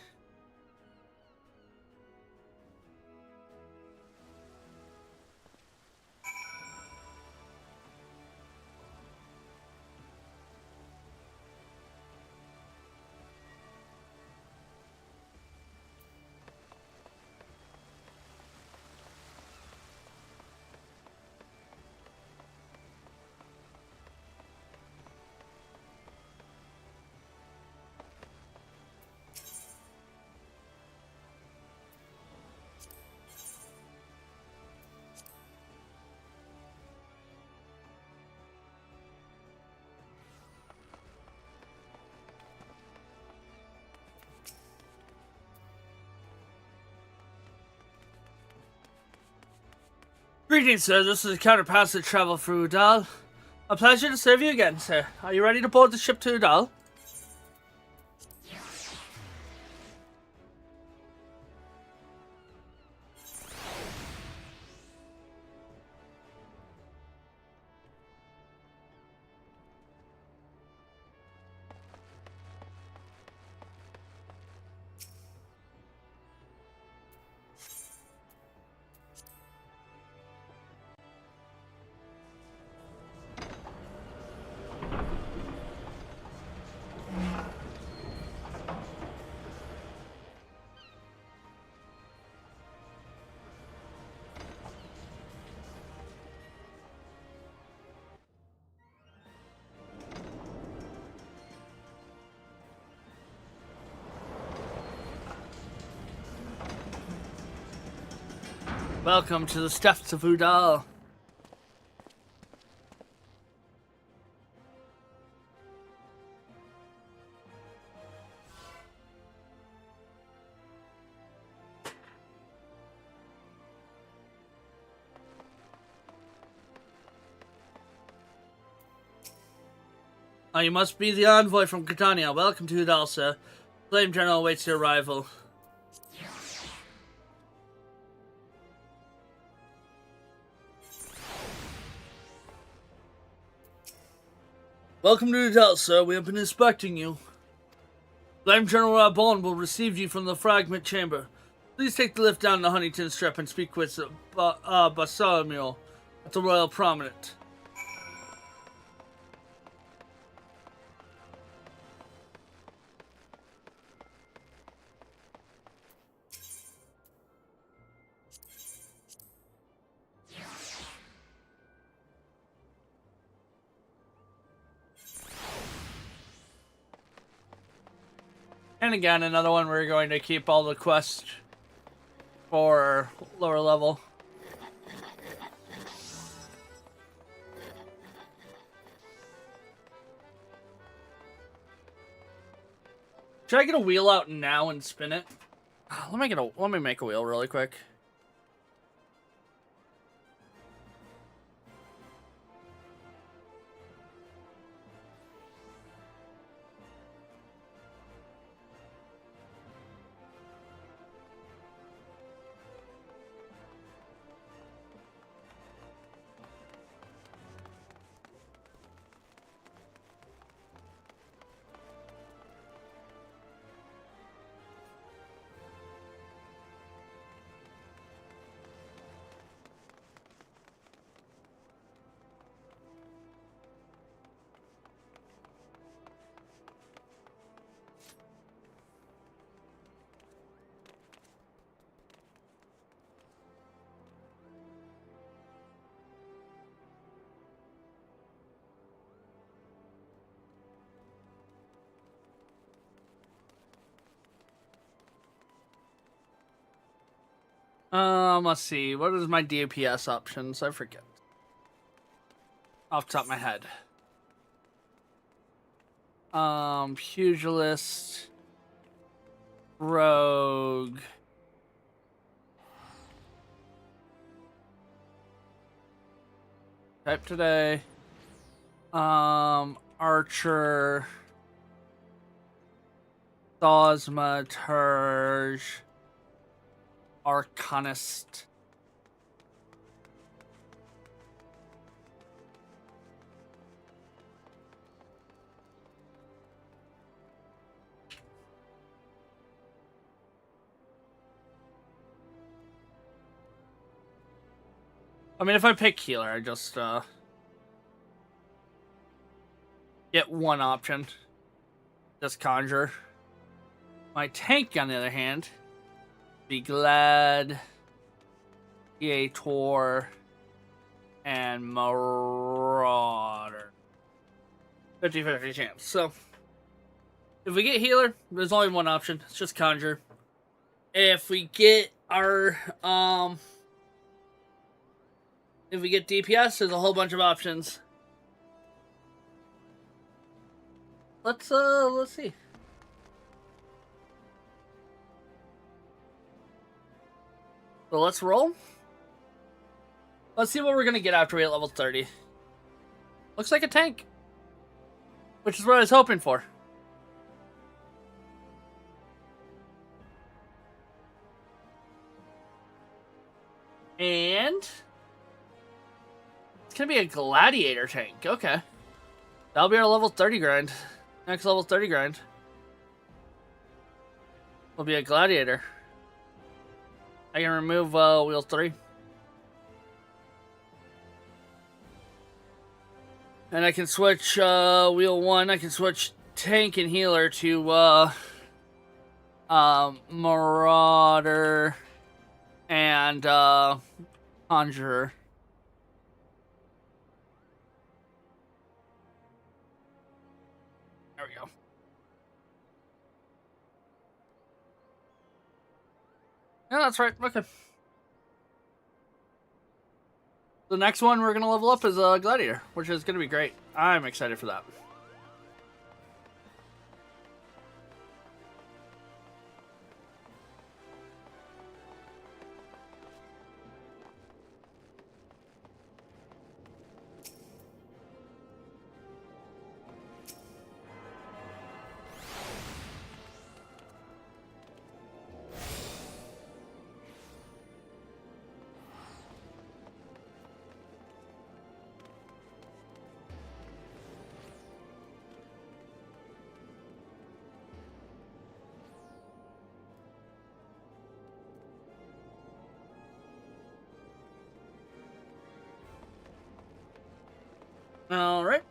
Greetings, sir. This is Counterpassage Travel for Udal. A pleasure to serve you again, sir. Are you ready to board the ship to Udal? Welcome to the steppes of Udal. Oh, you must be the envoy from Catania. Welcome to Udal, sir. Flame General awaits your arrival. Welcome to Udal, sir. We have been inspecting you. Flame General Rabon will receive you from the fragment chamber. Please take the lift down to Huntington Strip and speak with Bartholomew at the Royal Promenade. And again, another one we're going to keep all the quests for lower level. Should I get a wheel out now and spin it? Let me make a wheel really quick. Let's see. What is my DPS options? I forget. Off the top of my head. Pugilist. Rogue. Type today. Archer. Thaumaturge. Arcanist. I mean, if I pick healer, I just get one option. Just conjure. My tank, on the other hand, be glad, Theator, and Marauder. 50-50 chance. So, if we get healer, there's only one option. It's just conjure. If we get our, if we get DPS, there's a whole bunch of options. Let's see. So let's roll. Let's see what we're gonna get after we hit level 30. Looks like a tank, which is what I was hoping for. And it's gonna be a gladiator tank. Okay. That'll be our level 30 grind. Next level 30 grind will be a gladiator. I can remove wheel 3. And I can switch wheel 1. I can switch tank and healer to Marauder and Conjurer. There we go. Yeah, that's right. Okay. The next one we're gonna level up is a Gladiator, which is gonna be great. I'm excited for that. All right.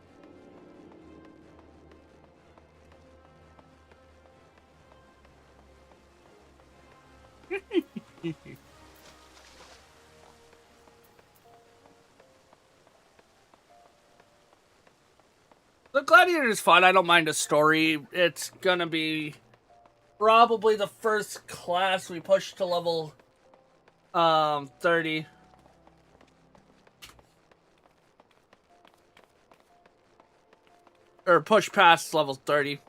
The Gladiator is fun. I don't mind a story. It's gonna be probably the first class we push to level 30. Or push past level 30.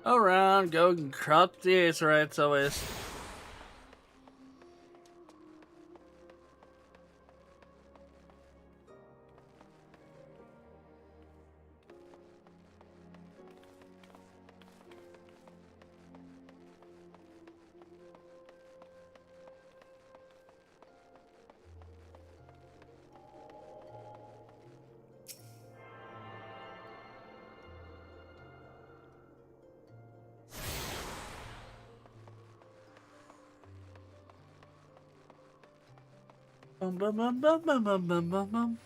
Around, go and corrupt the Aesirites always. Bum, bum, bum, bum, bum, bum, bum, bum, bum.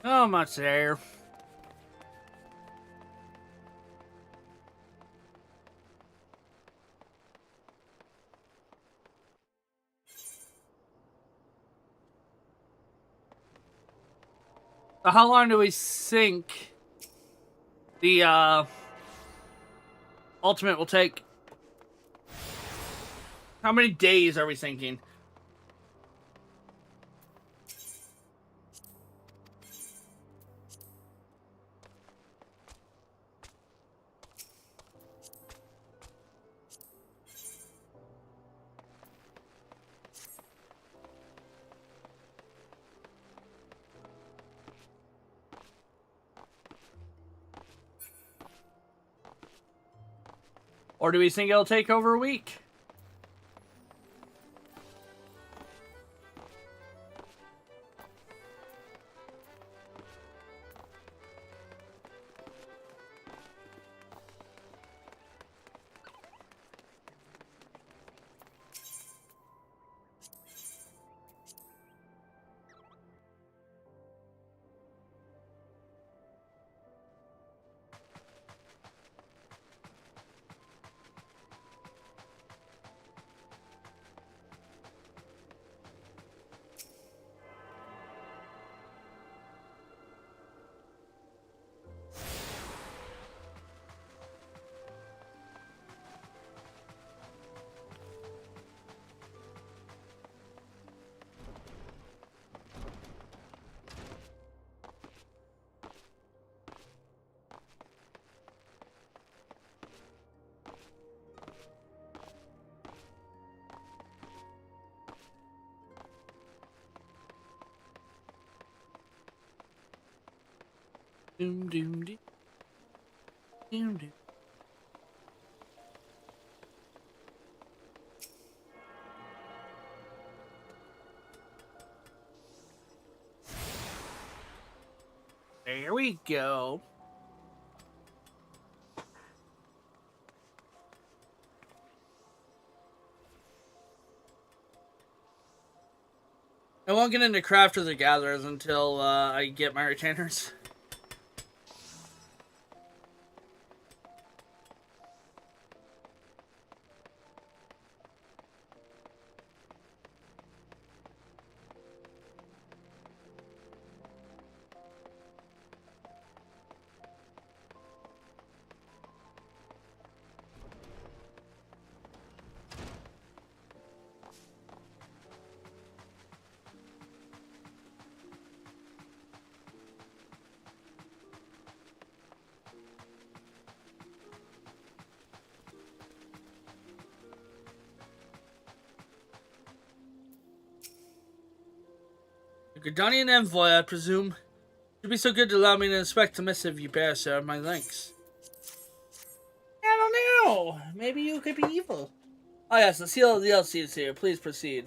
Not much there. How long do we think the ultimate will take? How many days are we thinking? Or do we think it'll take over a week? Doom, doom, doom. Doom, doom. There we go. I won't get into Crafters or Gatherers until I get my retainers. Gridanian envoy, I presume. You'd be so good to allow me to inspect the missive you bear, sir. My thanks. I don't know. Maybe you could be evil. Oh yes, the seal of the DLC is here. Please proceed.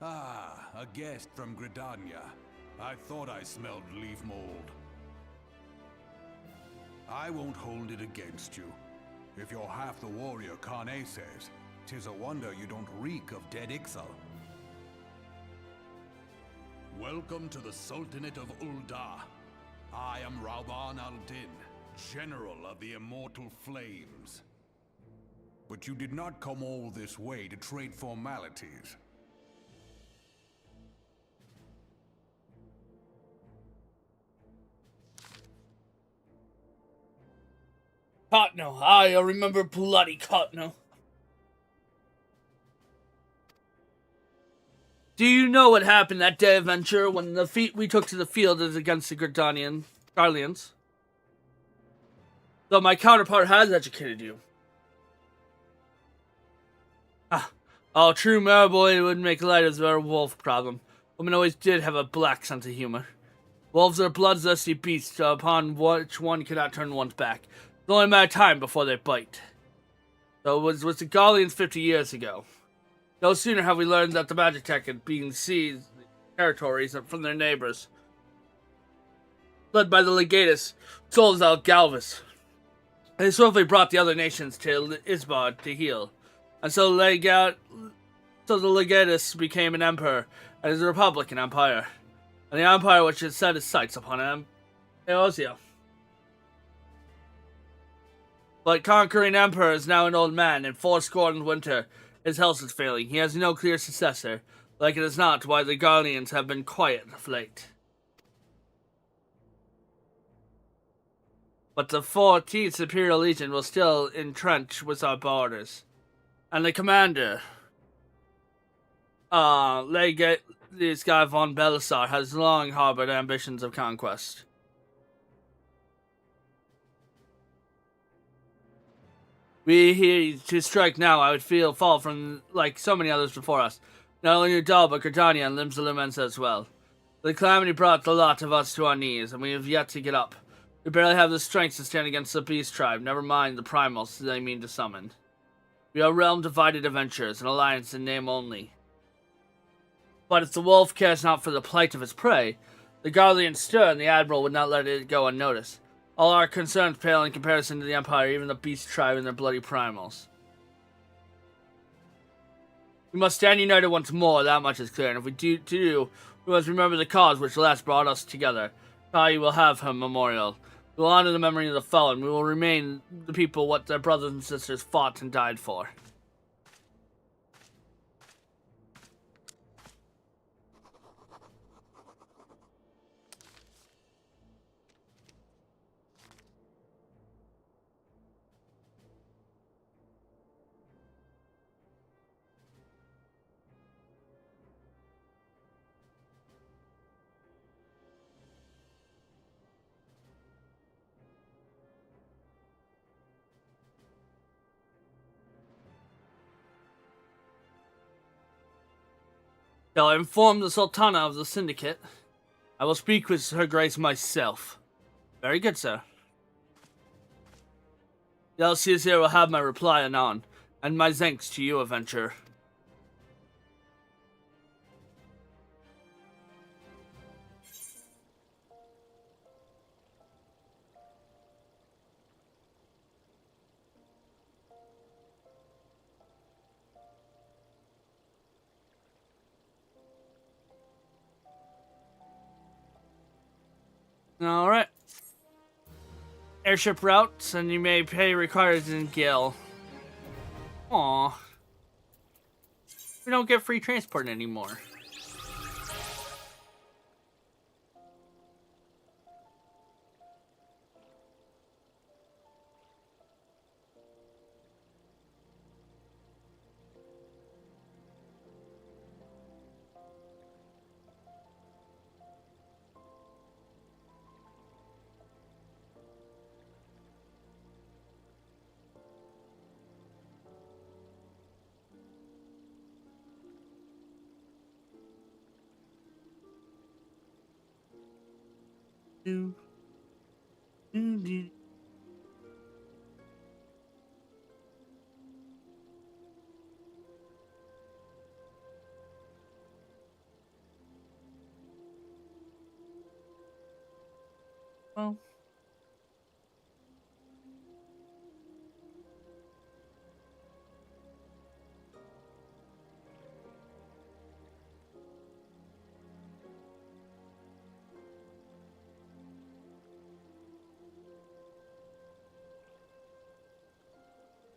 Ah, a guest from Gridania. I thought I smelled leaf mold. I won't hold it against you. If you're half the warrior Kane says, 'tis a wonder you don't reek of dead Ixal. Welcome to the Sultanate of Ul'dah. I am Rauban al-Din, General of the Immortal Flames. But you did not come all this way to trade formalities. Cotno. I remember bloody Cotno. Do you know what happened that day of Venture when we took to the field as against the Gridanian Guardians? Though my counterpart has educated you. Oh, true Mariboy would make light of their wolf problem. Women always did have a black sense of humor. Wolves are bloodthirsty beasts upon which one cannot turn one's back. It's only a matter of time before they bite. So it was the Gallians 50 years ago. No sooner have we learned that the Magitech had been seized territories from their neighbors, led by the legatus Solzal Galvis. They swiftly brought the other nations to Isbard to heal, and so the legatus became an emperor and is a republican empire, and the empire which has set its sights upon Eosia. But conquering emperor is now an old man, and fourscore in winter. His health is failing. He has no clear successor. Like it is not why the Guardians have been quiet of late. But the 14th Imperial Legion will still entrench with our borders. And the commander, this guy von Belisar, has long harbored ambitions of conquest. We here to strike now, I would fall from like so many others before us. Not only Udal, but Gridania and Limbs of Lumensa as well. The calamity brought the lot of us to our knees, and we have yet to get up. We barely have the strength to stand against the Beast Tribe, never mind the primals they mean to summon. We are realm-divided adventurers, an alliance in name only. But if the wolf cares not for the plight of its prey, the Guardian stir and the Admiral would not let it go unnoticed. All our concerns pale in comparison to the Empire, even the Beast Tribe and their bloody primals. We must stand united once more, that much is clear, and if we do, we must remember the cause which last brought us together. Kali will have her memorial. We will honor the memory of the fallen. We will remain the people what their brothers and sisters fought and died for. Shall I inform the Sultana of the Syndicate? I will speak with Her Grace myself. Very good, sir. The LCS will have my reply anon, and my thanks to you, adventurer. Alright. Airship routes, and you may pay required in Gil. Aww. We don't get free transport anymore. Do, do, do. Well.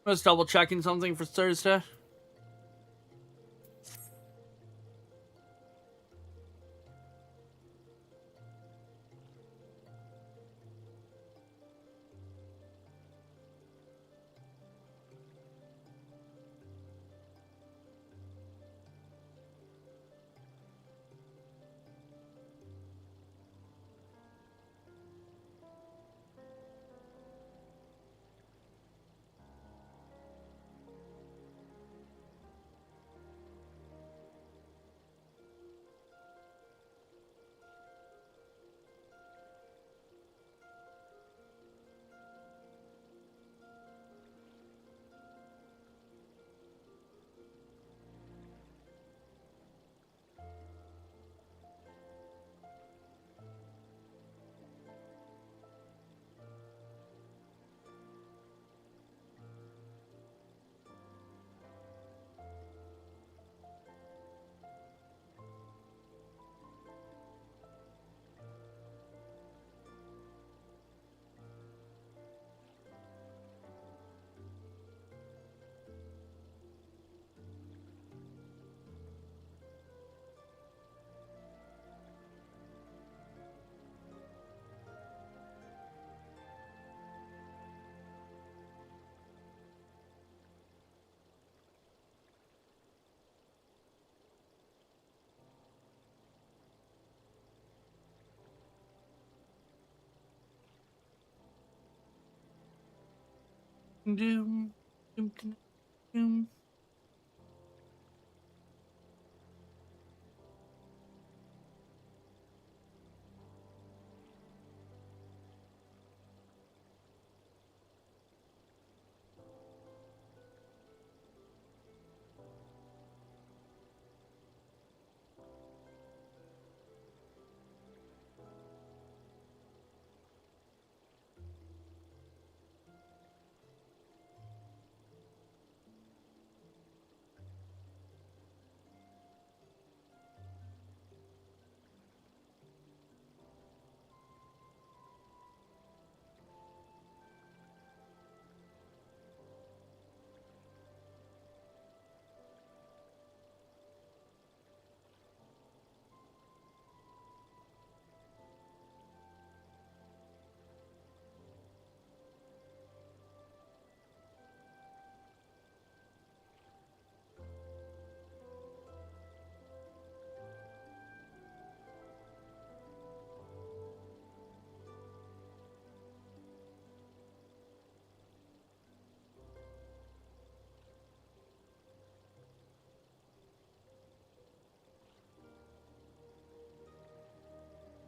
I was double checking something for Thursday. Doom, doom, doom, doom.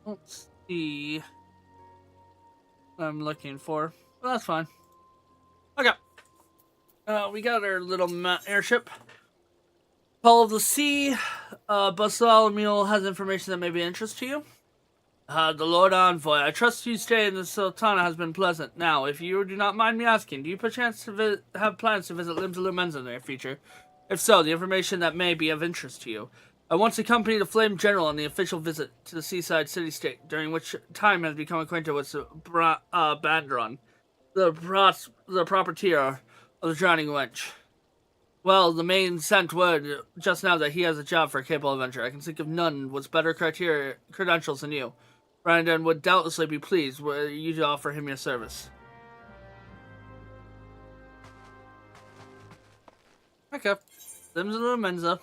Let's see what I'm looking for. Well, that's fine. Okay. We got our little airship. Call of the Sea. Bartholomew has information that may be of interest to you. The Lord Envoy. I trust you stay in the Sultana has been pleasant. Now, if you do not mind me asking, do you perchance have plans to visit Limbs of Lumenza in the near future? If so, the information that may be of interest to you. I once accompanied the Flame General on the official visit to the seaside city-state, during which time has become acquainted with Bandron, the proprietor of the Drowning Wench. Well, the main sent word just now that he has a job for a capable adventurer. I can think of none with better credentials than you. Brandon would doubtlessly be pleased were you to offer him your service. Okay. Limbs of Lumenza.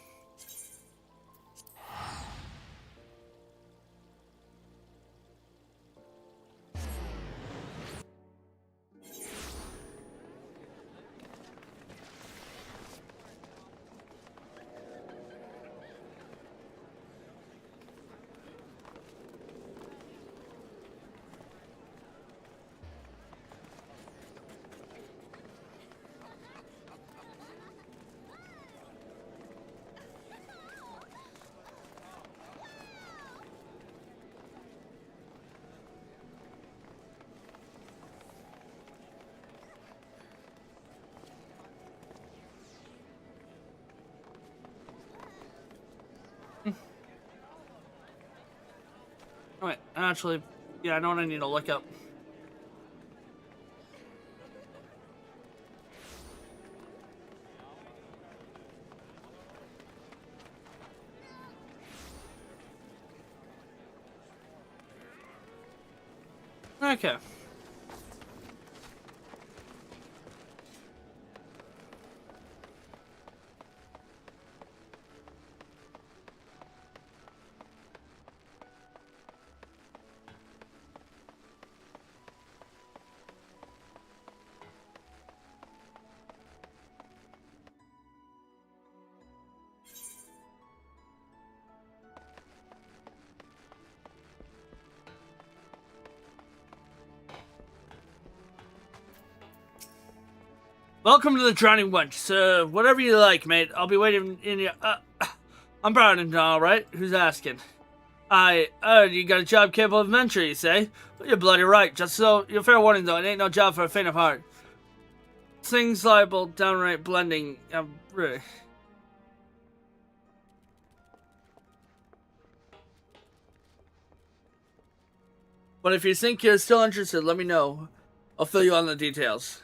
Alright, actually, yeah, I know what I need to look up. Okay. Welcome to the Drowning Wench, sir. Whatever you like, mate. I'll be waiting in your... I'm Brandon, alright? Who's asking? You got a job capable of adventure, you say? Well, you're bloody right. Just so... Your fair warning, though. It ain't no job for a faint of heart. Things liable, downright blending. Really... But if you think you're still interested, let me know. I'll fill you on the details.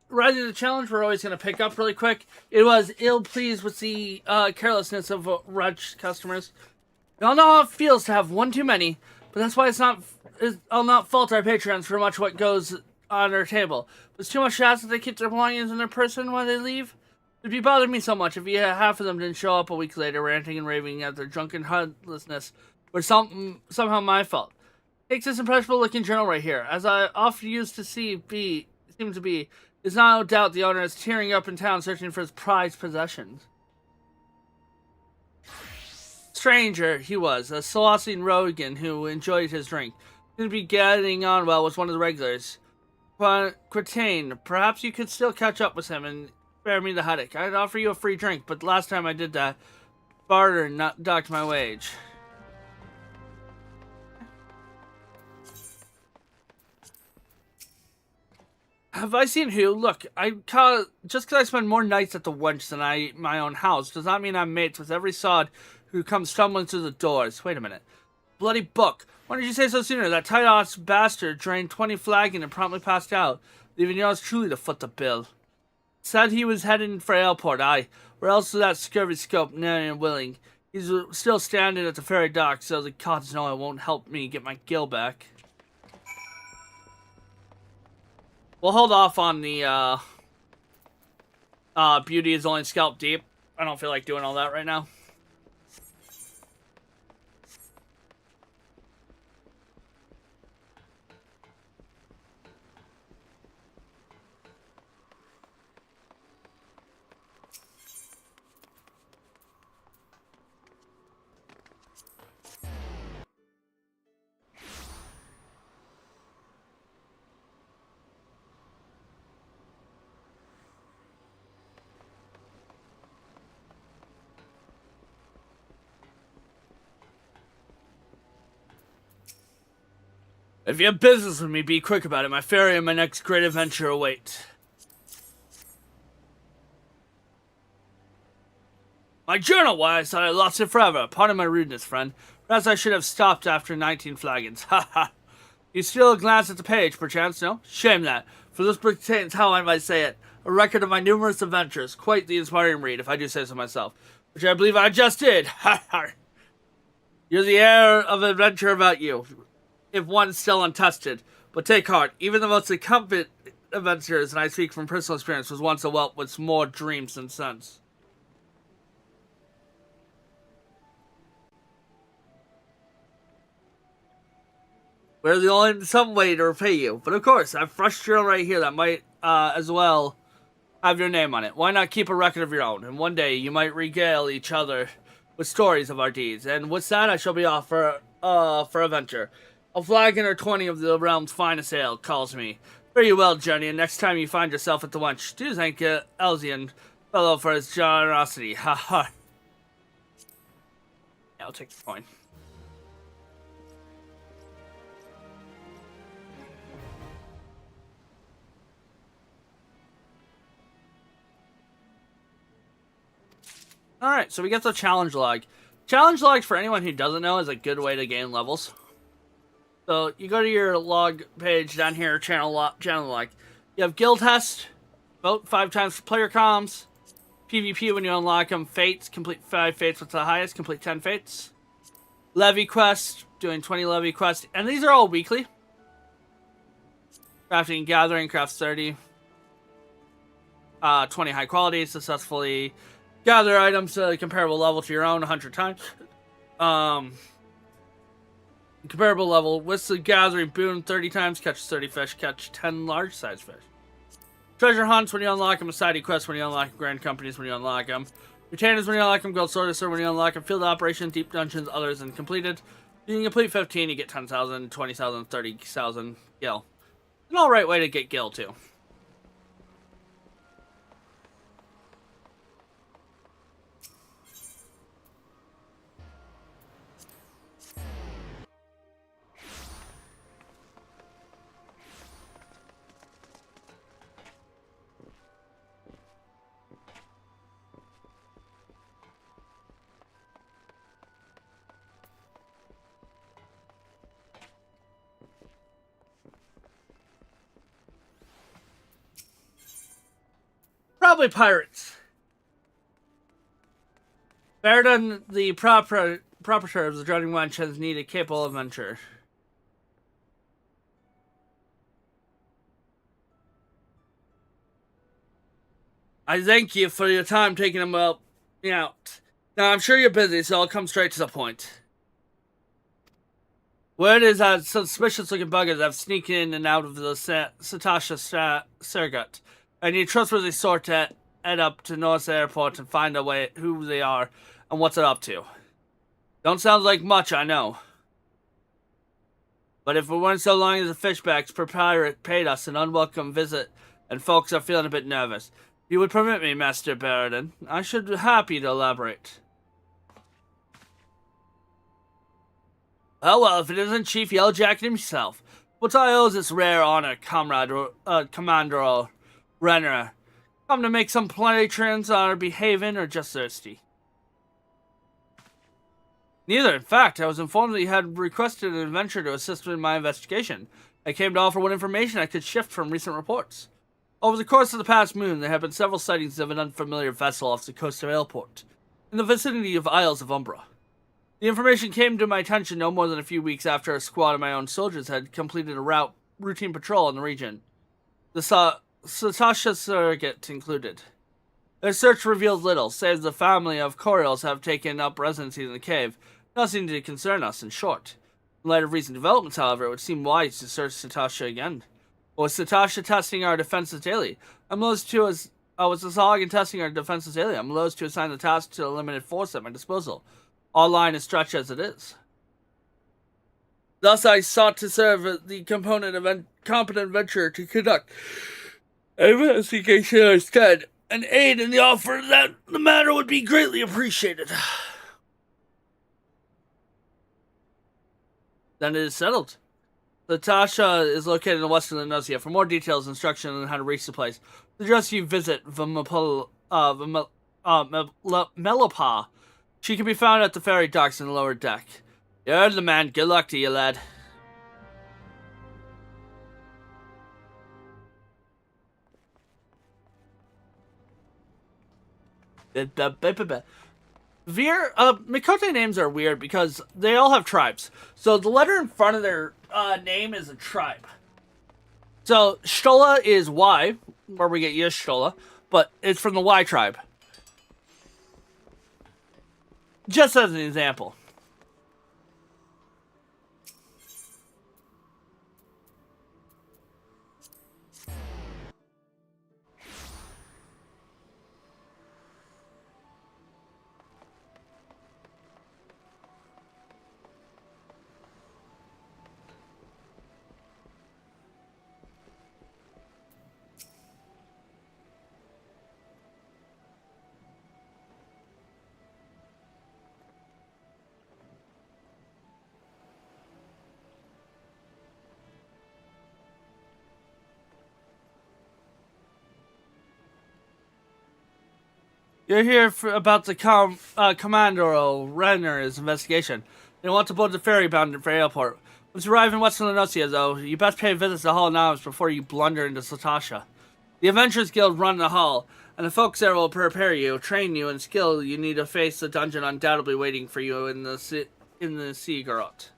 Rising to the challenge, we're always going to pick up really quick. It was ill-pleased with the carelessness of Rudge customers. We all know how it feels to have one too many, but that's why I'll not fault our patrons for much what goes on our table. But it's too much to ask that they keep their belongings in their person when they leave. It'd be bothering me so much if half of them didn't show up a week later ranting and raving at their drunken heartlessness, or somehow my fault. Takes this impressionable-looking journal right here. As I often used to seem to be, there's no doubt the owner is tearing up in town searching for his prized possessions. Stranger, he was, a Celestine Rogan who enjoyed his drink. Seemed to be getting on well with one of the regulars. Quatain, perhaps you could still catch up with him and spare me the headache. I'd offer you a free drink, but last time I did that, barter not docked my wage. Have I seen who? Look, just because I spend more nights at the wench than I eat my own house does not mean I'm mates with every sod who comes stumbling through the doors. Wait a minute. Bloody book. Why didn't you say so sooner? That tight-ass bastard drained 20 flagon and promptly passed out, leaving yours truly to foot the bill. Said he was heading for airport, aye. Where else is that scurvy scope, nary and willing? He's still standing at the ferry dock, so the gods know it won't help me get my gill back. We'll hold off on the, beauty is only scalp deep. I don't feel like doing all that right now. If you have business with me, be quick about it. My ferry and my next great adventure await. My journal, why, I thought I lost it forever. Pardon my rudeness, friend. Perhaps I should have stopped after 19 flagons. Ha ha. You still glance at the page, perchance, no? Shame that. For this book contains, how I might say it, a record of my numerous adventures. Quite the inspiring read, if I do say so myself. Which I believe I just did. Ha ha. You're the air of adventure about you. If one still untested. But take heart, even the most incumbent adventurers, and I speak from personal experience, was once a whelp with more dreams than sense. We're the only some way to repay you. But of course, I've fresh journal right here that might as well have your name on it. Why not keep a record of your own? And one day you might regale each other with stories of our deeds. And with that, I shall be off for adventure. A flagon or 20 of the realm's finest ale calls me. Fare you well, Journey, and next time you find yourself at the wench, do thank Elzian fellow for his generosity. Ha ha. Yeah, I'll take the coin. Alright, so we get the challenge log. Challenge logs, for anyone who doesn't know, is a good way to gain levels. So you go to your log page down here, channel log. You have guild test, vote 5 times for player comms, PvP when you unlock them, fates, complete 5 fates with the highest, complete 10 fates. Levy quest, doing 20 levy quests, and these are all weekly. Crafting and gathering, crafts 30. 20 high quality, successfully gather items at a comparable level to your own 100 times. Comparable level with the gathering boon 30 times, catch 30 fish, catch 10 large size fish. Treasure hunts when you unlock them, side quests when you unlock them, grand companies when you unlock them, retainers when you unlock them, gold sorcerer when you unlock them, field operation, deep dungeons, others, and completed. You can complete 15, you get 10,000, 20,000, 30,000 gil. An alright way to get gil too. Probably pirates. Baradon, the proprietor of the Drowning Wench, has needed a capable adventurer. I thank you for your time taking him out. Now, I'm sure you're busy, so I'll come straight to the point. Word is that suspicious-looking buggers have sneaked in and out of the Satasha Sergut. I need a trustworthy sort to head up to North Airport and find out who they are and what's it up to. Don't sound like much, I know. But if it weren't so long as the fishbacks per pirate paid us an unwelcome visit and folks are feeling a bit nervous, if you would permit me, Master Baradon, I should be happy to elaborate. Oh well, if it isn't Chief Yellowjacket himself, what I owe this rare honor, Commander or Renner. Come to make some patrons are behaving or just thirsty? Neither. In fact, I was informed that you had requested an adventurer to assist in my investigation. I came to offer what information I could shift from recent reports. Over the course of the past moon, there have been several sightings of an unfamiliar vessel off the coast of Aleport, in the vicinity of Isles of Umbra. The information came to my attention no more than a few weeks after a squad of my own soldiers had completed a routine patrol in the region, the Satasha Surrogate included. Their search revealed little, save the family of Coriels have taken up residency in the cave. Nothing to concern us, in short. In light of recent developments, however, it would seem wise to search Satasha again. Was Satasha testing our defenses daily? Was the Sahagin testing our defenses daily? I'm loath to assign the task to a limited force at my disposal, all line and stretch as it is. Thus I sought to serve the competent venturer to conduct an investigation instead, and aid in the offer that the matter would be greatly appreciated. Then it is settled. Satasha is located in the western Lenosia. For more details and instruction on how to reach the place, suggest you visit Melopah. She can be found at the ferry docks in the lower deck. You're the man. Good luck to you, lad. Mikote names are weird because they all have tribes. So the letter in front of their name is a tribe. So Shtola is Y, where we get Yishtola, but it's from the Y tribe. Just as an example. You're here about the Commander Renner's investigation. They want to board the ferry bound for Aleport. Once you arrive in Western Lenosia, though, you best pay a visit to the Hall of Knowledge before you blunder into Satasha. The Adventurers Guild run the hall, and the folks there will prepare you, train you, and skill you need to face the dungeon undoubtedly waiting for you in the Sea Garot.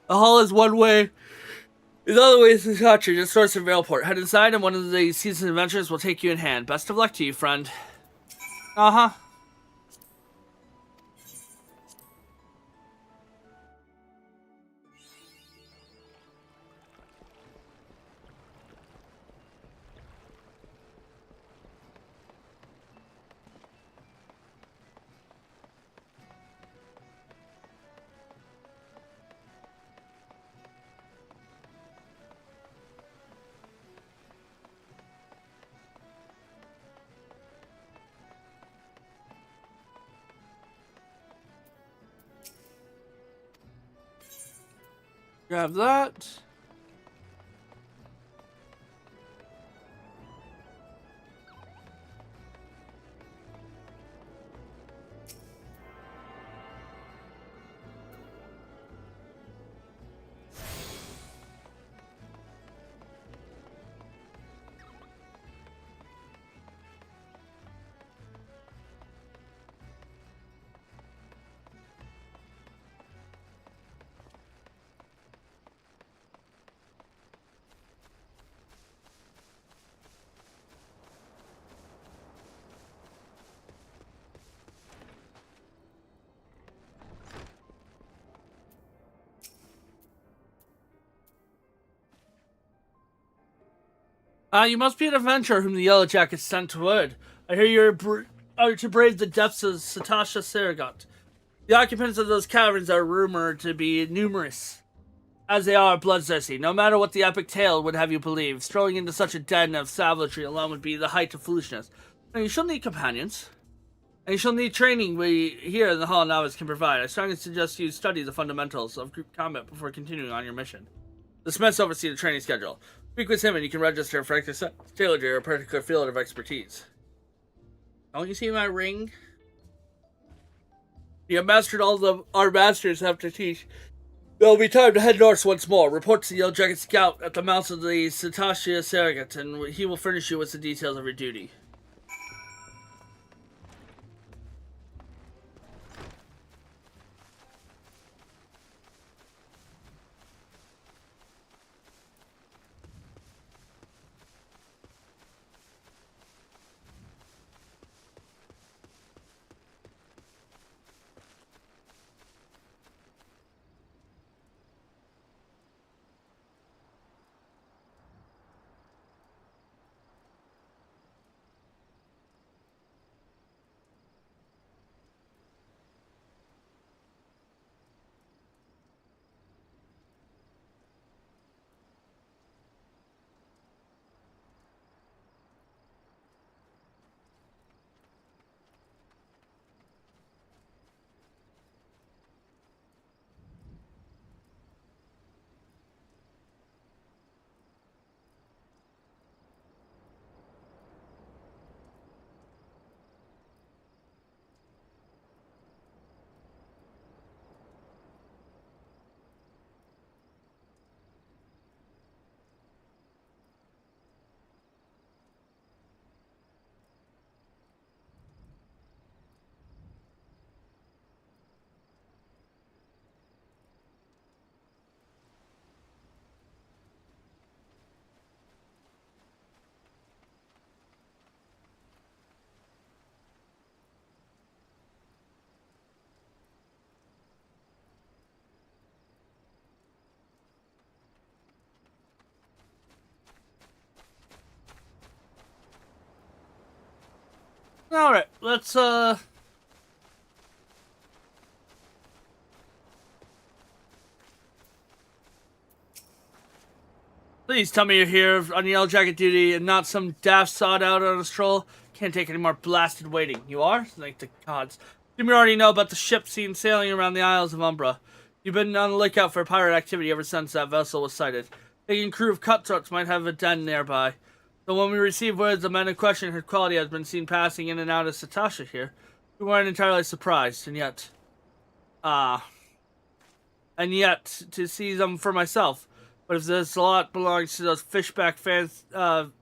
The hall is one way. The other way is Satasha, just north of Aleport. Head inside, and one of the seasoned adventurers will take you in hand. Best of luck to you, friend. Uh-huh. Grab that. You must be an adventurer whom the Yellow Jackets sent to word. I hear you're to brave the depths of Satasha Surrogate. The occupants of those caverns are rumored to be numerous, as they are bloodthirsty. No matter what the epic tale would have you believe, strolling into such a den of savagery alone would be the height of foolishness. And you shall need companions. And you shall need training we here in the Hall of Novice can provide. I strongly suggest you study the fundamentals of group combat before continuing on your mission. The Smiths oversee the training schedule. Speak with him and you can register for exercise tailored to your particular field of expertise. Don't you see my ring? You have mastered all our masters have to teach. It'll be time to head north once more. Report to the Yellow Jacket Scout at the mouth of the Satasha Surrogate, and he will furnish you with the details of your duty. Alright, let's, Please tell me you're here on Yellow Jacket duty and not some daft sod out on a stroll. Can't take any more blasted waiting. You are? Thank the gods. You already know about the ship seen sailing around the Isles of Umbra. You've been on the lookout for pirate activity ever since that vessel was sighted. Thinking crew of cutthroats might have a den nearby. So when we received word the men in question her quality has been seen passing in and out of Satasha here, we weren't entirely surprised, and yet... to see them for myself. But if this lot belongs to those fishback fancying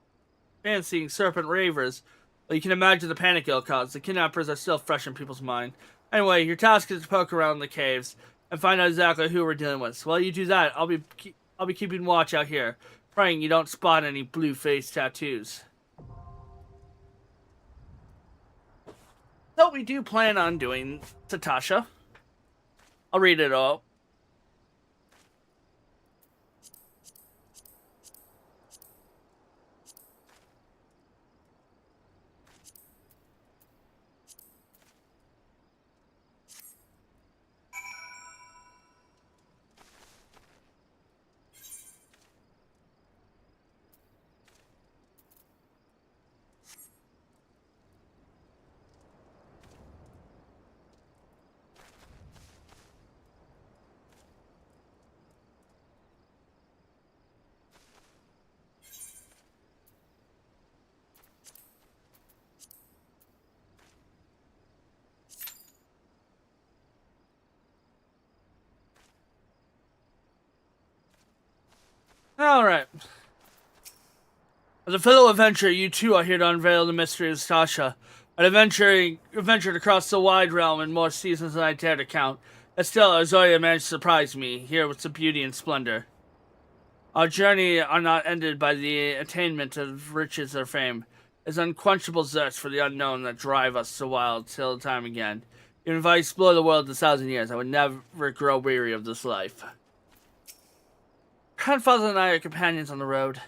serpent ravers, well, you can imagine the panic it'll cause. The kidnappers are still fresh in people's mind. Anyway, your task is to poke around the caves and find out exactly who we're dealing with. So while you do that, I'll be keeping watch out here, praying you don't spot any blue-face tattoos. So we do plan on doing Satasha. I'll read it all. Alright. As a fellow adventurer, you too are here to unveil the mystery of Satasha. I'd adventured across the wide realm in more seasons than I dared to count. But still, Azoria managed to surprise me, here with the beauty and splendor. Our journey are not ended by the attainment of riches or fame. It's unquenchable thirst for the unknown that drive us so wild till time again. Even if I explore the world 1,000 years, I would never grow weary of this life. Grandfather and I are companions on the road.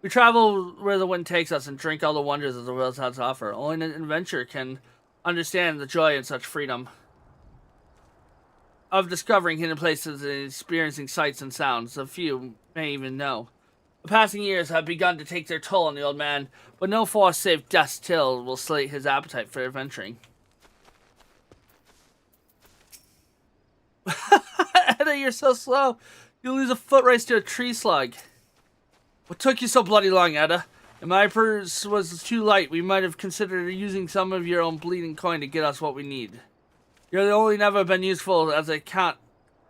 We travel where the wind takes us and drink all the wonders that the world has to offer. Only an adventurer can understand the joy in such freedom. Of discovering hidden places and experiencing sights and sounds a few may even know. The passing years have begun to take their toll on the old man, but no force save death's till will slate his appetite for adventuring. Edda, you're so slow. You lose a foot race to a tree slug. What took you so bloody long, Edda? If my purse was too light, we might have considered using some of your own bleeding coin to get us what we need. You're only never been useful as a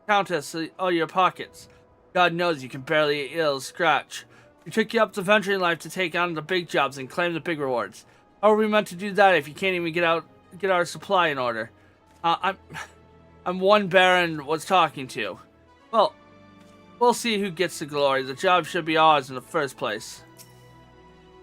Countess all your pockets. God knows you can barely scratch. We took you up the venturing life to take on the big jobs and claim the big rewards. How are we meant to do that if you can't even get our supply in order? I'm one Baron was talking to. Well, we'll see who gets the glory. The job should be ours in the first place.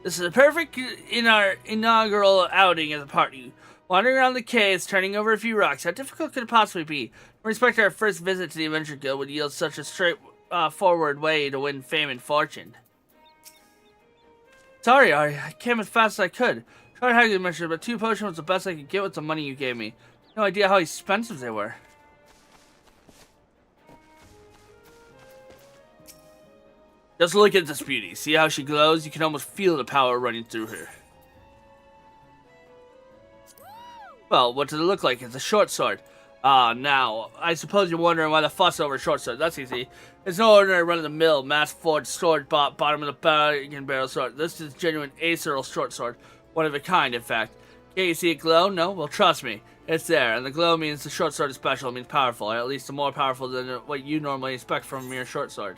This is a perfect inaugural outing as a party. Wandering around the caves, turning over a few rocks. How difficult could it possibly be? In respect to our first visit to the Adventure Guild would yield such a straightforward way to win fame and fortune. Sorry, Ari. I came as fast as I could. Tried how you mentioned, but 2 potions was the best I could get with the money you gave me. No idea how expensive they were. Just look at this beauty. See how she glows? You can almost feel the power running through her. Well, what does it look like? It's a short sword. Now, I suppose you're wondering why the fuss over short sword. That's easy. It's no ordinary run-of-the-mill, mass-forged sword bottom of the barrel sword. This is genuine Aceril short sword. One of a kind, in fact. Can't you see it glow? No? Well, trust me. It's there, and the glow means the short sword is special. It means powerful, or at least more powerful than what you normally expect from a mere short sword.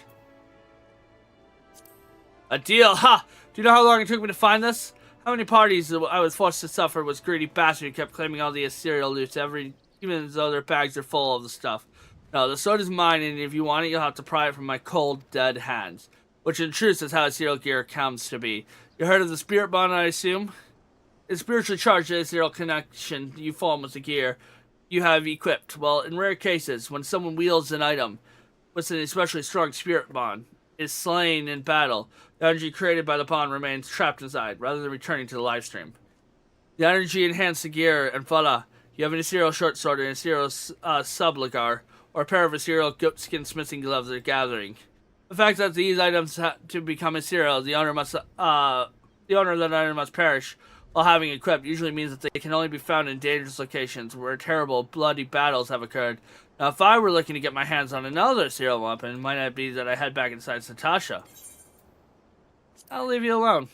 A deal! Ha! Do you know how long it took me to find this? How many parties I was forced to suffer was greedy bastard who kept claiming all the Aceril loot, even though their bags are full of the stuff. No, the sword is mine, and if you want it, you'll have to pry it from my cold, dead hands. Which in truth is how Aceril gear comes to be. You heard of the spirit bond, I assume? It's spiritually charged Aceril connection you form with the gear you have equipped. Well, in rare cases, when someone wields an item with an especially strong spirit bond, is slain in battle, the energy created by the bond remains trapped inside, rather than returning to the live stream. The energy enhanced the gear, and voila, you have an Aceril short sword and an Aceril subligar, or a pair of Aceril goatskin smithing gloves are gathering. The fact that these items to become Aceril, the owner of that item must perish while having equipped, usually means that they can only be found in dangerous locations where terrible, bloody battles have occurred. Now, if I were looking to get my hands on another Aceril weapon, it might not be that I head back inside Satasha. I'll leave you alone.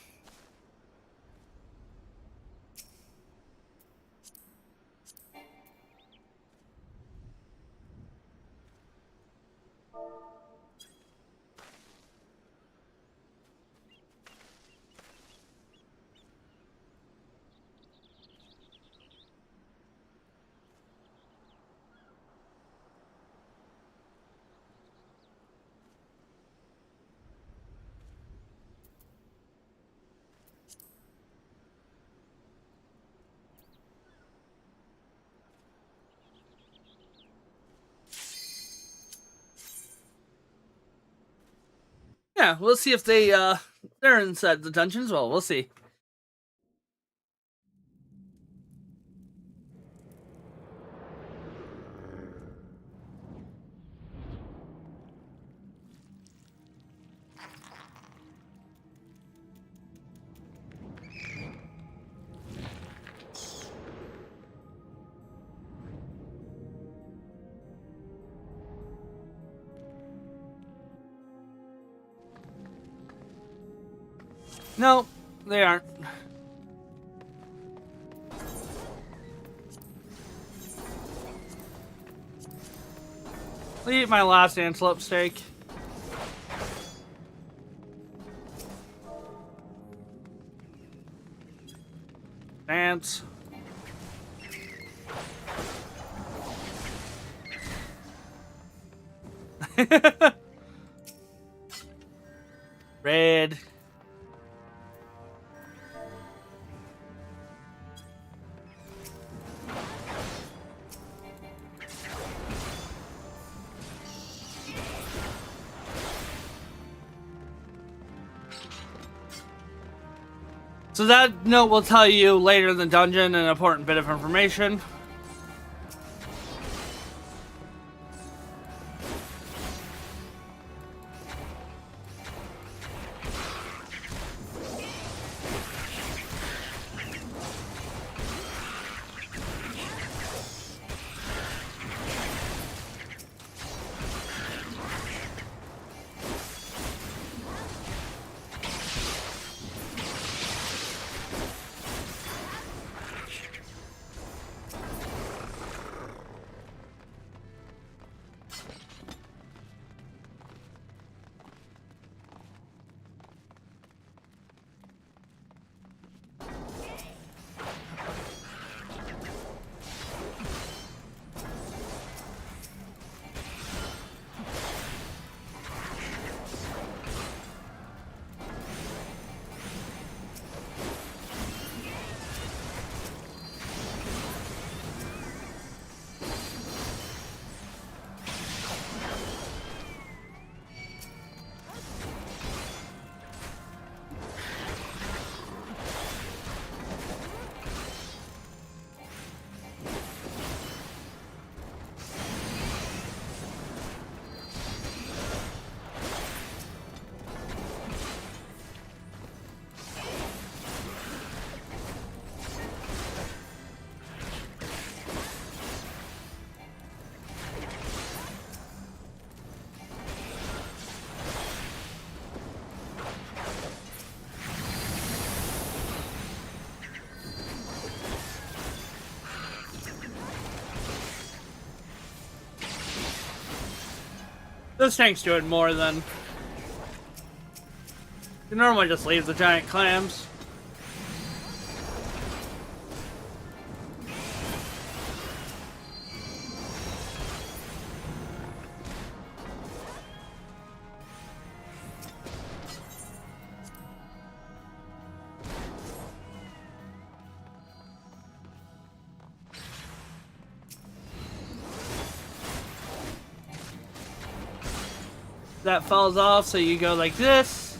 Yeah, we'll see if they're inside the dungeon as well. We'll see. No, they aren't. I'll eat my last antelope steak. Ants. Red. So that note will tell you later in the dungeon an important bit of information. This tank's doing more than... You normally just leave the giant clams. That falls off, so you go like this.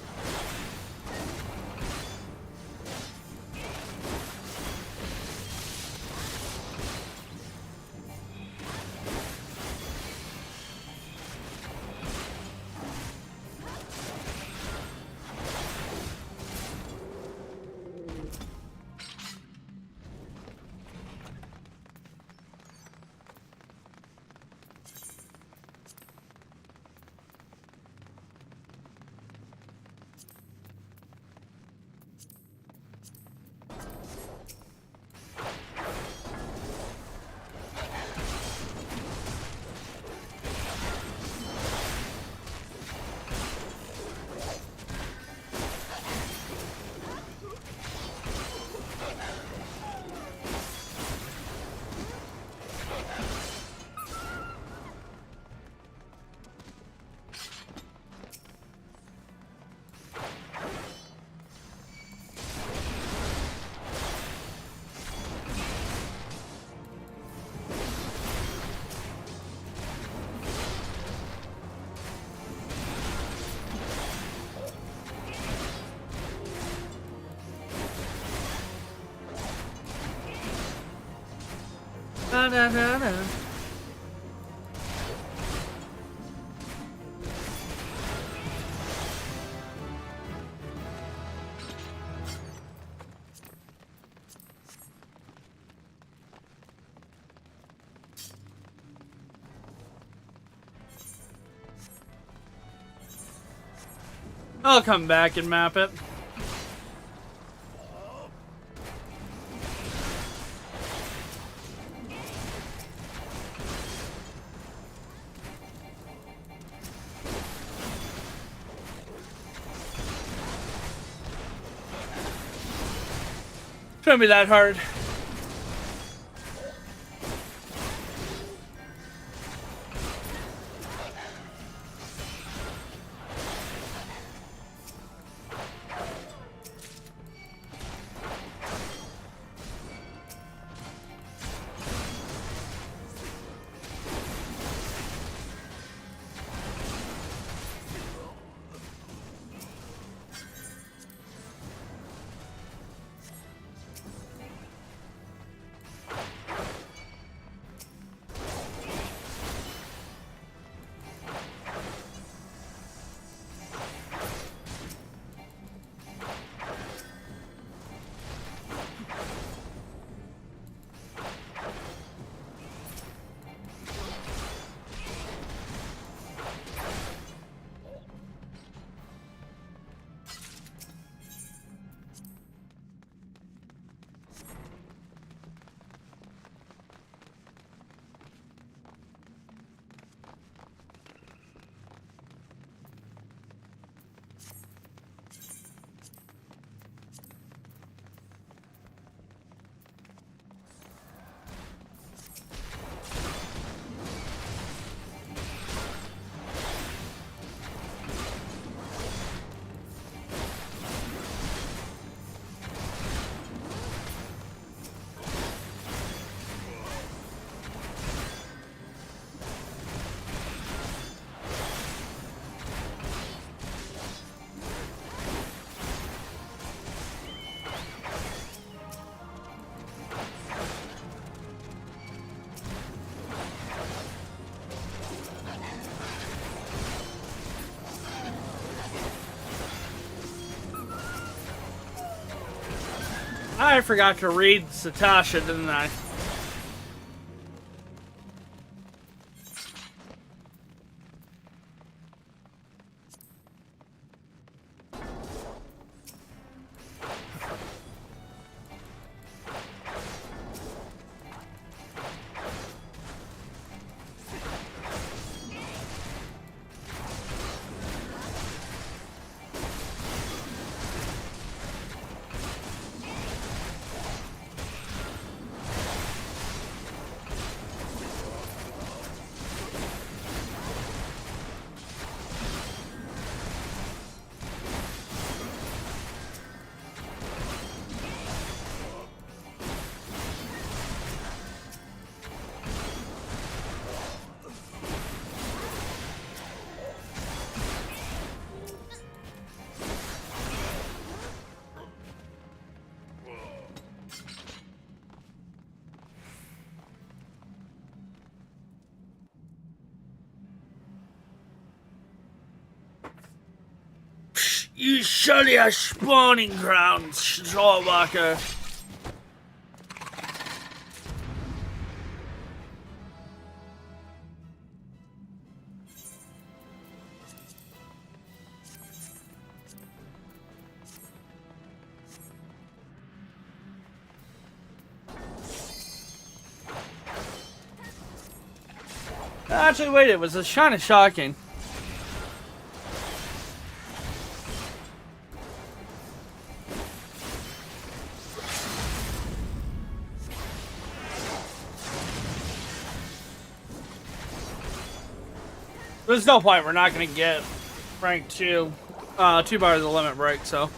Na, na, na, na. I'll come back and map it. Shouldn't be that hard. I forgot to read Satasha, didn't I? You surely are spawning grounds, Shawwalker. Actually, wait, it was kind of shocking. There's no point, we're not going to get rank 2 bars of the limit break, so.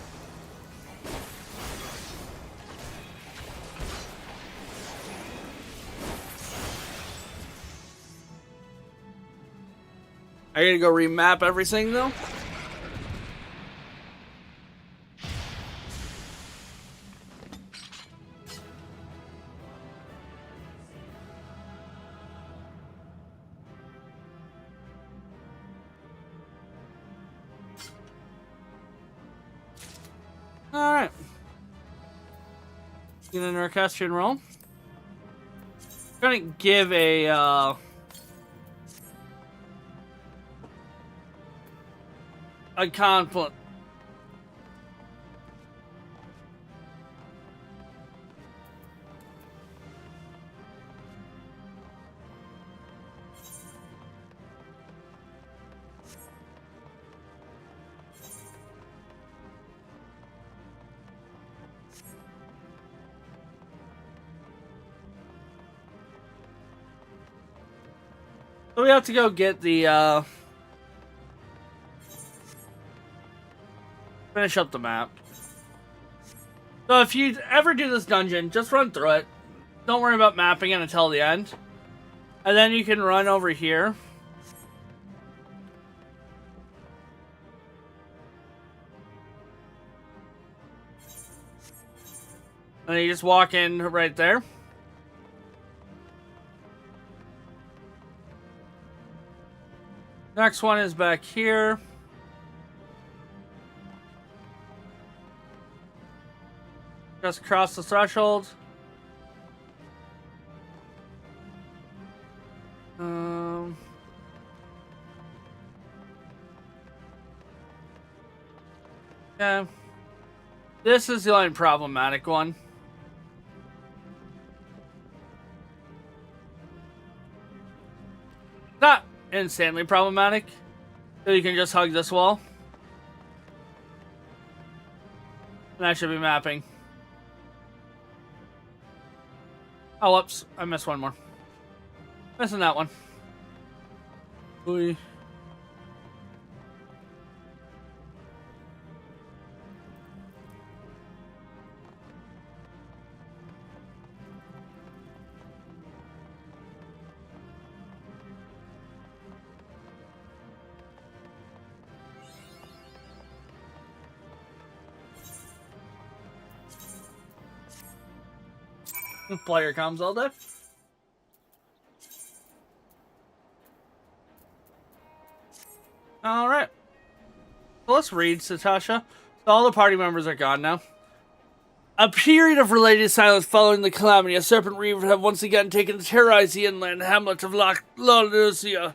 I gotta go remap everything though. Alright. In an Orchestrion roll. I'm gonna give a conflict. So we have to go get the finish up the map. So if you ever do this dungeon, just run through it. Don't worry about mapping it until the end. And then you can run over here. And you just walk in right there. Next one is back here. Just cross the threshold. Yeah. This is the only problematic one. Not insanely problematic. So you can just hug this wall. And I should be mapping. Oh, whoops. I missed one more. Missing that one. Ooh. Player comms all day. Alright. So let's read, Satasha. So all the party members are gone now. A period of related silence following the calamity. A serpent reaver have once again taken to terrorize the inland hamlet of La Lucia,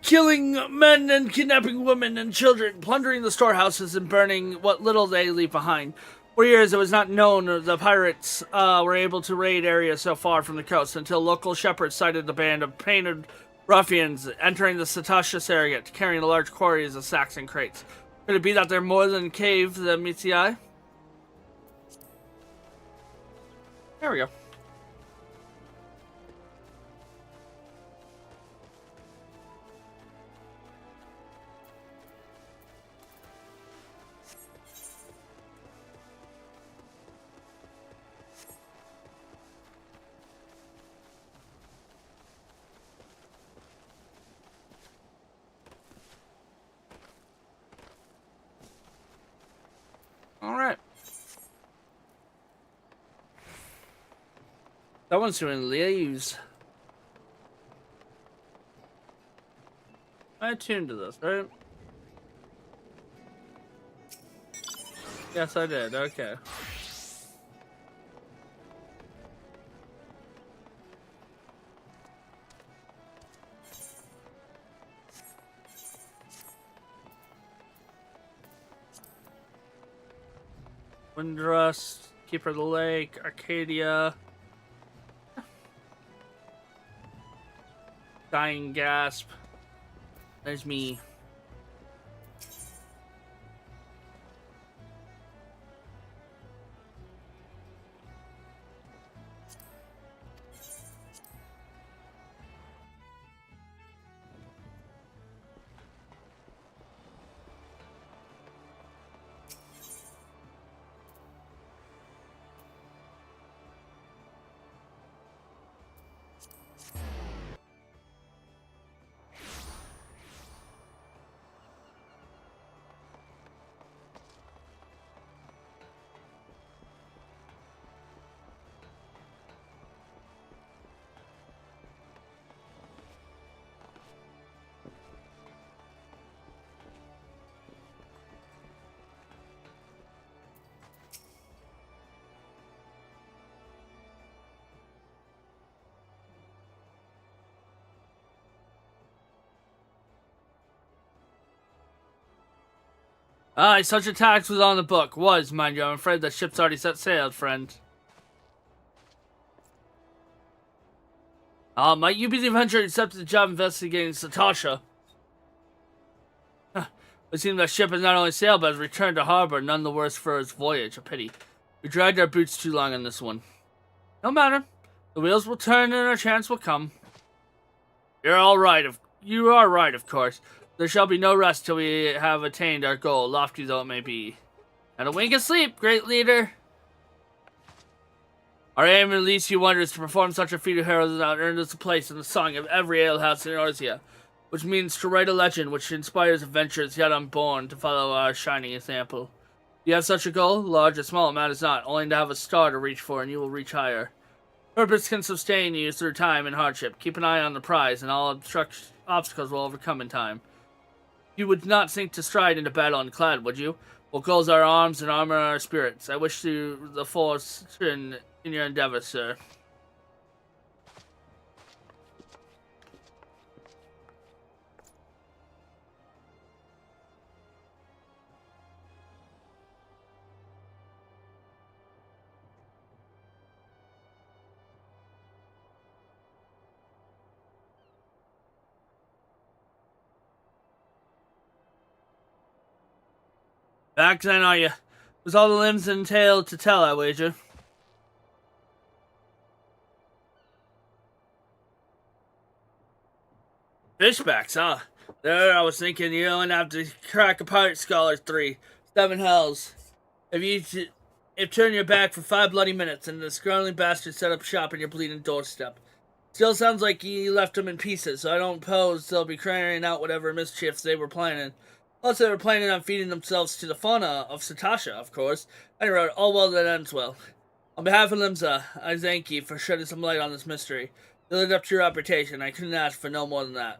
killing men and kidnapping women and children, plundering the storehouses and burning what little they leave behind. For years, it was not known the pirates were able to raid areas so far from the coast until local shepherds sighted the band of painted ruffians entering the Satasha area, carrying large quarries of sacks and crates. Could it be that they're more than cave the meets the eye? There we go. Alright. That one's doing leaves. I tuned to this, right? Yes, I did. Okay. Windrust, Keeper of the Lake, Arcadia. Dying Gasp. There's me. Aye, such a tax was on the book. Was, mind you. I'm afraid that ship's already set sail, friend. Might you be the adventurer who accepted the job investigating Satasha? It seems that ship has not only sailed, but has returned to harbor, none the worse for its voyage. A pity. We dragged our boots too long on this one. No matter. The wheels will turn and our chance will come. You are right, of course. There shall be no rest till we have attained our goal, lofty though it may be. And a wink of sleep, great leader. Our aim, at least you wonder, is to perform such a feat of heroism that earned us a place in the song of every alehouse in Eorzea, which means to write a legend which inspires adventurers yet unborn to follow our shining example. You have such a goal, large or small, it matters not, only to have a star to reach for, and you will reach higher. Purpose can sustain you through time and hardship. Keep an eye on the prize, and all obstacles will overcome in time. You would not sink to stride into battle unclad, would you? Well, goals are arms and armor are our spirits. I wish you the fortune in your endeavors, sir. Back then, are you? Was all the limbs and tail to tell, I wager? Fishbacks, huh? There, I was thinking you only have to crack a pirate skull or 3. 7 hells. If turn your back for 5 bloody minutes and the scrawny bastard set up shop on your bleeding doorstep. Still sounds like you left them in pieces, so I don't suppose they'll be carrying out whatever mischiefs they were planning. Plus, they were planning on feeding themselves to the fauna of Satasha, of course. Anyway, all well that ends well. On behalf of Limsa, I thank you for shedding some light on this mystery. You lived up to your reputation. I couldn't ask for no more than that.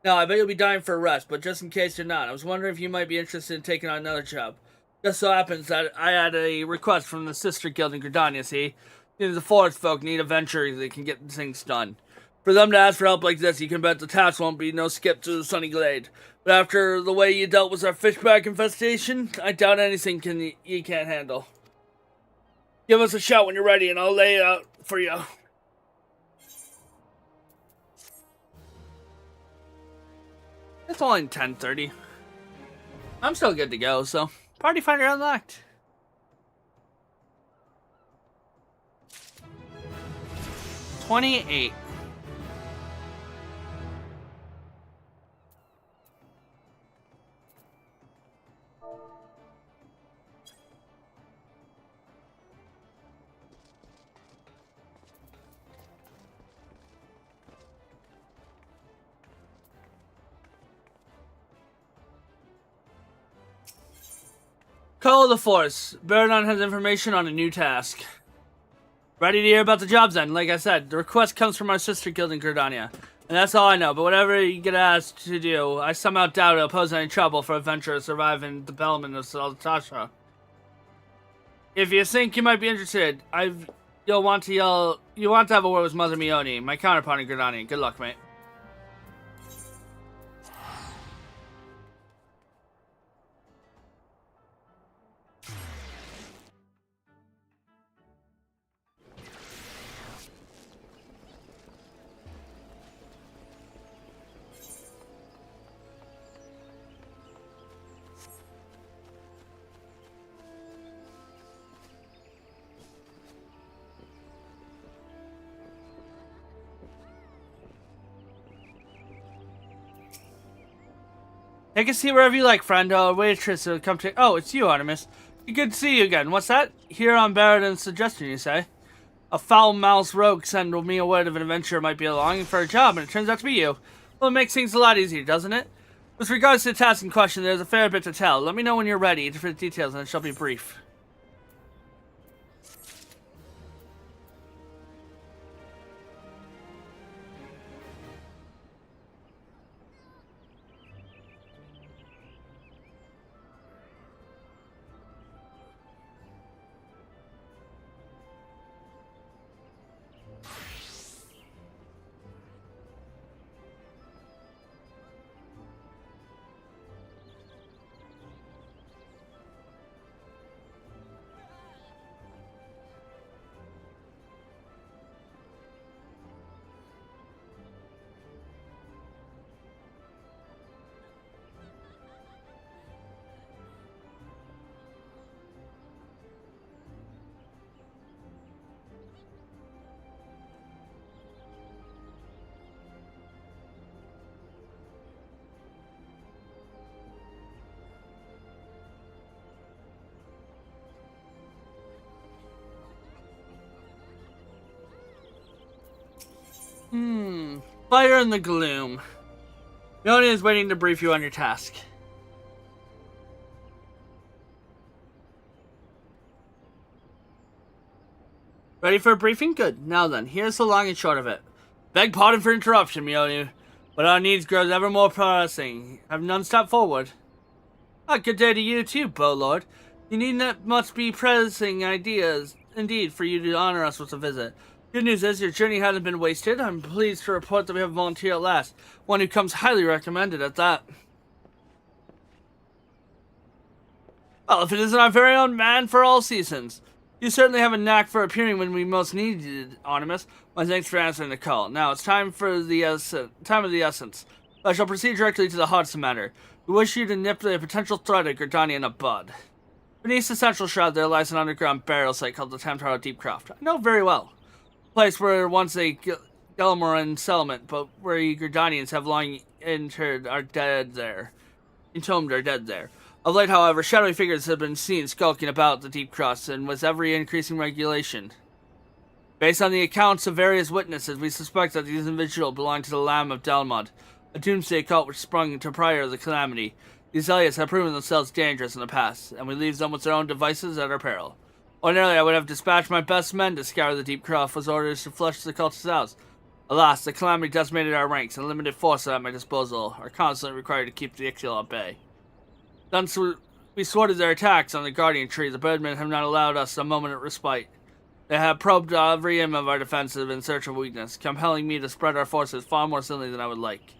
Now, I bet you'll be dying for a rest, but just in case you're not, I was wondering if you might be interested in taking on another job. Just so happens that I had a request from the Sister Guild in Gridania, see? The forest folk need adventurers that can get things done. For them to ask for help like this, you can bet the task won't be no skip to the sunny glade. But after the way you dealt with our fishback infestation, I doubt anything you can't handle. Give us a shout when you're ready, and I'll lay it out for you. It's only 10:30. I'm still good to go, so party finder unlocked. $28. Call of the Force. Baradon has information on a new task. Ready to hear about the jobs then? Like I said, the request comes from our sister guild in Gridania. And that's all I know, but whatever you get asked to do, I somehow doubt it'll pose any trouble for adventurers surviving the development of Satasha. If you think you might be interested, you'll want to have a word with Mother Mione, my counterpart in Gridania. Good luck, mate. Take a seat wherever you like, friend. Waitress will come to... Oh, it's you, Artemis. Good to see you again. What's that? Here on Baradin's suggestion, you say? A foul-mouthed rogue sent me a word of an adventurer might be longing for a job, and it turns out to be you. Well, it makes things a lot easier, doesn't it? With regards to the task in question, there's a fair bit to tell. Let me know when you're ready for the details, and it shall be brief. Fire in the gloom. Mione is waiting to brief you on your task. Ready for a briefing? Good. Now then, here's the long and short of it. Beg pardon for interruption, Mione, but our needs grow ever more pressing. Have none step forward. Good day to you too, Bowlord. You need not much be pressing ideas, indeed, for you to honor us with a visit. Good news is, your journey hasn't been wasted. I'm pleased to report that we have a volunteer at last. One who comes highly recommended at that. Well, if it isn't our very own man for all seasons. You certainly have a knack for appearing when we most need you, Artemis. My thanks for answering the call. Now, it's time of the essence. I shall proceed directly to the heart of the matter. We wish you to nip the potential threat of Gridania in the bud. Beneath the central shroud there lies an underground burial site called the Tamtaro Deepcroft. I know very well. Place where once a Gelmoran settlement, but where Gridanians have long entombed are dead there. Of late, however, shadowy figures have been seen skulking about the Deepcroft, and with every increasing regulation. Based on the accounts of various witnesses, we suspect that these individuals belong to the Lamb of Delmod, a doomsday cult which sprung into prior of the calamity. These Elliotts have proven themselves dangerous in the past, and we leave them with their own devices at our peril. Ordinarily, I would have dispatched my best men to scour the Deepcroft with orders to flush the cultists out. Alas, the calamity decimated our ranks, and limited forces at my disposal are constantly required to keep the Ixtal at bay. Since we thwarted their attacks on the Guardian Tree, the Birdmen have not allowed us a moment of respite. They have probed every inch of our defensive in search of weakness, compelling me to spread our forces far more thinly than I would like.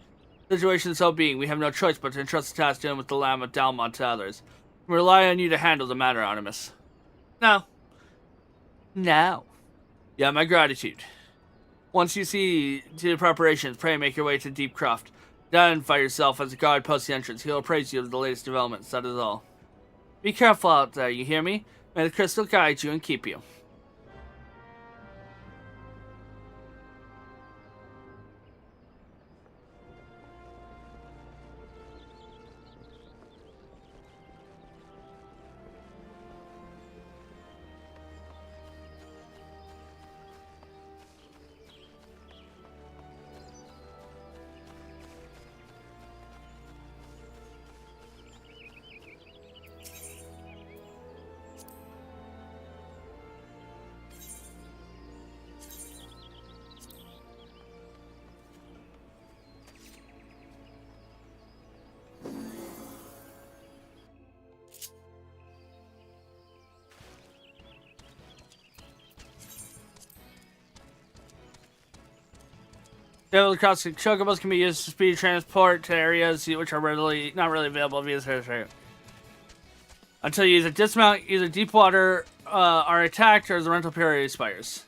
Situation so being, we have no choice but to entrust the task dealing with the Lamb of Delmod to others. We rely on you to handle the matter, Artemis. Now. You have my gratitude. Once you see to the preparations, pray make your way to Deepcroft. Identify yourself as a guard post the entrance. He'll appraise you of the latest developments, that is all. Be careful out there, you hear me? May the crystal guide you and keep you. Able to cross the chocobos can be used to speed transport to areas which are not really available via this route. Until you use a dismount, either deep water are attacked or the rental period expires.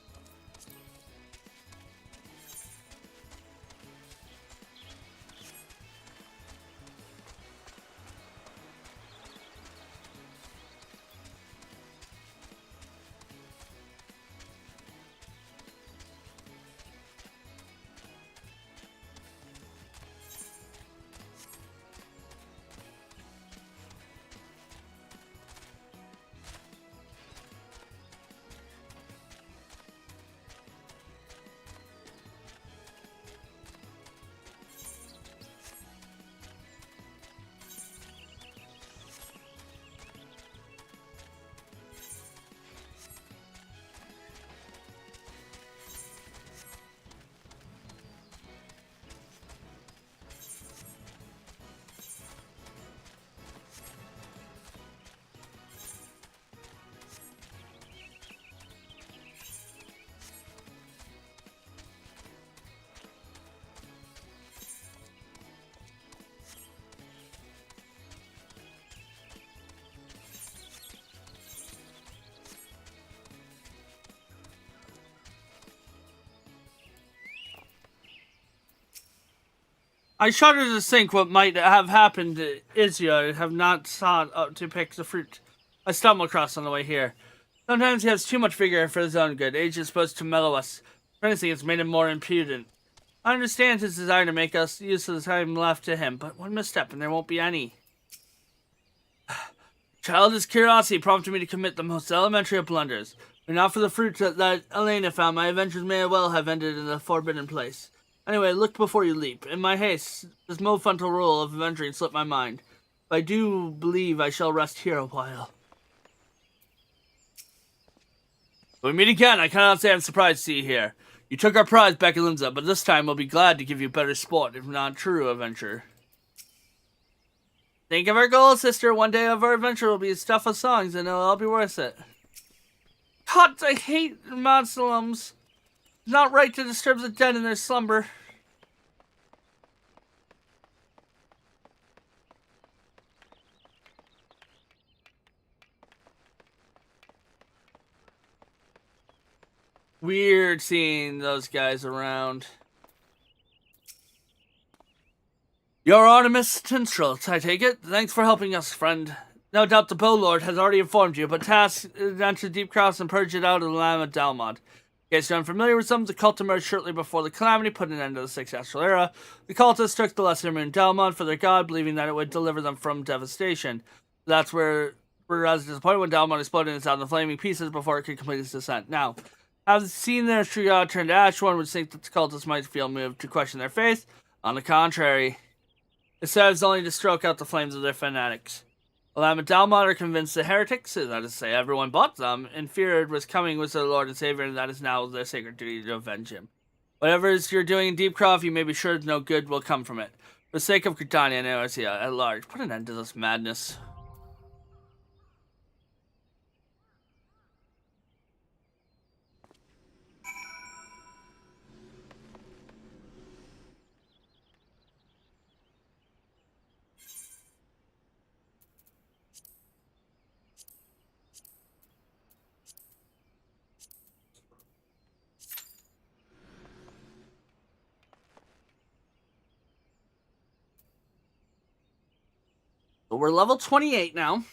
I shudder to think what might have happened to Izio and have not sought out to pick the fruit I stumbled across on the way here. Sometimes he has too much vigor for his own good. Age is supposed to mellow us. If anything, it's made him more impudent. I understand his desire to make us use of the time left to him, but one misstep and there won't be any. Childish curiosity prompted me to commit the most elementary of blunders. But not for the fruit that Elena found, my adventures may well have ended in the forbidden place. Anyway, look before you leap. In my haste, this fundamental rule of adventuring slipped my mind. But I do believe I shall rest here a while. When we meet again, I cannot say I'm surprised to see you here. You took our prize back in Linza, but this time we'll be glad to give you better sport, if not true adventure. Think of our goal, sister. One day of our adventure will be stuff of songs, and it'll all be worth it. God, I hate Muslims. It's not right to disturb the dead in their slumber. Weird seeing those guys around. You're Artemis Tinstrel, I take it? Thanks for helping us, friend. No doubt the Bow Lord has already informed you, but task is to enter Deep Cross and purge it out of the Lamb of Dalmod. In case you're unfamiliar with some, the cult emerged shortly before the Calamity, put an end to the Sixth Astral Era. The cultists took the Lesser Moon Dalmod for their god, believing that it would deliver them from devastation. That's where we're rather disappointed when Dalmod exploded inside the flaming pieces before it could complete its descent. Now, having seen their true god turn to ash, one would think that the cultists might feel moved to question their faith. On the contrary, it serves only to stroke out the flames of their fanatics. Lamb and Dalmod are convinced the heretics, that is to say everyone but them, and feared was coming with their Lord and Savior, and that is now their sacred duty to avenge him. Whatever it is you're doing in Deepcroft, you may be sure no good will come from it. For the sake of Gridania and Eorzea at large, put an end to this madness. So we're level 28 now.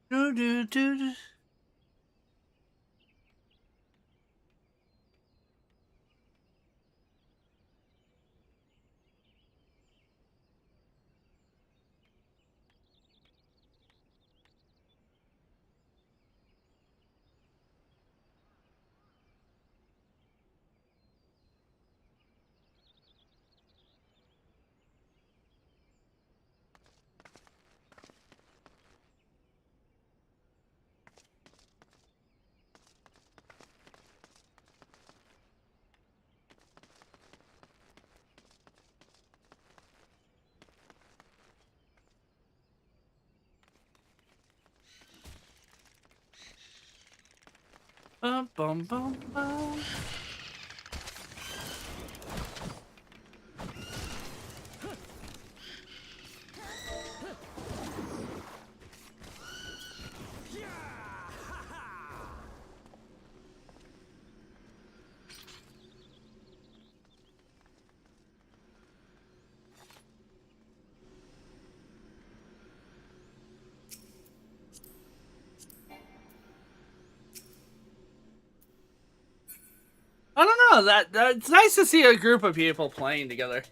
Do, do, do, do. Bum, bum, bum, bum. I don't know, it's nice to see a group of people playing together.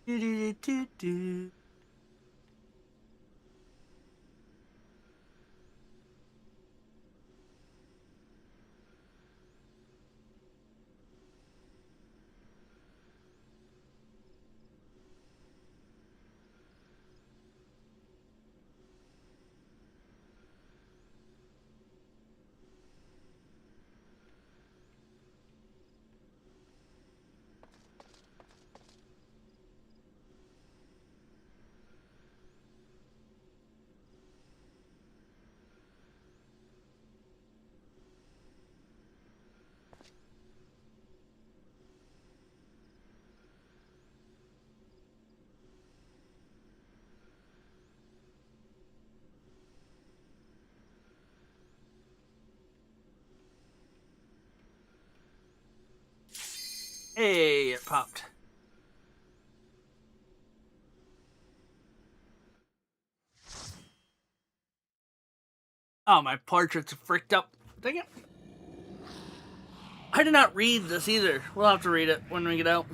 Do, do, do, do. Hey, it popped. Oh, my portrait's fricked up. Dang it. I did not read this either. We'll have to read it when we get out.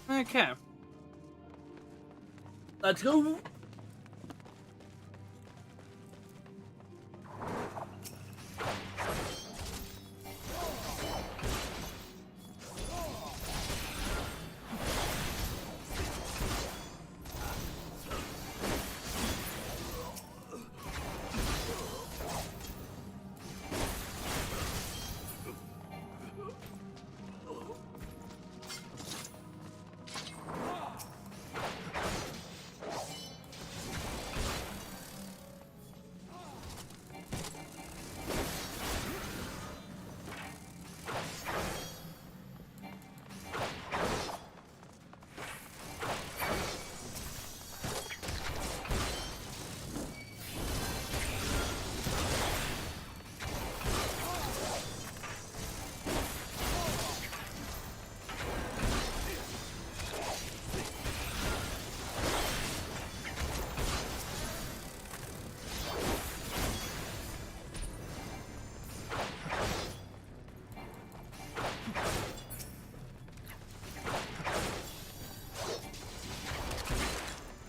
Okay. Let's go.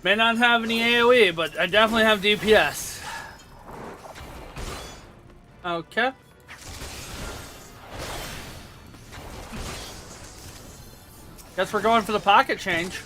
May not have any AoE, but I definitely have DPS. Okay. Guess we're going for the pocket change.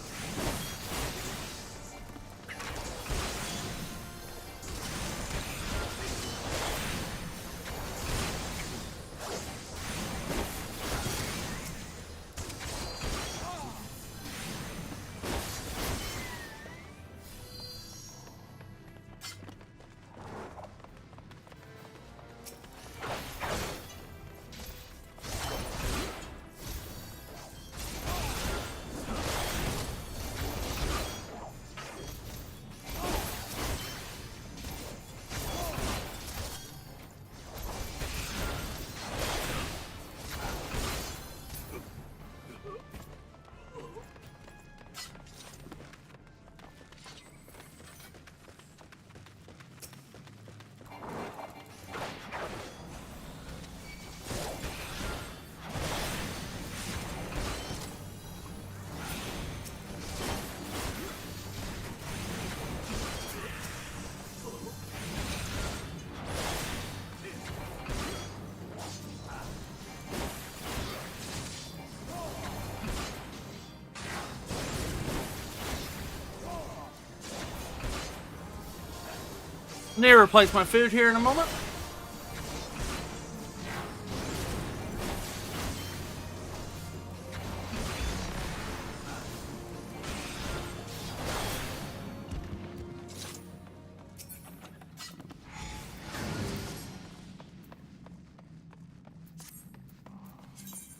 Need to replace my food here in a moment.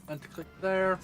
And to click there.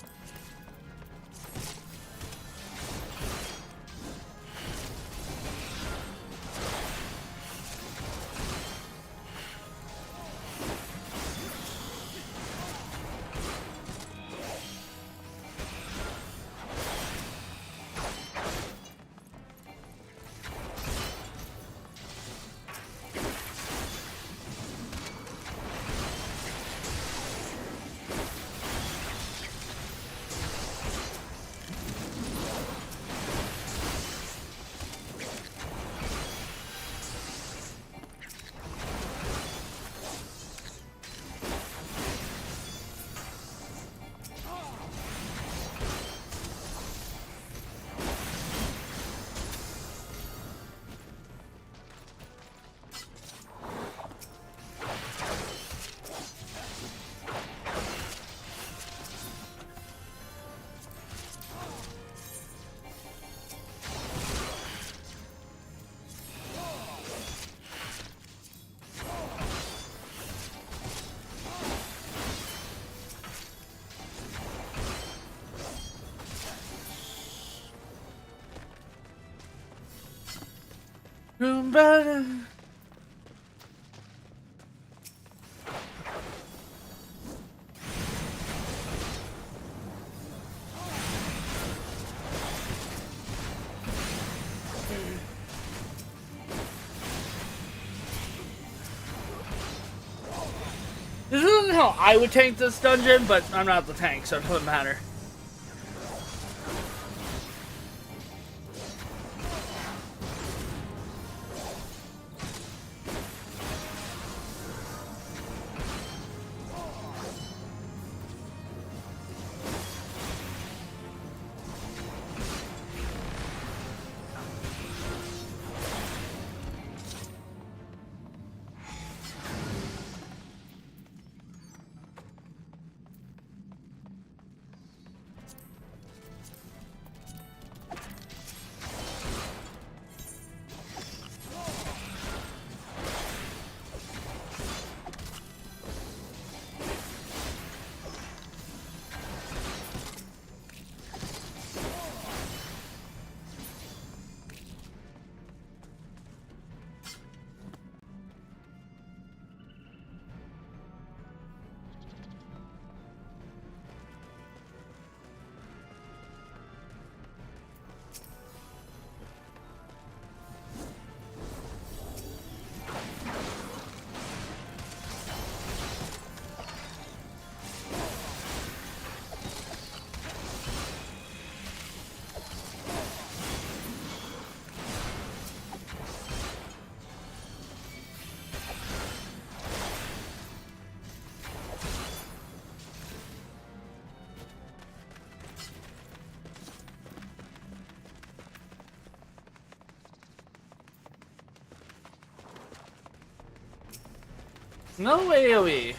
Better. This isn't how I would tank this dungeon, but I'm not the tank, so it doesn't matter. No AoE.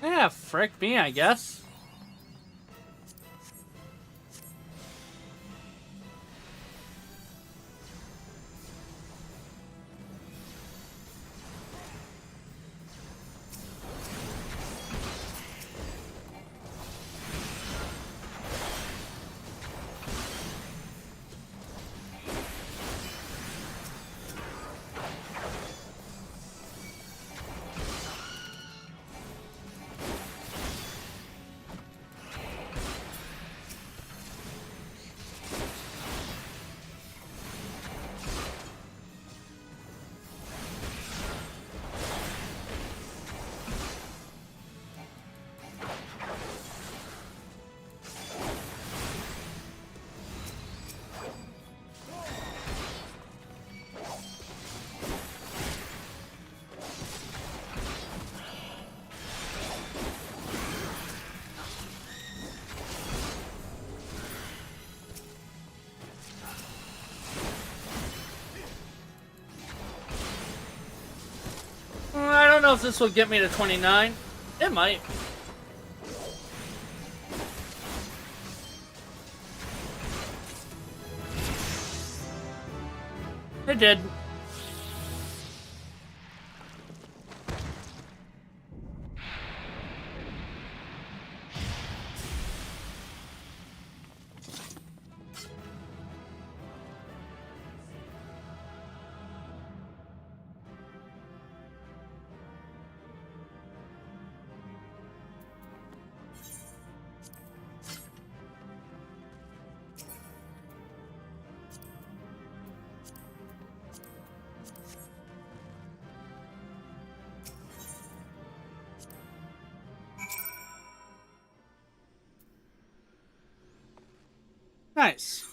Yeah, frick me, I guess. I don't know if this will get me to 29. It might. It did. Nice.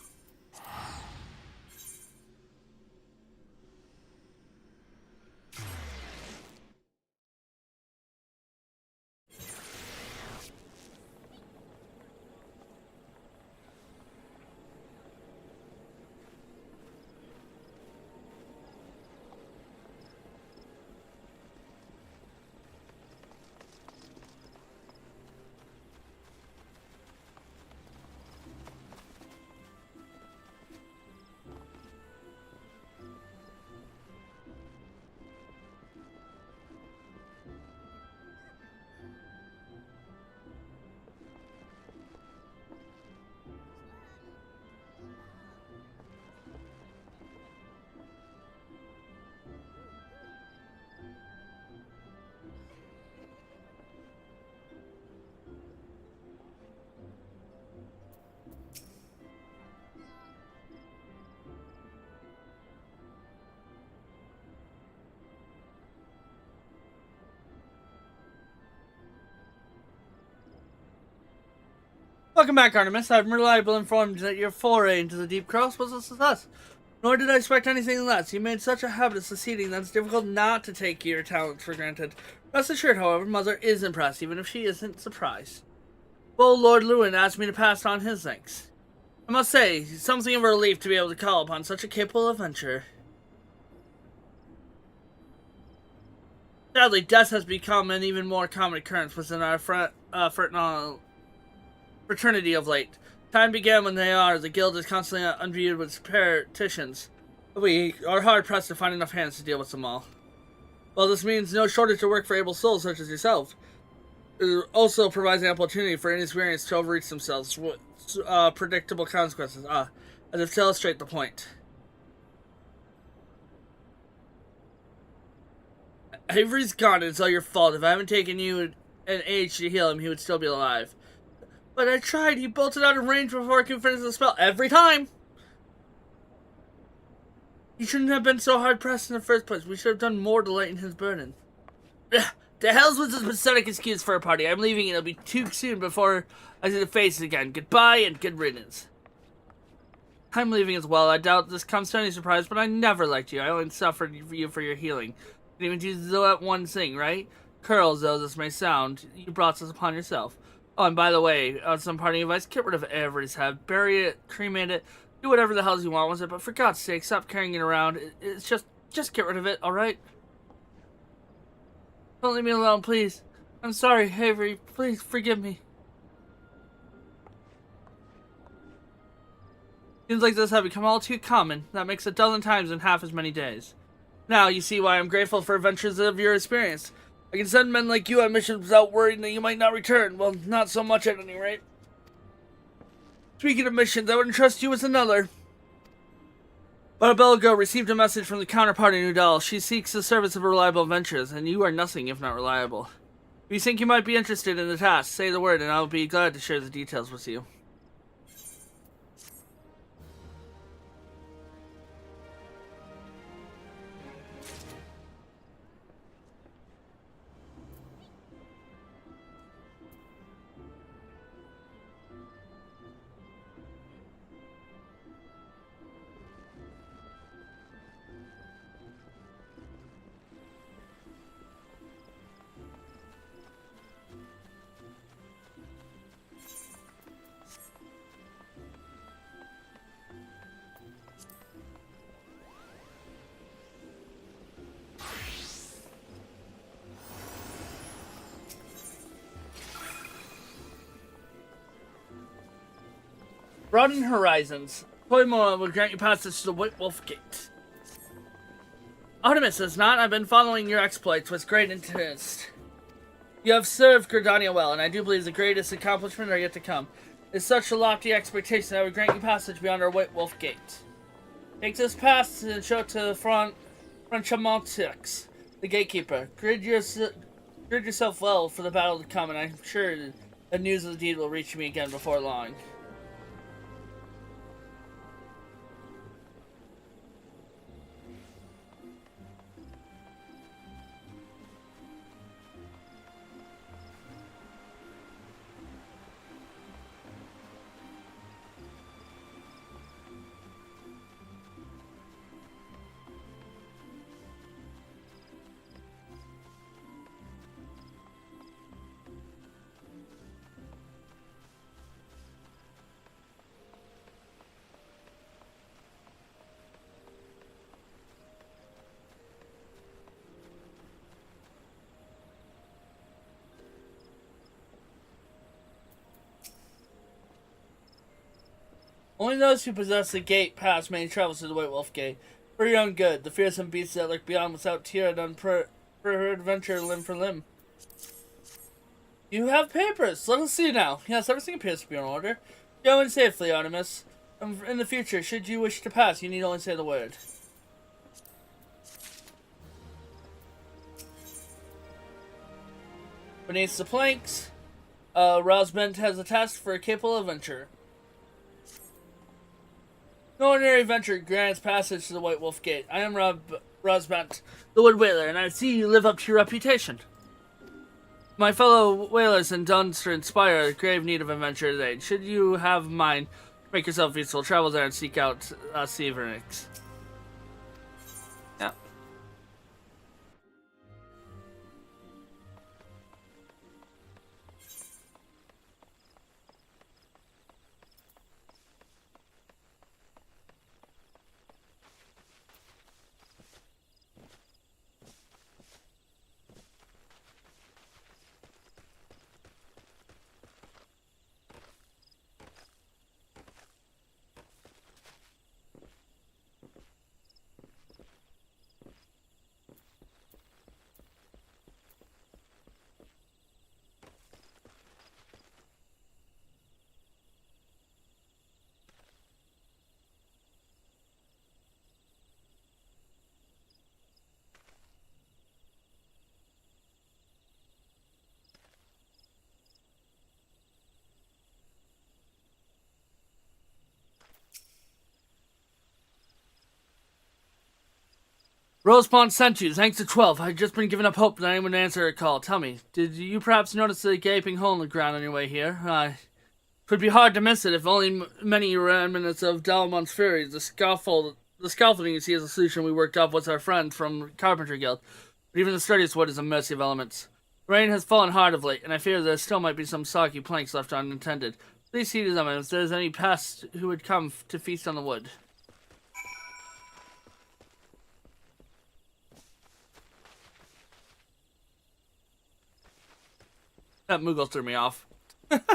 Welcome back, Artemis. I'm reliably informed that your foray into the Deep Cross was a success. Nor did I expect anything less. You made such a habit of succeeding that it's difficult not to take your talents for granted. Rest assured, however, Mother is impressed, even if she isn't surprised. Well, Lord Lewin asked me to pass on his thanks. I must say, something of a relief to be able to call upon such a capable adventurer. Sadly, death has become an even more common occurrence within our fraternity of late. Time began when the guild is constantly imbued with petitions. We are hard-pressed to find enough hands to deal with them all. While this means no shortage of work for able souls such as yourself, it also provides an opportunity for inexperienced to overreach themselves with predictable consequences, as if to illustrate the point. Avery's gone, and it's all your fault. If I haven't taken you an age to heal him, he would still be alive. But I tried. He bolted out of range before I could finish the spell. Every time! He shouldn't have been so hard-pressed in the first place. We should have done more to lighten his burden. The hell's with this pathetic excuse for a party? I'm leaving and it'll be too soon before I see the faces again. Goodbye and good riddance. I'm leaving as well. I doubt this comes to any surprise, but I never liked you. I only suffered you for your healing. You didn't even do that one thing, right? Curls, though this may sound, you brought this upon yourself. Oh, and by the way, some parting advice, get rid of Avery's head. Bury it, cremate it, do whatever the hell you want with it, but for God's sake, stop carrying it around. It's just get rid of it, alright? Don't leave me alone, please. I'm sorry, Avery. Please forgive me. Seems like this has become all too common. That makes 12 times in half as many days. Now, you see why I'm grateful for adventures of your experience. I can send men like you on missions without worrying that you might not return. Well, not so much at any rate. Speaking of missions, I would entrust you with another. But a bell ago received a message from the counterpart in Udal. She seeks the service of reliable adventurers, and you are nothing if not reliable. If you think you might be interested in the task, say the word, and I'll be glad to share the details with you. Broaden horizons. Koimoa will grant you passage to the White Wolf Gate. Artemis has not. I've been following your exploits with great interest. You have served Gridania well, and I do believe the greatest accomplishments are yet to come. It's such a lofty expectation that I would grant you passage beyond our White Wolf Gate. Take this pass and show it to the Franchamontix, the gatekeeper. Grid yourself well for the battle to come, and I'm sure the news of the deed will reach me again before long. Only those who possess the gate pass may travel to the White Wolf Gate. For your own good, the fearsome beasts that lurk beyond without tear done per adventure limb for limb. You have papers. Let us see now. Yes, everything appears to be in order. Go in safely, Artemis. In the future, should you wish to pass, you need only say the word. Beneath the planks, Rosbent has a task for a capable adventurer. No ordinary adventurer grants passage to the White Wolf Gate. I am Rosbent, the Wood Whaler, and I see you live up to your reputation. My fellow whalers in Dunster and Spire are in grave need of adventurer's aid. Should you have mine, make yourself useful, travel there and seek out Severnix. Yeah. Rosepond sent you. Thanks to 12. I'd just been giving up hope that anyone would answer a call. Tell me, did you perhaps notice the gaping hole in the ground on your way here? Twould be hard to miss it if only many remnants of Dalmon's fury. The scaffolding you see is a solution we worked up with our friend from Carpenter Guild. But even the sturdiest wood is a mercy of elements. Rain has fallen hard of late, and I fear there still might be some soggy planks left unintended. Please see to them if there's any pest who would come to feast on the wood. That Moogle threw me off. The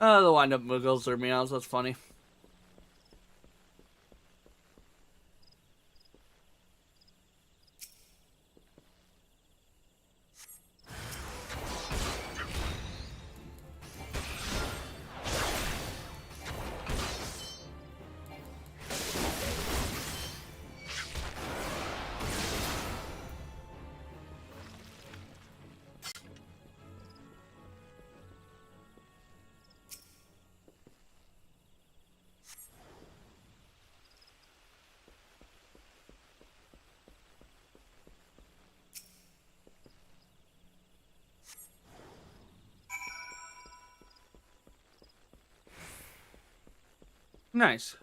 wind-up Moogles threw me off. That's funny. Nice.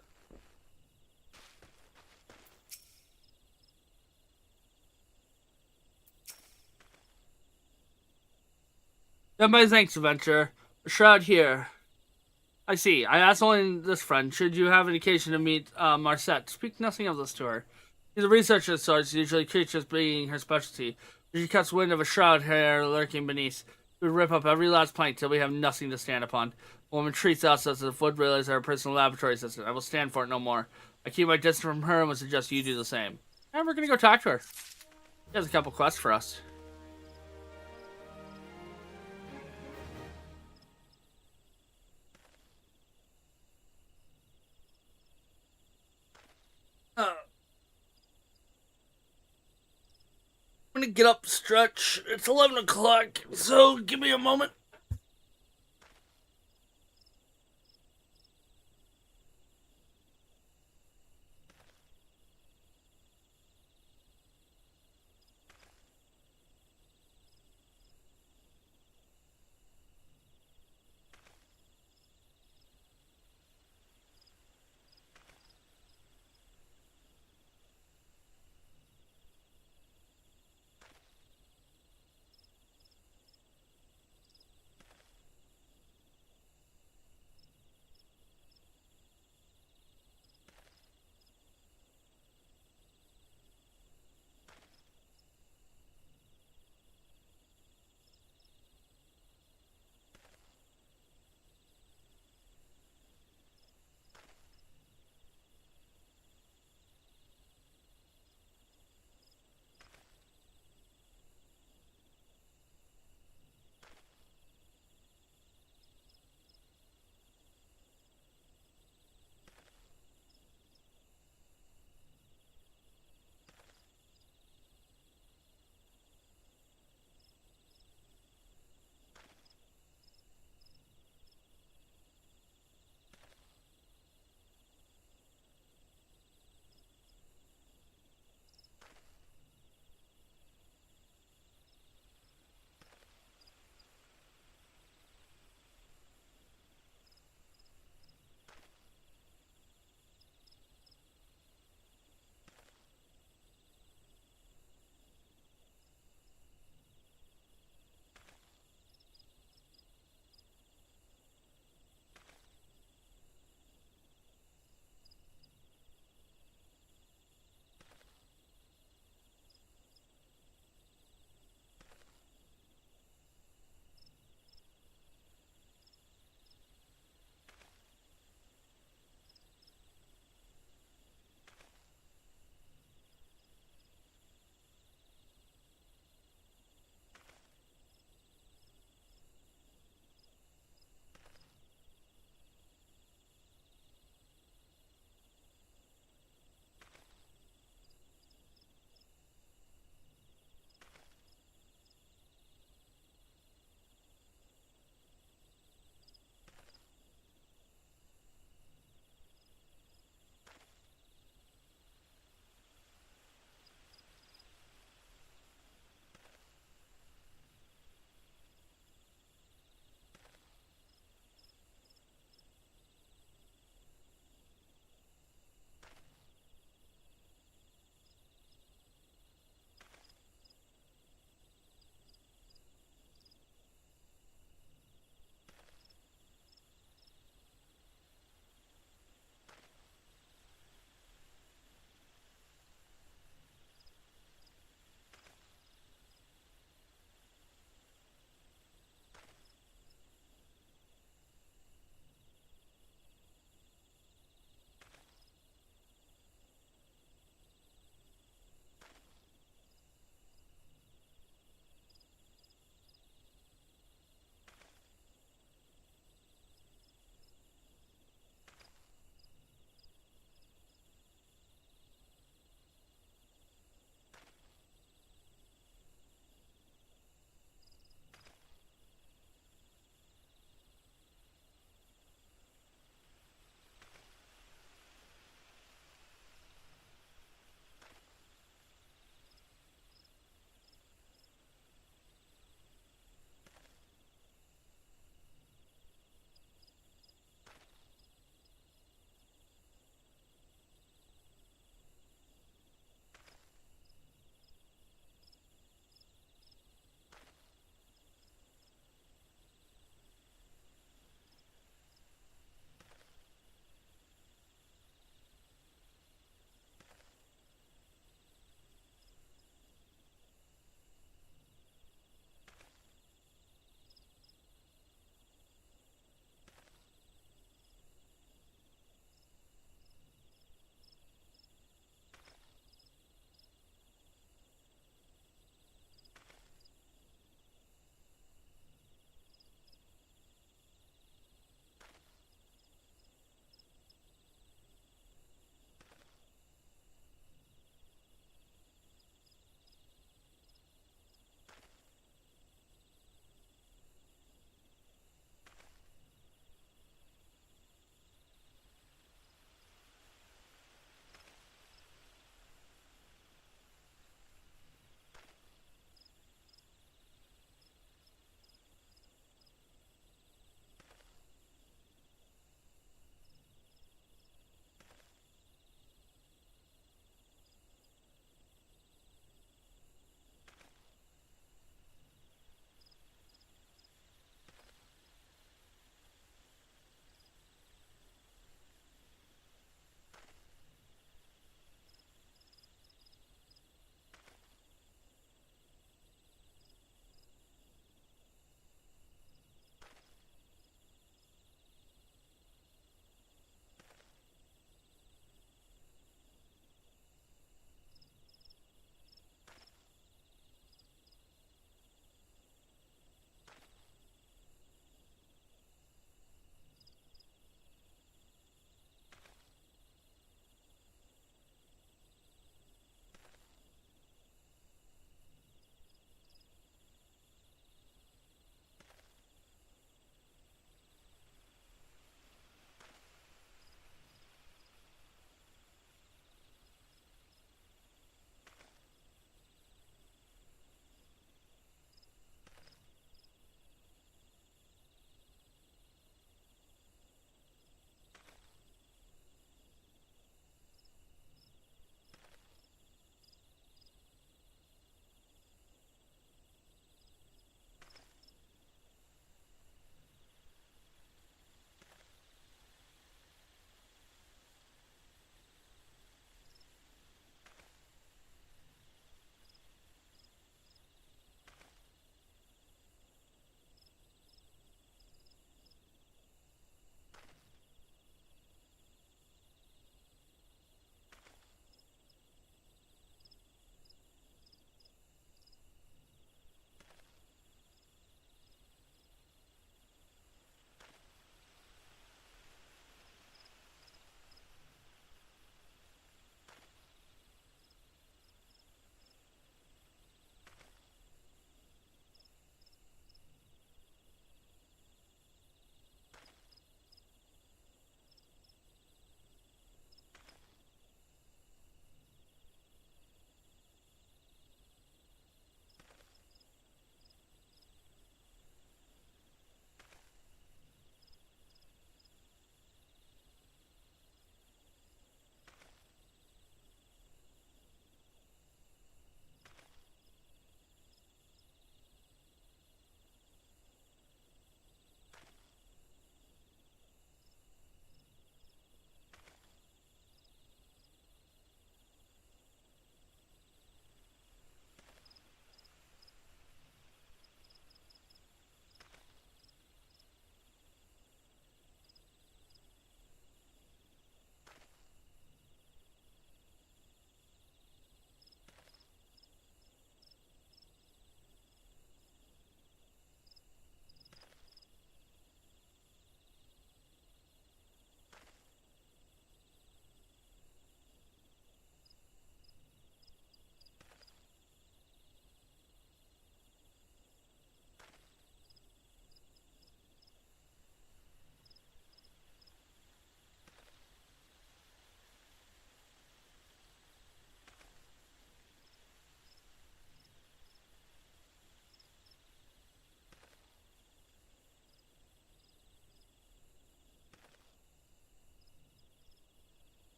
Everybody thanks, adventurer. A shroud here. I see. I asked only this friend. Should you have an occasion to meet Marset, speak nothing of this to her. She's a researcher of sorts, usually creatures being her specialty. If she cuts wind of a shroud here lurking beneath, we would rip up every last plank till we have nothing to stand upon. The woman treats us as if wood whalers are her personal laboratory assistant. I will stand for it no more. I keep my distance from her and would suggest you do the same. And we're gonna go talk to her. She has a couple quests for us. I'm gonna get up, stretch. It's 11 o'clock, so give me a moment.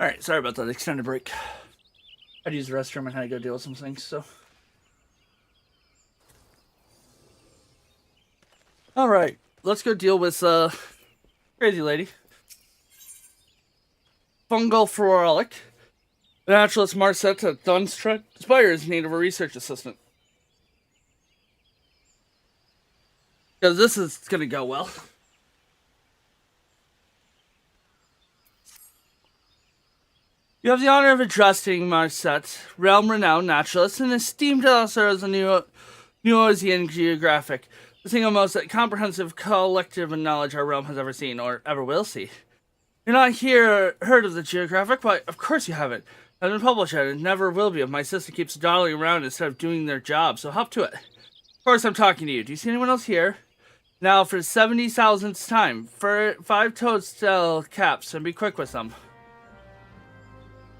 Alright, sorry about that extended break. I had to use the restroom and had to go deal with some things, so. Alright, let's go deal with, crazy lady. Fungal Frolic. The naturalist Marset at Dunstrut Spire is in need of a research assistant. Because this is going to go well. You have the honor of addressing Marset, realm-renowned naturalist, and esteemed author of the New Ozian Geographic, the single most comprehensive collective of knowledge our realm has ever seen, or ever will see. You're not heard of the Geographic? Why, of course you haven't. It hasn't been published yet, and never will be if my sister keeps dawdling around instead of doing their job, so hop to it. Of course I'm talking to you. Do you see anyone else here? Now, for 70,000th time, for 5 toadstool caps, and be quick with them.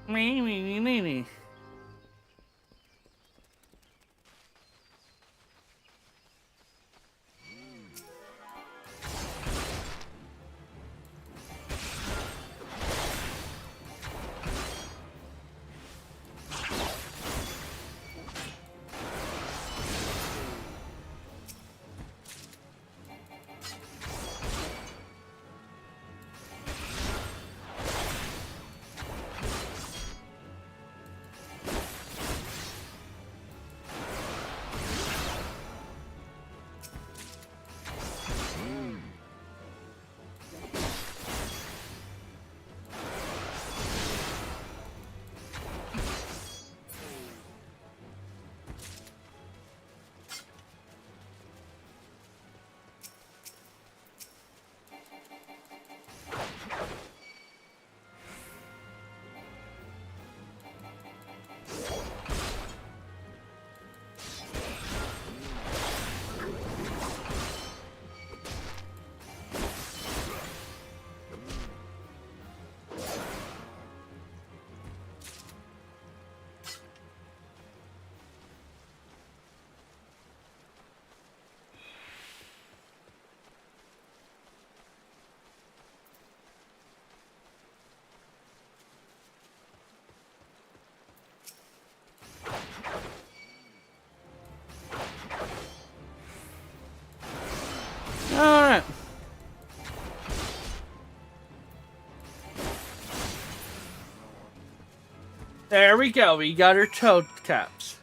Me. Alright. There we go. We got our toad caps.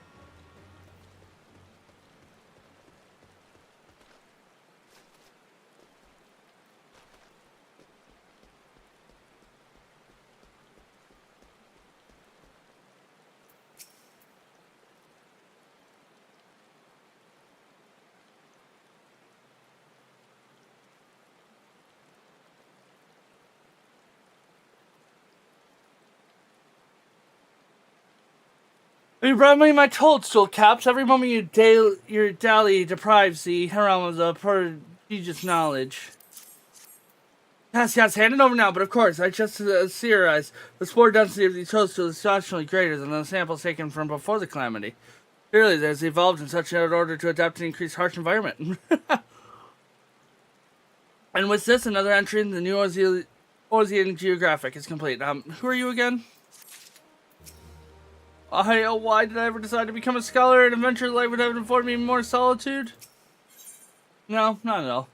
You brought me my toadstool caps. Every moment your dally deprives the realm of the prodigious knowledge. Yes, hand it over now, but of course, I just theorized the spore density of these toadstools is astonishingly greater than the samples taken from before the calamity. Clearly, there's evolved in such an order to adapt to an increased harsh environment. And with this, another entry in the New Ozian Geographic is complete. Who are you again? Why did I ever decide to become a scholar and adventure life would have afforded me more solitude? No, not at all.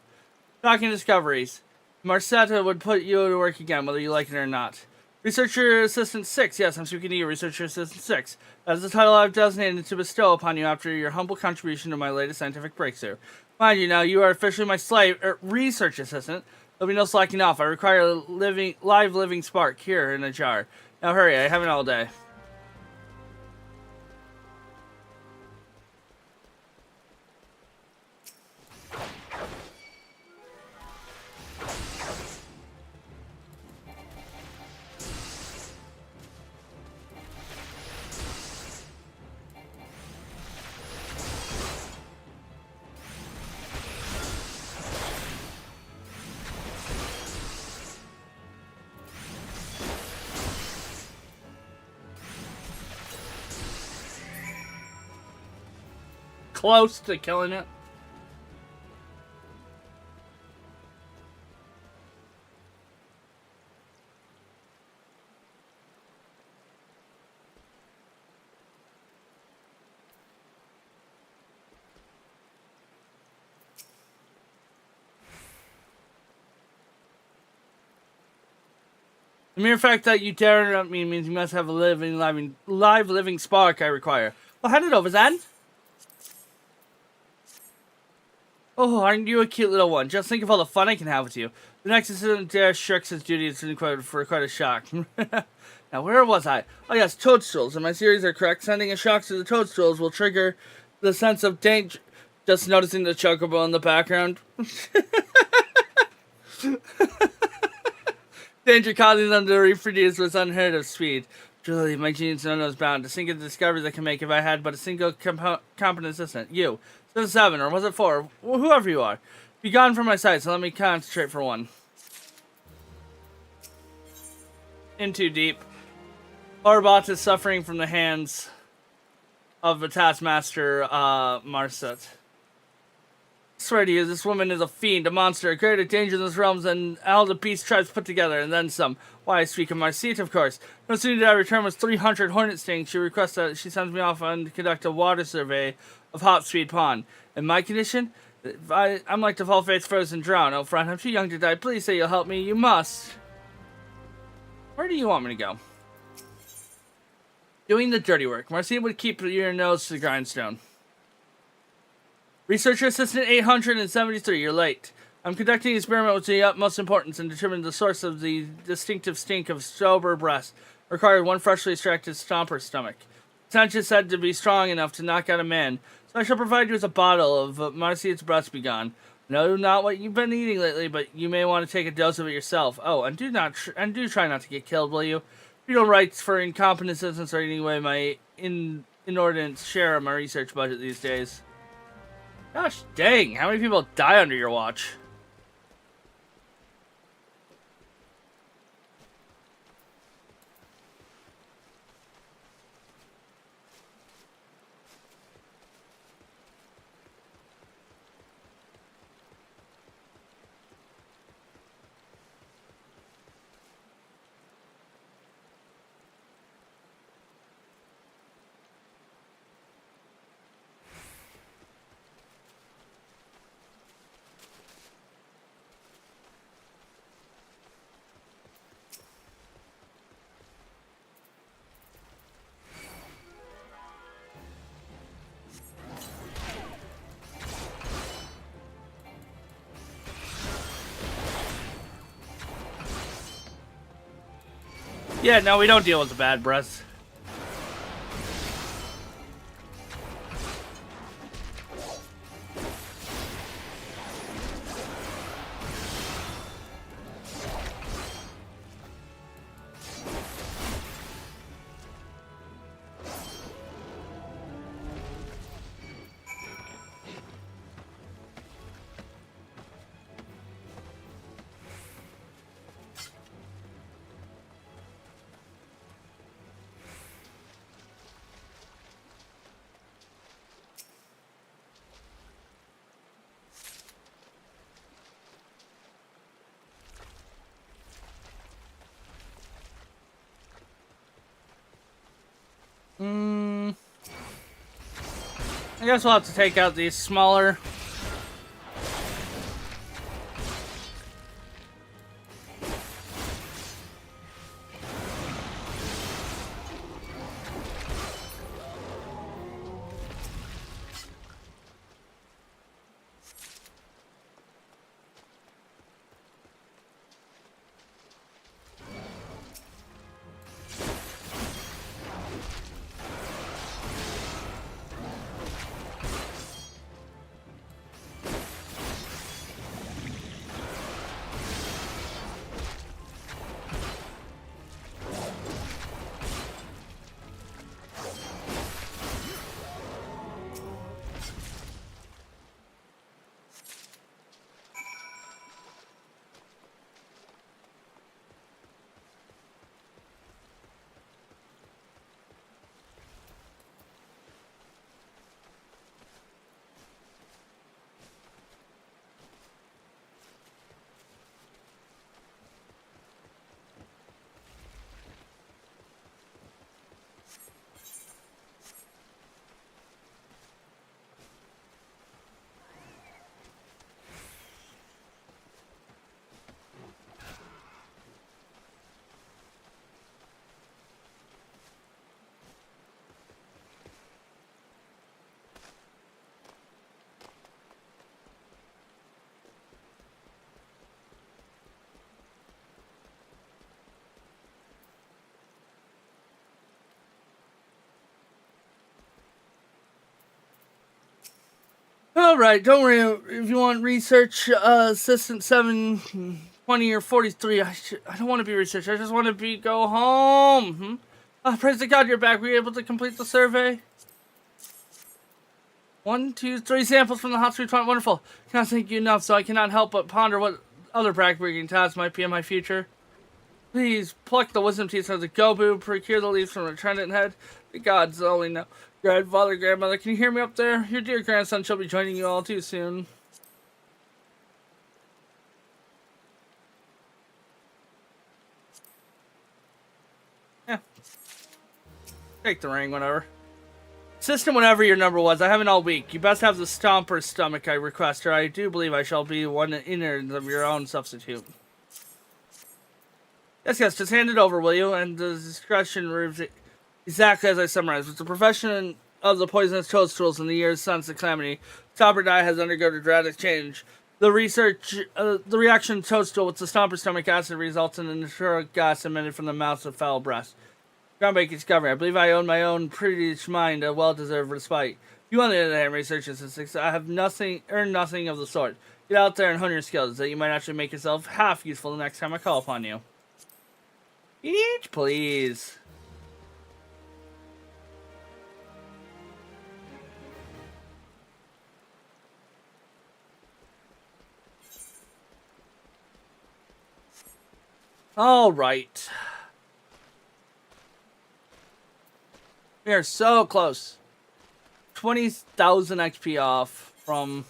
Shocking discoveries. Marcetta would put you to work again, whether you like it or not. Researcher Assistant 6. Yes, I'm speaking to you, Researcher Assistant 6. That is the title I've designated to bestow upon you after your humble contribution to my latest scientific breakthrough. Mind you, now you are officially my research assistant. There'll be no slacking off. I require a live living spark here in a jar. Now hurry, I haven't all day. Close to killing it. The mere fact that you dare interrupt me means you must have a live living spark I require. Well, hand it over, then. Oh, aren't you a cute little one? Just think of all the fun I can have with you. The next incident dare shirks his duties for quite a shock. Now, where was I? Oh, yes, toadstools. And my theories are correct. Sending a shock to the toadstools will trigger the sense of danger. Just noticing the chocobo in the background. Danger causing them to reproduce with unheard of speed. Truly, my genius knows bound to think of the discoveries I can make if I had but a single competent assistant. You. 7, or was it 4? Whoever you are. Be gone from my sight, so let me concentrate for one. In too deep. Orbot is suffering from the hands of the taskmaster, Marset. I swear to you, this woman is a fiend, a monster, a greater danger in this realm than all the beast tribes put together, and then some. Why, I speak of Marset, of course. No sooner did I return with 300 hornet stings, she requests that she sends me off on to conduct a water survey of Hopspeed Pond. In my condition, I'm like the Fall Fate's frozen drown. Oh, friend, I'm too young to die. Please say you'll help me. You must. Where do you want me to go? Doing the dirty work. Marcine would keep your nose to the grindstone. Researcher Assistant 873, you're late. I'm conducting an experiment with the utmost importance and determining the source of the distinctive stink of sober breath. Required one freshly extracted stomper stomach. Potential is said to be strong enough to knock out a man, so I shall provide you with a bottle of Marcia's breath be gone. No, not what you've been eating lately, but you may want to take a dose of it yourself. Oh, and do try not to get killed, will you? You don't write for incompetent citizens or eating away my inordinate share of my research budget these days. Gosh dang, how many people die under your watch? Yeah, no, we don't deal with the bad breath. I guess we'll have to take out these smaller. Alright, don't worry. If you want research assistant 720 or 43, I don't want to be research. I just want to go home. Praise to God you're back. Were you able to complete the survey? 1, 2, 3 samples from the hot street front. Wonderful. Cannot thank you enough, so I cannot help but ponder what other backbreaking tasks might be in my future. Please pluck the wisdom teeth from the Gobu, procure the leaves from the Trident head. The gods only know. Grandfather, grandmother, can you hear me up there? Your dear grandson shall be joining you all too soon. Yeah. Take the ring, whatever. System, whatever your number was, I haven't all week. You best have the Stomper stomach I request, or I do believe I shall be one innards of your own substitute. Yes, just hand it over, will you? And the discretion reads exactly as I summarized. With the profession of the poisonous toadstools in the years since the calamity, Stomper die has undergone a dramatic change. The reaction to toadstool with the Stomper stomach acid results in a natural gas emitted from the mouths of foul breath. Groundbreaking discovery. I believe I own my own pretty mind a well-deserved respite. You on the other hand, research statistics, I have earned nothing of the sort. Get out there and hone your skills, that you might actually make yourself half useful the next time I call upon you. Each, please. All right. We are so close. 20,000 XP off from...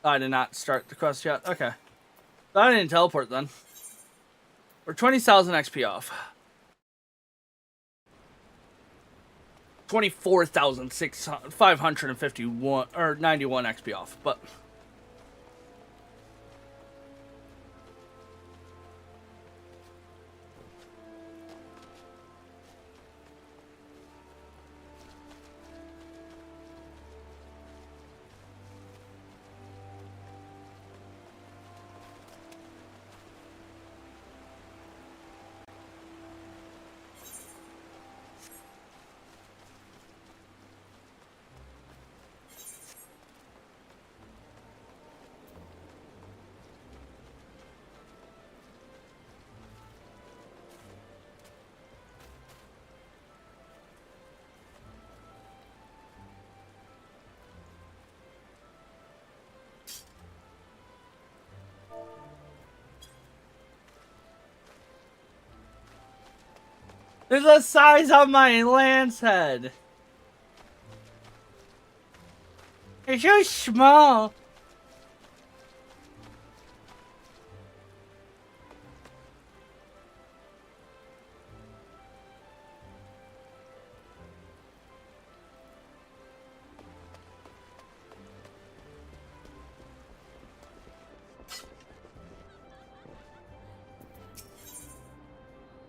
I did not start the quest yet. Okay. So I didn't teleport then. We're 20,000 XP off. 24,551 or 91 XP off, but... There's the size of my lance head. It's so small.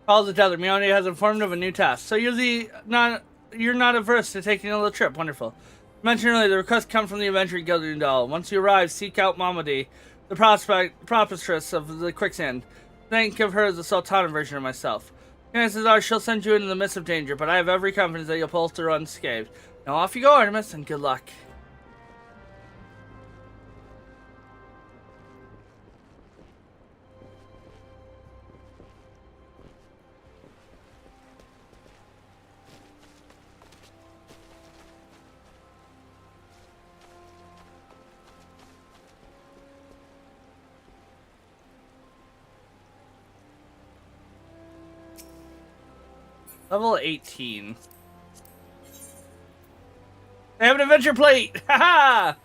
Calls the tether. Mione has informed of a new task. So you're not averse to taking a little trip. Wonderful. Mentioned earlier, the request comes from the Adventuring Guild Doll. Once you arrive, seek out Mamadi, the prophetess of the quicksand. Think of her as the Sultana version of myself. Chances are she'll send you into the midst of danger, but I have every confidence that you'll pull through unscathed. Now off you go, Artemis, and good luck. Level 18. I have an adventure plate! Haha!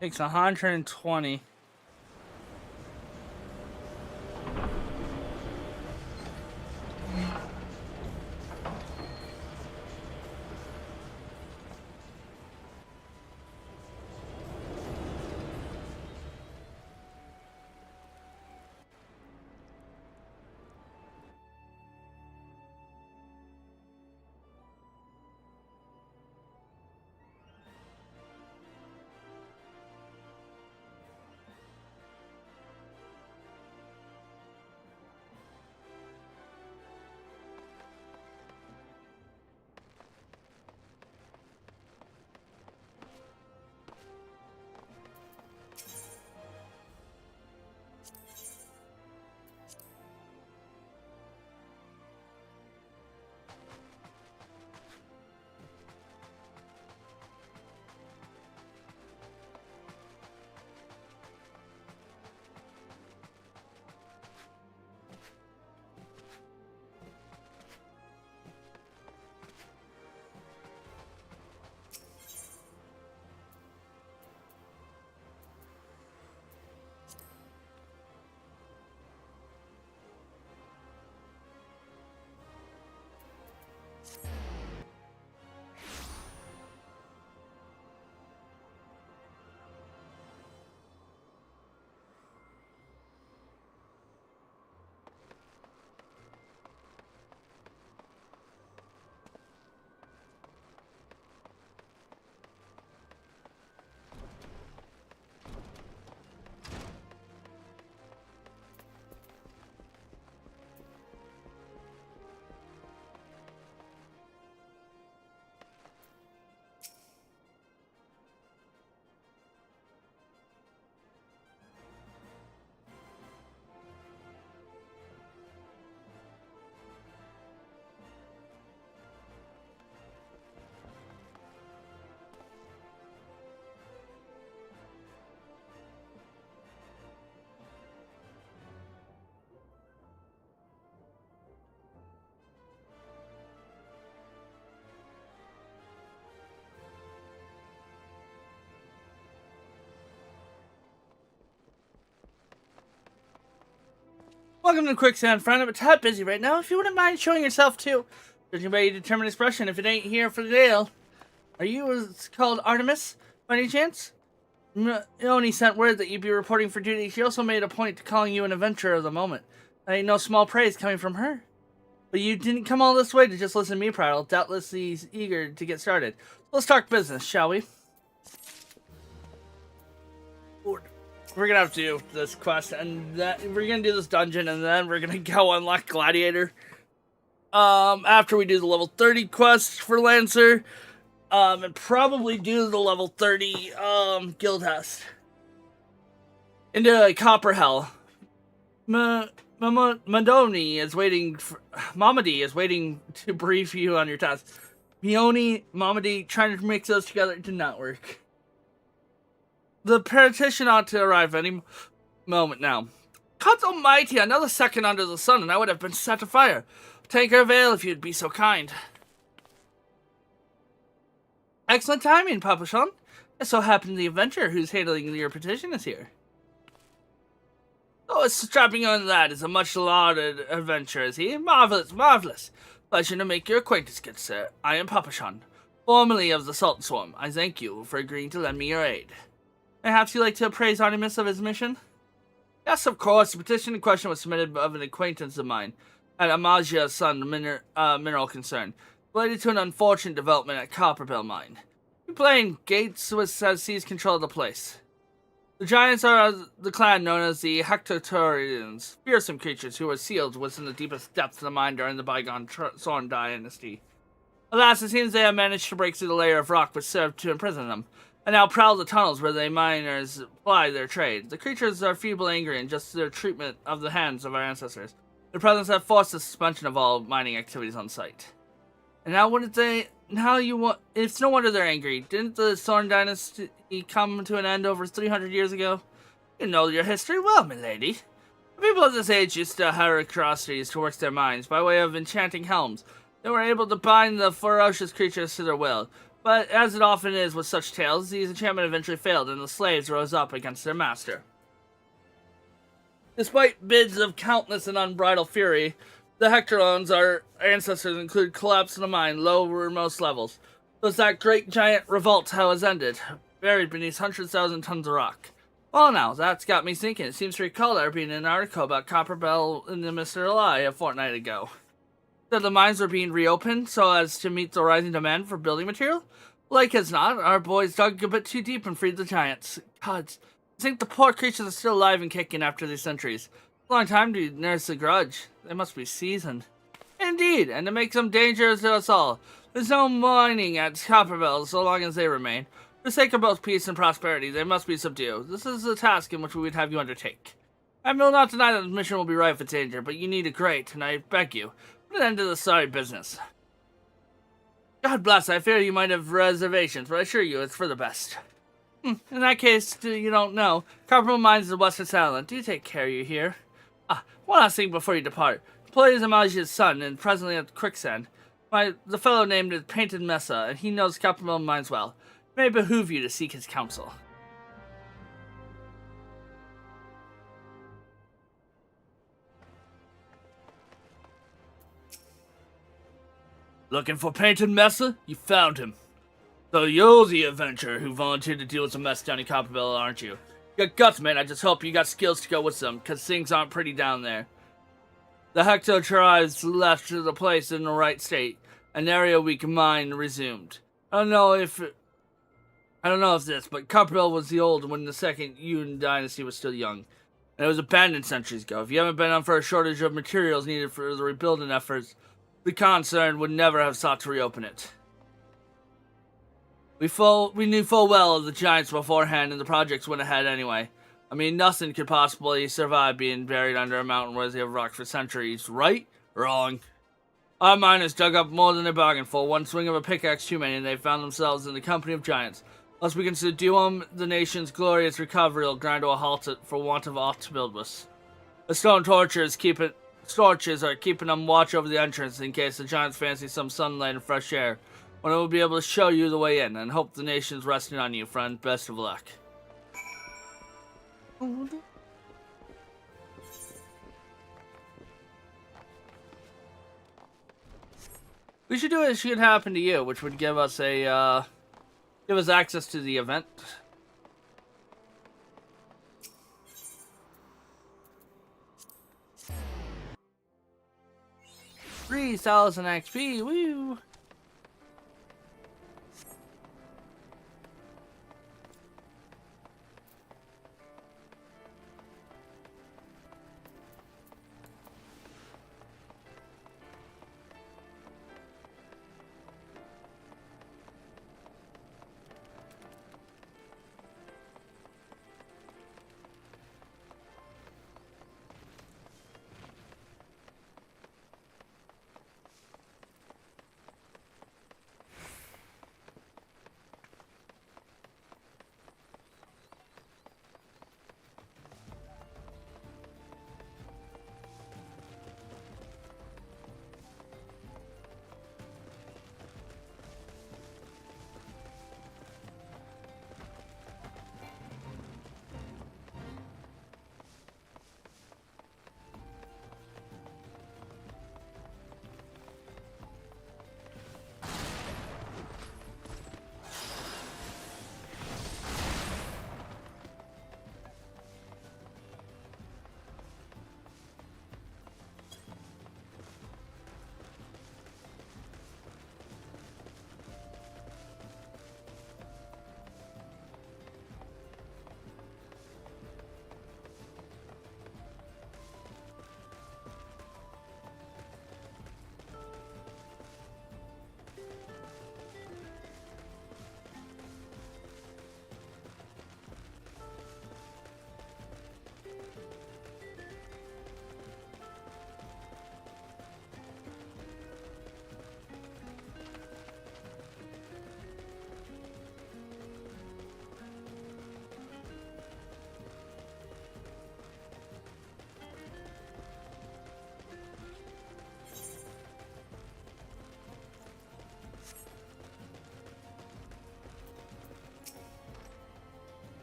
Takes 120. Welcome to Quicksand, friend. I'm a tad busy right now. If you wouldn't mind showing yourself too. Judging by your determined expression, if it ain't here for the deal. Are you what's called Artemis, by any chance? Ione sent word that you'd be reporting for duty. She also made a point to calling you an adventurer of the moment. That ain't no small praise coming from her. But you didn't come all this way to just listen to me prattle, doubtlessly eager to get started. Let's talk business, shall we? We're gonna have to do this quest, and we're gonna do this dungeon, and then we're gonna go unlock Gladiator. After we do the level 30 quest for Lancer, and probably do the level 30 guild test. Into Copperhell. Mamadi is waiting to brief you on your task. Mamadi, trying to mix those together did not work. The petition ought to arrive any moment now. God almighty, another second under the sun and I would have been set afire. Take her veil if you'd be so kind. Excellent timing, Papashon. It so happened the adventurer who's handling your petition is here. Oh, strapping on that is a much lauded adventurer, is he? Marvelous, marvelous. Pleasure to make your acquaintance, good sir. I am Papashon, formerly of the Salt Swarm. I thank you for agreeing to lend me your aid. Perhaps you'd like to appraise Artemis of his mission? Yes, of course. The petition in question was submitted of an acquaintance of mine, at Amagia's son, mineral concern, related to an unfortunate development at Copperbell Mine. Plain Gates has seized control of the place. The giants are the clan known as the Hectotorians, fearsome creatures who were sealed within the deepest depths of the mine during the bygone Sorn dynasty. Alas, it seems they have managed to break through the layer of rock which served to imprison them, and now prowl the tunnels where the miners ply their trade. The creatures are feeble, angry, and just their treatment of the hands of our ancestors. Their presence have forced the suspension of all mining activities on site. And now it's no wonder they're angry. Didn't the Sorn dynasty come to an end over 300 years ago? You know your history well, milady. The people of this age used to hire atrocities to work their mines by way of enchanting helms. They were able to bind the ferocious creatures to their will. But as it often is with such tales, these enchantment eventually failed and the slaves rose up against their master. Despite bids of countless and unbridled fury, the Hectorons, our ancestors, include collapse in the mine, lowermost levels. Thus that great giant revolt has ended, buried beneath 100,000 tons of rock. Well now, that's got me thinking. It seems to recall there being an article about Copperbell in the Mr. Lie a fortnight ago. That the mines were being reopened so as to meet the rising demand for building material? Like as not, our boys dug a bit too deep and freed the giants. Gods, I think the poor creatures are still alive and kicking after these centuries. A long time to nurse a grudge. They must be seasoned. Indeed, and to make them dangerous to us all. There's no mining at Copperbell so long as they remain. For the sake of both peace and prosperity, they must be subdued. This is the task in which we would have you undertake. I will not deny that the mission will be rife with danger, but you need a great, and I beg you, put an end to this sorry business. God bless, I fear you might have reservations, but I assure you it's for the best. In that case, you don't know, Copperbell Mines is the western settlement. Do take care you here. One last thing before you depart. Employee is Amagia's son, and presently at Quicksand. The fellow named is Painted Mesa, and he knows Copperbell Mines well. It may behoove you to seek his counsel. Looking for Painted Mesa? You found him. So you're the adventurer who volunteered to deal with the mess down in Copperbell, aren't you? You got guts, man. I just hope you got skills to go with them, because things aren't pretty down there. The Hector tribes left the place in the right state. An area we can mine resumed. I don't know if this, but Copperbell was the old when the second Yuan dynasty was still young. And it was abandoned centuries ago. If you haven't been on for a shortage of materials needed for the rebuilding efforts, the concern would never have sought to reopen it. We knew full well of the giants beforehand, and the projects went ahead anyway. I mean, nothing could possibly survive being buried under a mountain worthy of rock for centuries, right? Wrong. Our miners dug up more than they bargained for. One swing of a pickaxe too many, and they found themselves in the company of giants. Lest we can subdue the nation's glorious recovery will grind to a halt for want of aught to build with. The stone torches are keeping them watch over the entrance in case the giants fancy some sunlight and fresh air. When I will be able to show you the way in, and hope the nation's resting on you, friend. Best of luck. We should do it should happen to you, which would give us a give us access to the event. 3,000 XP, woo!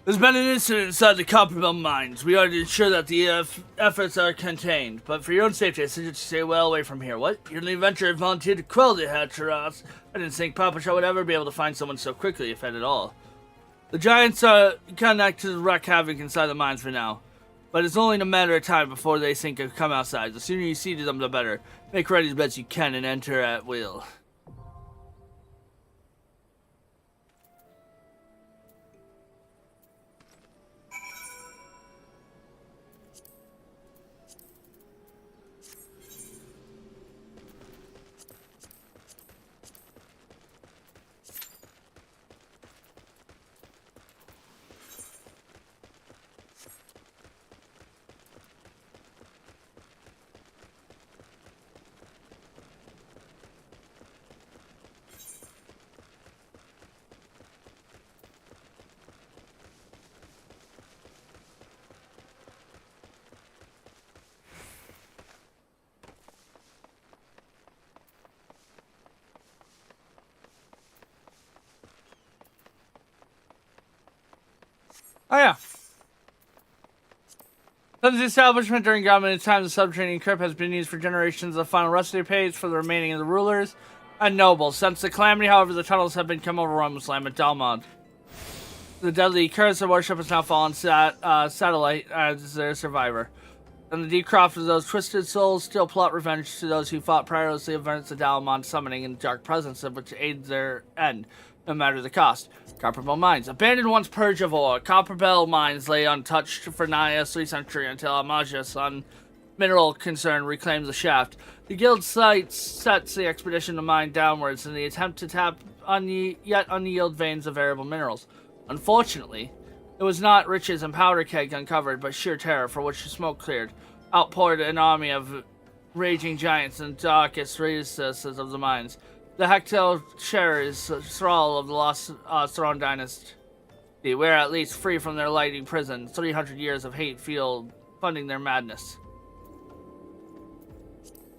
There's been an incident inside the Copperbell mines. We are to ensure that the efforts are contained, but for your own safety, I suggest you stay well away from here. What? You're the adventurer volunteered to quell the Hatcheras. I didn't think Papa Shaw would ever be able to find someone so quickly, if at all. The giants are connected to wreak havoc inside the mines for now, but it's only a matter of time before they sink and come outside. The sooner you see to them, the better. Make ready as best you can and enter at will. Oh yeah. Since the establishment during Godman's time, the subterranean crypt has been used for generations as a final resting place for the remaining of the rulers and nobles. Since the calamity, however, the tunnels have become overrun with Slam at Dalmond. The deadly curse of worship has now fallen satellite as their survivor. And the deep craft of those twisted souls still plot revenge to those who fought tirelessly against the Dalmond summoning and dark presence of which aids their end, no matter the cost. Copperbell Mines. Abandoned once purge of ore, Copperbell Mines lay untouched for nigh a 3 century until Amagius, on mineral concern, reclaims the shaft. The guild sets the expedition to mine downwards in the attempt to tap yet unyield veins of variable minerals. Unfortunately, it was not riches and powder keg uncovered, but sheer terror for which the smoke cleared. Outpoured an army of raging giants and darkest recesses of the mines. The Hectel Share is thrall of the lost Throne dynasty. We're at least free from their lighting prison. 300 years of hate fueled funding their madness.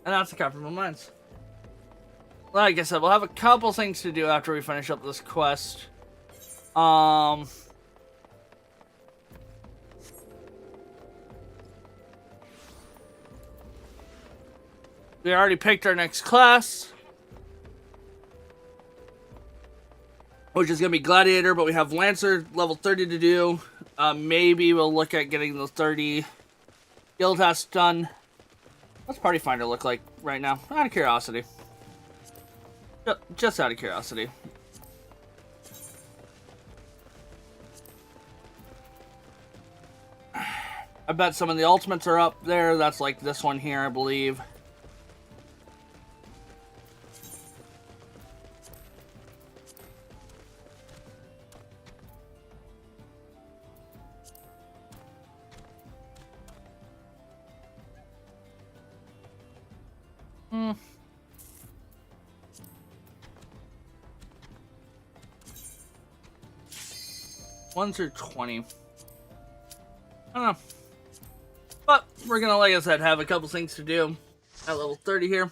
And that's the Copperbell Mines. Like I said, we'll have a couple things to do after we finish up this quest. We already picked our next class. which is going to be Gladiator, but we have Lancer level 30 to do. Maybe we'll look at getting the 30 guild tasks done. What's Party Finder look like right now? Out of curiosity. Just out of curiosity. I bet some of the ultimates are up there. That's like this one here, I believe. Ones are 20. I don't know. But we're gonna, like I said, have a couple things to do at level 30 here.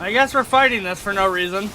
I guess we're fighting this for no reason.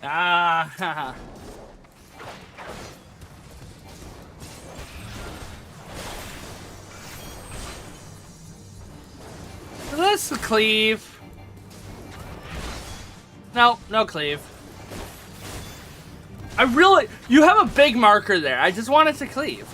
Ah. Let's cleave. No, no cleave. You have a big marker there. I just wanted to cleave.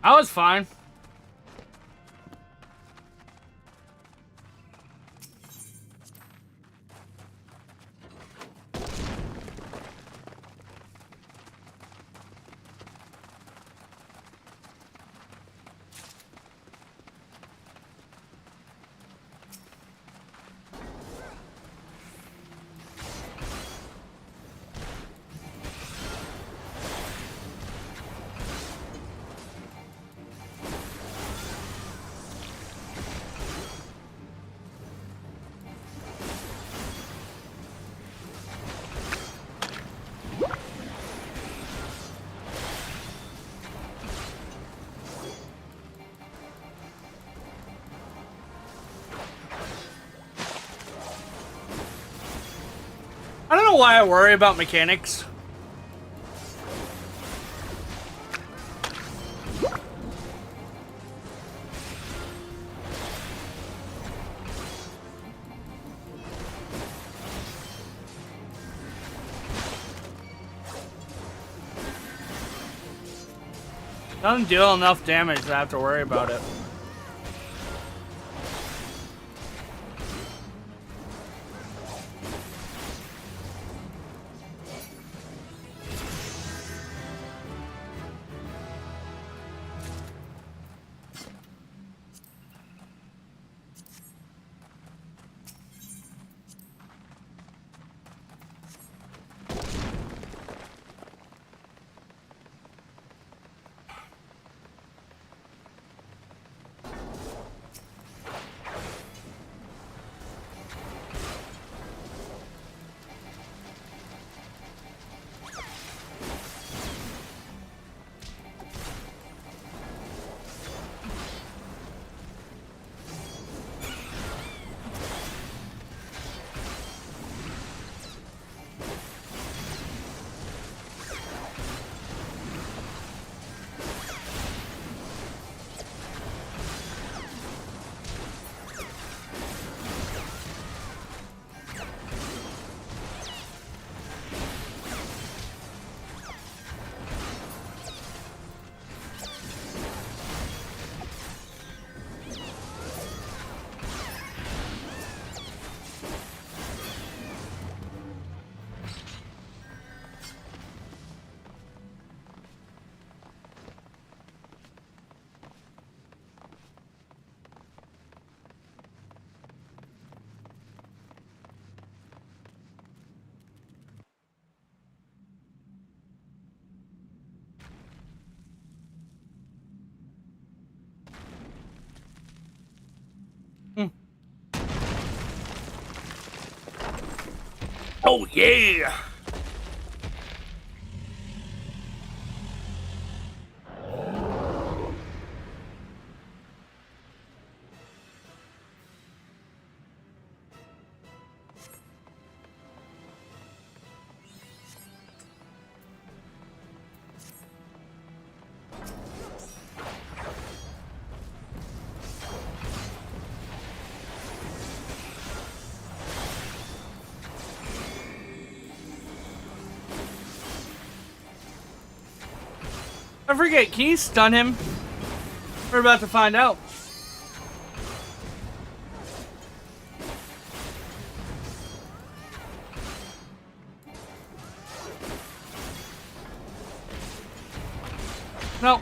I was fine. I don't know why I worry about mechanics. Doesn't deal enough damage to have to worry about it. Oh, yeah! I forget, can you stun him? We're about to find out. No.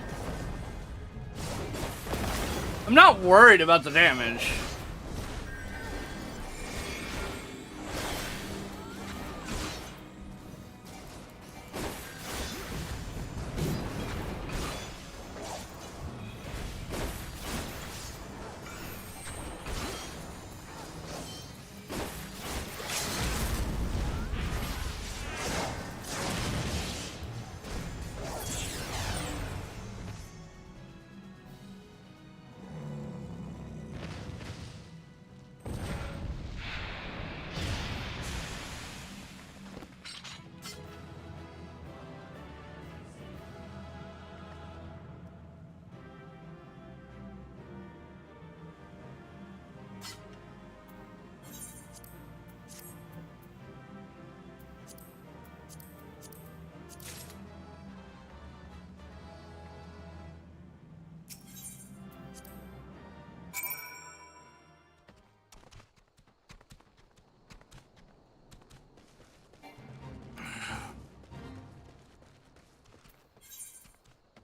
I'm not worried about the damage.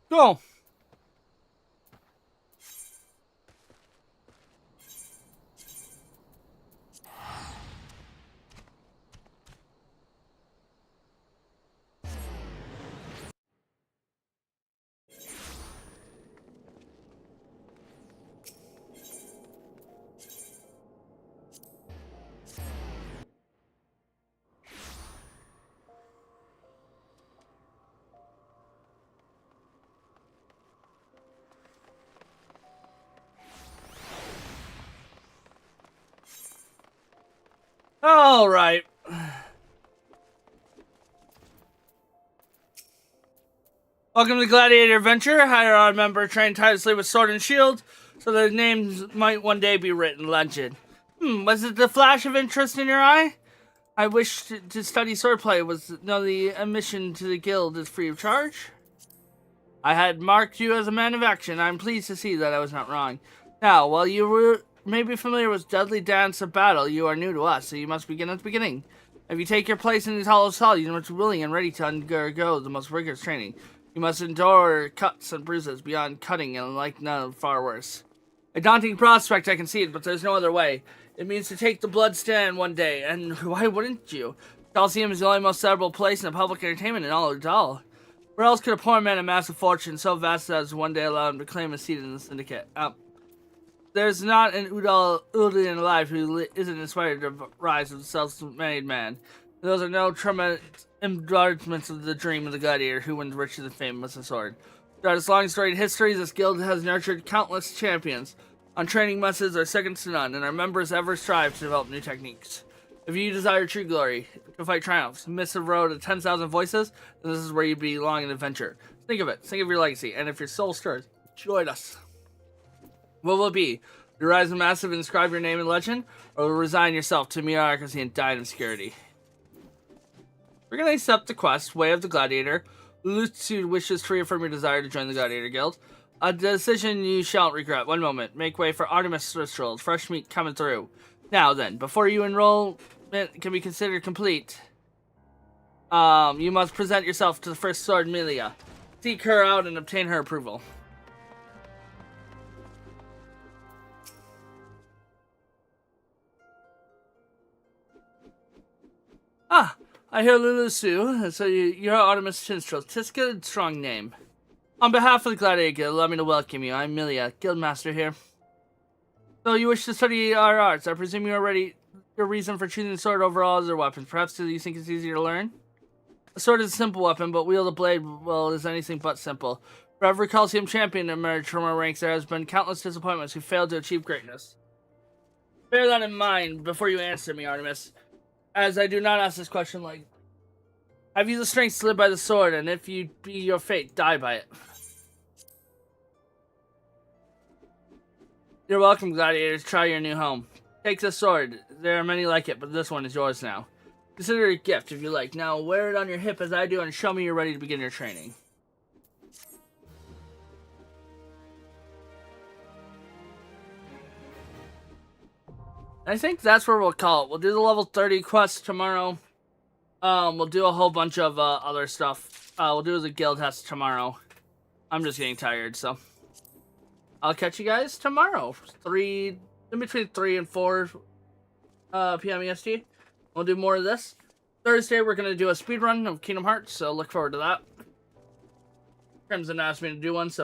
Go. All right. Welcome to Gladiator Adventure. Hire our member trained tirelessly with sword and shield, so their names might one day be written legend. Was it the flash of interest in your eye? I wish to study swordplay. The admission to the guild is free of charge. I had marked you as a man of action. I'm pleased to see that I was not wrong. Now, while you may be familiar with deadly dance of battle, you are new to us, so you must begin at the beginning. If you take your place in these hollow halls, you must be willing and ready to undergo the most rigorous training. You must endure cuts and bruises beyond cutting and like none far worse. A daunting prospect, I concede, but there's no other way. It means to take the blood stand one day, and why wouldn't you? Coliseum is the only most celebrable place in the public entertainment in all of Dal. Where else could a poor man amass a fortune so vast as one day allow him to claim a seat in the syndicate? There's not an Uldin alive who isn't inspired to rise as a self-made man. Those are no tremendous embodiments of the dream of the gladiator who wins riches and fame with the sword. Throughout its long storied history, this guild has nurtured countless champions. Our training methods are second to none, and our members ever strive to develop new techniques. If you desire true glory, to fight triumphs, miss a road of 10,000 voices, then this is where you belong in adventure. Think of it. Think of your legacy, and if your soul stirs, join us. What will it be? You rise in massive and inscribe your name in legend, or will resign yourself to mediocrity and die in obscurity? We're going to accept the quest, Way of the Gladiator. Lulusu wishes to reaffirm your desire to join the Gladiator Guild. A decision you shan't regret. One moment. Make way for Artemis rituals. Fresh meat coming through. Now then, before you enroll can be considered complete, you must present yourself to the First Sword Milia. Seek her out and obtain her approval. Ah, I hear Lulusu, so you're Artemis Chinstrel. 'Tis a good, strong name. On behalf of the Gladiator Guild, allow me to welcome you. I'm Milia, Guildmaster here. So you wish to study our arts. I presume you are ready your reason for choosing the sword over all other weapons? Perhaps do you think it's easier to learn? A sword is a simple weapon, but wield a blade, well, is anything but simple. For every Coliseum champion emerged from our ranks, there has been countless disappointments who failed to achieve greatness. Bear that in mind before you answer me, Artemis, as I do not ask this question like, have you the strength to live by the sword, and if you be your fate, die by it? You're welcome, gladiators. Try your new home. Take this sword. There are many like it, but this one is yours now. Consider it a gift if you like. Now wear it on your hip as I do and show me you're ready to begin your training. I think that's where we'll call it. We'll do the level 30 quest tomorrow. We'll do a whole bunch of other stuff. We'll do the guild test tomorrow. I'm just getting tired, so I'll catch you guys tomorrow. In between 3 and 4 p.m. EST. We'll do more of this. Thursday, we're going to do a speedrun of Kingdom Hearts, so look forward to that. Crimson asked me to do one, so